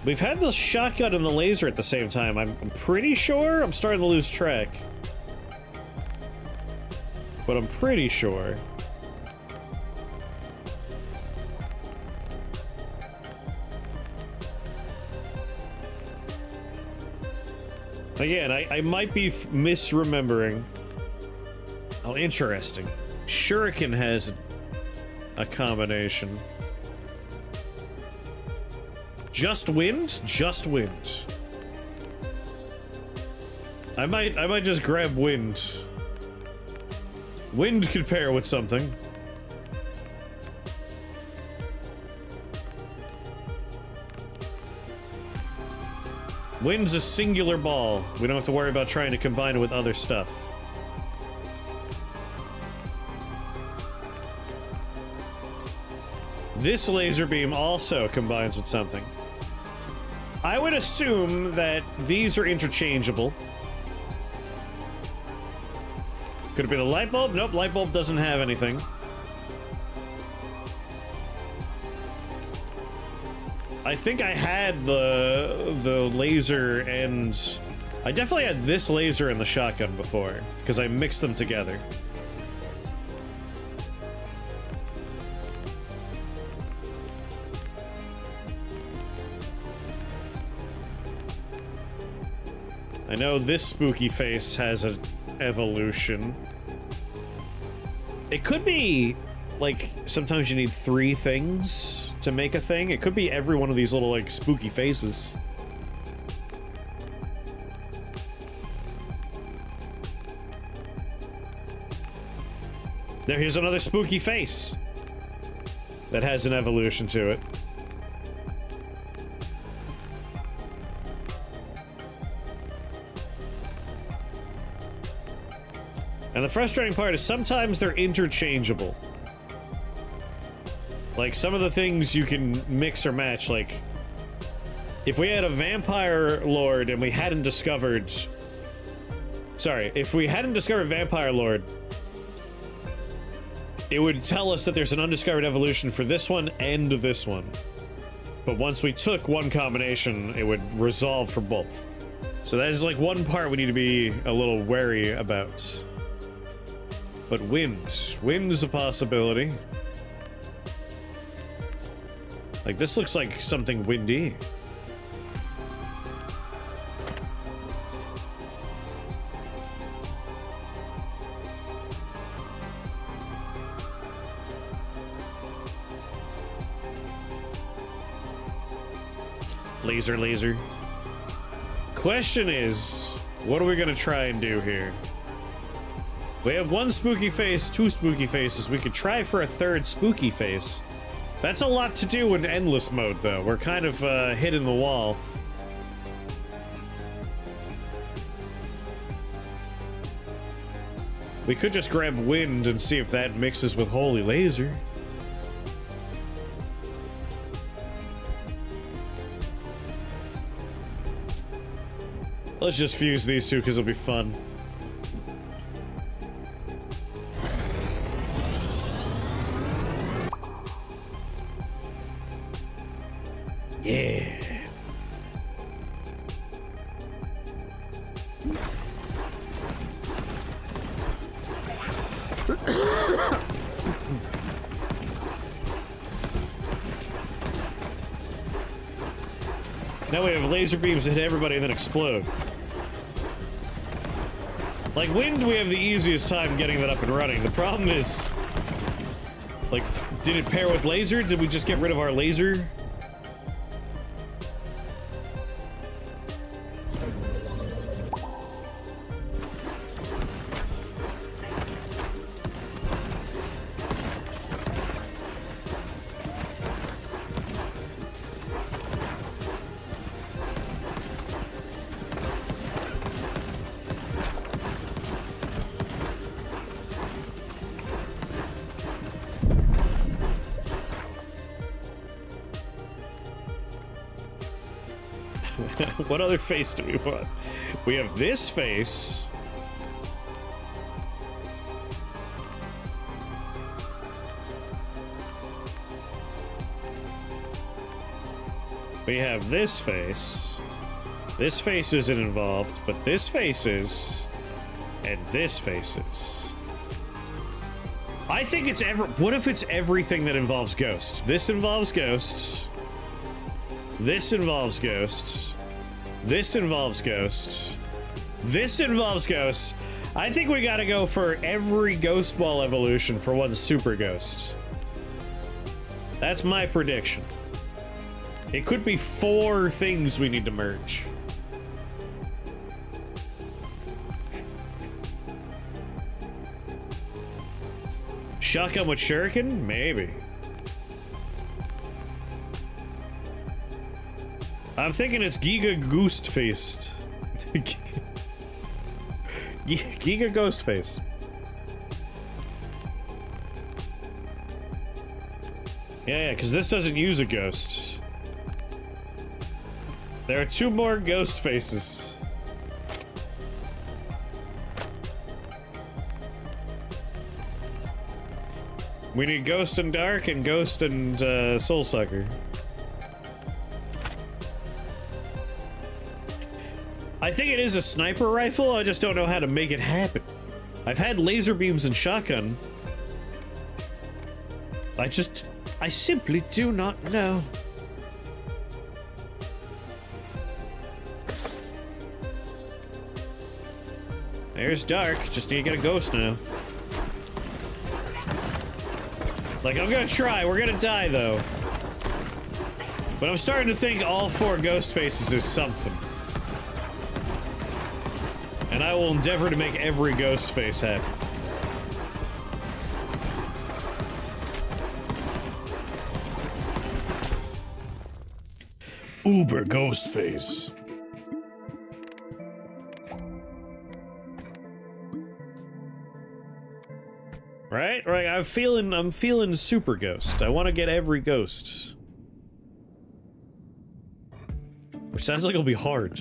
We've had the shotgun and the laser at the same time. I'm pretty sure. I'm starting to lose track. But I'm pretty sure. Again, I might be misremembering. Oh, interesting. Shuriken has a combination. Just wind? Just wind. I might just grab wind. Wind could pair with something. Wind's a singular ball. We don't have to worry about trying to combine it with other stuff. This laser beam also combines with something. I would assume that these are interchangeable. Could it be the light bulb? Nope, light bulb doesn't have anything. I think I had the laser and... I definitely had this laser and the shotgun before, because I mixed them together. I know this spooky face has an evolution. It could be, like, sometimes you need 3 things to make a thing. It could be every one of these little, like, spooky faces. Here's another spooky face that has an evolution to it. And the frustrating part is sometimes they're interchangeable. Like, some of the things you can mix or match, like... If we had a vampire lord and we hadn't discovered... Sorry, if we hadn't discovered vampire lord, it would tell us that there's an undiscovered evolution for this one and this one. But once we took one combination, it would resolve for both. So that is, like, one part we need to be a little wary about. But wind. Wind is a possibility. Like, this looks like something windy. Laser, laser. Question is, what are we gonna try and do here? We have 1 spooky face, 2 spooky faces. We could try for a 3rd spooky face. That's a lot to do in endless mode, though. We're kind of hitting the wall. We could just grab wind and see if that mixes with holy laser. Let's just fuse these two because it'll be fun. Yeah. Now we have laser beams that hit everybody and then explode. Like, wind, we have the easiest time getting that up and running. The problem is, like, did it pair with laser? Did we just get rid of our laser? What other face do we want? We have this face. We have this face. This face isn't involved, but this face is. And this face is. I think it's what if it's everything that involves Ghost? This involves Ghost. This involves Ghost. This involves Ghost. This involves Ghost. I think we gotta go for every Ghost Ball evolution for 1 Super Ghost. That's my prediction. It could be 4 things we need to merge. Shotgun with Shuriken? Maybe. I'm thinking it's Giga Ghostface. Giga Ghostface. Yeah, because this doesn't use a ghost. There are 2 more ghost faces. We need Ghost and Dark and Ghost and Soulsucker. I think it is a sniper rifle, I just don't know how to make it happen. I've had laser beams and shotgun. I simply do not know. There's Dark, just need to get a ghost now. Like, I'm gonna try, we're gonna die though. But I'm starting to think all 4 ghost faces is something. And I will endeavor to make every ghost face happen. Uber ghost face. Right? Right, I'm feeling super ghost. I want to get every ghost. Which sounds like it'll be hard.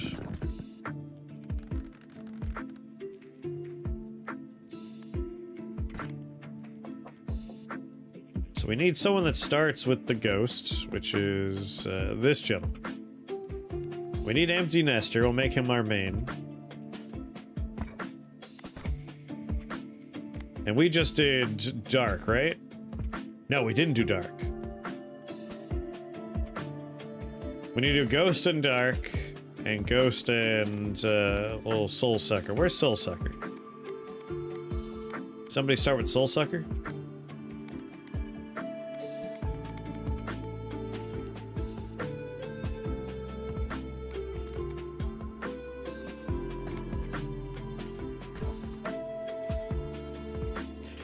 So we need someone that starts with the ghosts, which is this gentleman. We need Empty Nester, we'll make him our main. And we just did Dark, right? No, we didn't do Dark. We need to do Ghost and Dark, and Ghost and little Soulsucker. Where's Soulsucker? Somebody start with Soulsucker?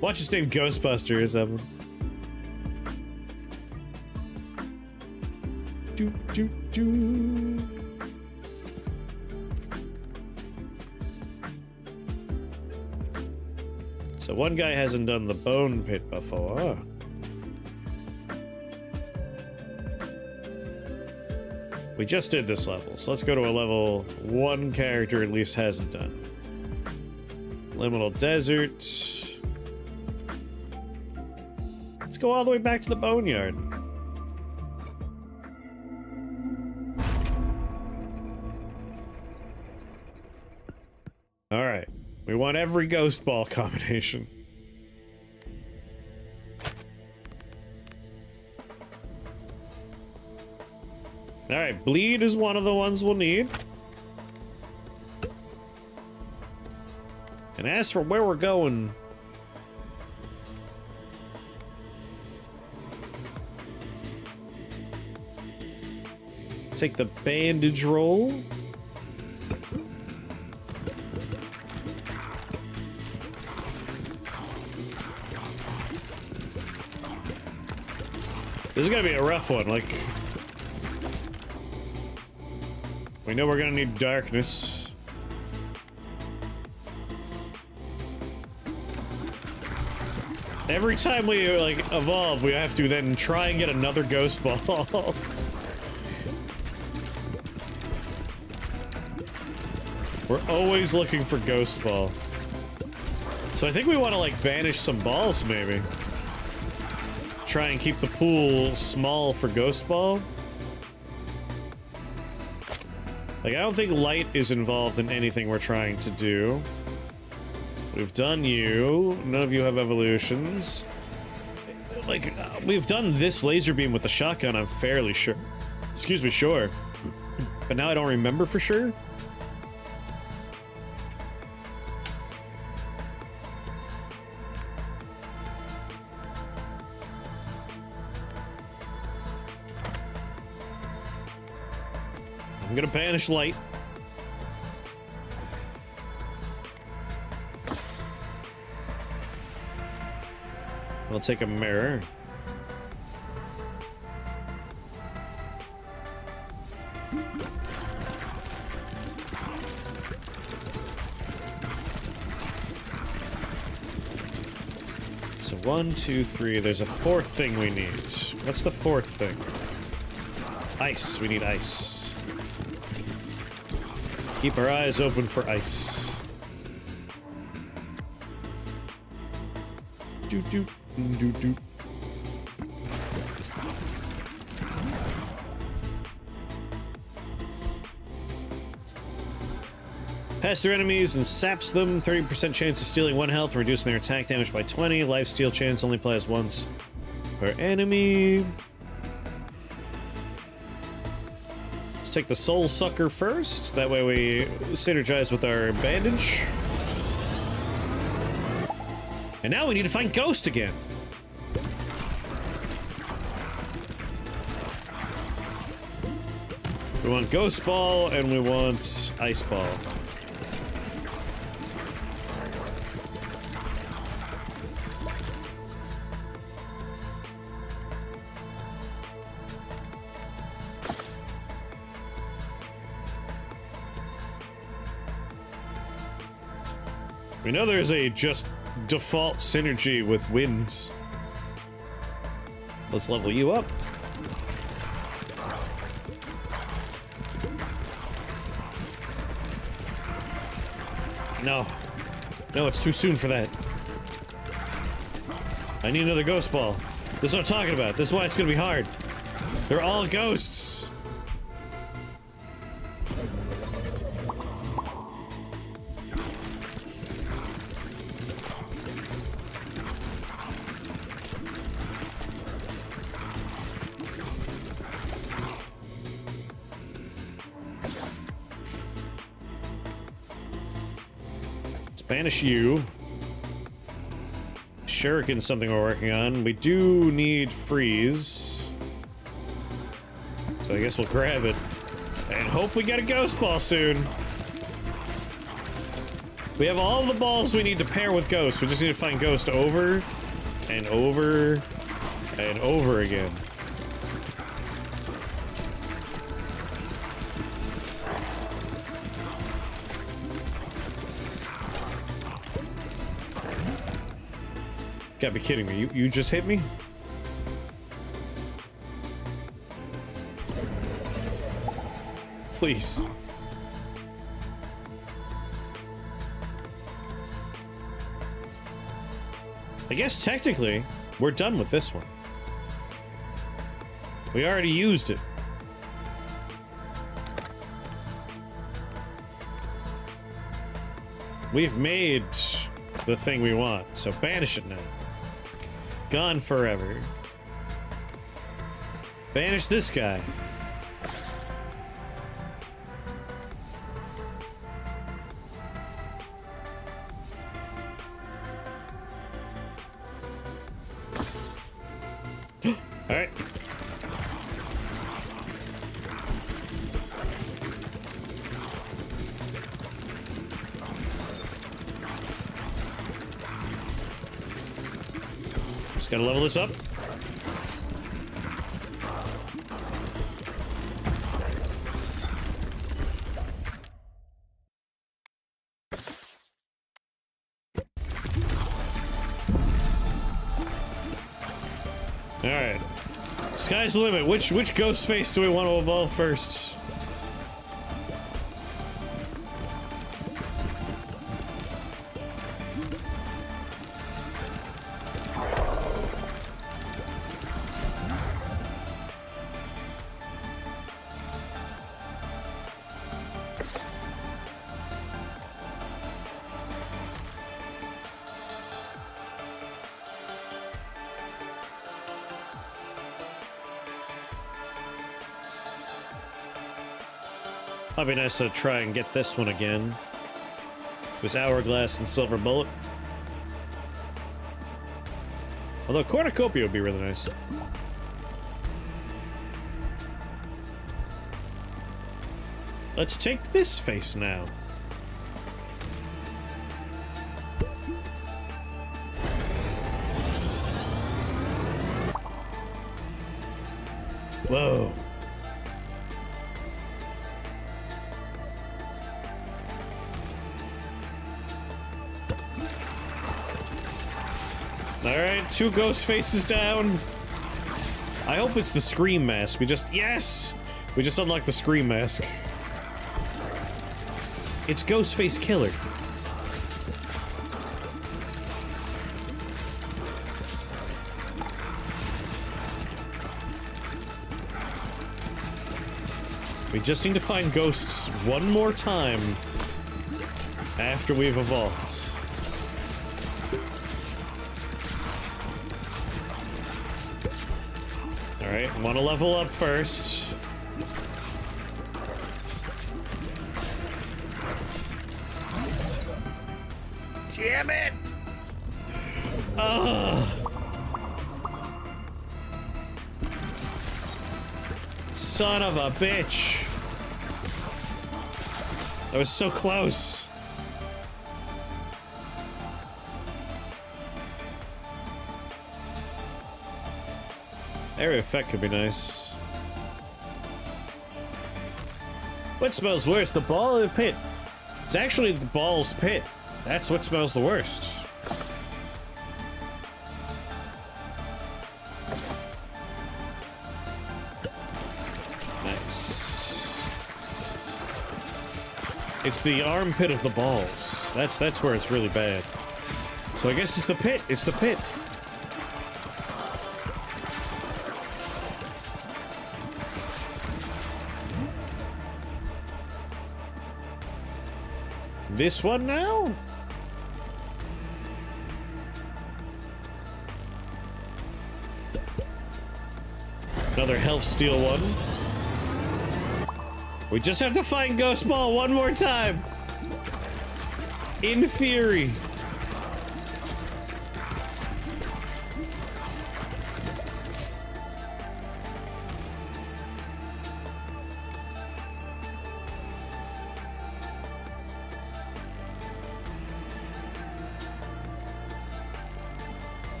Watch his name Ghostbuster or something. Do, do, do. So one guy hasn't done the bone pit before. We just did this level, so let's go to a level one character at least hasn't done. Liminal Desert. Let's go all the way back to the Boneyard. Alright. We want every ghost ball combination. Alright, bleed is one of the ones we'll need. And as for where we're going... take the bandage roll. This is gonna be a rough one, like... we know we're gonna need darkness. Every time we, like, evolve, we have to then try and get another ghost ball. We're always looking for ghost ball. So I think we want to, like, banish some balls, maybe. Try and keep the pool small for ghost ball. Like, I don't think light is involved in anything we're trying to do. We've done you. None of you have evolutions. Like, we've done this laser beam with the shotgun, I'm fairly sure. Excuse me, sure. But now I don't remember for sure. I'm gonna banish light. We'll take a mirror. So 1, 2, 3. There's a fourth thing we need. What's the fourth thing? Ice. We need ice. Keep our eyes open for ice. Doot doot doot doot. Pass through enemies and saps them. 30% chance of stealing 1 health and reducing their attack damage by 20. Lifesteal chance only applies once per enemy. Let's take the Soul Sucker first. That way we synergize with our bandage. And now we need to find Ghost again. We want Ghost Ball and we want Ice Ball. We know there's a just default synergy with winds. Let's level you up. No. No, it's too soon for that. I need another ghost ball. This is what I'm talking about. This is why it's gonna be hard. They're all ghosts. Banish you. Shuriken's something we're working on. We do need freeze. So I guess we'll grab it. And hope we get a ghost ball soon. We have all the balls we need to pair with Ghost. We just need to find Ghost over and over and over again. Gotta be kidding me. You just hit me? Please. I guess technically, we're done with this one. We already used it. We've made the thing we want, so banish it now. Gone forever. Banish this guy. All right. Just gotta level this up. All right. Sky's the limit. Which ghost face do we want to evolve first? Might be nice to try and get this one again. It was Hourglass and Silver Bullet. Although Cornucopia would be really nice. Let's take this face now. Whoa. Alright, 2 ghost faces down. I hope it's the Scream mask. Yes! We just unlocked the Scream mask. It's Ghostface Killer. We just need to find ghosts one more time after we've evolved. Alright, want to level up first. Damn it! Ugh! Son of a bitch! That was so close! Area effect could be nice. What smells worse, the ball or the pit? It's actually the ball's pit. That's what smells the worst. Nice. It's the armpit of the balls. That's where it's really bad. So I guess it's the pit. It's the pit. This one now? Another health steal one. We just have to find Ghost Ball one more time. In theory.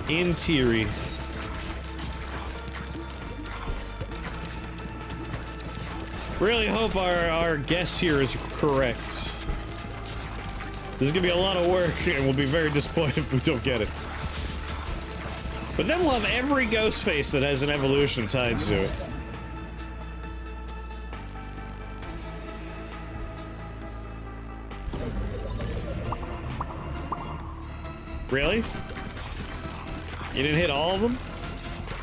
In theory. Really hope our guess here is correct. This is gonna be a lot of work, and we'll be very disappointed if we don't get it. But then we'll have every ghost face that has an evolution tied to it. Really? You didn't hit all of them?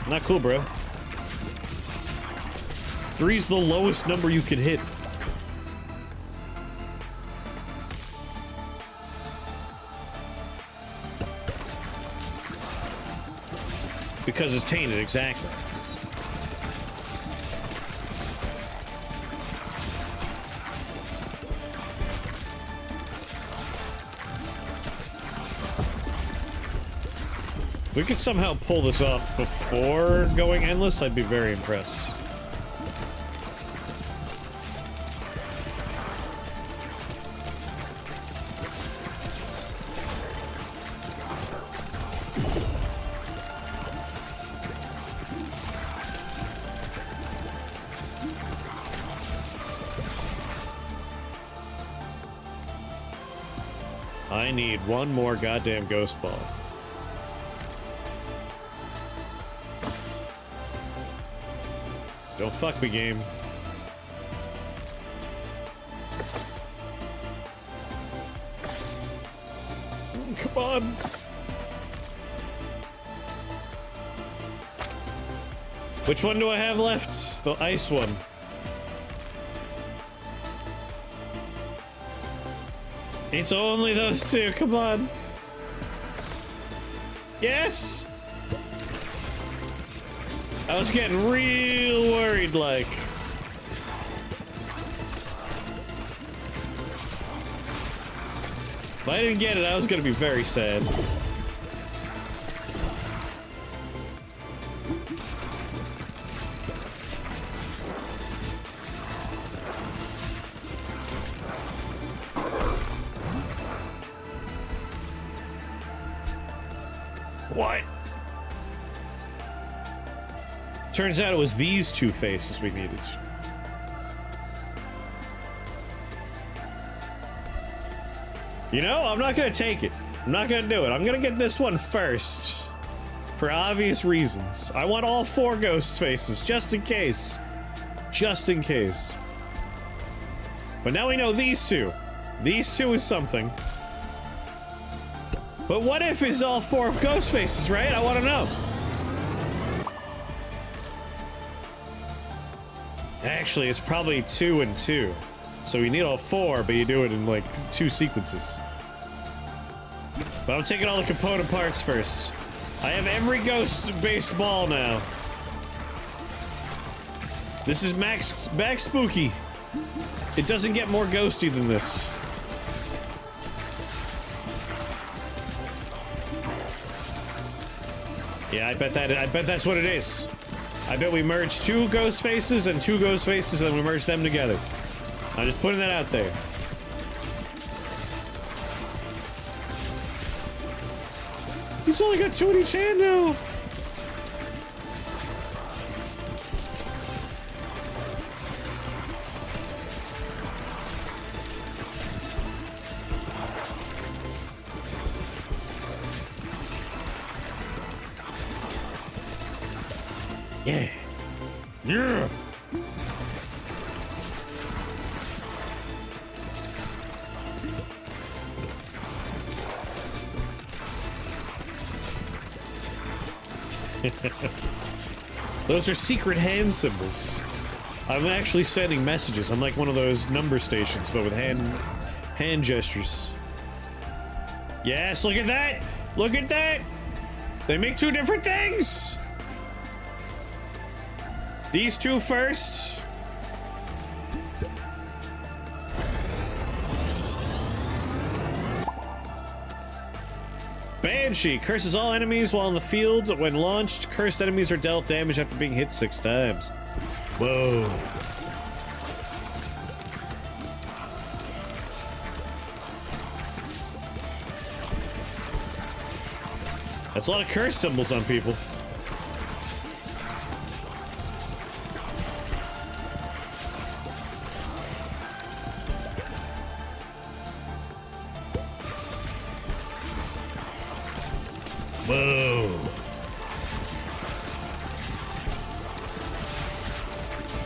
Not cool, bro. 3's the lowest number you can hit. Because it's tainted, exactly. If we could somehow pull this off before going endless, I'd be very impressed. I need one more goddamn ghost ball. Don't fuck me, game. Come on. Which one do I have left? The ice one. It's only those two, come on. Yes! I was getting real worried, like. If I didn't get it, I was gonna be very sad. What? Turns out it was these two faces we needed. You know, I'm not gonna take it. I'm not gonna do it. I'm gonna get this one first. For obvious reasons. I want all 4 ghost faces, just in case. Just in case. But now we know these 2. These 2 is something. But what if it's all 4 ghost faces, right? I want to know. Actually, it's probably 2 and 2. So we need all 4, but you do it in like 2 sequences. But I'm taking all the component parts first. I have every ghost-based ball now. This is max spooky. It doesn't get more ghosty than this. Yeah, I bet that's what it is. I bet we merged 2 ghost faces and 2 ghost faces and we merged them together. I'm just putting that out there. He's only got 2 in each hand now. Yeah. Yeah. Those are secret hand symbols. I'm actually sending messages. I'm like one of those number stations, but with hand gestures. Yes, look at that! Look at that! They make 2 different things! These 2 first. Banshee curses all enemies while in the field. When launched, cursed enemies are dealt damage after being hit 6 times. Whoa. That's a lot of curse symbols on people. Whoa.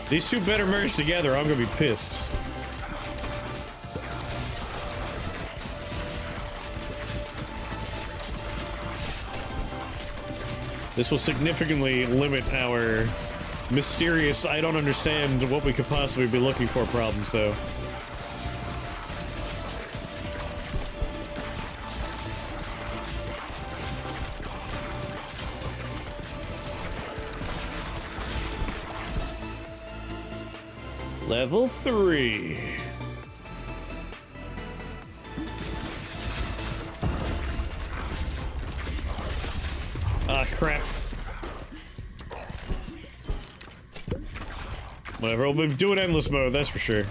These 2 better merge together, or I'm gonna be pissed. This will significantly limit our mysterious, I don't understand what we could possibly be looking for problems, though. Level 3. Ah, crap. Whatever, we'll be doing endless mode, that's for sure.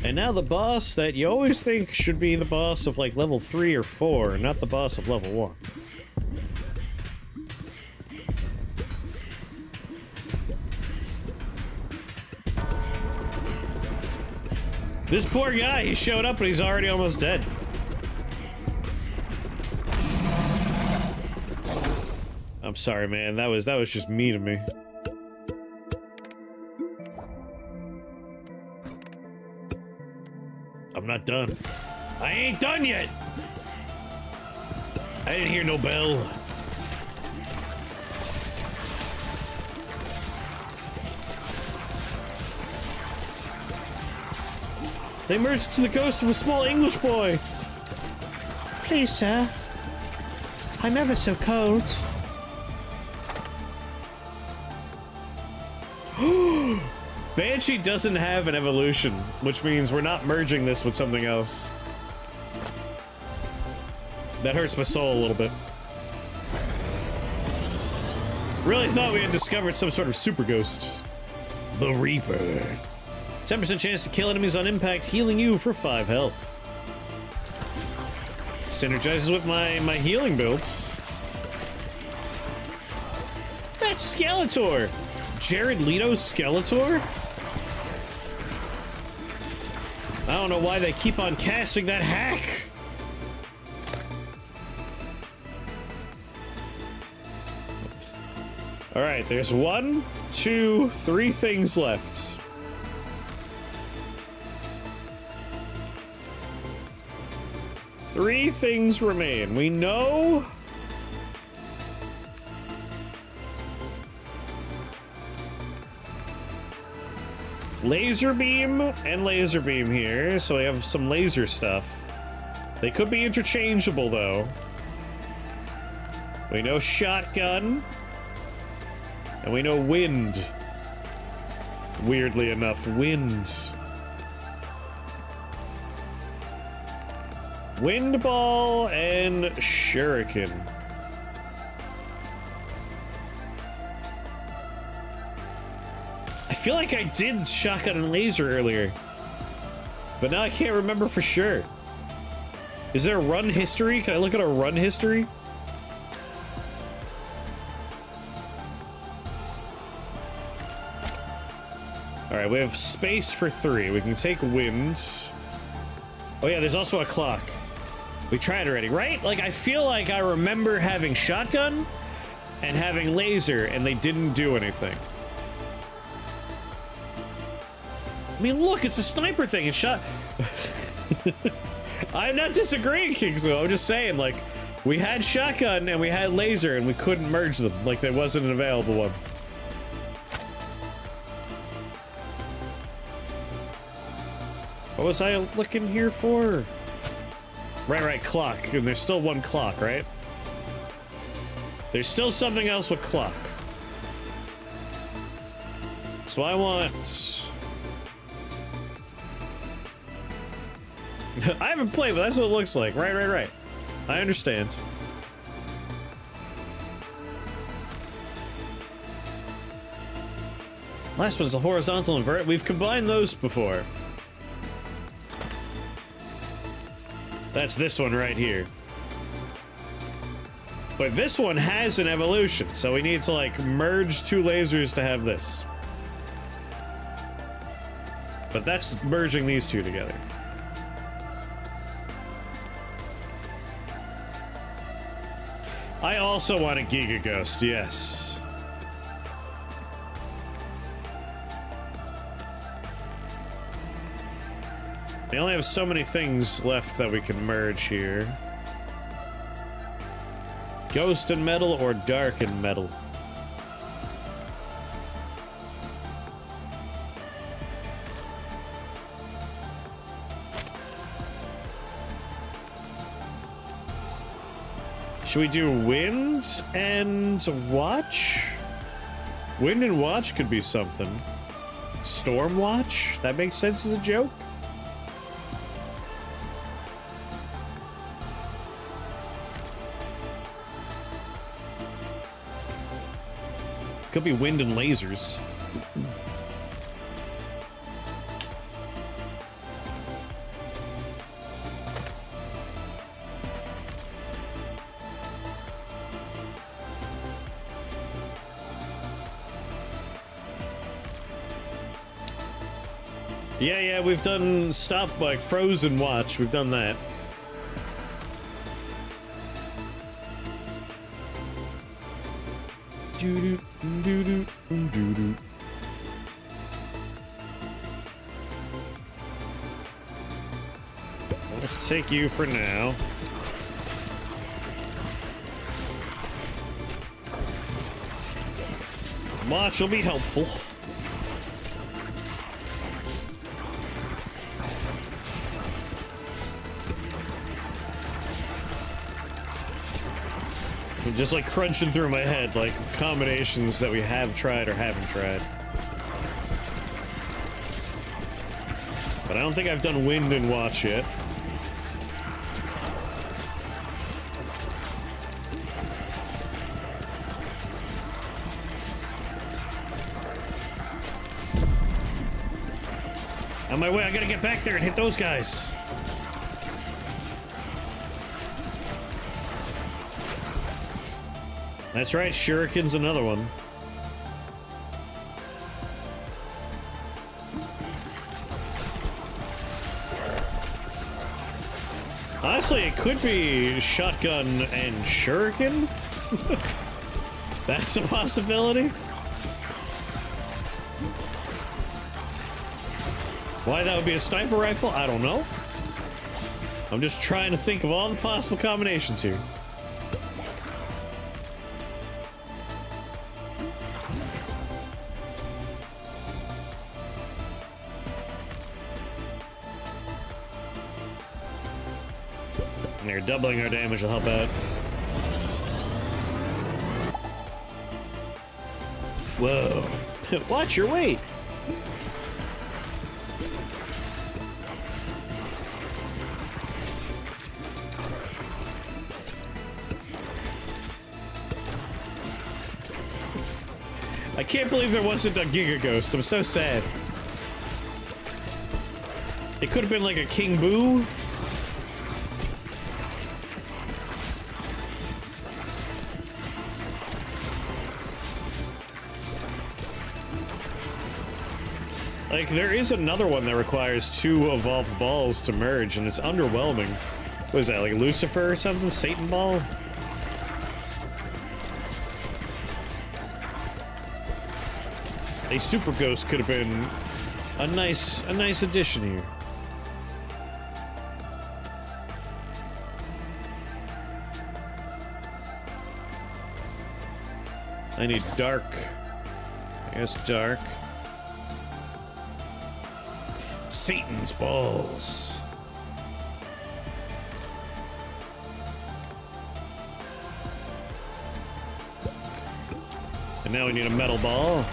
And now the boss that you always think should be the boss of like level 3 or 4, not the boss of level 1. This poor guy, he showed up and he's already almost dead. I'm sorry, man. That was just mean of me. I'm not done. I ain't done yet. I didn't hear no bell. They merged to the ghost of a small English boy. Please, sir. I'm ever so cold. Banshee doesn't have an evolution, which means we're not merging this with something else. That hurts my soul a little bit. Really thought we had discovered some sort of super ghost. The Reaper. 10% chance to kill enemies on impact, healing you for 5 health. Synergizes with my healing builds. That's Skeletor! Jared Leto's Skeletor? I don't know why they keep on casting that hack. All right, there's 1, 2, 3 things left. Three things remain. We know laser beam and laser beam here, so we have some laser stuff. They could be interchangeable though. We know shotgun. And we know wind. Weirdly enough, wind. Wind ball and shuriken. I feel like I did shotgun and laser earlier, but now I can't remember for sure. Is there a run history? Can I look at a run history? Alright, we have space for 3. We can take wind. Oh yeah, there's also a clock. We tried already, right? Like, I feel like I remember having shotgun and having laser, and they didn't do anything. I mean, look, it's a sniper thing. It's shot. I'm not disagreeing, Kingsville. I'm just saying, like, we had shotgun and we had laser, and we couldn't merge them. Like, there wasn't an available one. What was I looking here for? Right, clock. And there's still one clock, right? There's still something else with clock. So I want... I haven't played, but that's what it looks like. Right. I understand. Last one's a horizontal invert. We've combined those before. That's this one right here. But this one has an evolution, so we need to, like, merge 2 lasers to have this. But that's merging these 2 together. I also want a Giga Ghost, yes. We only have so many things left that we can merge here. Ghost and metal or dark and metal? Should we do wind and watch? Wind and watch could be something. Storm watch? That makes sense as a joke? Could be wind and lasers. Yeah, we've done stop, like, frozen watch. We've done that. Let's take you for now. Watch will be helpful. Just like crunching through my head, like combinations that we have tried or haven't tried. But I don't think I've done wind and watch yet. On my way, I gotta get back there and hit those guys. That's right, Shuriken's another one. Honestly, it could be shotgun and shuriken. That's a possibility. Why that would be a sniper rifle, I don't know. I'm just trying to think of all the possible combinations here. There, doubling our damage will help out. Whoa. Watch your weight. I can't believe there wasn't a Giga Ghost. I'm so sad. It could have been like a King Boo. Like, there is another one that requires 2 evolved balls to merge, and it's underwhelming. What is that, like Lucifer or something? Satan Ball? A Super Ghost could have been a nice addition here. I need dark. I guess dark. Satan's balls. And now we need a metal ball.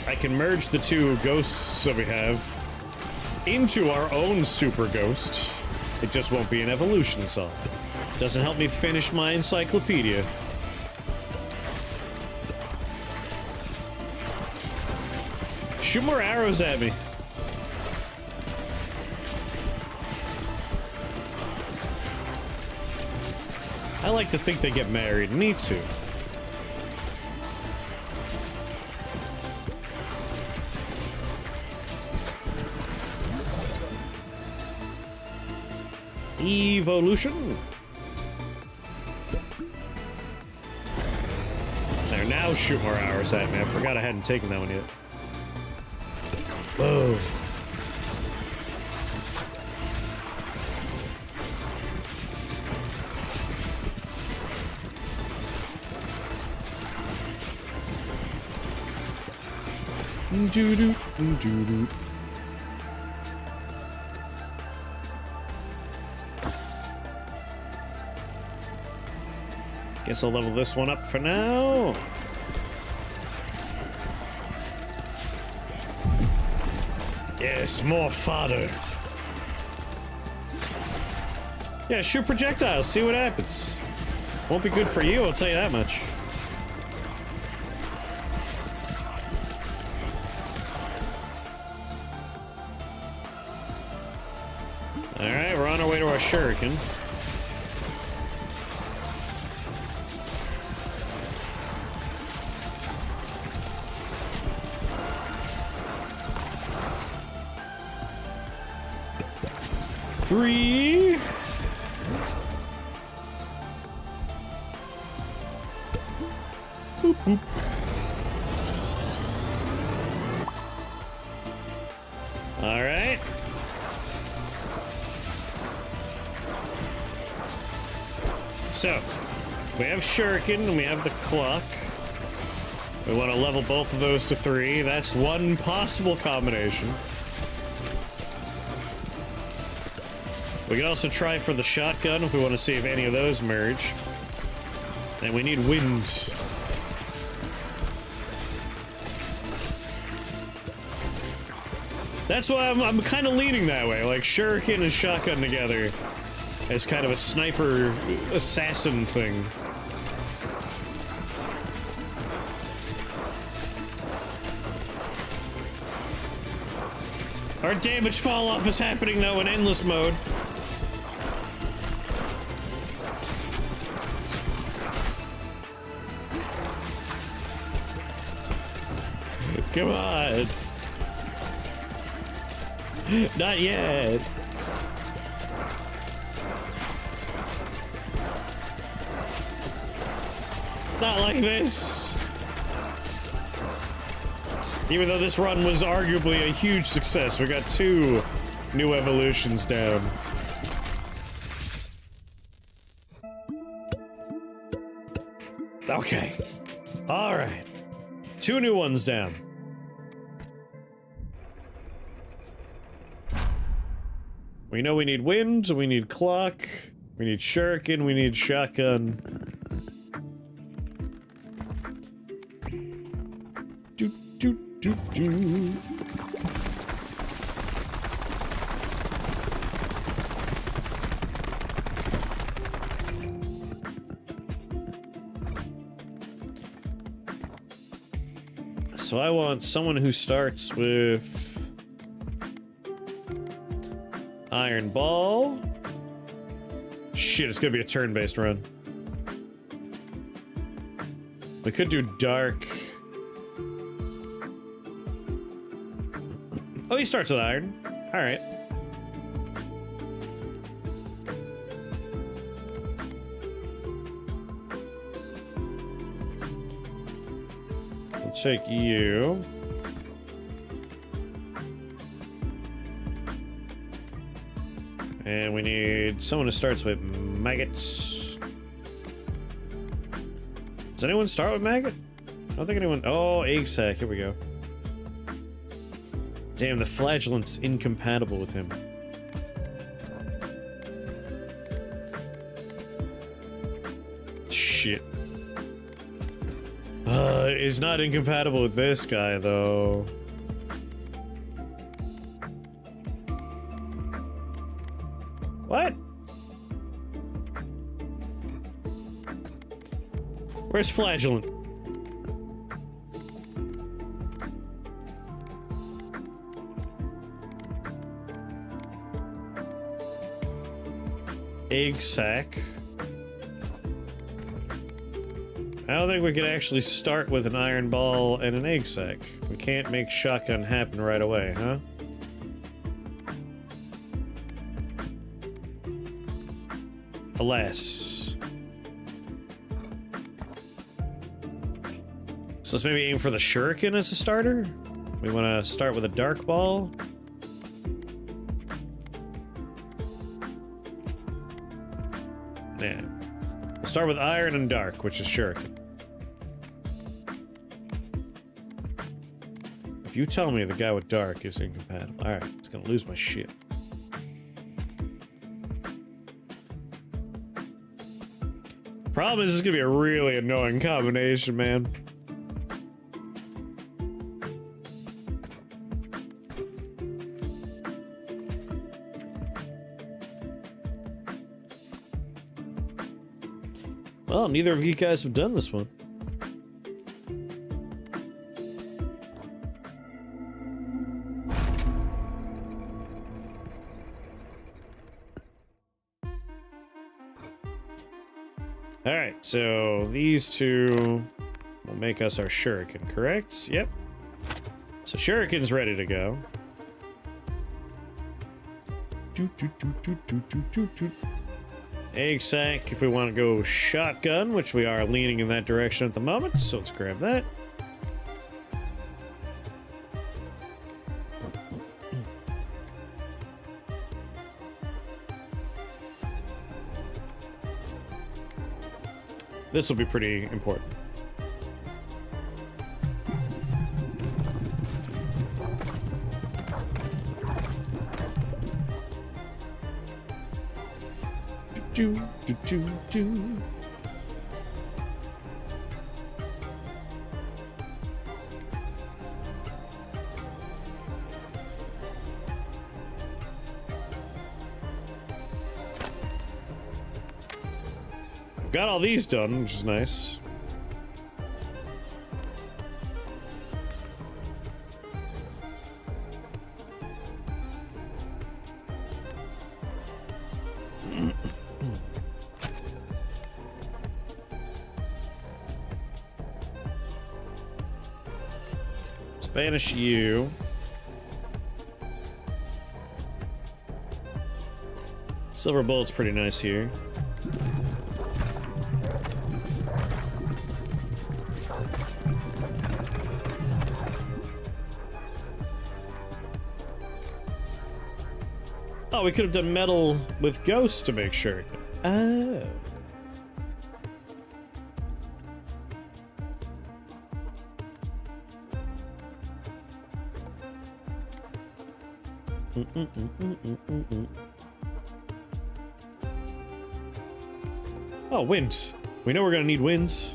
I can merge the 2 ghosts that we have into our own super ghost. It just won't be an evolution song. Doesn't help me finish my encyclopedia. Shoot more arrows at me. I like to think they get married. Me too. Evolution. There, now shoot more arrows at me. I forgot I hadn't taken that one yet. Whoa. Doo-doo, doo-doo. Guess I'll level this one up for now. Yes, more fodder. Yeah, shoot projectiles, see what happens. Won't be good for you, I'll tell you that much. Alright, we're on our way to our shuriken. Three. Boop, boop. All right. So, we have shuriken and we have the clock. We want to level both of those to 3. That's one possible combination. We can also try for the shotgun if we want to see if any of those merge. And we need wind. That's why I'm kind of leaning that way, like shuriken and shotgun together as kind of a sniper assassin thing. Our damage fall off is happening though in endless mode. Come on. Not yet. Not like this. Even though this run was arguably a huge success, we got 2 new evolutions down. Okay. Alright. 2 new ones down. We know we need wind, we need clock, we need shuriken, we need shotgun. Do, do, do, do. So I want someone who starts with Iron Ball. Shit, it's gonna be a turn-based run. We could do Dark. Oh, he starts with Iron. Alright. We'll take you. And we need someone who starts with maggots. Does anyone start with maggot? I don't think anyone. Oh, egg sac. Here we go. Damn, the flagellant's incompatible with him. Shit. Is not incompatible with this guy, though. What? Where's Flagellant? Egg sac. I don't think we could actually start with an iron ball and an egg sac. We can't make shotgun happen right away, huh? Alas. So let's maybe aim for the shuriken as a starter? We want to start with a dark ball. Yeah. We'll start with iron and dark, which is shuriken. If you tell me the guy with dark is incompatible, alright, it's gonna lose my shit. Problem is, this is gonna be a really annoying combination, man. Well, neither of you guys have done this one. Alright, so these two will make us our shuriken, correct? Yep. So shuriken's ready to go. Egg sac if we want to go shotgun, which we are leaning in that direction at the moment, so let's grab that. This will be pretty important. Do, do, do, do. I've got all these done, which is nice. Banish you. Silver bullet's pretty nice here. Oh, we could have done metal with ghosts to make sure. Oh. Oh, wind. We know we're gonna need winds.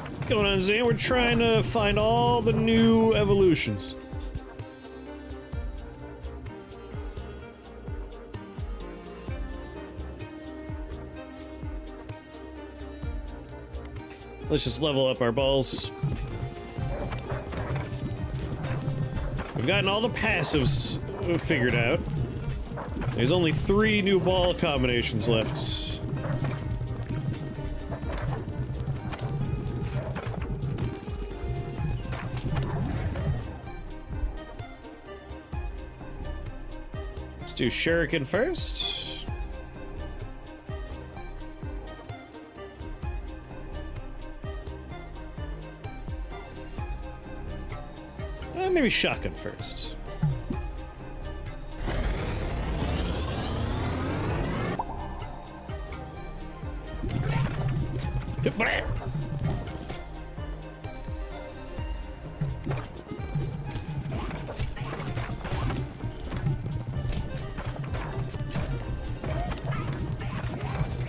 What's going on, Zane? We're trying to find all the new evolutions. Let's just level up our balls. We've gotten all the passives figured out. There's only 3 new ball combinations left. Let's do Shuriken first. Maybe shotgun first.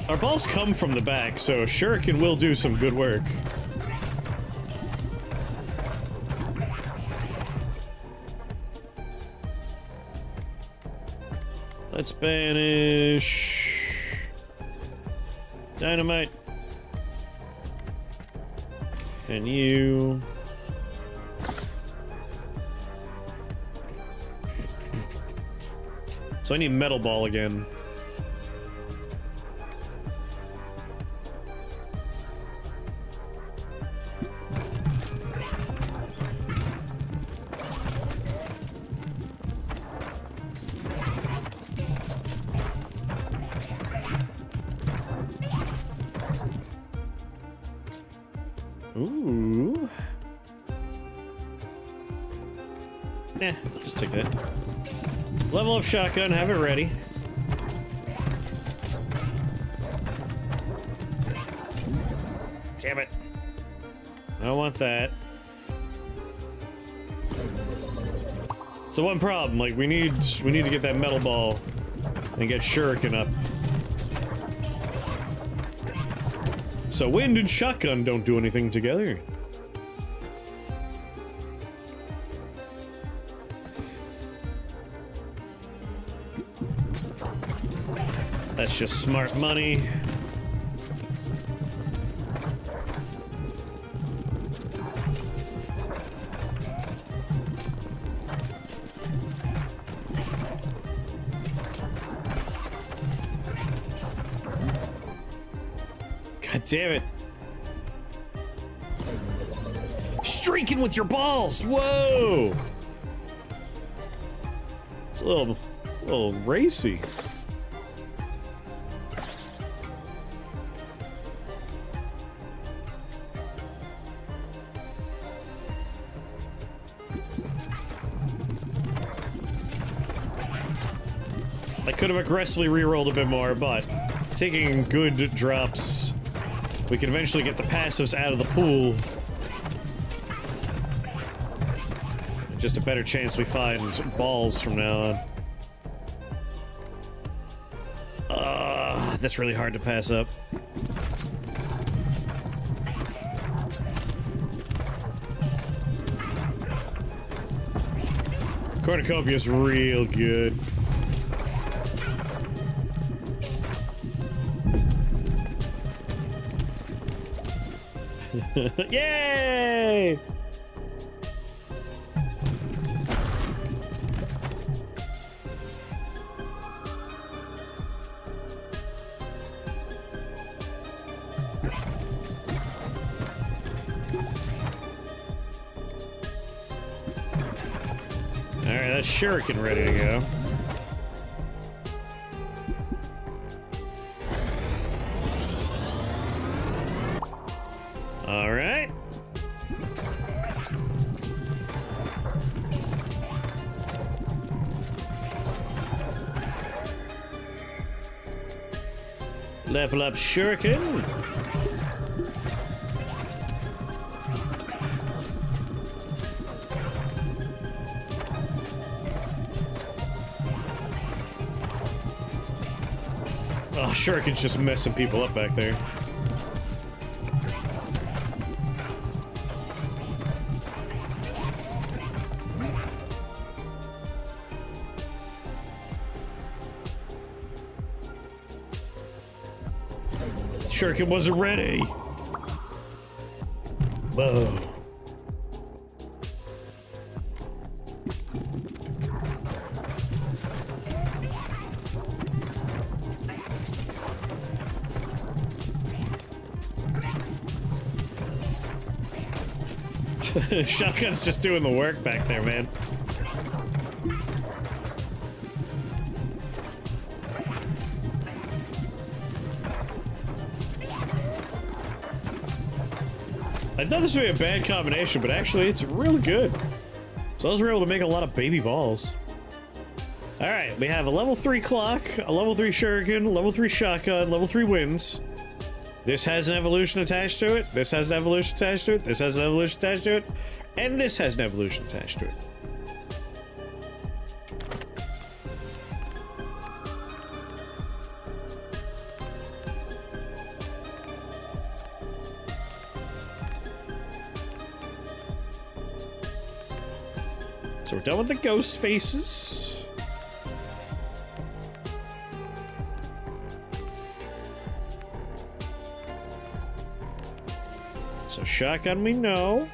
Our balls come from the back, so Shuriken will do some good work. Let's banish dynamite and you. So I need metal ball again. Ooh. Eh, just take that. Level up shotgun, have it ready. Damn it. I don't want that. So one problem, like we need to get that metal ball and get Shuriken up. So wind and shotgun don't do anything together. That's just smart money. God damn it. Streaking with your balls! Whoa! It's a little racy. I could have aggressively re-rolled a bit more, but taking good drops, we can eventually get the passives out of the pool. Just a better chance we find balls from now on. That's really hard to pass up. Cornucopia is real good. Yay! that shuriken ready to go. All right. Level up shuriken. Oh, shuriken's just messing people up back there. Shuriken wasn't ready. Whoa. Shotgun's just doing the work back there, man. I thought this would be a bad combination, but actually it's really good. So those were able to make a lot of baby balls. Alright, we have a level 3 clock, a level 3 shuriken, level 3 shotgun, level 3 winds. This has an evolution attached to it, this has an evolution attached to it, this has an evolution attached to it, and this has an evolution attached to it. So we're done with the ghost faces. So shotgun we know.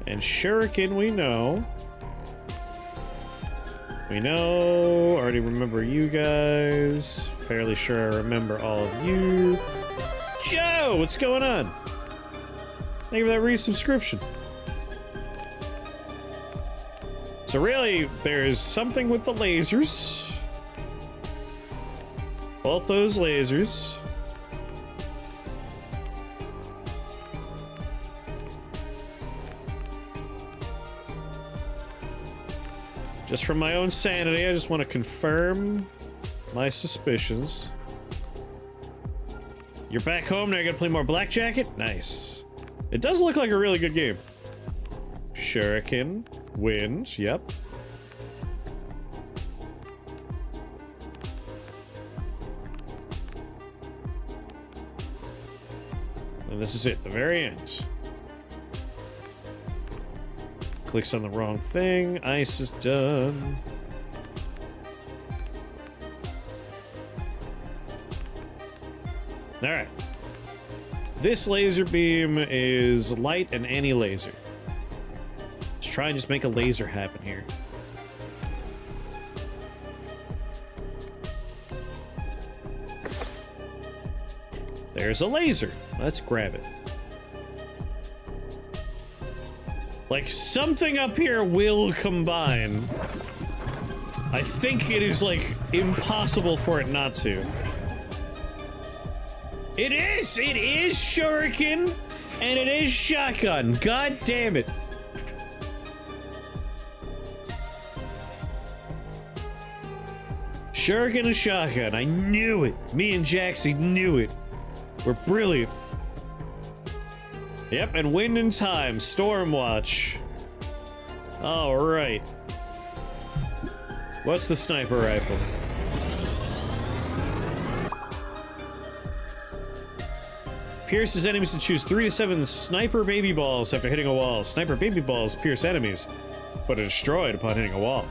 And shuriken we know. We know, already remember you guys. Fairly sure I remember all of you. Joe, what's going on? Thank you for that resubscription. So really, there's something with the lasers. Both those lasers. Just for my own sanity, I just want to confirm my suspicions. You're back home, now you're gonna play more Blackjacket? Nice. It does look like a really good game. Shuriken, wind, yep. And this is it, the very end. Clicks on the wrong thing. Ice is done. Alright. This laser beam is light and anti-laser. Let's try and just make a laser happen here. There's a laser. Let's grab it. Like, something up here will combine. I think it is, like, impossible for it not to. It is! It is shuriken! And it is shotgun. God damn it. Shuriken and shotgun. I knew it. Me and Jaxie knew it. We're brilliant. Yep, and wind and time. Stormwatch. Alright. What's the sniper rifle? Pierces enemies to choose 3 to 7 sniper baby balls after hitting a wall. Sniper baby balls pierce enemies, but are destroyed upon hitting a wall.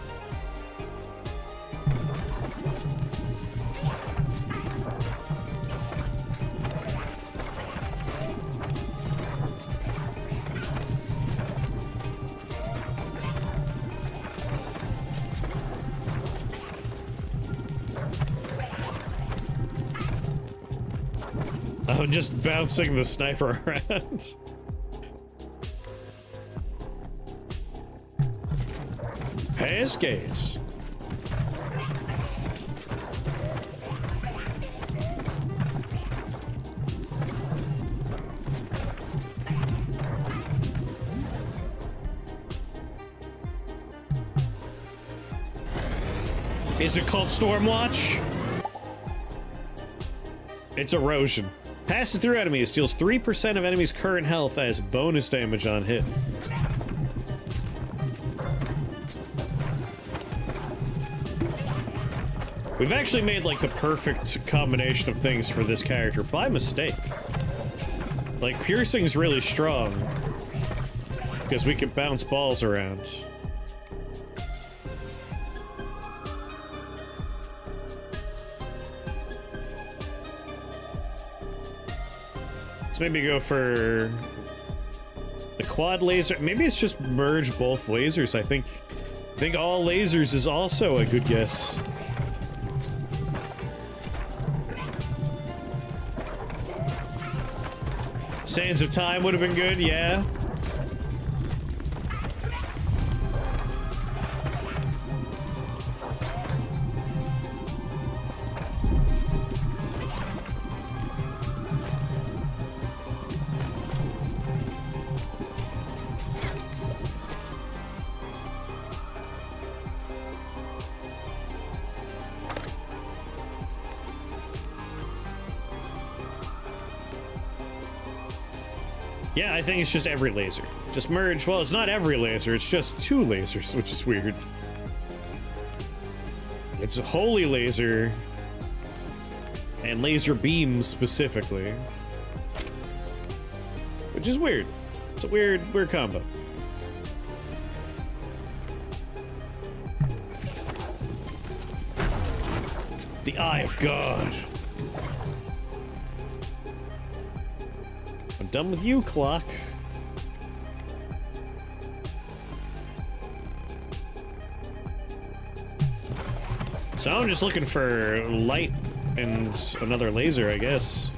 I'm just bouncing the sniper around. Pass gas. Is it called Stormwatch? It's erosion. Passes through enemies, deals 3% of enemies' current health as bonus damage on hit. We've actually made like the perfect combination of things for this character by mistake. Like, piercing's really strong because we can bounce balls around. Maybe go for the quad laser. Maybe it's just merge both lasers. I think all lasers is also a good guess. Sands of Time would have been good, yeah. Yeah, I think it's just every laser. Just merge. Well, it's not every laser, it's just 2 lasers, which is weird. It's a holy laser and laser beams specifically, which is weird. It's a weird combo. The Eye of God. I'm done with you, clock. So I'm just looking for light and another laser, I guess.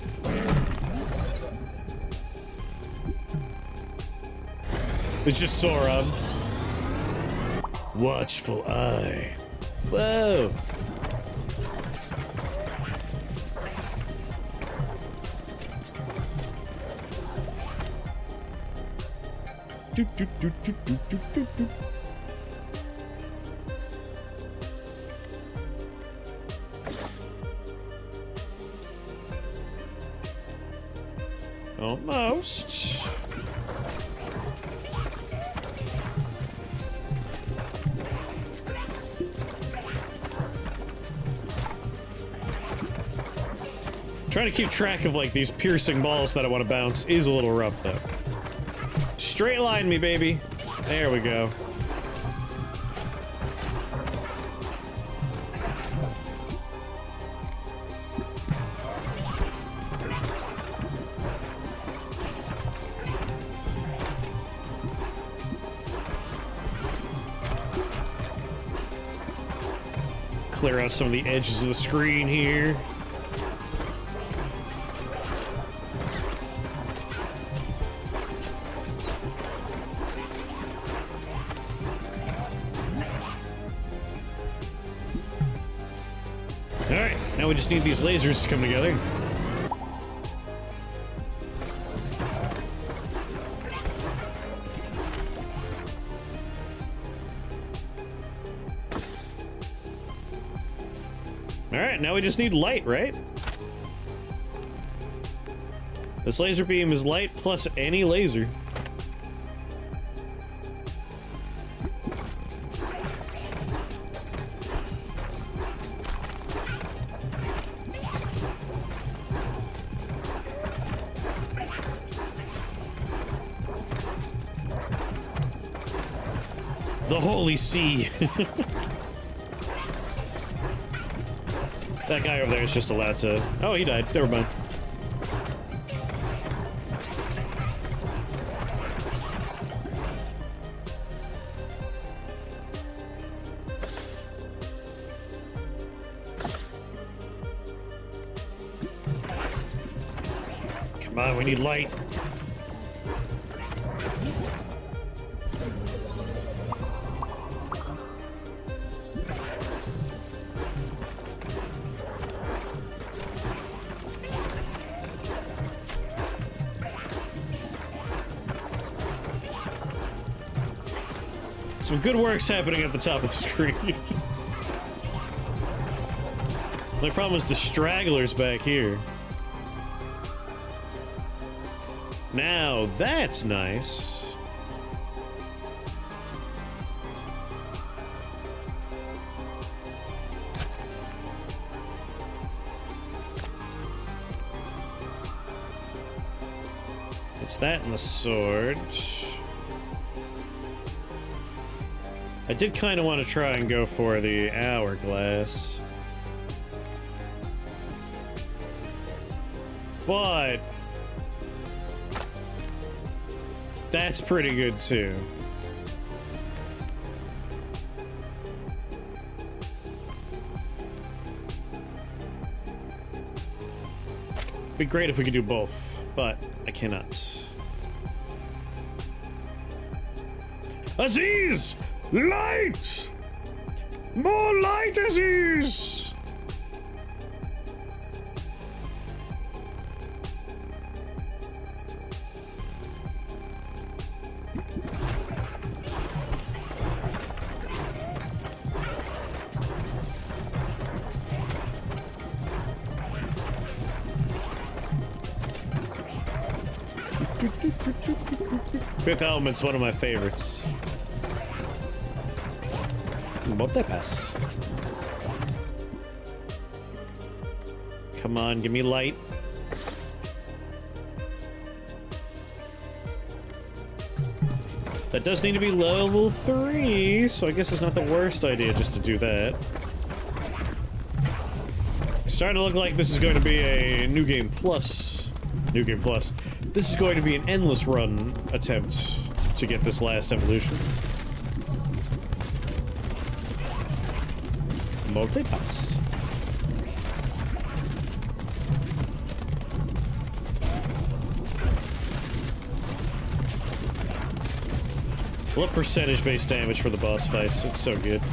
It's just Sora. Watchful eye. Whoa. Do, do, do, do, do, do, do, do. Almost. Trying to keep track of like these piercing balls that I want to bounce is a little rough though. Straight line me, baby. There we go. Clear out some of the edges of the screen here. Alright, now we just need these lasers to come together. Alright, now we just need light, right? This laser beam is light plus any laser. The Holy Sea. That guy over there is just allowed to... Oh, he died. Never mind. Come on, we need light. Some good work's happening at the top of the screen. The problem is the stragglers back here. Now, that's nice. It's that and the sword. I did kind of want to try and go for the hourglass. But that's pretty good too. Be great if we could do both, but I cannot. Aziz! Light! More light, Aziz! Fifth Element's one of my favorites. What that pass? Come on, give me light. That does need to be level 3, so I guess it's not the worst idea just to do that. It's starting to look like this is going to be a New Game Plus. New Game Plus. This is going to be an endless run attempt to get this last evolution. Multipass. What percentage-based damage for the boss fights? It's so good.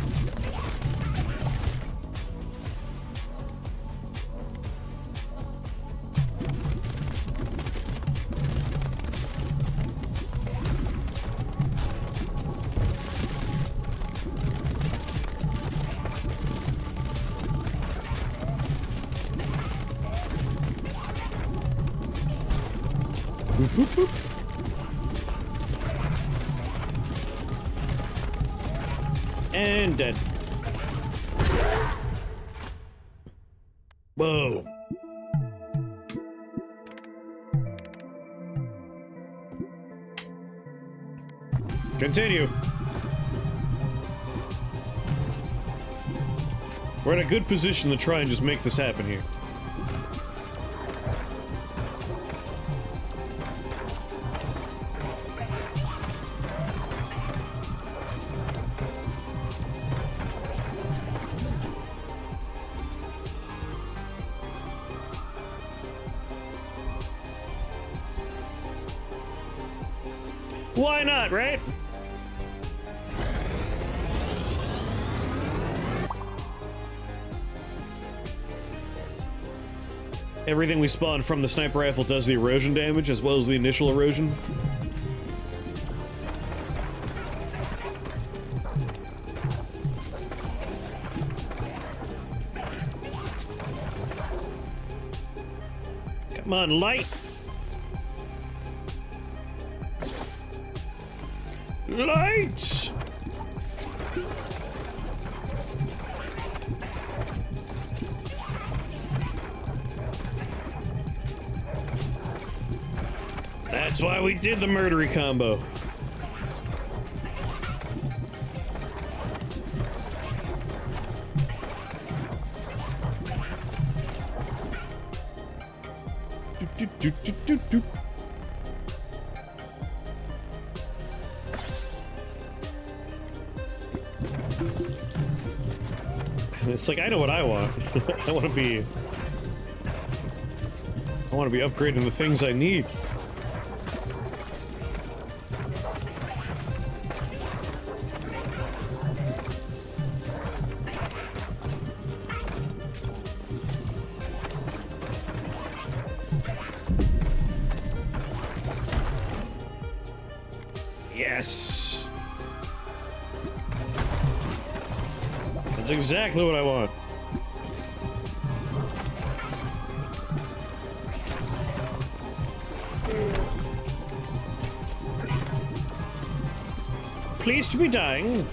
And dead. Whoa. Continue. We're in a good position to try and just make this happen here. Why not, right? Everything we spawn from the sniper rifle does the erosion damage as well as the initial erosion. Come on, light! Light! That's why we did the murdery combo. Do. It's like, I know what I want. I want to be upgrading the things I need. Yes. That's exactly what I want. Pleased to be dying.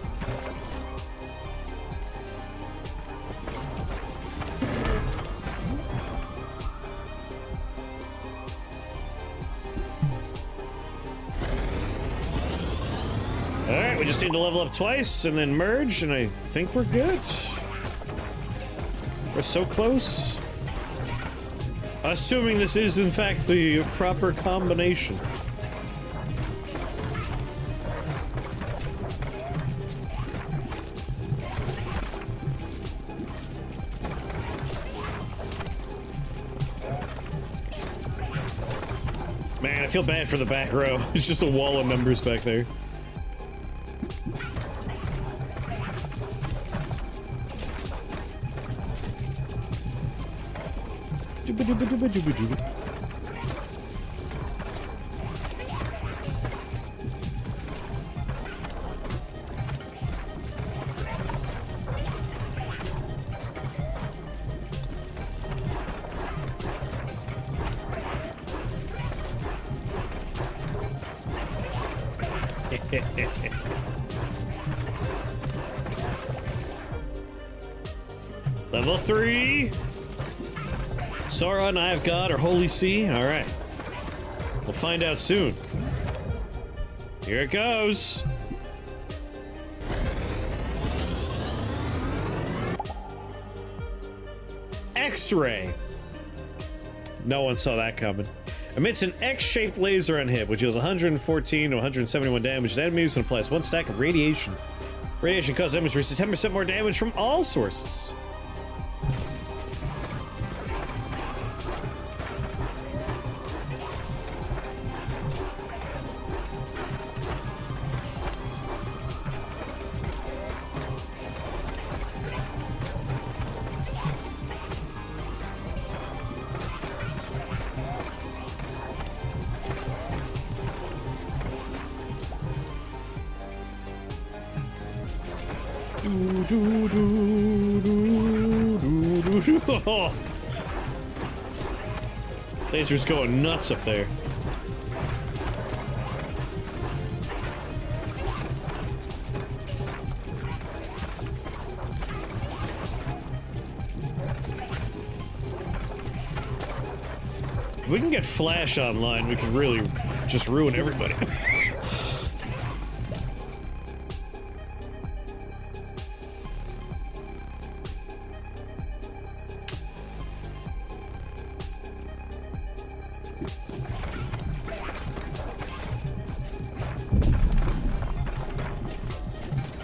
Alright, we just need to level up twice and then merge, and I think we're good. We're so close. Assuming this is, in fact, the proper combination. Man, I feel bad for the back row. It's just a wall of numbers back there. Level 3. Sauron, Eye of God, or Holy See? Alright. We'll find out soon. Here it goes. X-ray. No one saw that coming. Emits an X-shaped laser on hit, which deals 114 to 171 damage to enemies and applies 1 stack of radiation. Radiation causes enemies to receive 10% more damage from all sources. Laser's going nuts up there. If we can get Flash online, we can really just ruin everybody.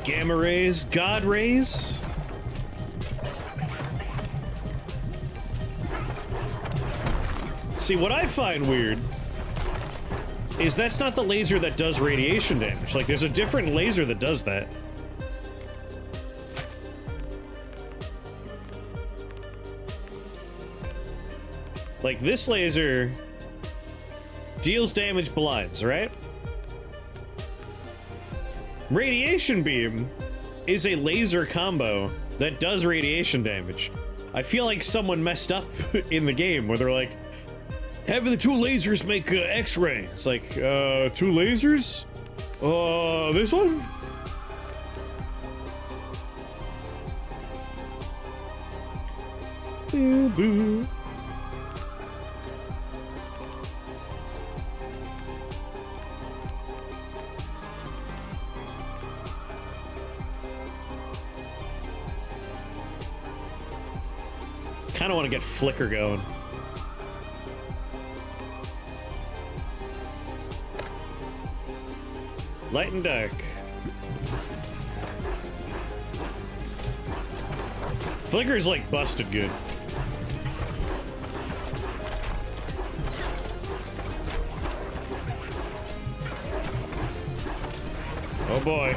Gamma rays, God rays. See, what I find weird is that's not the laser that does radiation damage. Like, there's a different laser that does that. Like, this laser deals damage blinds, right? Radiation beam is a laser combo that does radiation damage. I feel like someone messed up in the game where they're like, having the 2 lasers make X-ray. It's like, 2 lasers? This one? Boo boo. I kind of want to get Flicker going. Light and dark. Flicker is like busted good. Oh boy.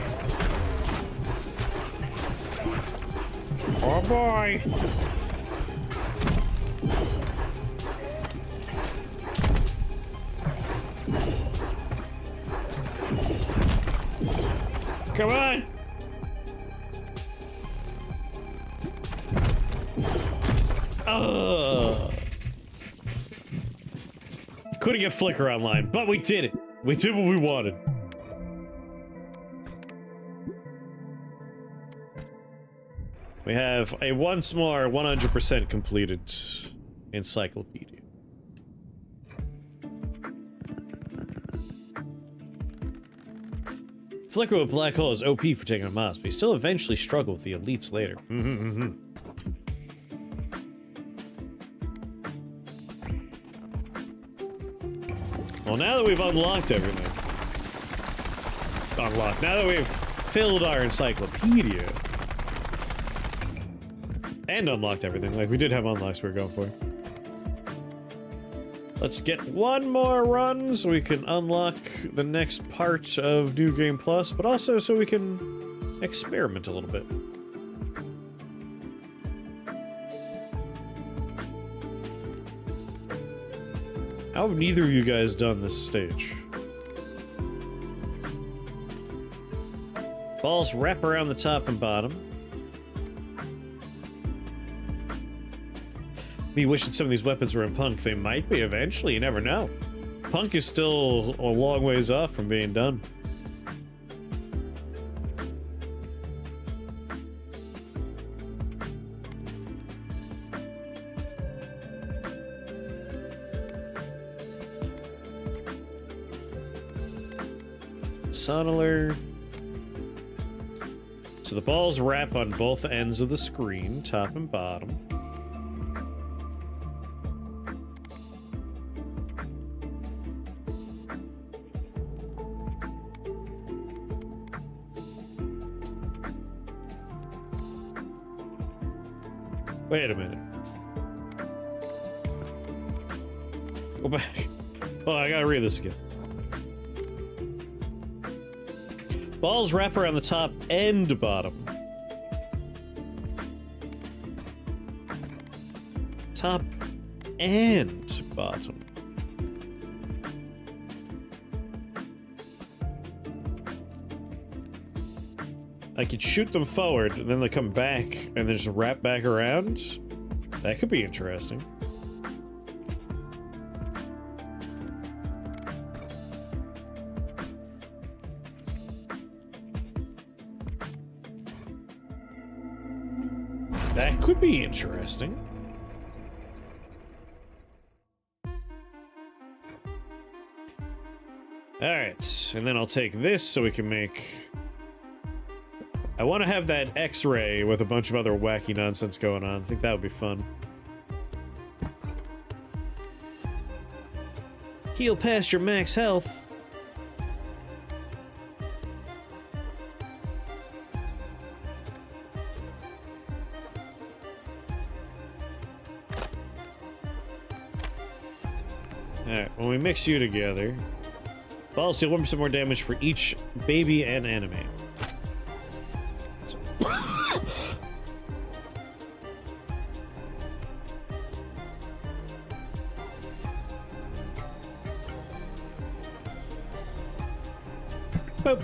Oh boy. Come on! Couldn't get Flicker online, but we did it. We did what we wanted. We have a once more 100% completed encyclopedia. Flicker with Black Hole is OP for taking a mouse, but he still eventually struggled with the elites later. Well, now that we've unlocked everything. Now that we've filled our encyclopedia. And unlocked everything. Like, we did have unlocks we were going for. Let's get one more run so we can unlock the next part of New Game Plus, but also so we can experiment a little bit. How have neither of you guys done this stage? Balls wrap around the top and bottom. Me wishing some of these weapons were in Punk. They might be eventually, you never know. Punk is still a long ways off from being done. Sonaler. So the balls wrap on both ends of the screen, top and bottom. Wait a minute. Go back. Oh, I gotta read this again. Balls wrap around the top and bottom. Top and bottom. I could shoot them forward, and then they come back, and then just wrap back around? That could be interesting. That could be interesting. Alright, and then I'll take this so we can make... I want to have that X-ray with a bunch of other wacky nonsense going on. I think that would be fun. Heal past your max health. Alright, when we mix you together, balls deal 1% more damage for each baby and anime. Boop.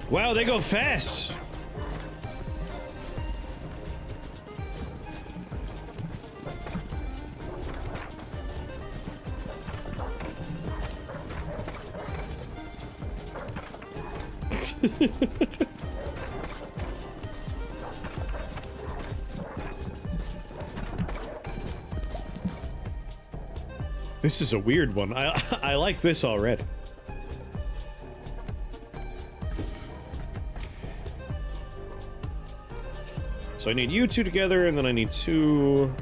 Wow, they go fast. This is a weird one. I like this already. So I need you two together, and then I need two...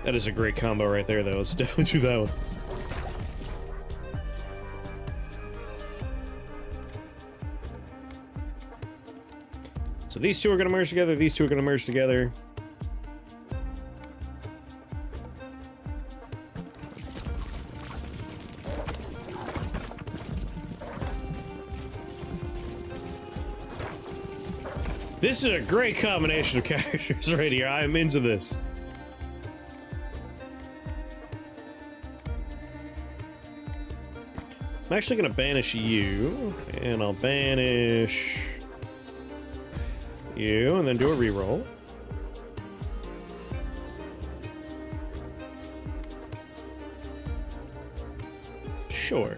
That is a great combo right there, though. Let's definitely do that one. So these two are going to merge together, these two are going to merge together. This is a great combination of characters right here. I am into this. I'm actually gonna banish you, and I'll banish you, and then do a reroll. Sure.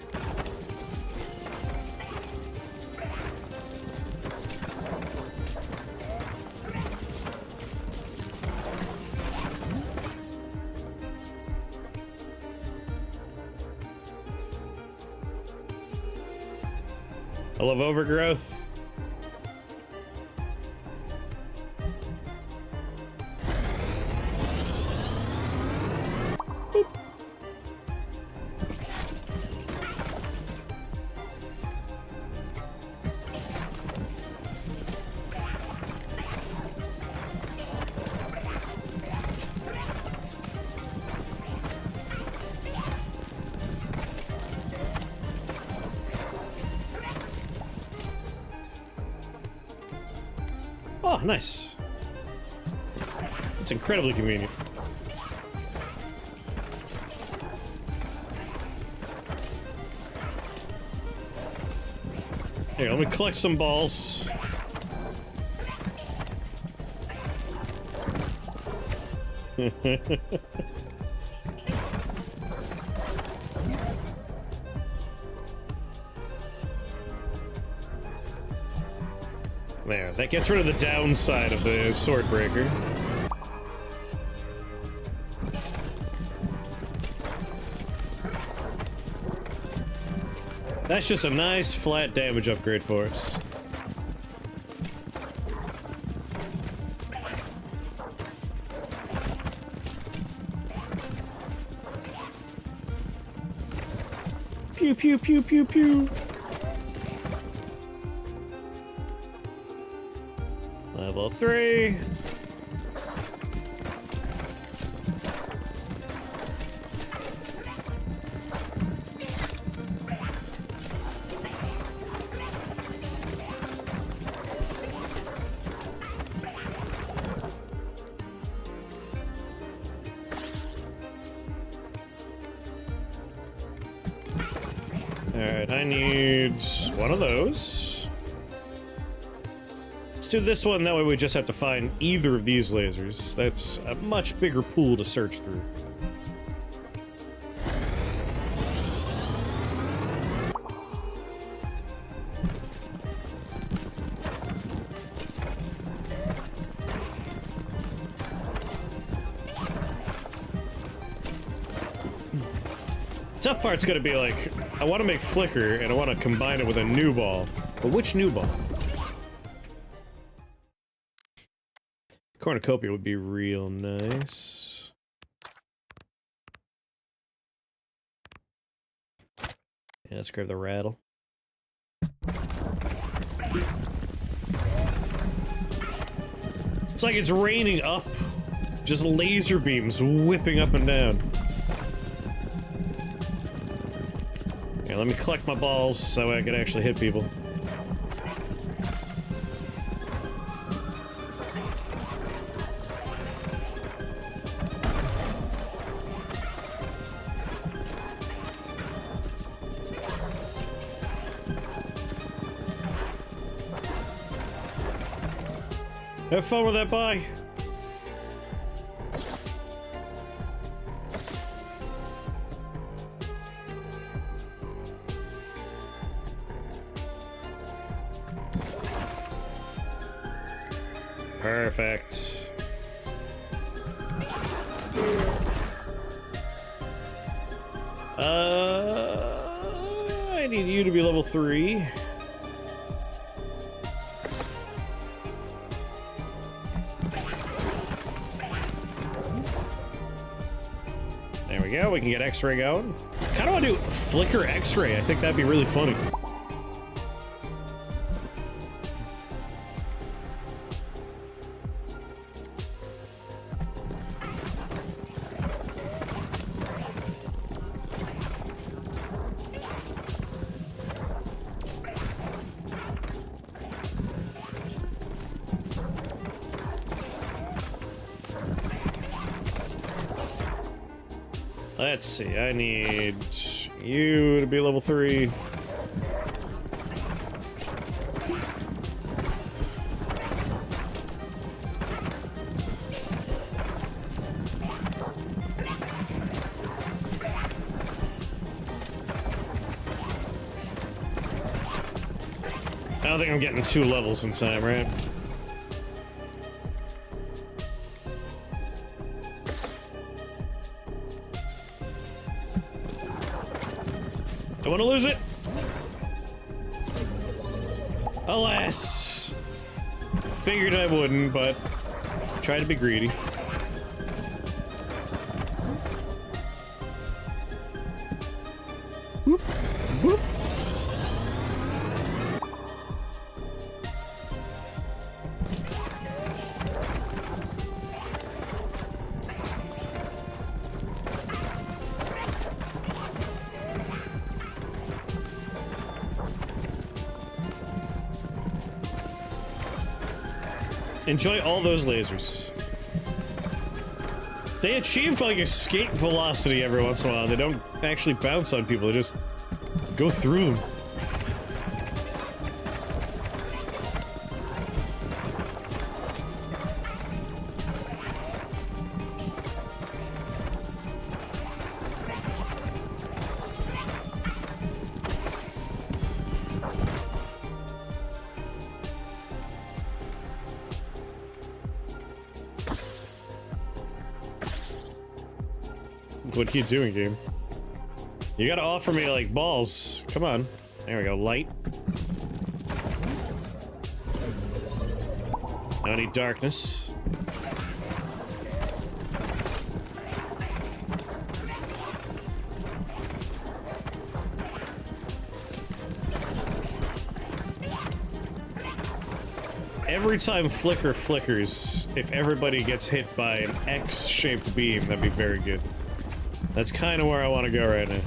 I love overgrowth. Boop. Oh, nice. It's incredibly convenient. Here, let me collect some balls. There, that gets rid of the downside of the sword breaker. That's just a nice flat damage upgrade for us. Pew pew pew pew pew. Level 3. Alright, I need one of those. Let's do this one, that way we just have to find either of these lasers. That's a much bigger pool to search through. Tough part's gonna be like, I want to make flicker and I want to combine it with a new ball. But which new ball? Cornucopia would be real nice. Yeah, let's grab the rattle. It's like it's raining up. Just laser beams whipping up and down. Yeah, let me collect my balls so I can actually hit people. Have fun with that bye. Perfect. I need you to be level 3. There we go, we can get X-ray going. Kinda wanna do flicker X-ray, I think that'd be really funny. Let's see, I need you to be level 3. I don't think I'm getting 2 levels in time, right? Don't want to lose it. Alas. Figured I wouldn't, but tried to be greedy. Whoop, whoop. Enjoy all those lasers. They achieve like escape velocity every once in a while. They don't actually bounce on people, they just go through them. What are you doing, game? You gotta offer me, like, balls. Come on. There we go. Light. I need darkness. Every time Flicker flickers, if everybody gets hit by an X-shaped beam, that'd be very good. That's kind of where I want to go right now.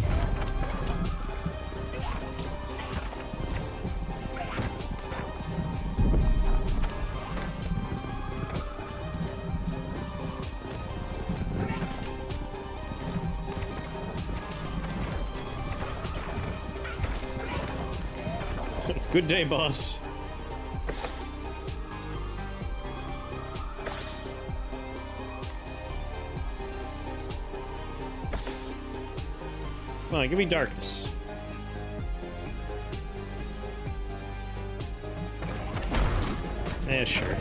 Good day, boss. Come on, give me darkness. Yeah, sure.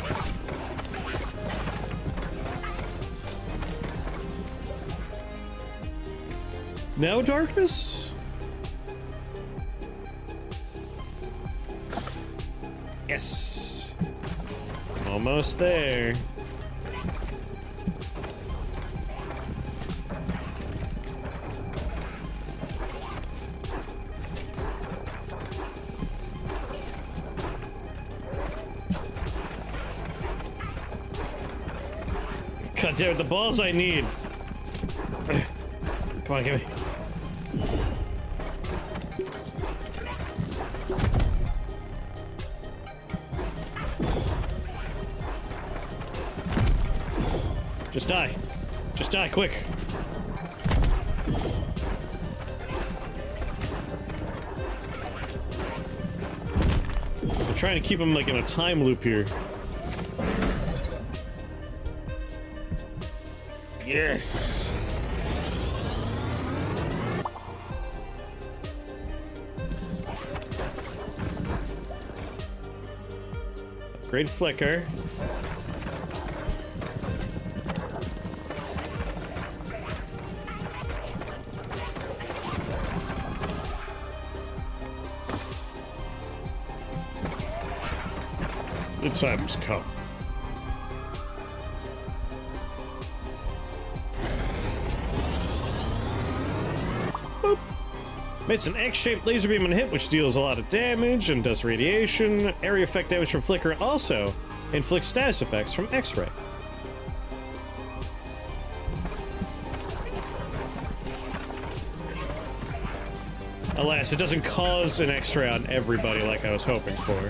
No darkness? Yes. Almost there. God damn it, the balls I need. Come on, give me. Just die. Just die, quick. I'm trying to keep him like in a time loop here. Yes. Great flicker. The time's come. Boop. Makes an X-shaped laser beam and hit, which deals a lot of damage and does radiation. Area effect damage from Flicker also inflicts status effects from X-ray. Alas, it doesn't cause an X-ray on everybody like I was hoping for.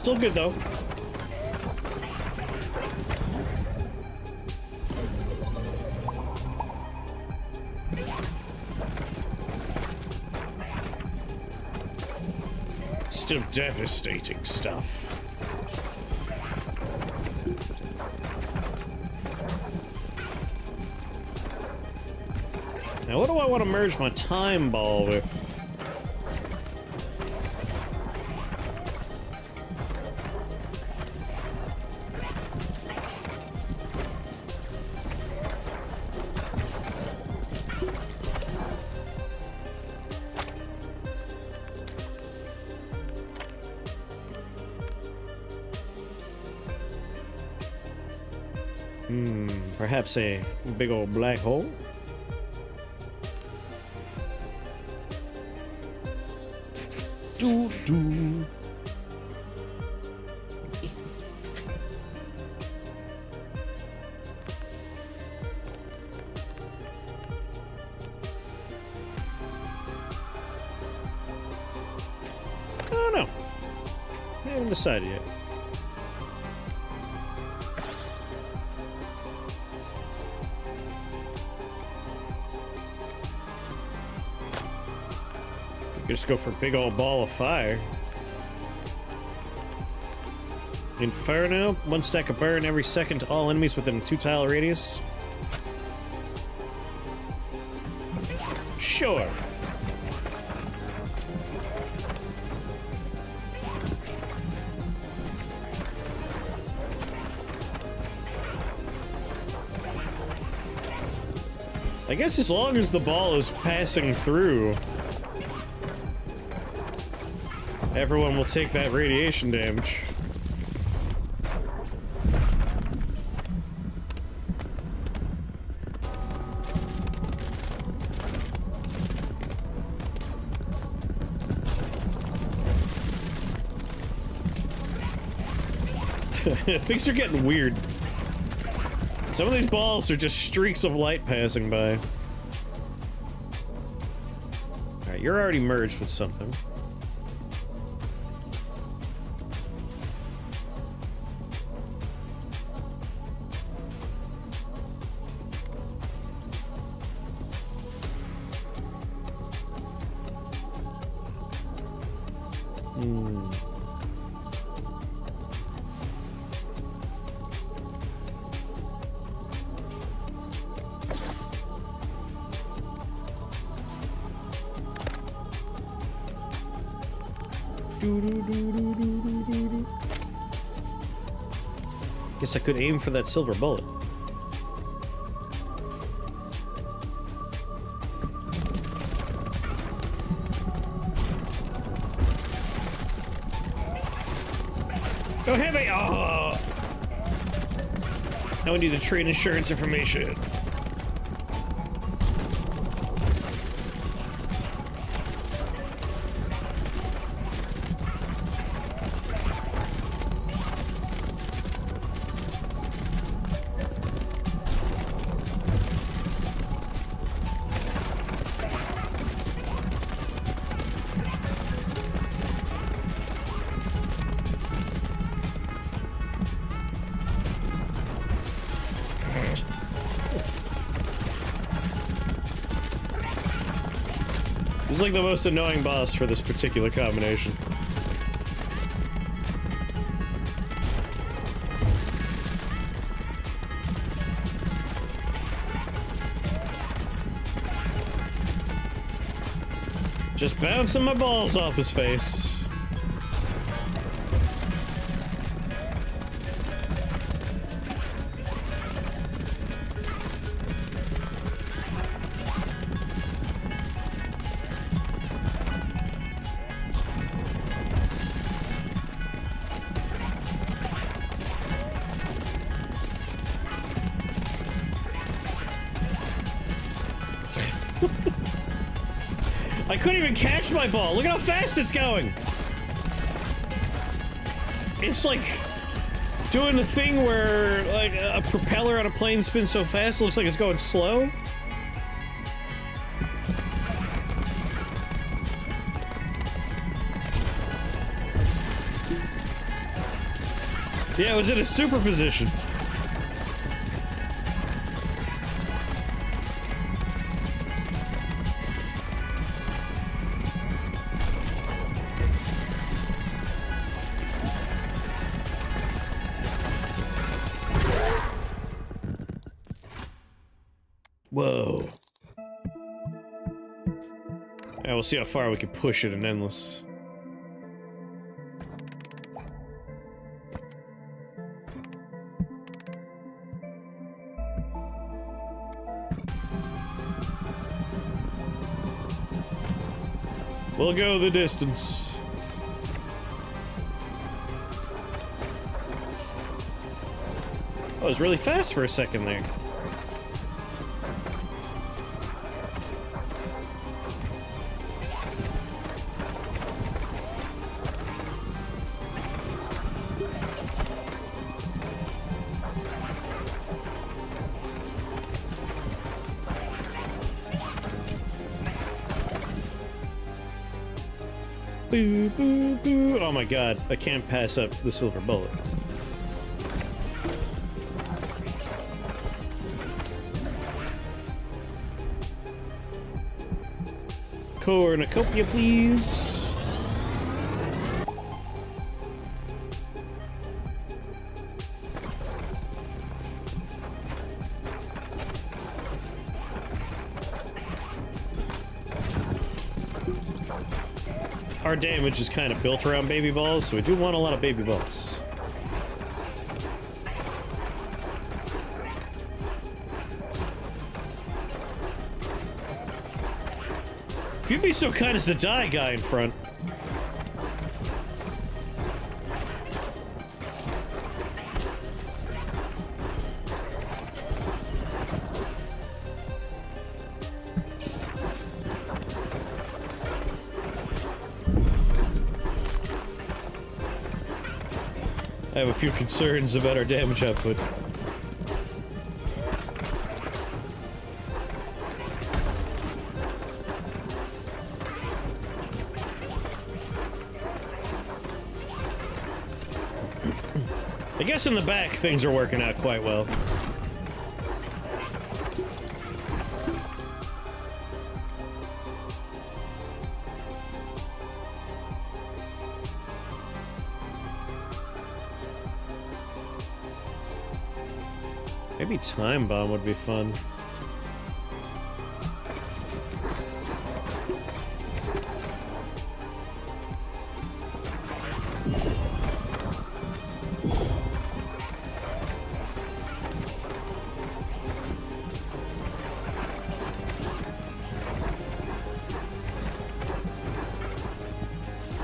Still good, though. Still devastating stuff. Now, what do I want to merge my time ball with? Perhaps a big old black hole? Doo-doo. Oh no. I haven't decided yet. Just go for a big old ball of fire. Inferno, 1 stack of burn every second to all enemies within a 2-tile radius. Sure. I guess as long as the ball is passing through, everyone will take that radiation damage. Things are getting weird. Some of these balls are just streaks of light passing by. Alright, you're already merged with something. Guess I could aim for that silver bullet. Go heavy! Oh! Now we need to trade insurance information. This is like the most annoying boss for this particular combination. Just bouncing my balls off his face. I couldn't even catch my ball. Look at how fast it's going. It's like doing the thing where like a propeller on a plane spins so fast it looks like it's going slow. Yeah, it was in a super position. Whoa. Yeah, we'll see how far we can push it in Endless. We'll go the distance. Oh, it was really fast for a second there. Boo, boo, boo. Oh my god, I can't pass up the silver bullet. Cornucopia, please. Our damage is kind of built around baby balls, so we do want a lot of baby balls. If you'd be so kind as to die, guy in front. I have a few concerns about our damage output. I guess in the back, things are working out quite well. Maybe Time Bomb would be fun.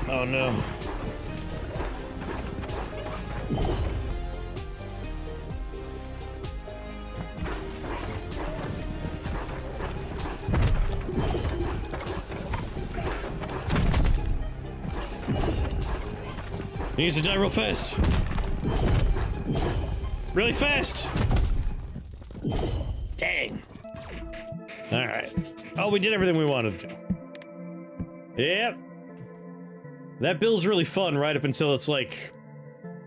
Oh no. He needs to die real fast. Really fast. Dang. Alright. Oh, we did everything we wanted to do. Yep. That build's really fun right up until it's like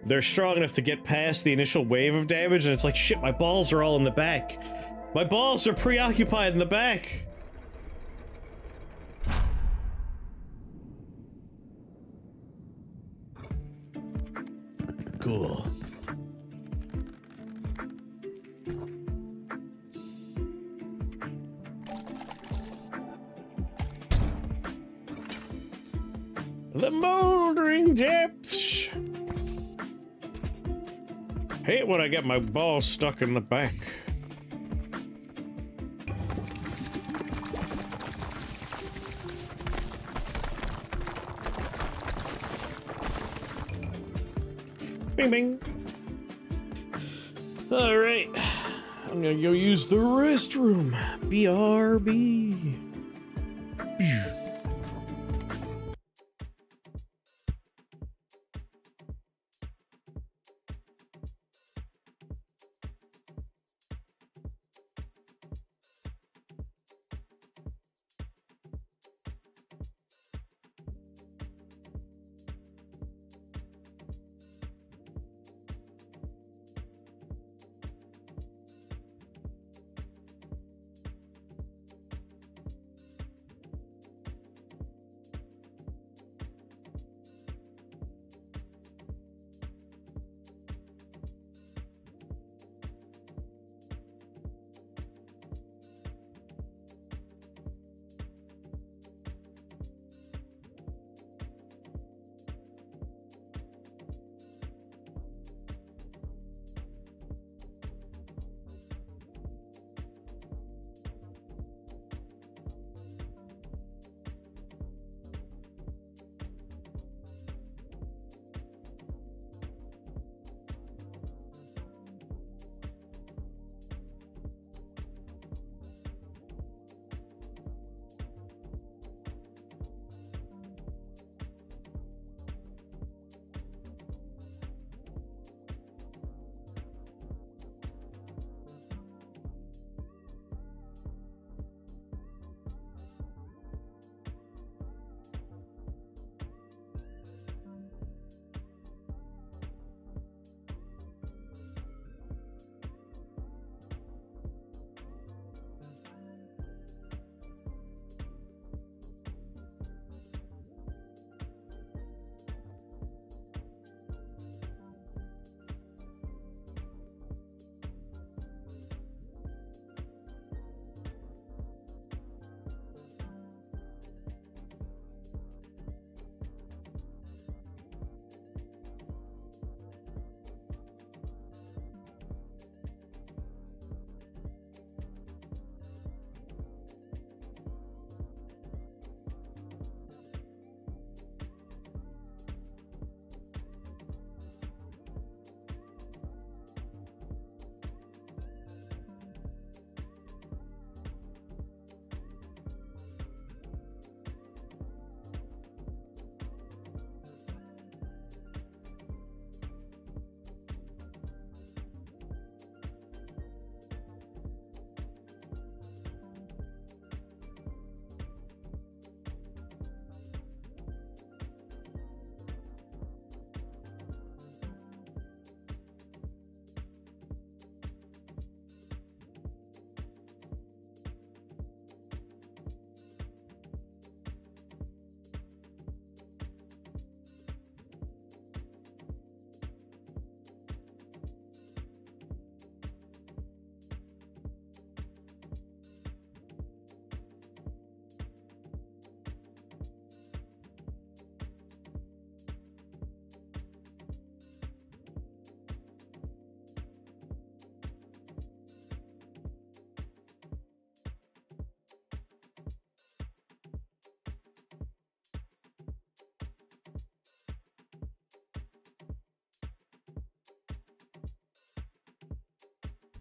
they're strong enough to get past the initial wave of damage, and it's like, shit, my balls are all in the back. My balls are preoccupied in the back. Cool. The moldering depths. Hate when I get my balls stuck in the back. Bing bing. All right, I'm gonna go use the restroom. BRB.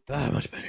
Ah, much better.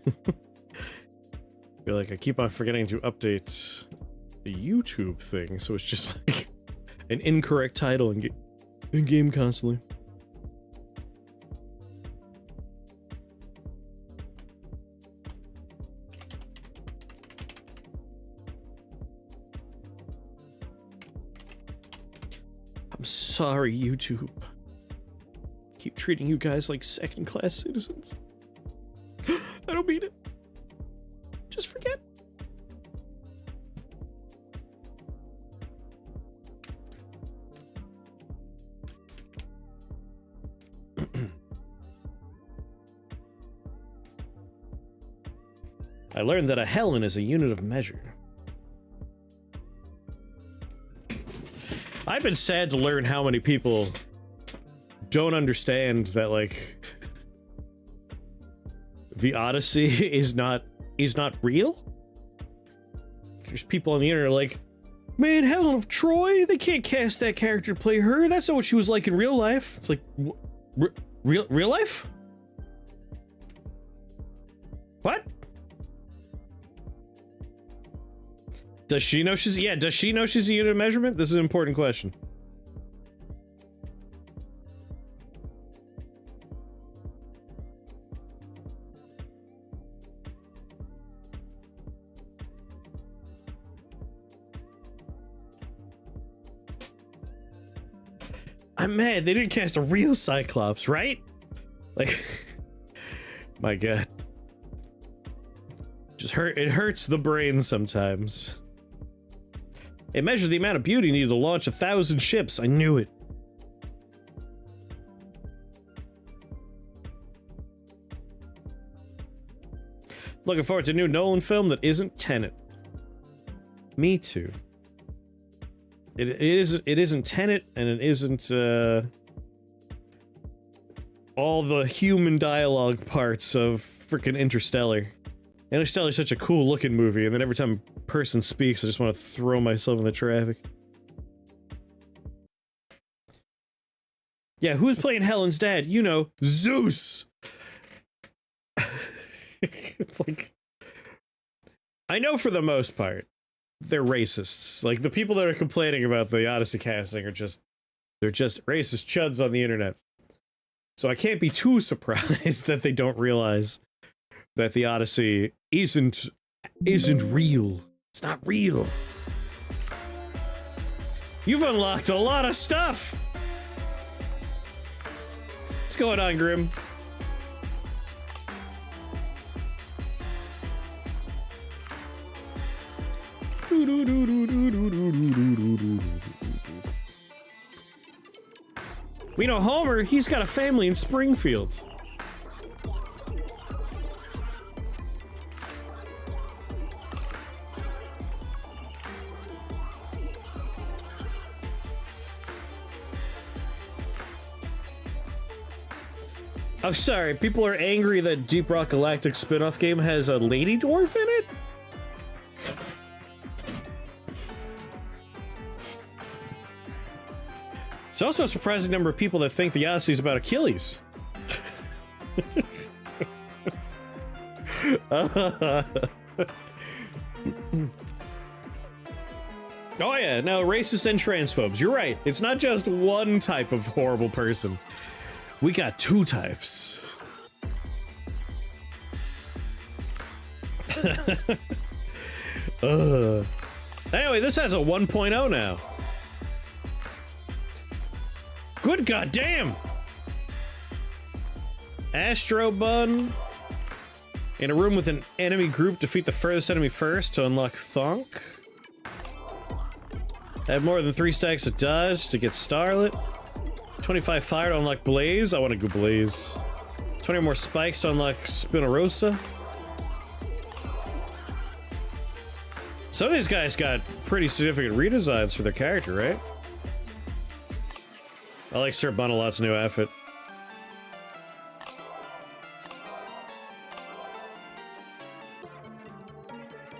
I feel like I keep on forgetting to update the YouTube thing, so it's just like an incorrect title in game constantly. I'm sorry, YouTube. Keep treating you guys like second-class citizens. I don't mean it. Just forget. I learned that a Helen is a unit of measure. I've been sad to learn how many people don't understand that, like, the Odyssey is not real. There's people on the internet like, man, Helen of Troy, they can't cast that character to play her. That's not what she was like in real life. It's like, real life? What? Does she know she's a unit of measurement? This is an important question. I'm mad they didn't cast a real Cyclops, right? Like, my God. It hurts the brain sometimes. It measures the amount of beauty needed to launch 1,000 ships. I knew it. Looking forward to a new Nolan film that isn't Tenet. Me too. It isn't Tenet, and it isn't all the human dialogue parts of freaking Interstellar. Interstellar is such a cool looking movie, and then every time a person speaks, I just want to throw myself in the traffic. Yeah, who's playing Helen's dad? You know, Zeus! It's like, I know for the most part, they're racists. Like, the people that are complaining about the Odyssey casting are they're just racist chuds on the internet. So I can't be too surprised that they don't realize that the Odyssey isn't real. It's not real. You've unlocked a lot of stuff. What's going on, Grim? We know Homer, he's got a family in Springfield. Oh, sorry, people are angry that Deep Rock Galactic spin-off game has a lady dwarf in it? It's also a surprising number of people that think the Odyssey is about Achilles. Oh yeah, no, racists and transphobes. You're right. It's not just one type of horrible person. We got two types. Anyway, this has a 1.0 now. Good goddamn! Astro Bun. In a room with an enemy group, defeat the furthest enemy first to unlock Thonk. Have more than 3 stacks of dodge to get Starlet. 25 fire to unlock Blaze. I want to go Blaze. 20 more spikes to unlock Spinarosa. Some of these guys got pretty significant redesigns for their character, right? I like Sir Bun-A-Lot's new outfit.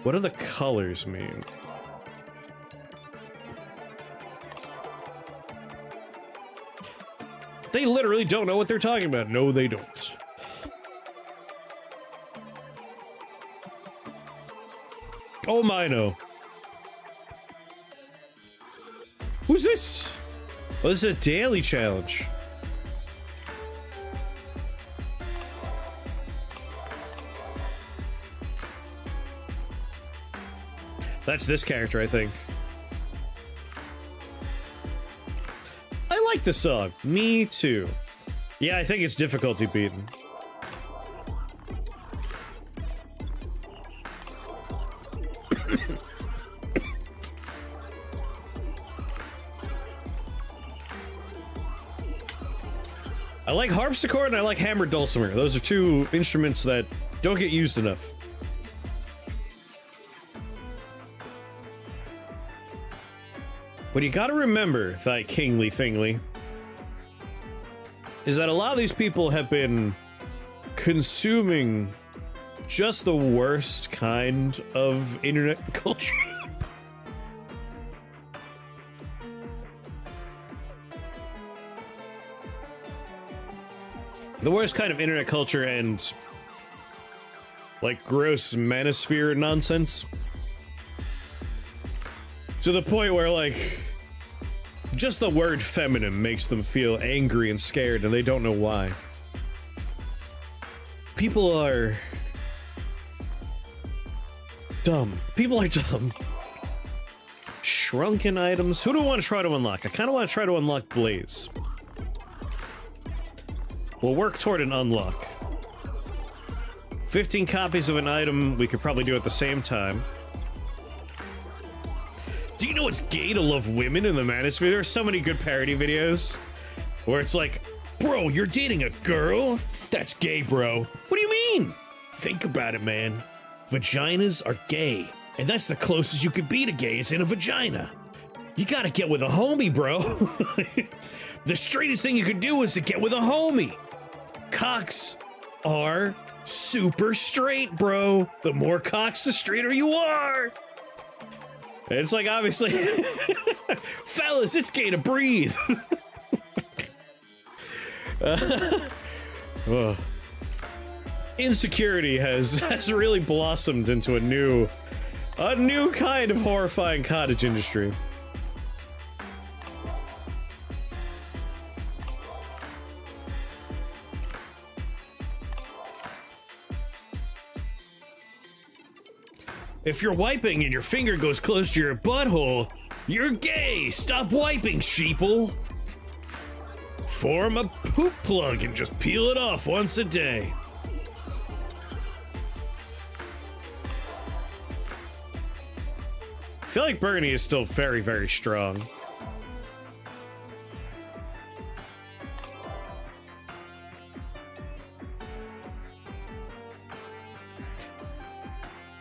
What do the colors mean? They literally don't know what they're talking about. No, they don't. Oh, Mino. Who's this? Oh, this is a daily challenge. That's this character, I think. I like the song. Me too. Yeah, I think it's difficulty beaten. I like harpsichord and I like hammered dulcimer. Those are two instruments that don't get used enough. What you gotta remember, thy kingly thingly, is that a lot of these people have been consuming just the worst kind of internet culture. The worst kind of internet culture and, like, gross manosphere nonsense. To the point where, like, just the word feminine makes them feel angry and scared, and they don't know why. People are dumb. People are dumb. Shrunken items. Who do I want to try to unlock? I kind of want to try to unlock Blaze. We'll work toward an unlock. 15 copies of an item we could probably do at the same time. Do you know it's gay to love women in the manosphere? There are so many good parody videos where it's like, bro, you're dating a girl? That's gay, bro. What do you mean? Think about it, man. Vaginas are gay, and that's the closest you could be to gay is in a vagina. You gotta get with a homie, bro. The straightest thing you could do is to get with a homie. Cocks are super straight, bro. The more cocks, the straighter you are. It's like, obviously, fellas, it's gay to breathe. Insecurity has really blossomed into a new kind of horrifying cottage industry. If you're wiping and your finger goes close to your butthole, you're gay! Stop wiping, sheeple! Form a poop plug and just peel it off once a day. I feel like Bernie is still very, very strong.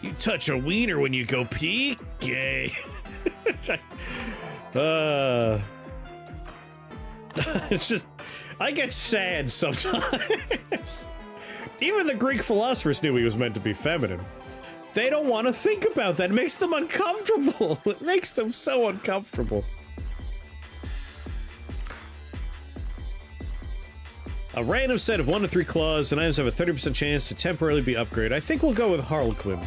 You touch a wiener when you go pee? Gay. It's just, I get sad sometimes. Even the Greek philosophers knew he was meant to be feminine. They don't want to think about that. It makes them uncomfortable. It makes them so uncomfortable. A random set of 1 to 3 claws and items have a 30% chance to temporarily be upgraded. I think we'll go with Harlequin.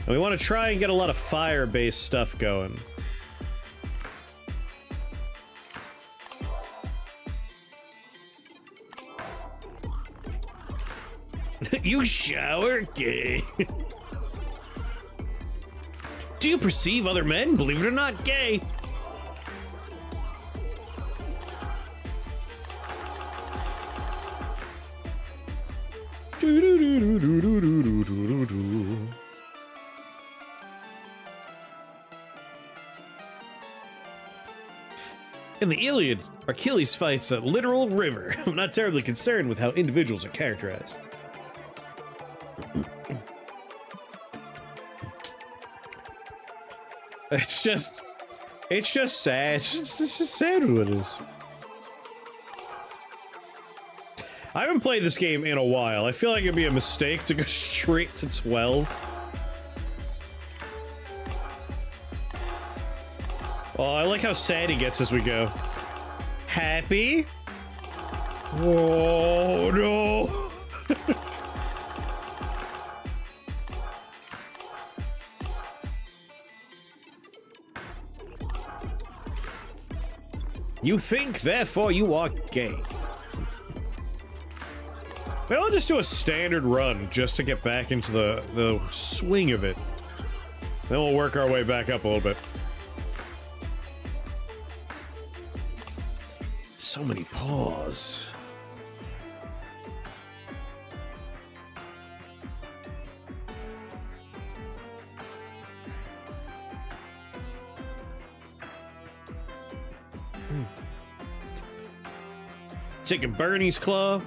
And we want to try and get a lot of fire-based stuff going. You shower? Gay. Do you perceive other men? Believe it or not, gay. In the Iliad, Achilles fights a literal river. I'm not terribly concerned with how individuals are characterized. It's just sad. It's just sad what it is. I haven't played this game in a while. I feel like it'd be a mistake to go straight to 12. Oh, I like how sad he gets as we go. Happy? Oh, no. You think, therefore you are gay. Maybe I'll just do a standard run just to get back into the swing of it. Then we'll work our way back up a little bit. So many paws. Taking Bernie's claw.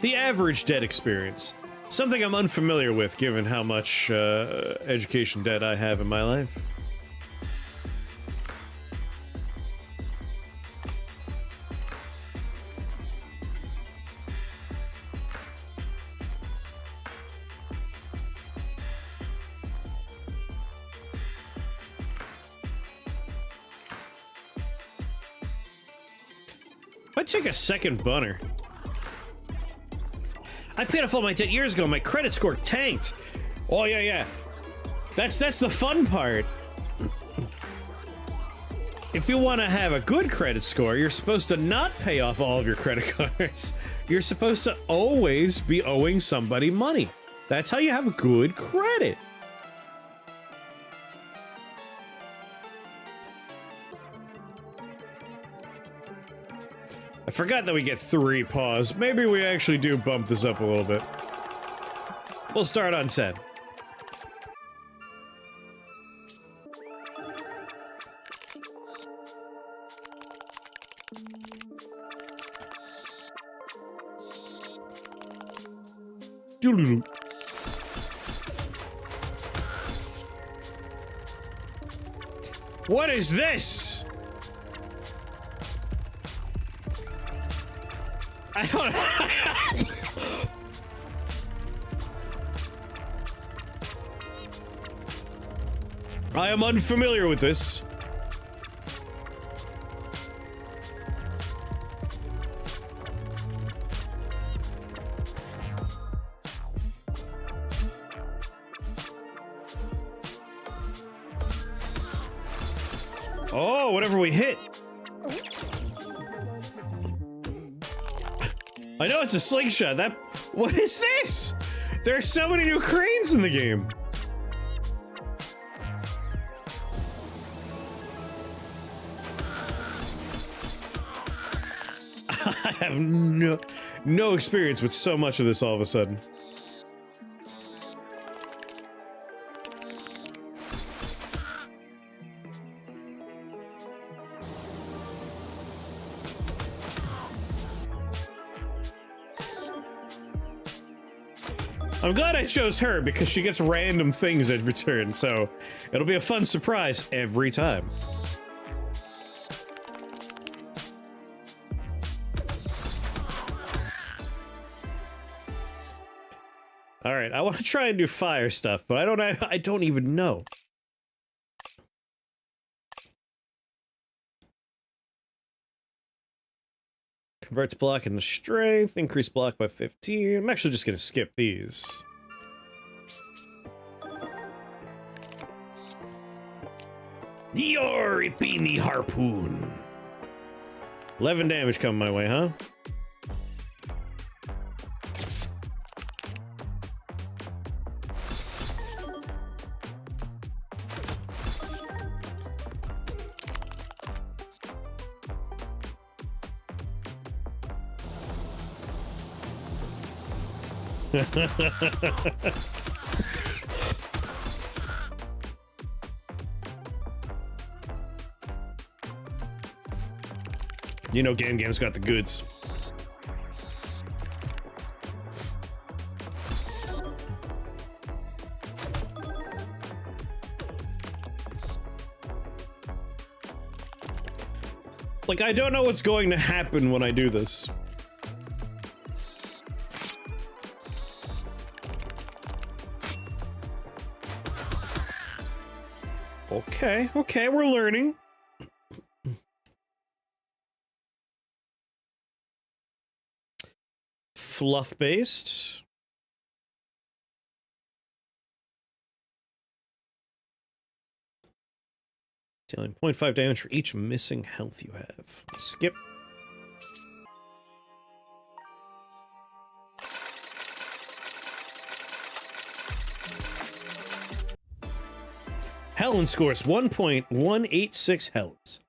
The average debt experience. Something I'm unfamiliar with, given how much education debt I have in my life. I'd take a second bunner. I paid off all my debt years ago. My credit score tanked. Oh yeah. That's the fun part. If you want to have a good credit score, you're supposed to not pay off all of your credit cards. You're supposed to always be owing somebody money. That's how you have good credit. I forgot that we get 3 paws. Maybe we actually do bump this up a little bit. We'll start on 10. What is this? I don't. I am unfamiliar with this. Oh, whatever we hit. I know it's a slingshot. What is this? There are so many new cranes in the game. I have no experience with so much of this all of a sudden. I'm glad I chose her because she gets random things in return, so it'll be a fun surprise every time. All right, I want to try and do fire stuff, but I don't even know. Converts block into strength, increase block by 15. I'm actually just gonna skip these. Yori beamy harpoon. 11 damage coming my way, huh? You know, Gam's got the goods. Like, I don't know what's going to happen when I do this. Okay, okay, we're learning. Fluff-based. Dealing 0.5 damage for each missing health you have. Skip. Helen scores 1.186 Helens.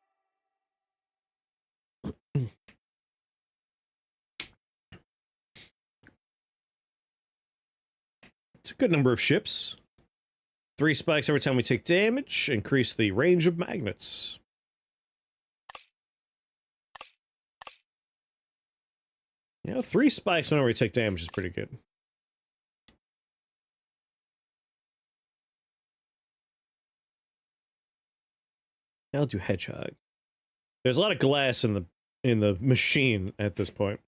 It's a good number of ships. 3 spikes every time we take damage. Increase the range of magnets. You know, 3 spikes whenever we take damage is pretty good. I'll do hedgehog. There's a lot of glass in the machine at this point.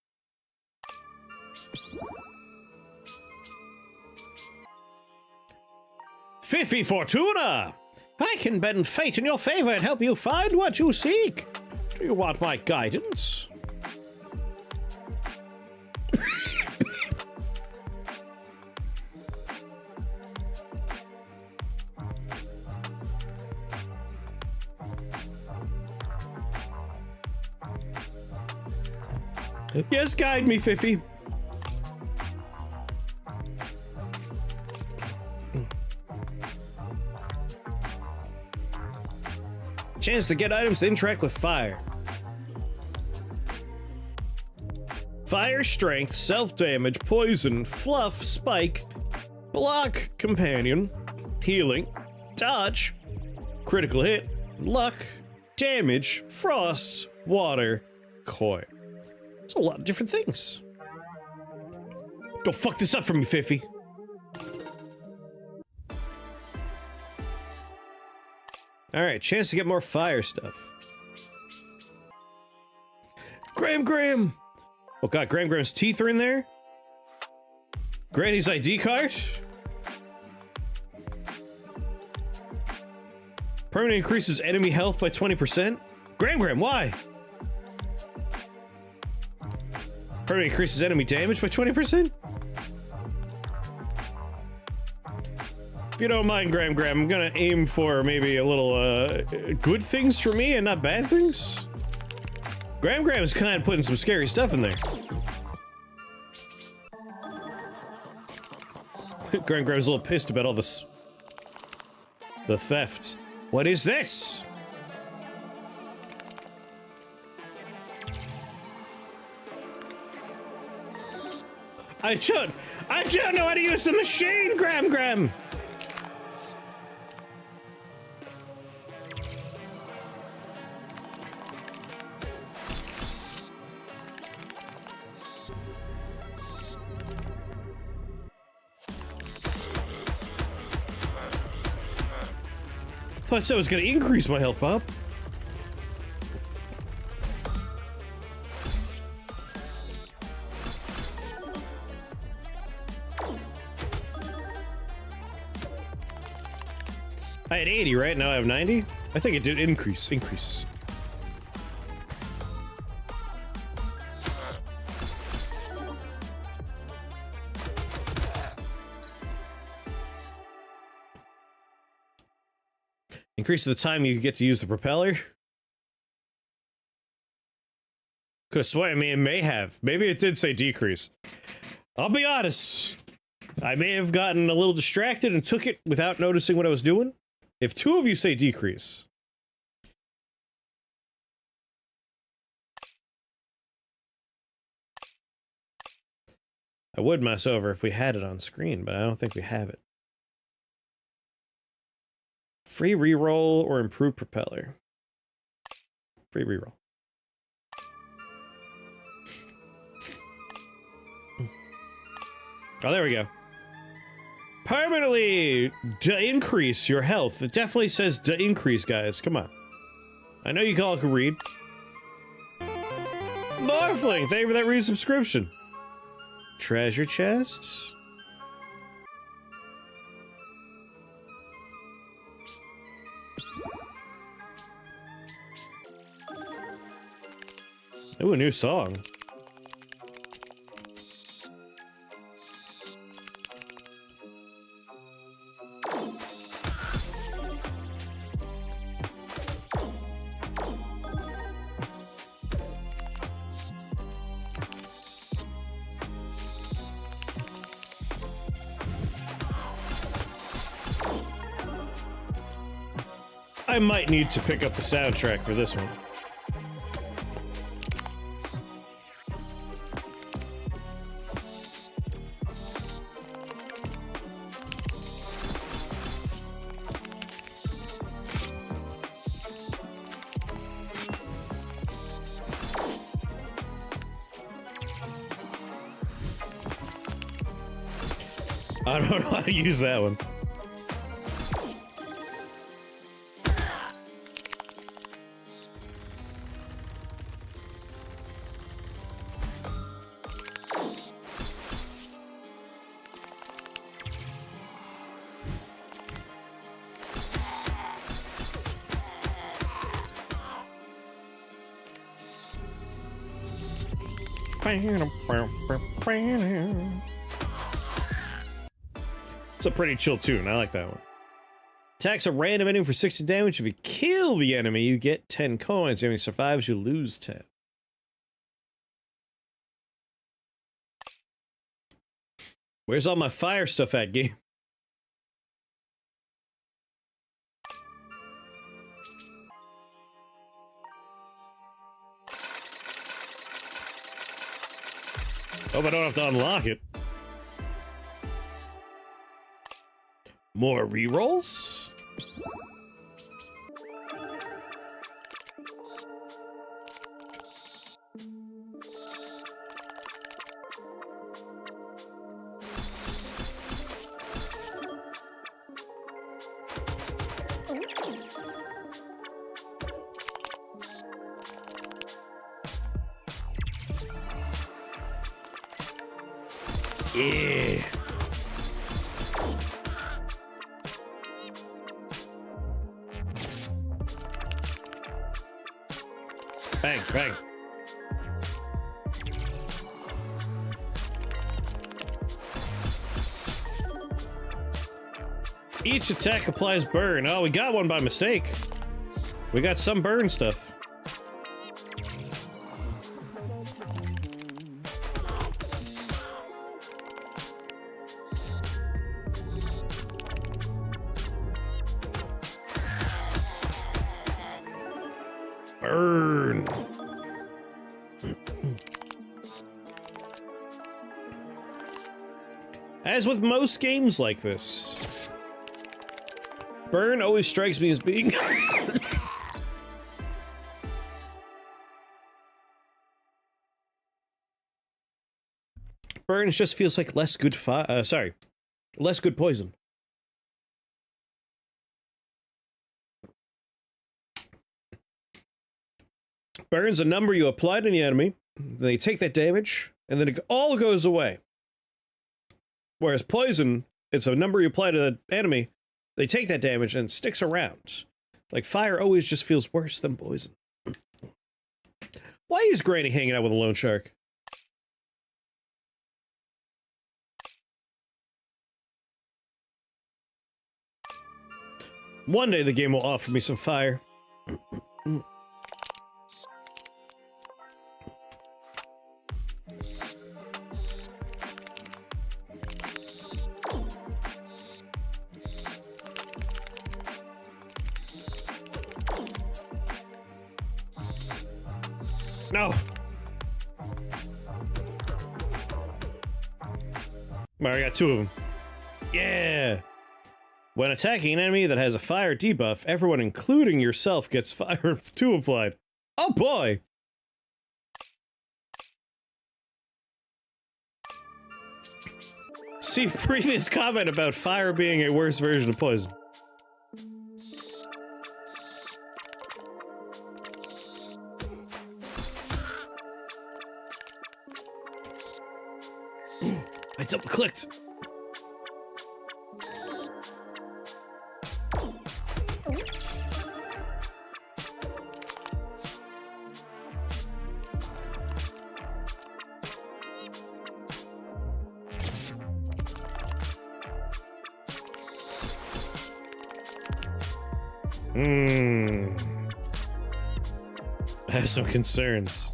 Fifi Fortuna! I can bend fate in your favor and help you find what you seek. Do you want my guidance? Yes, guide me, Fifi. Chance to get items that interact with fire. Fire, strength, self-damage, poison, fluff, spike, block, companion, healing, dodge, critical hit, luck, damage, frost, water, coin. It's a lot of different things. Don't fuck this up for me, Fifi. Alright, chance to get more fire stuff. Graham! Oh god, Graham's teeth are in there? Granny's ID card? Permanently increases enemy health by 20%? Graham, why? Permanently increases enemy damage by 20%? If you don't mind, Graham, I'm gonna aim for maybe a little, good things for me and not bad things. Graham's kind of putting some scary stuff in there. Graham's a little pissed about all this. The theft. What is this? I don't know how to use the machine, Graham! Thought so was gonna increase my health, Bob. I had 80, right? Now I have 90? I think it did increase. Increase the time you get to use the propeller? Could've sworn, I mean, it may have. Maybe it did say decrease. I'll be honest. I may have gotten a little distracted and took it without noticing what I was doing. If 2 of you say decrease. I would mess over if we had it on screen, but I don't think we have it. Free reroll or improved propeller? Free reroll. Oh, there we go. Permanently increase your health. It definitely says increase, guys. Come on. I know you all can read. Morphling, thank you for that resubscription. Treasure chests. Ooh, a new song. I might need to pick up the soundtrack for this one. I don't know how to use that one. It's a pretty chill tune. I like that one. Attacks a random enemy for 60 damage. If you kill the enemy, you get 10 coins. If the enemy survives, you lose 10. Where's all my fire stuff at, game? Hope I don't have to unlock it. More rerolls? Yeah. Bang, bang. Each attack applies burn. Oh, we got one by mistake. We got some burn stuff. Burn. As with most games like this, burn always strikes me as being burn just feels like less good less good poison. Burn's a number you apply to the enemy, they take that damage, and then it all goes away. Whereas poison, it's a number you apply to the enemy, they take that damage and it sticks around. Like fire always just feels worse than poison. Why is Granny hanging out with a lone shark? One day the game will offer me some fire. No. Alright, I got 2 of them. Yeah! When attacking an enemy that has a fire debuff, everyone, including yourself, gets fire 2 applied. Oh boy! See previous comment about fire being a worse version of poison. I double clicked. I have some concerns.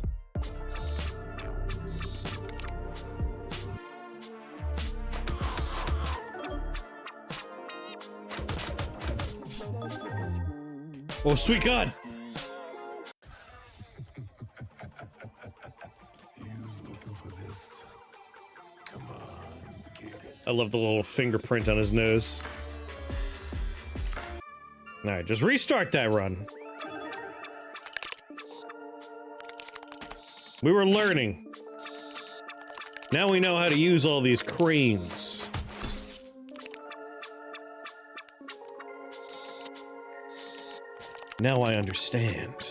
Oh, sweet God! I love the little fingerprint on his nose. Alright, just restart that run. We were learning. Now we know how to use all these cranes. Now I understand.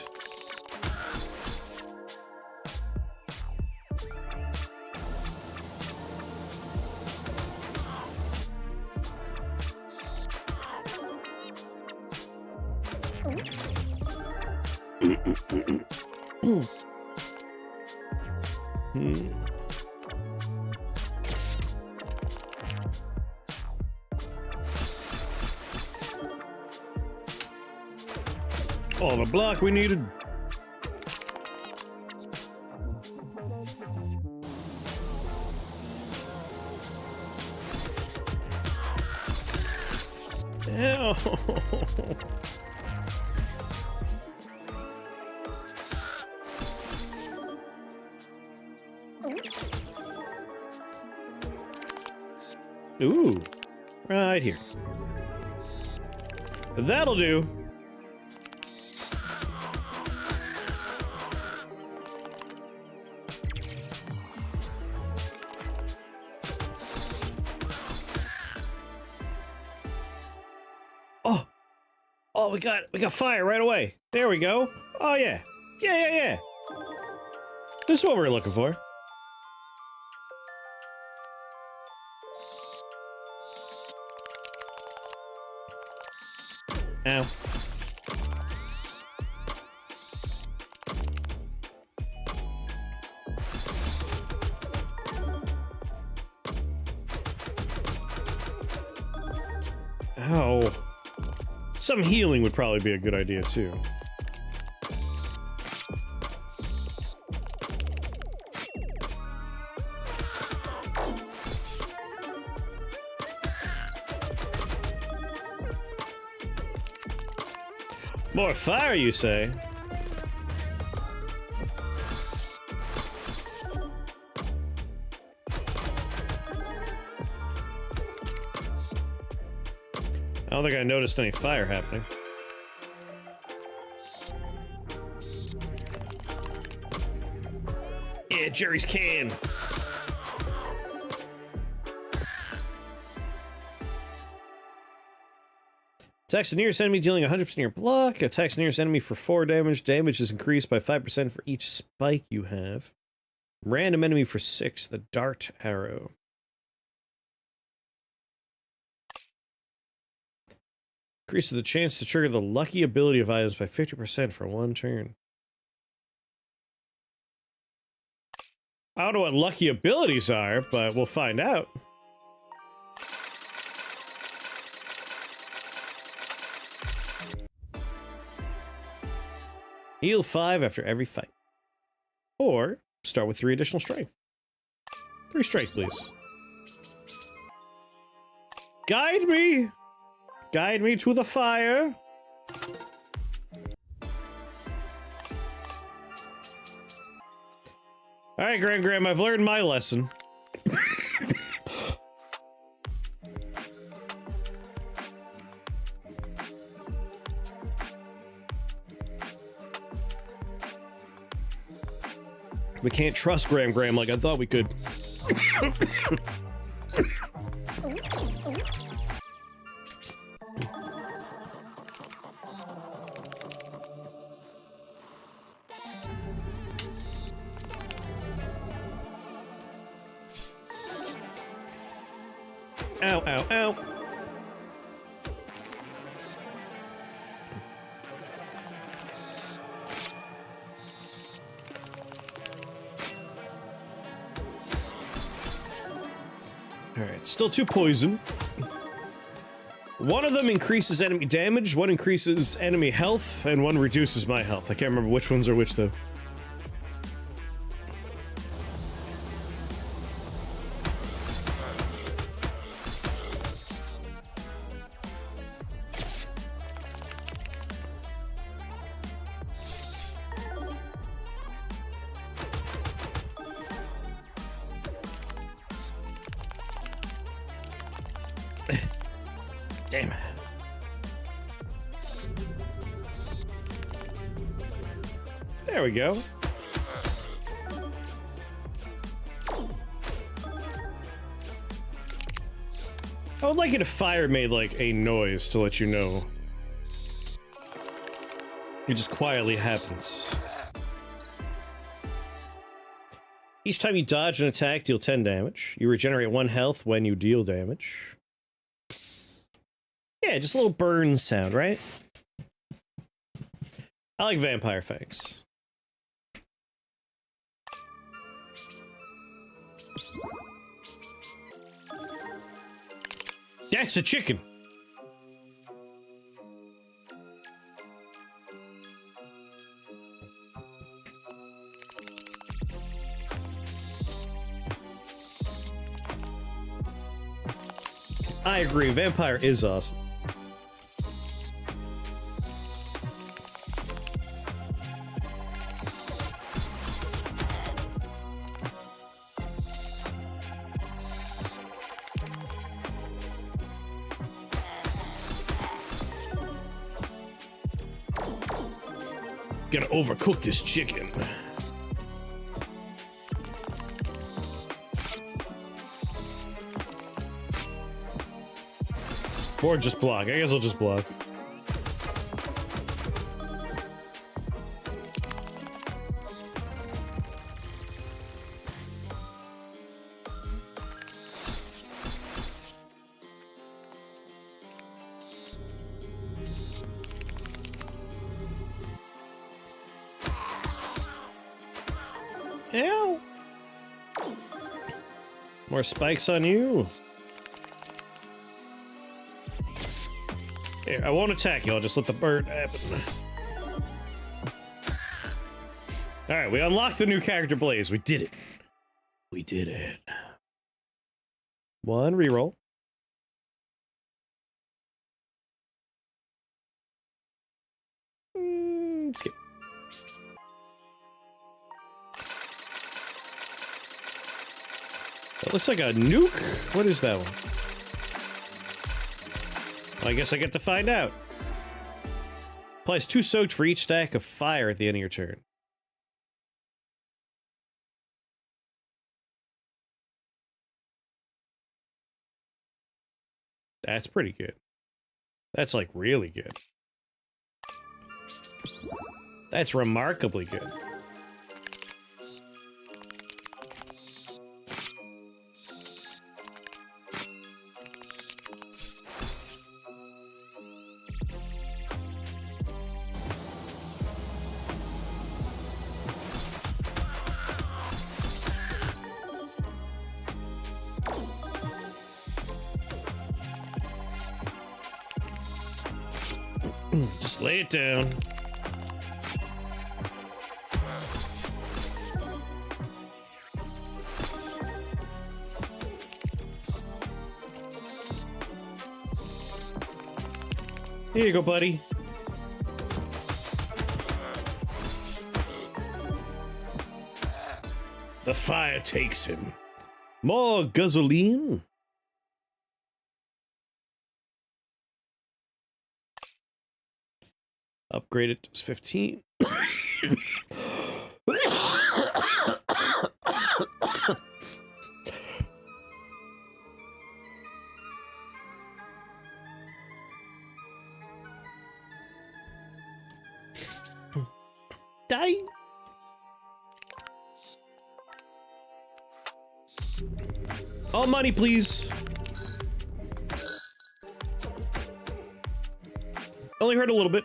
Oh, the block we needed. Ew. Ooh, right here. That'll do. Oh, we got fire right away. There we go. Oh yeah. Yeah. This is what we were looking for. Ow. Ow. Some healing would probably be a good idea, too. More fire, you say? I don't think I noticed any fire happening. Yeah, Jerry's can. Attacks the nearest enemy dealing 100% of your block. Attacks the nearest enemy for 4 damage. Damage is increased by 5% for each spike you have. Random enemy for 6. The dart arrow. Increases the chance to trigger the lucky ability of items by 50% for 1 turn. I don't know what lucky abilities are, but we'll find out. Heal 5 after every fight. Or start with 3 additional strength. 3 strength, please. Guide me! Guide me to the fire! Alright, Graham, I've learned my lesson. We can't trust Graham like I thought we could. Ow, ow, ow. Alright, still 2 poison. One of them increases enemy damage, one increases enemy health, and one reduces my health. I can't remember which ones are which, though. Damn. There we go. I would like it if fire made, like, a noise to let you know. It just quietly happens. Each time you dodge an attack, deal 10 damage. You regenerate 1 health when you deal damage. Yeah, just a little burn sound, right? I like vampire fangs. That's a chicken. I agree, vampire is awesome. Gotta overcook this chicken. Or just block. I guess I'll just block. Ow! More spikes on you. Here, I won't attack you, I'll just let the bird happen. Alright, we unlocked the new character Blaze. We did it. We did it. 1 reroll. Skip. That looks like a nuke? What is that one? Well, I guess I get to find out. Applies 2 soaked for each stack of fire at the end of your turn. That's pretty good. That's like really good. That's remarkably good. Just lay it down. Here you go, buddy. The fire takes him. More gasoline. Upgrade it to 15. die. Oh, money, please. Only hurt a little bit.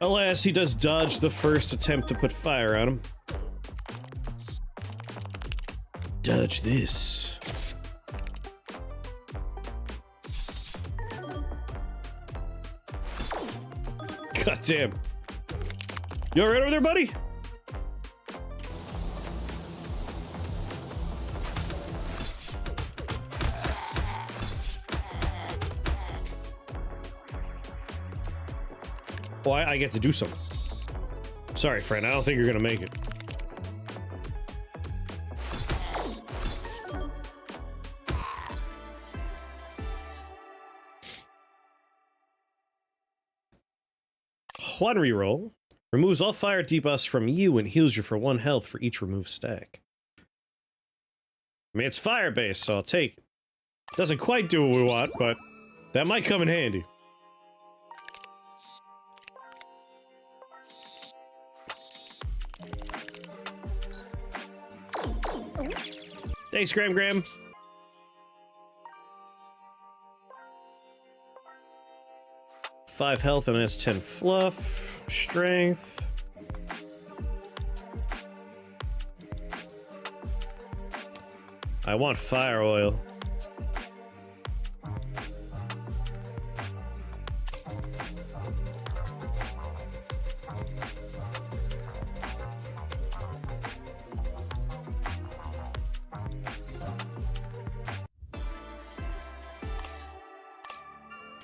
Alas, he does dodge the first attempt to put fire on him. Dodge this. God damn. You alright over there, buddy? Oh, I get to do something. Sorry, friend. I don't think you're gonna make it. One reroll. Removes all fire debuffs from you and heals you for 1 health for each removed stack. I mean, it's fire-based, so I'll take it. Doesn't quite do what we want, but that might come in handy. Thanks, Graham. 5 health and that's 10 fluff. Strength. I want fire oil.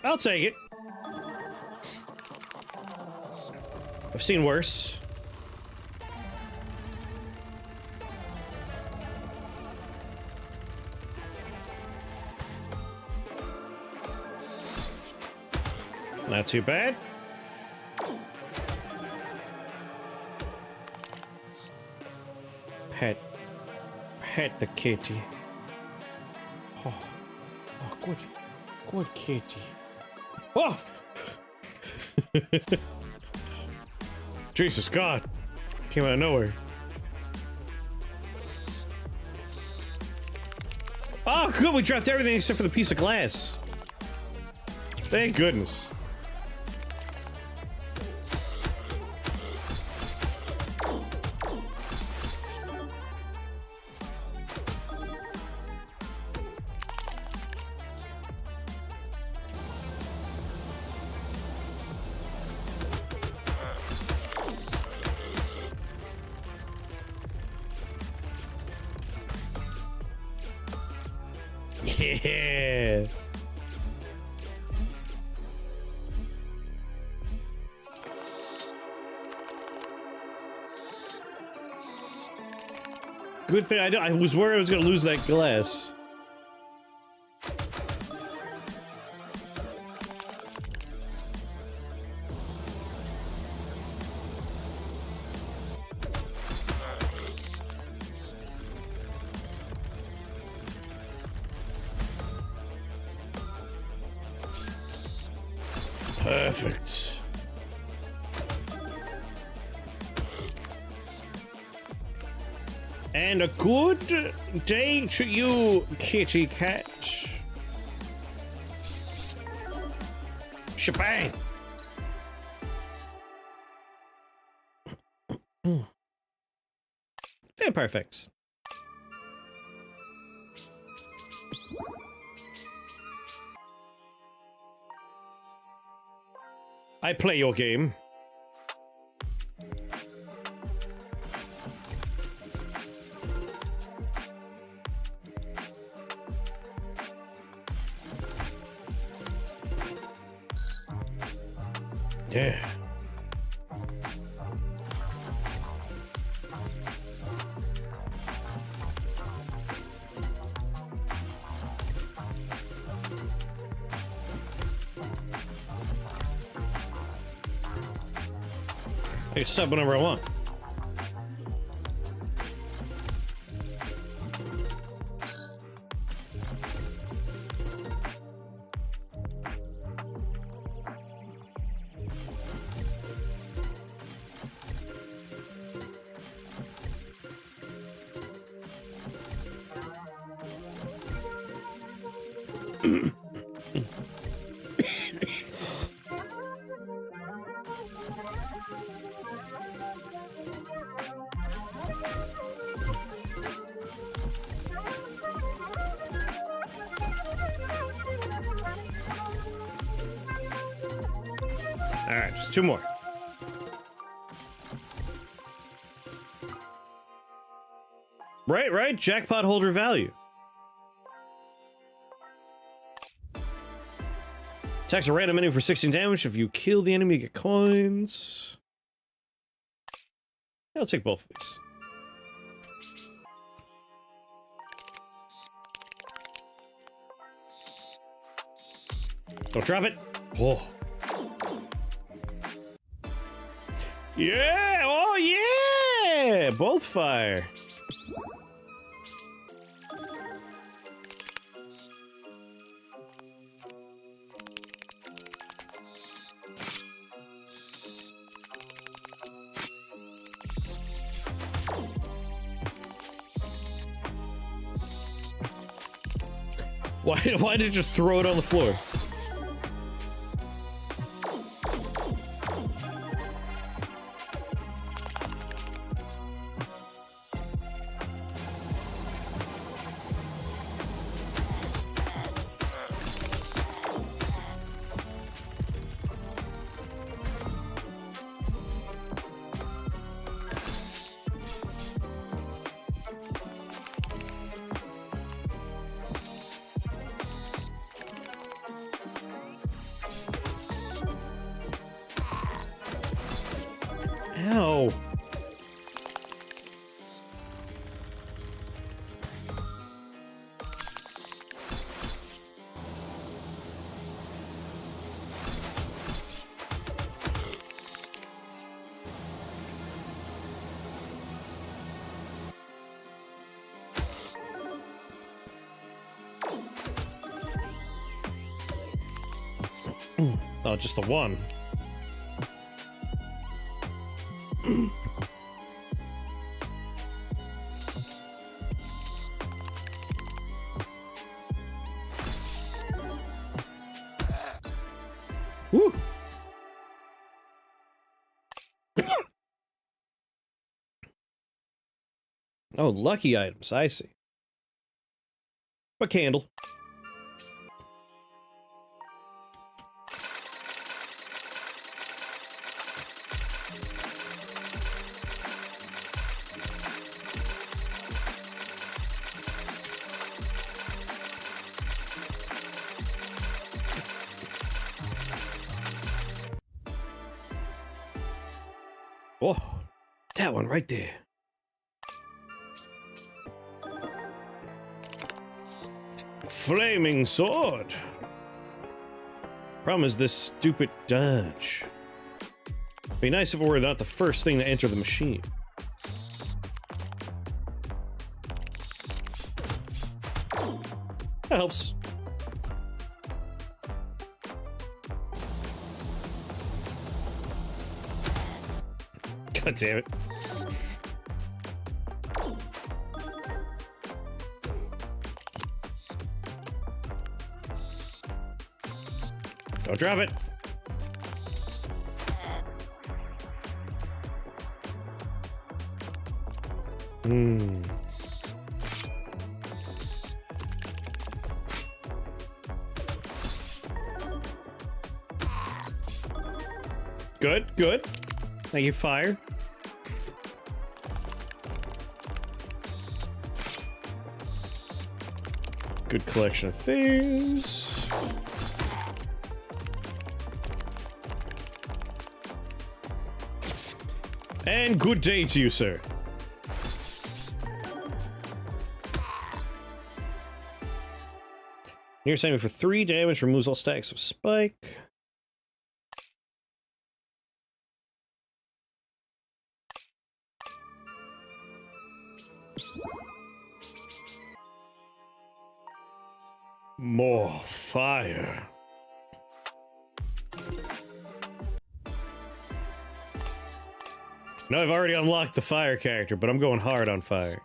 I'll take it. I've seen worse. Not too bad. Pet the kitty. Oh, good kitty. Oh! Jesus God. Came out of nowhere. Oh, good, we dropped everything except for the piece of glass. Thank goodness. Yeah. Good thing I was worried I was gonna lose that glass. Perfect. And a good day to you, kitty cat. Shebang! Vampire effects. I play your game. Yeah. Hey, sub whenever I want. Alright, just two more. Right, jackpot holder value. Attacks a random enemy for 16 damage. If you kill the enemy, you get coins. Yeah, I'll take both of these. Don't drop it. Oh. Yeah! Oh, yeah! Both fire. Why did you just throw it on the floor? Ow. Oh, just the one. Woo! Oh, lucky items, I see. A candle. Oh, that one right there. Flaming sword. Problem is this stupid dodge. Be nice if it were not the first thing to enter the machine. That helps. God damn it. Don't drop it. Good, good. Thank you, fire. Good collection of things. And good day to you, sir. Near Sammy for 3 damage, removes all stacks of spike. More fire. No, I've already unlocked the fire character, but I'm going hard on fire.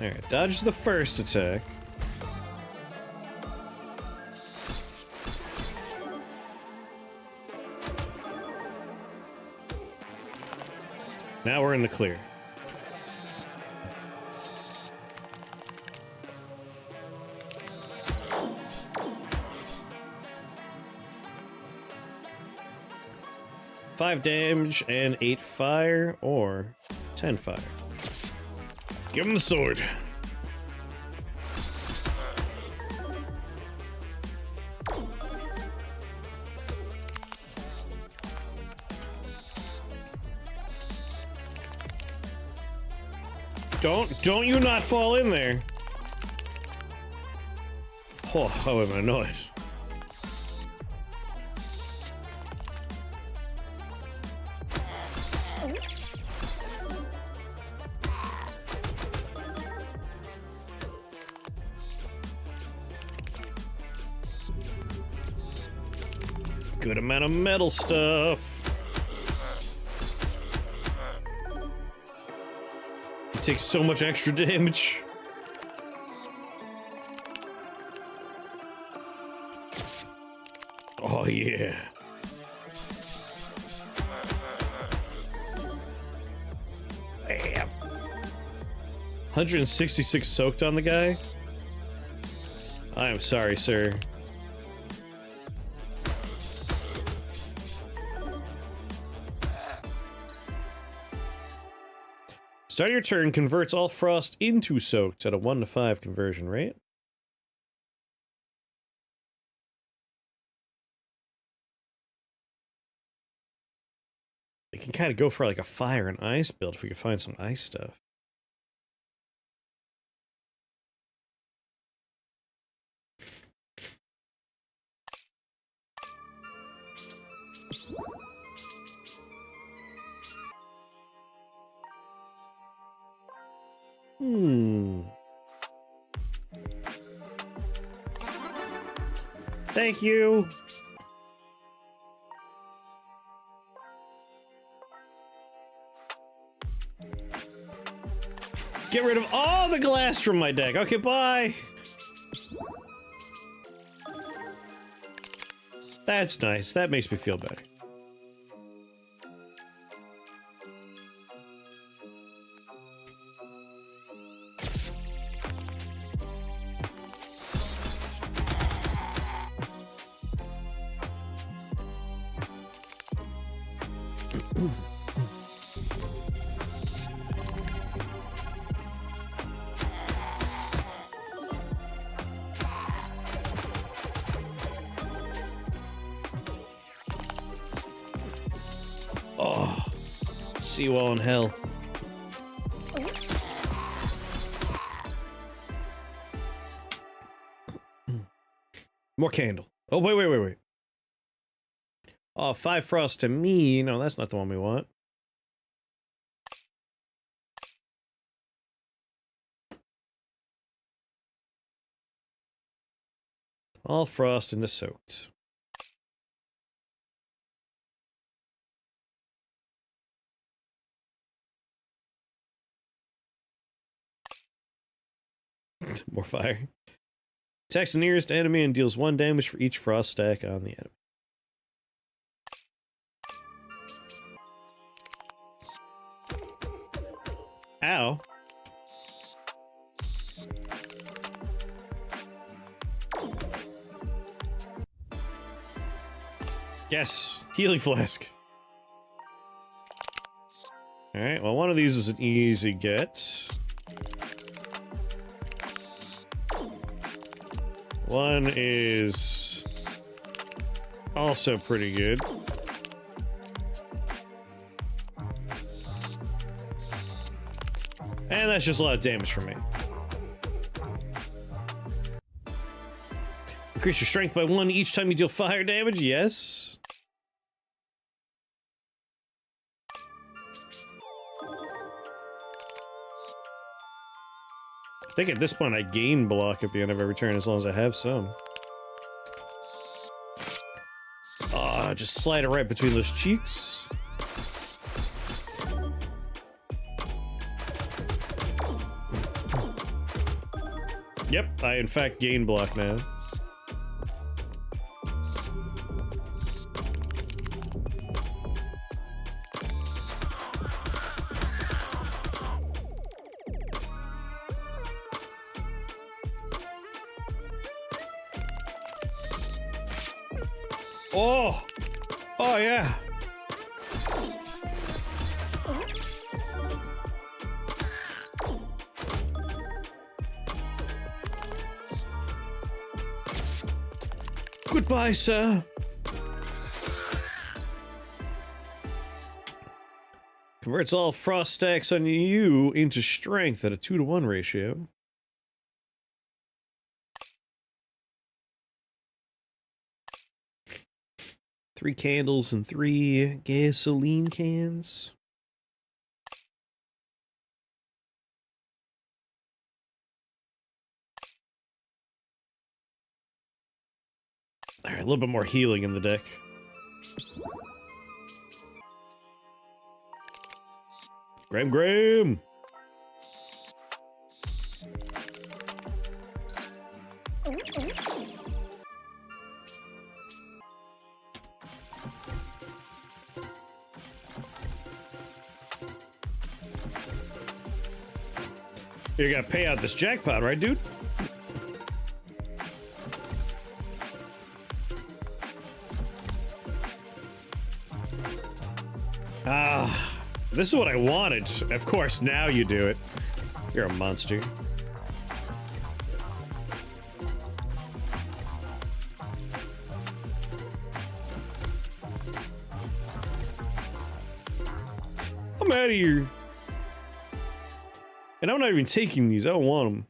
Alright, dodge the first attack. Now we're in the clear. Five damage and 8 fire, or 10 fire. Give him the sword. Don't you not fall in there. Oh, how am I annoyed. Good amount of metal stuff. It takes so much extra damage. Oh yeah. Bam. 166 soaked on the guy? I am sorry, sir. Start your turn converts all frost into soaked at a 1 to 5 conversion rate. It can kind of go for like a fire and ice build if we can find some ice stuff. Thank you. Get rid of all the glass from my deck. Okay, bye. That's nice. That makes me feel better. Oh, seawall in hell. More candle. Oh, wait. Oh, 5 frost to me. No, that's not the one we want. All frost into soaked. More fire. Attacks the nearest enemy and deals 1 damage for each frost stack on the enemy. Ow. Yes, healing flask. Alright, well, one of these is an easy get. One is also pretty good. And that's just a lot of damage for me. Increase your strength by 1 each time you deal fire damage, yes. I think at this point I gain block at the end of every turn as long as I have some. Just slide it right between those cheeks. Yep, I in fact gain block now. Oh! Oh, yeah! Goodbye, sir. Converts all frost stacks on you into strength at a 2-to-1 ratio. Three candles and 3 gasoline cans. All right, a little bit more healing in the deck. Graham! You gotta pay out this jackpot, right, dude? Ah, this is what I wanted. Of course, now you do it. You're a monster. I'm out of here. And I'm not even taking these. I don't want them.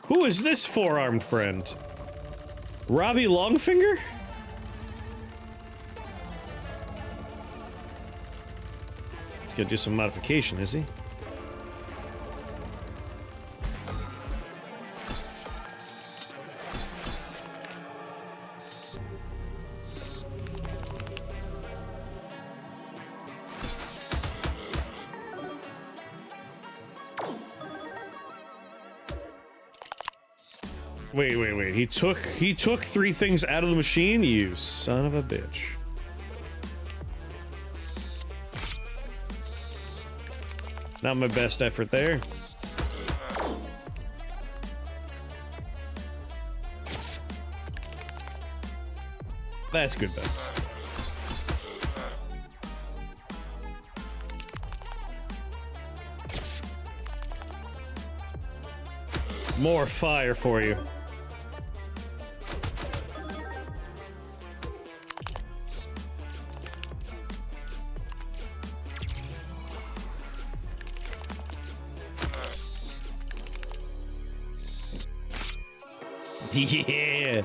Who is this four-armed friend? Robbie Longfinger? He's gonna do some modification, is he? Wait. He took 3 things out of the machine, you son of a bitch. Not my best effort there. That's good though. More fire for you. Yeah.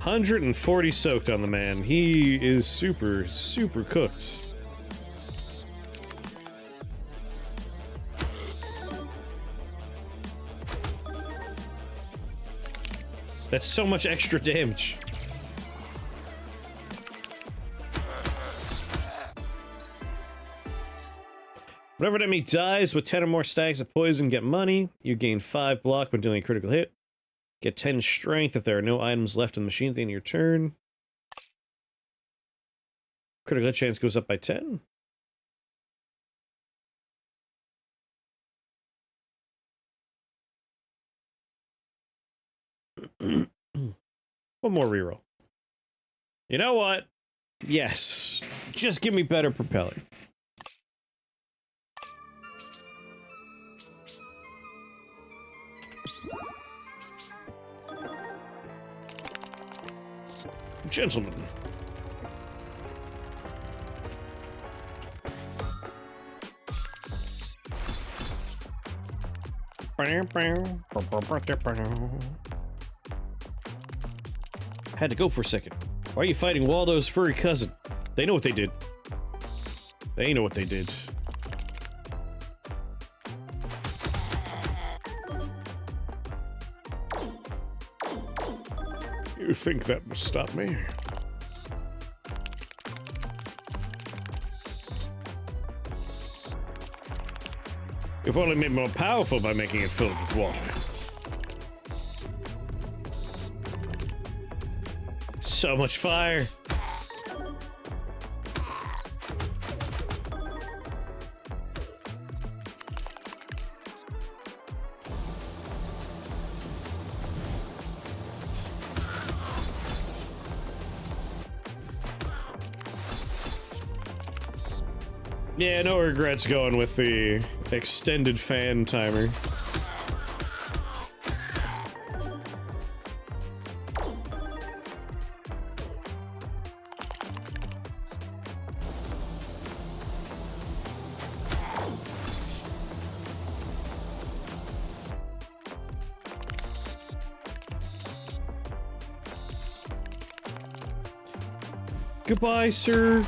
$140 soaked on the man. He is super cooked. That's so much extra damage. Whenever an enemy dies with 10 or more stacks of poison, get money. You gain 5 block when dealing a critical hit. Get 10 strength if there are no items left in the machine at the end of your turn. Critical hit chance goes up by 10. One more reroll. You know what? Yes. Just give me better propeller. Gentlemen. Had to go for a second. Why are you fighting Waldo's furry cousin? They know what they did. They know what they did. You think that will stop me? You've only made more powerful by making it filled with water. So much fire. Yeah, no regrets going with the extended fan timer. Goodbye, sir.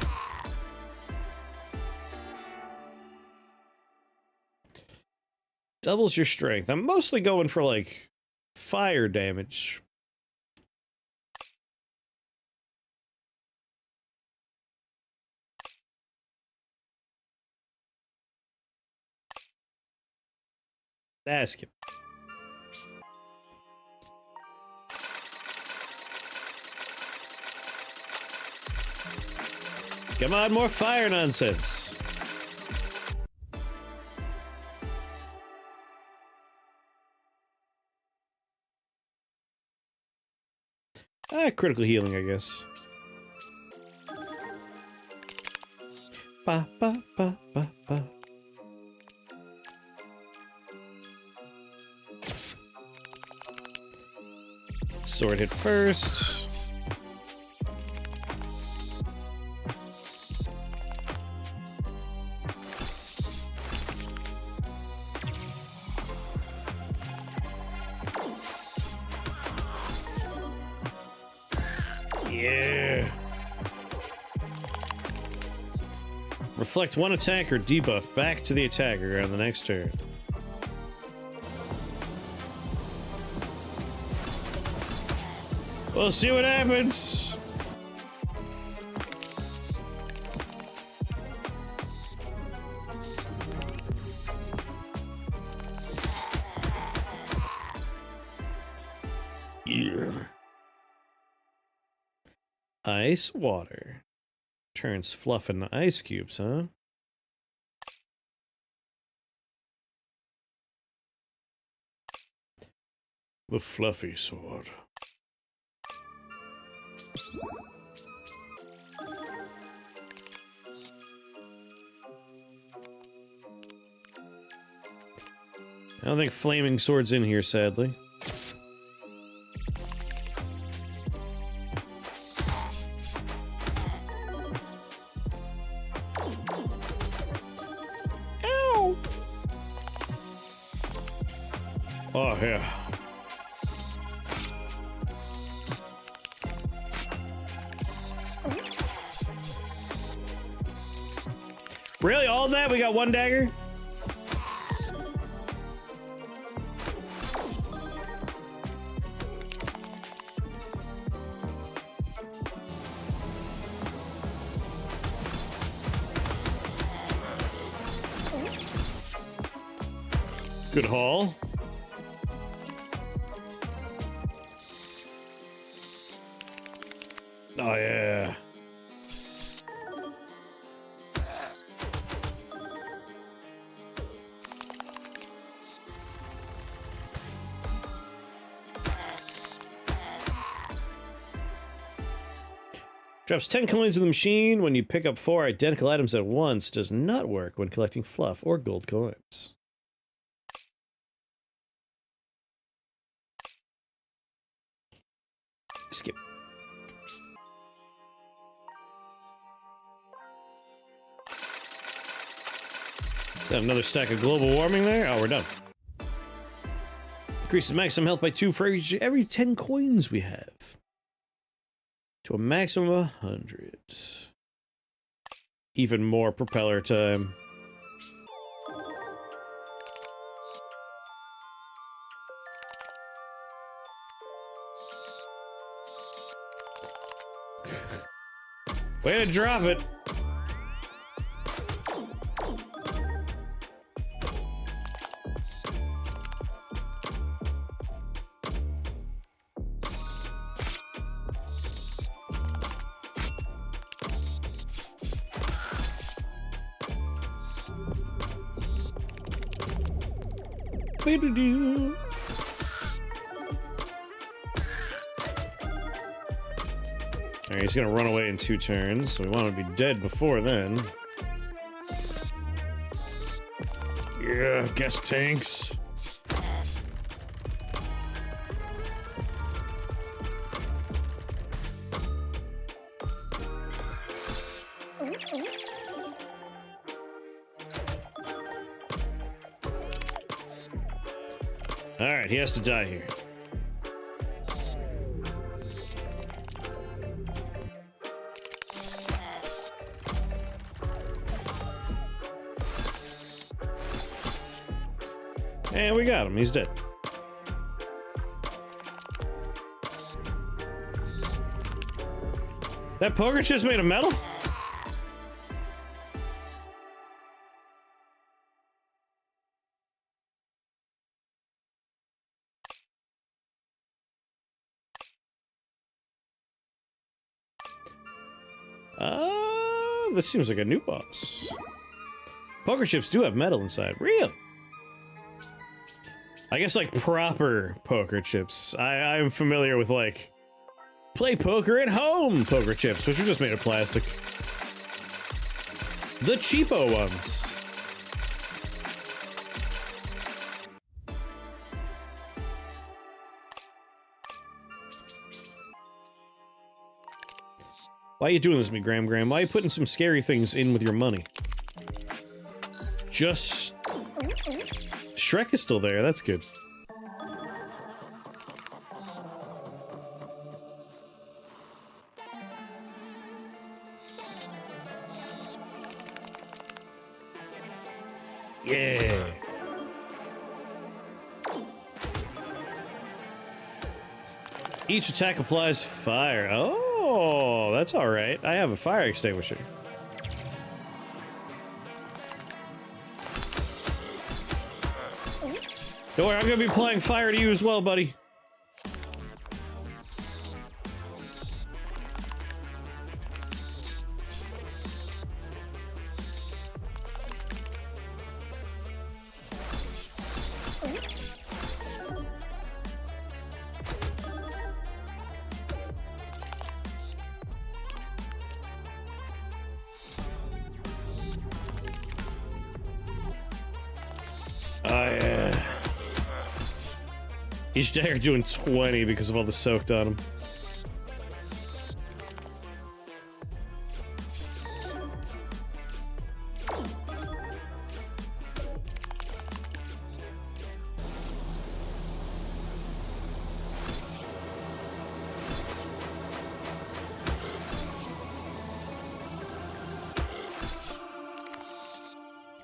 Doubles your strength. I'm mostly going for, like, fire damage. Ask him. Come on, more fire nonsense. Critical healing, I guess. Ba ba ba ba ba. Sword hit first. Yeah. Reflect one attack or debuff back to the attacker on the next turn. We'll see what happens. Yeah. Ice water. Turns fluff into ice cubes, huh? The fluffy sword. I don't think flaming sword's in here, sadly. Ow! Oh, yeah. Really? All that? We got one dagger? Good haul. Oh, yeah. Drops 10 coins in the machine when you pick up 4 identical items at once. Does not work when collecting fluff or gold coins. Skip. Is that another stack of global warming there? Oh, we're done. Increases maximum health by 2 for every 10 coins we have. To a maximum of 100. Even more propeller time. Way to drop it. Alright, he's gonna run away in 2 turns, so we want him to be dead before then. Yeah, guess tanks. Alright, he has to die here. And we got him, he's dead. That poker chip's made of metal? This seems like a new boss. Poker chips do have metal inside. Real. I guess like proper poker chips. I'm familiar with like play poker at home poker chips, which are just made of plastic. The cheapo ones. Why are you doing this to me, Graham? Why are you putting some scary things in with your money? Just... Shrek is still there, that's good. Yeah. Each attack applies fire. Oh, that's all right. I have a fire extinguisher. Don't worry, I'm gonna be applying fire to you as well, buddy. Each dagger doing 20 because of all the soaked on him.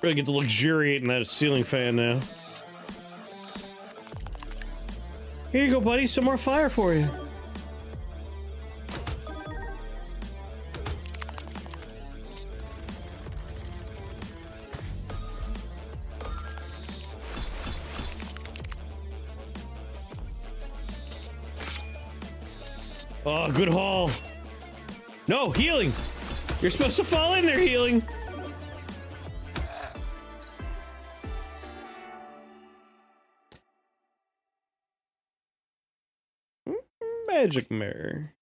Really get to luxuriate in that ceiling fan now. Here you go, buddy. Some more fire for you. Oh, good haul. No, healing. You're supposed to fall in there, healing. Magic mirror.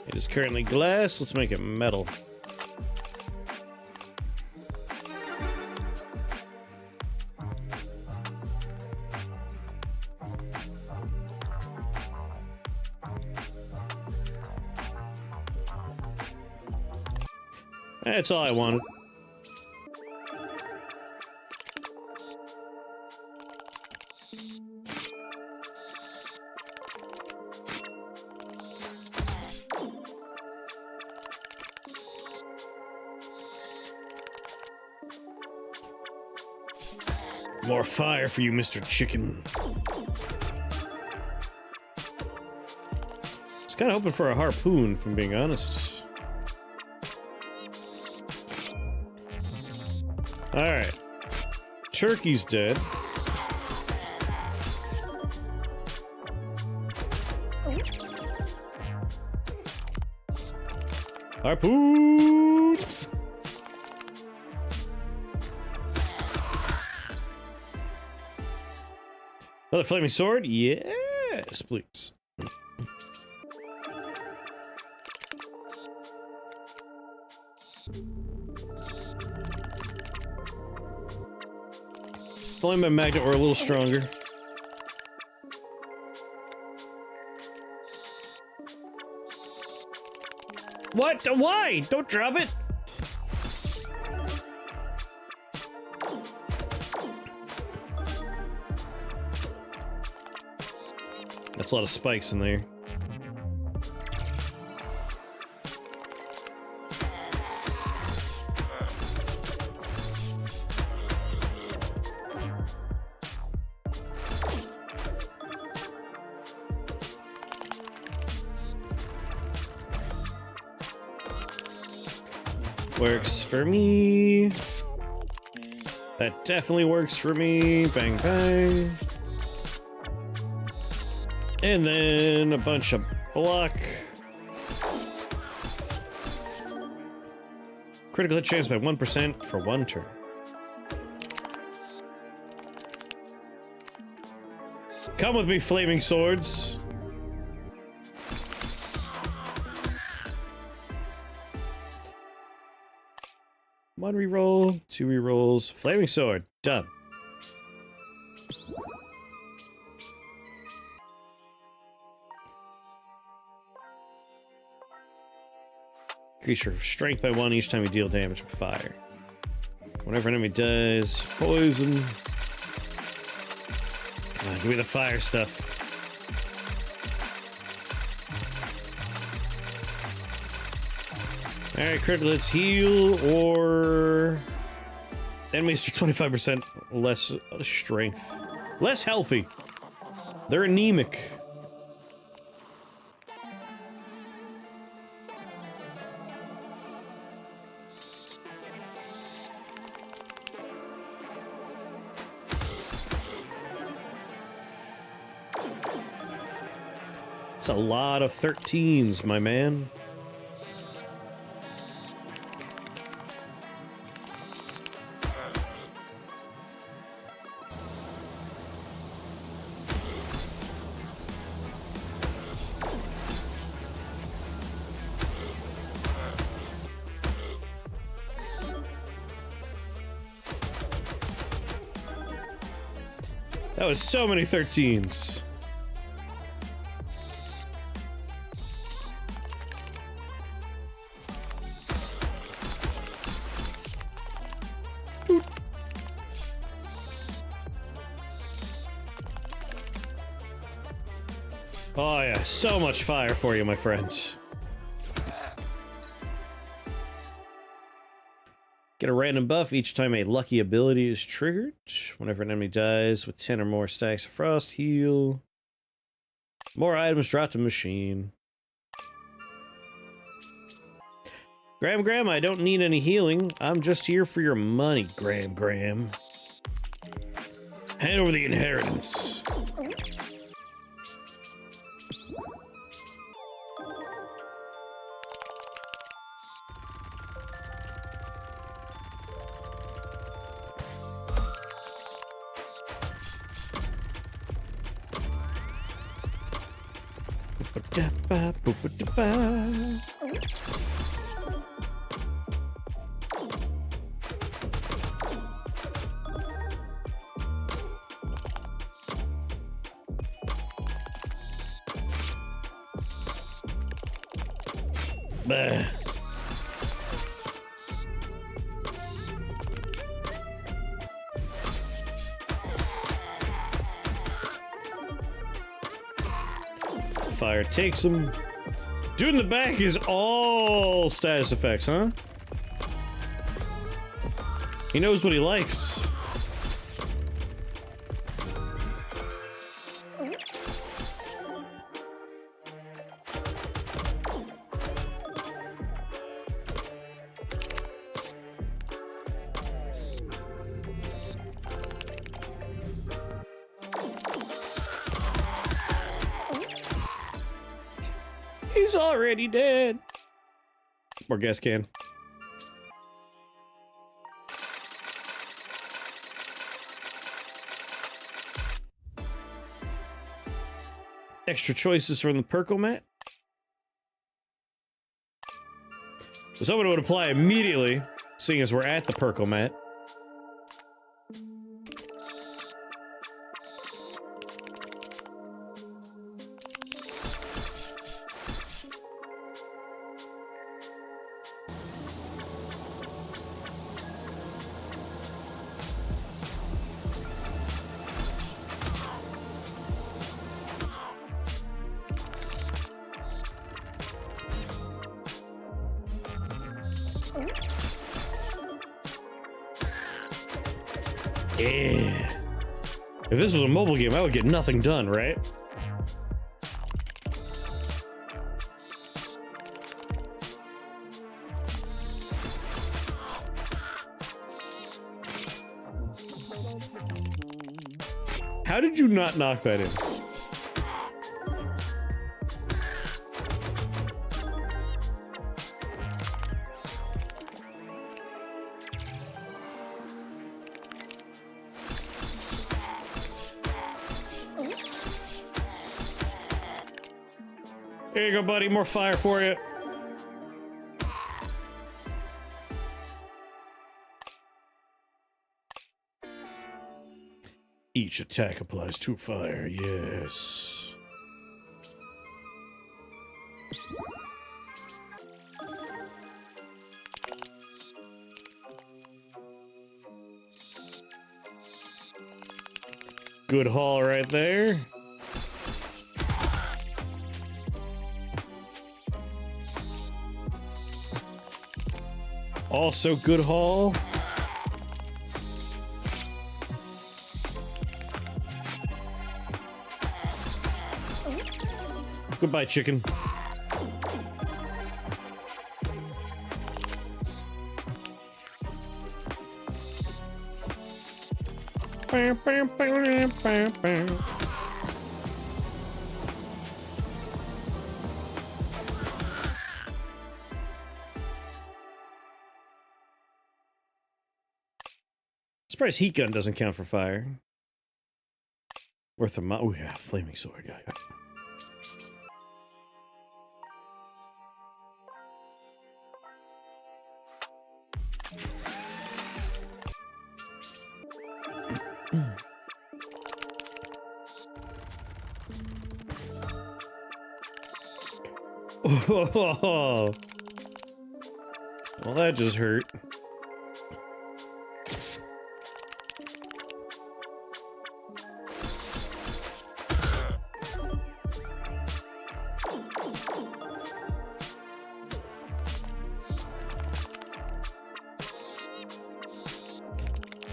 It is currently glass. Let's make it metal. That's all I wanted. More fire for you, Mr. Chicken. I was kind of hoping for a harpoon, if I'm being honest. Alright. Turkey's dead. Harpoon! Another flaming sword? Yes, please. If only my magnet were a little stronger. What? Why? Don't drop it! That's a lot of spikes in there. Works for me. That definitely works for me. Bang, bang. And then a bunch of block. Critical hit chance by 1% for 1 turn. Come with me, flaming swords. One reroll, 2 rerolls, flaming sword, done. Increase your strength by 1 each time you deal damage with fire. Whenever an enemy dies, poison. Come on, give me the fire stuff. Alright, critical hits heal, or... enemies are 25% less strength. Less healthy. They're anemic. It's a lot of 13s, my man. That was so many 13s. Oh yeah, so much fire for you, my friends. Get a random buff each time a lucky ability is triggered. Whenever an enemy dies with 10 or more stacks of frost, heal. More items dropped in machine. Graham, I don't need any healing. I'm just here for your money, Graham. Hand over the inheritance. Bah. fire takes him. Dude in the back is all status effects, huh? He knows what he likes. He's already dead. More gas can. Extra choices from the Percomat. So someone would apply immediately, seeing as we're at the Percomat. Yeah. If this was a mobile game, I would get nothing done, right? How did you not knock that in? Here you go, buddy. More fire for you. Each attack applies 2 fire. Yes. Good haul right there. Also good haul. Goodbye, chicken. Surprised heat gun doesn't count for fire. Worth a oh yeah, flaming sword. Yeah. Oh, well, that just hurt.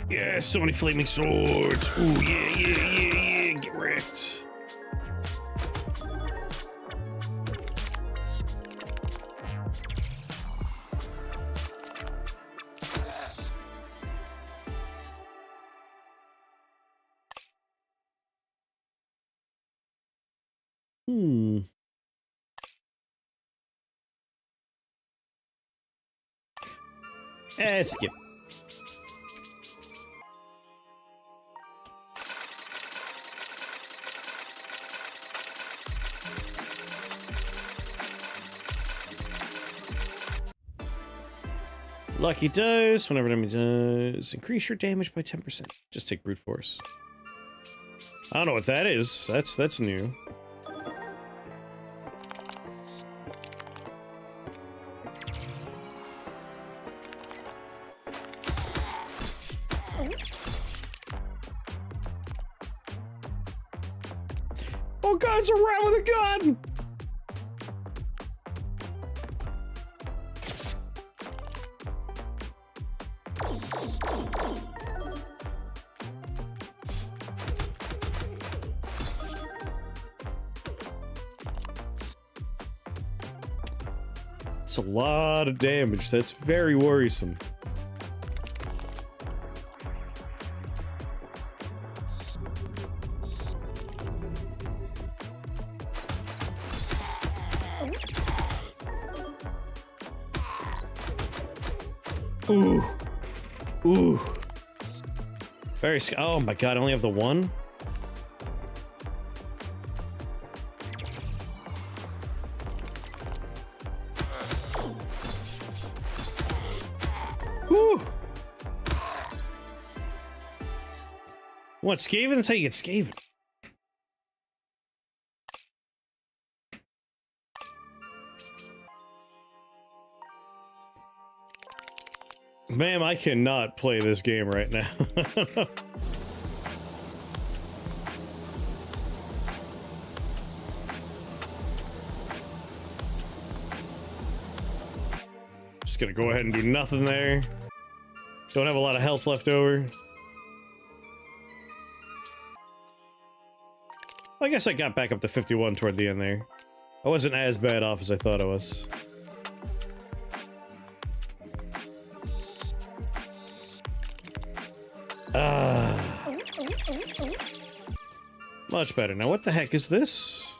Yeah, so many flaming swords. Ooh, yeah. Get wrecked. Skip. Lucky dice. Whenever enemy does, increase your damage by 10%. Just take brute force. I don't know what that is. That's new. Oh god, it's a rat with a gun! That's a lot of damage. That's very worrisome. Ooh. Ooh. Very oh my god, I only have the one? Whew. What, Skaven? That's how you get Skaven. Ma'am, I cannot play this game right now. Just gonna go ahead and do nothing there. Don't have a lot of health left over. I guess I got back up to 51 toward the end there. I wasn't as bad off as I thought I was. Much better. Now what the heck is this?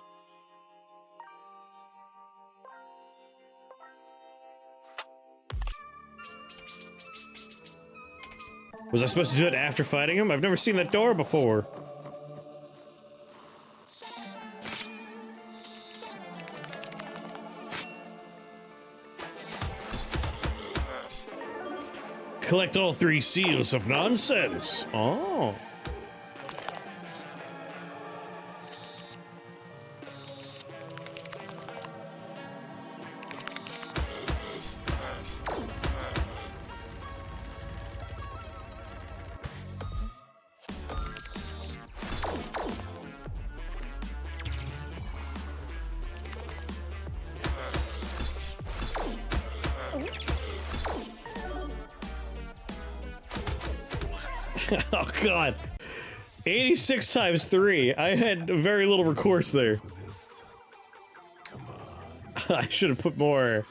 Was I supposed to do it after fighting him? I've never seen that door before. Collect all 3 seals of nonsense. Oh. Oh god. 86 times 3. I had very little recourse there. I should have put more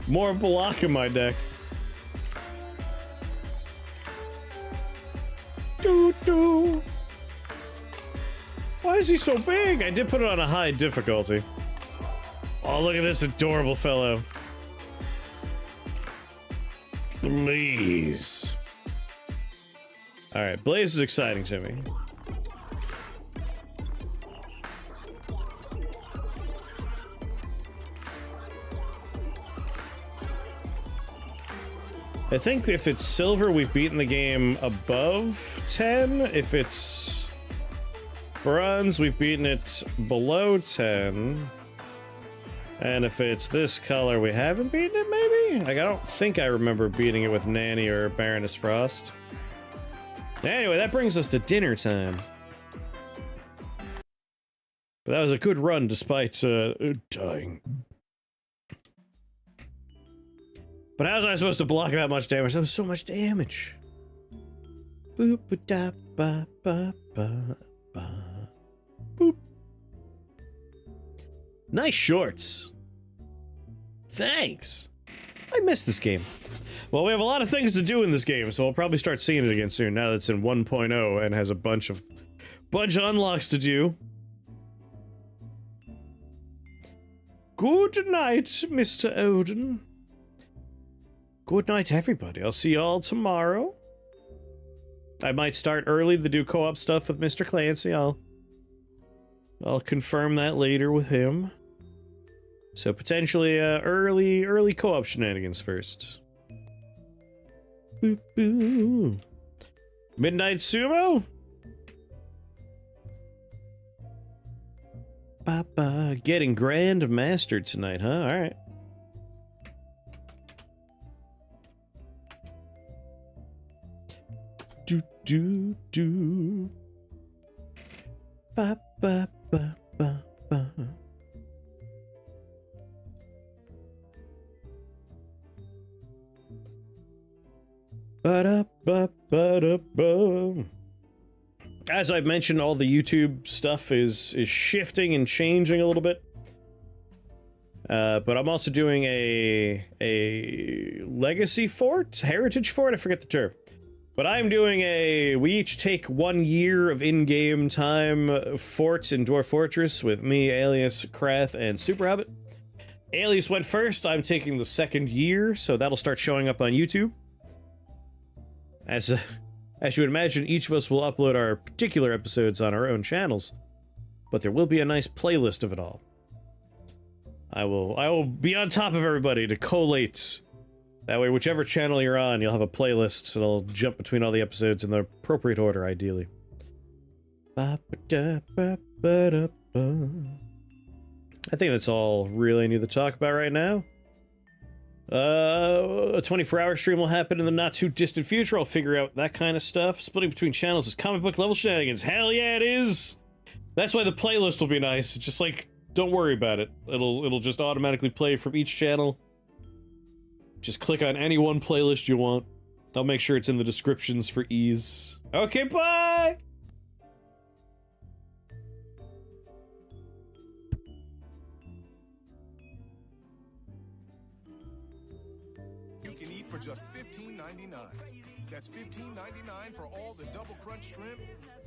block in my deck. Doo doo. Why is he so big? I did put it on a high difficulty. Oh, look at this adorable fellow. Please. Alright, Blaze is exciting to me. I think if it's silver, we've beaten the game above 10. If it's bronze, we've beaten it below 10. And if it's this color, we haven't beaten it, maybe? Like, I don't think I remember beating it with Nanny or Baroness Frost. Anyway, that brings us to dinner time. But that was a good run despite, dying. But how was I supposed to block that much damage? That was so much damage. Boop da ba ba ba ba. Boop. Nice shorts. Thanks. I missed this game. Well, we have a lot of things to do in this game, so we'll probably start seeing it again soon, now that it's in 1.0 and has a bunch of unlocks to do. Good night, Mr. Odin. Good night, everybody. I'll see y'all tomorrow. I might start early to do co-op stuff with Mr. Clancy. I'll confirm that later with him. So potentially early co-op shenanigans first. Boop, boop. Midnight Sumo? Papa, getting Grand Mastered tonight, huh? Alright. Do do do. Ba ba ba ba ba. Ba-da-ba-ba-da-ba. As I've mentioned, all the YouTube stuff is shifting and changing a little bit. But I'm also doing a legacy fort, heritage fort. I forget the term. But I'm doing we each take 1 year of in-game time forts in Dwarf Fortress with me, Alias, Krath, and Super Rabbit. Alias went first. I'm taking the 2nd year, so that'll start showing up on YouTube. As you would imagine, each of us will upload our particular episodes on our own channels, but there will be a nice playlist of it all. I will be on top of everybody to collate. That way, whichever channel you're on, you'll have a playlist that'll jump between all the episodes in the appropriate order, ideally. I think that's all really I need to talk about right now. A 24-hour stream will happen in the not-too-distant future. I'll figure out that kind of stuff. Splitting between channels is comic book level shenanigans. Hell yeah, it is! That's why the playlist will be nice. It's just like, don't worry about it. It'll just automatically play from each channel. Just click on any one playlist you want. I'll make sure it's in the descriptions for ease. Okay, bye! You can eat for just $15.99. That's $15.99 for all the double crunch shrimp,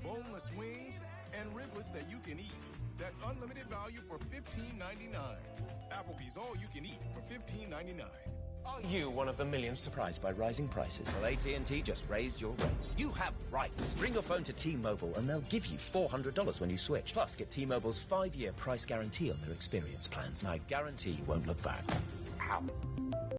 boneless wings, and riblets that you can eat. That's unlimited value for $15.99. Applebee's all you can eat for $15.99. Are you one of the millions surprised by rising prices? Well, AT&T just raised your rates. You have rights. Bring your phone to T-Mobile and they'll give you $400 when you switch. Plus, get T-Mobile's 5-year price guarantee on their experience plans. I guarantee you won't look back. Ow.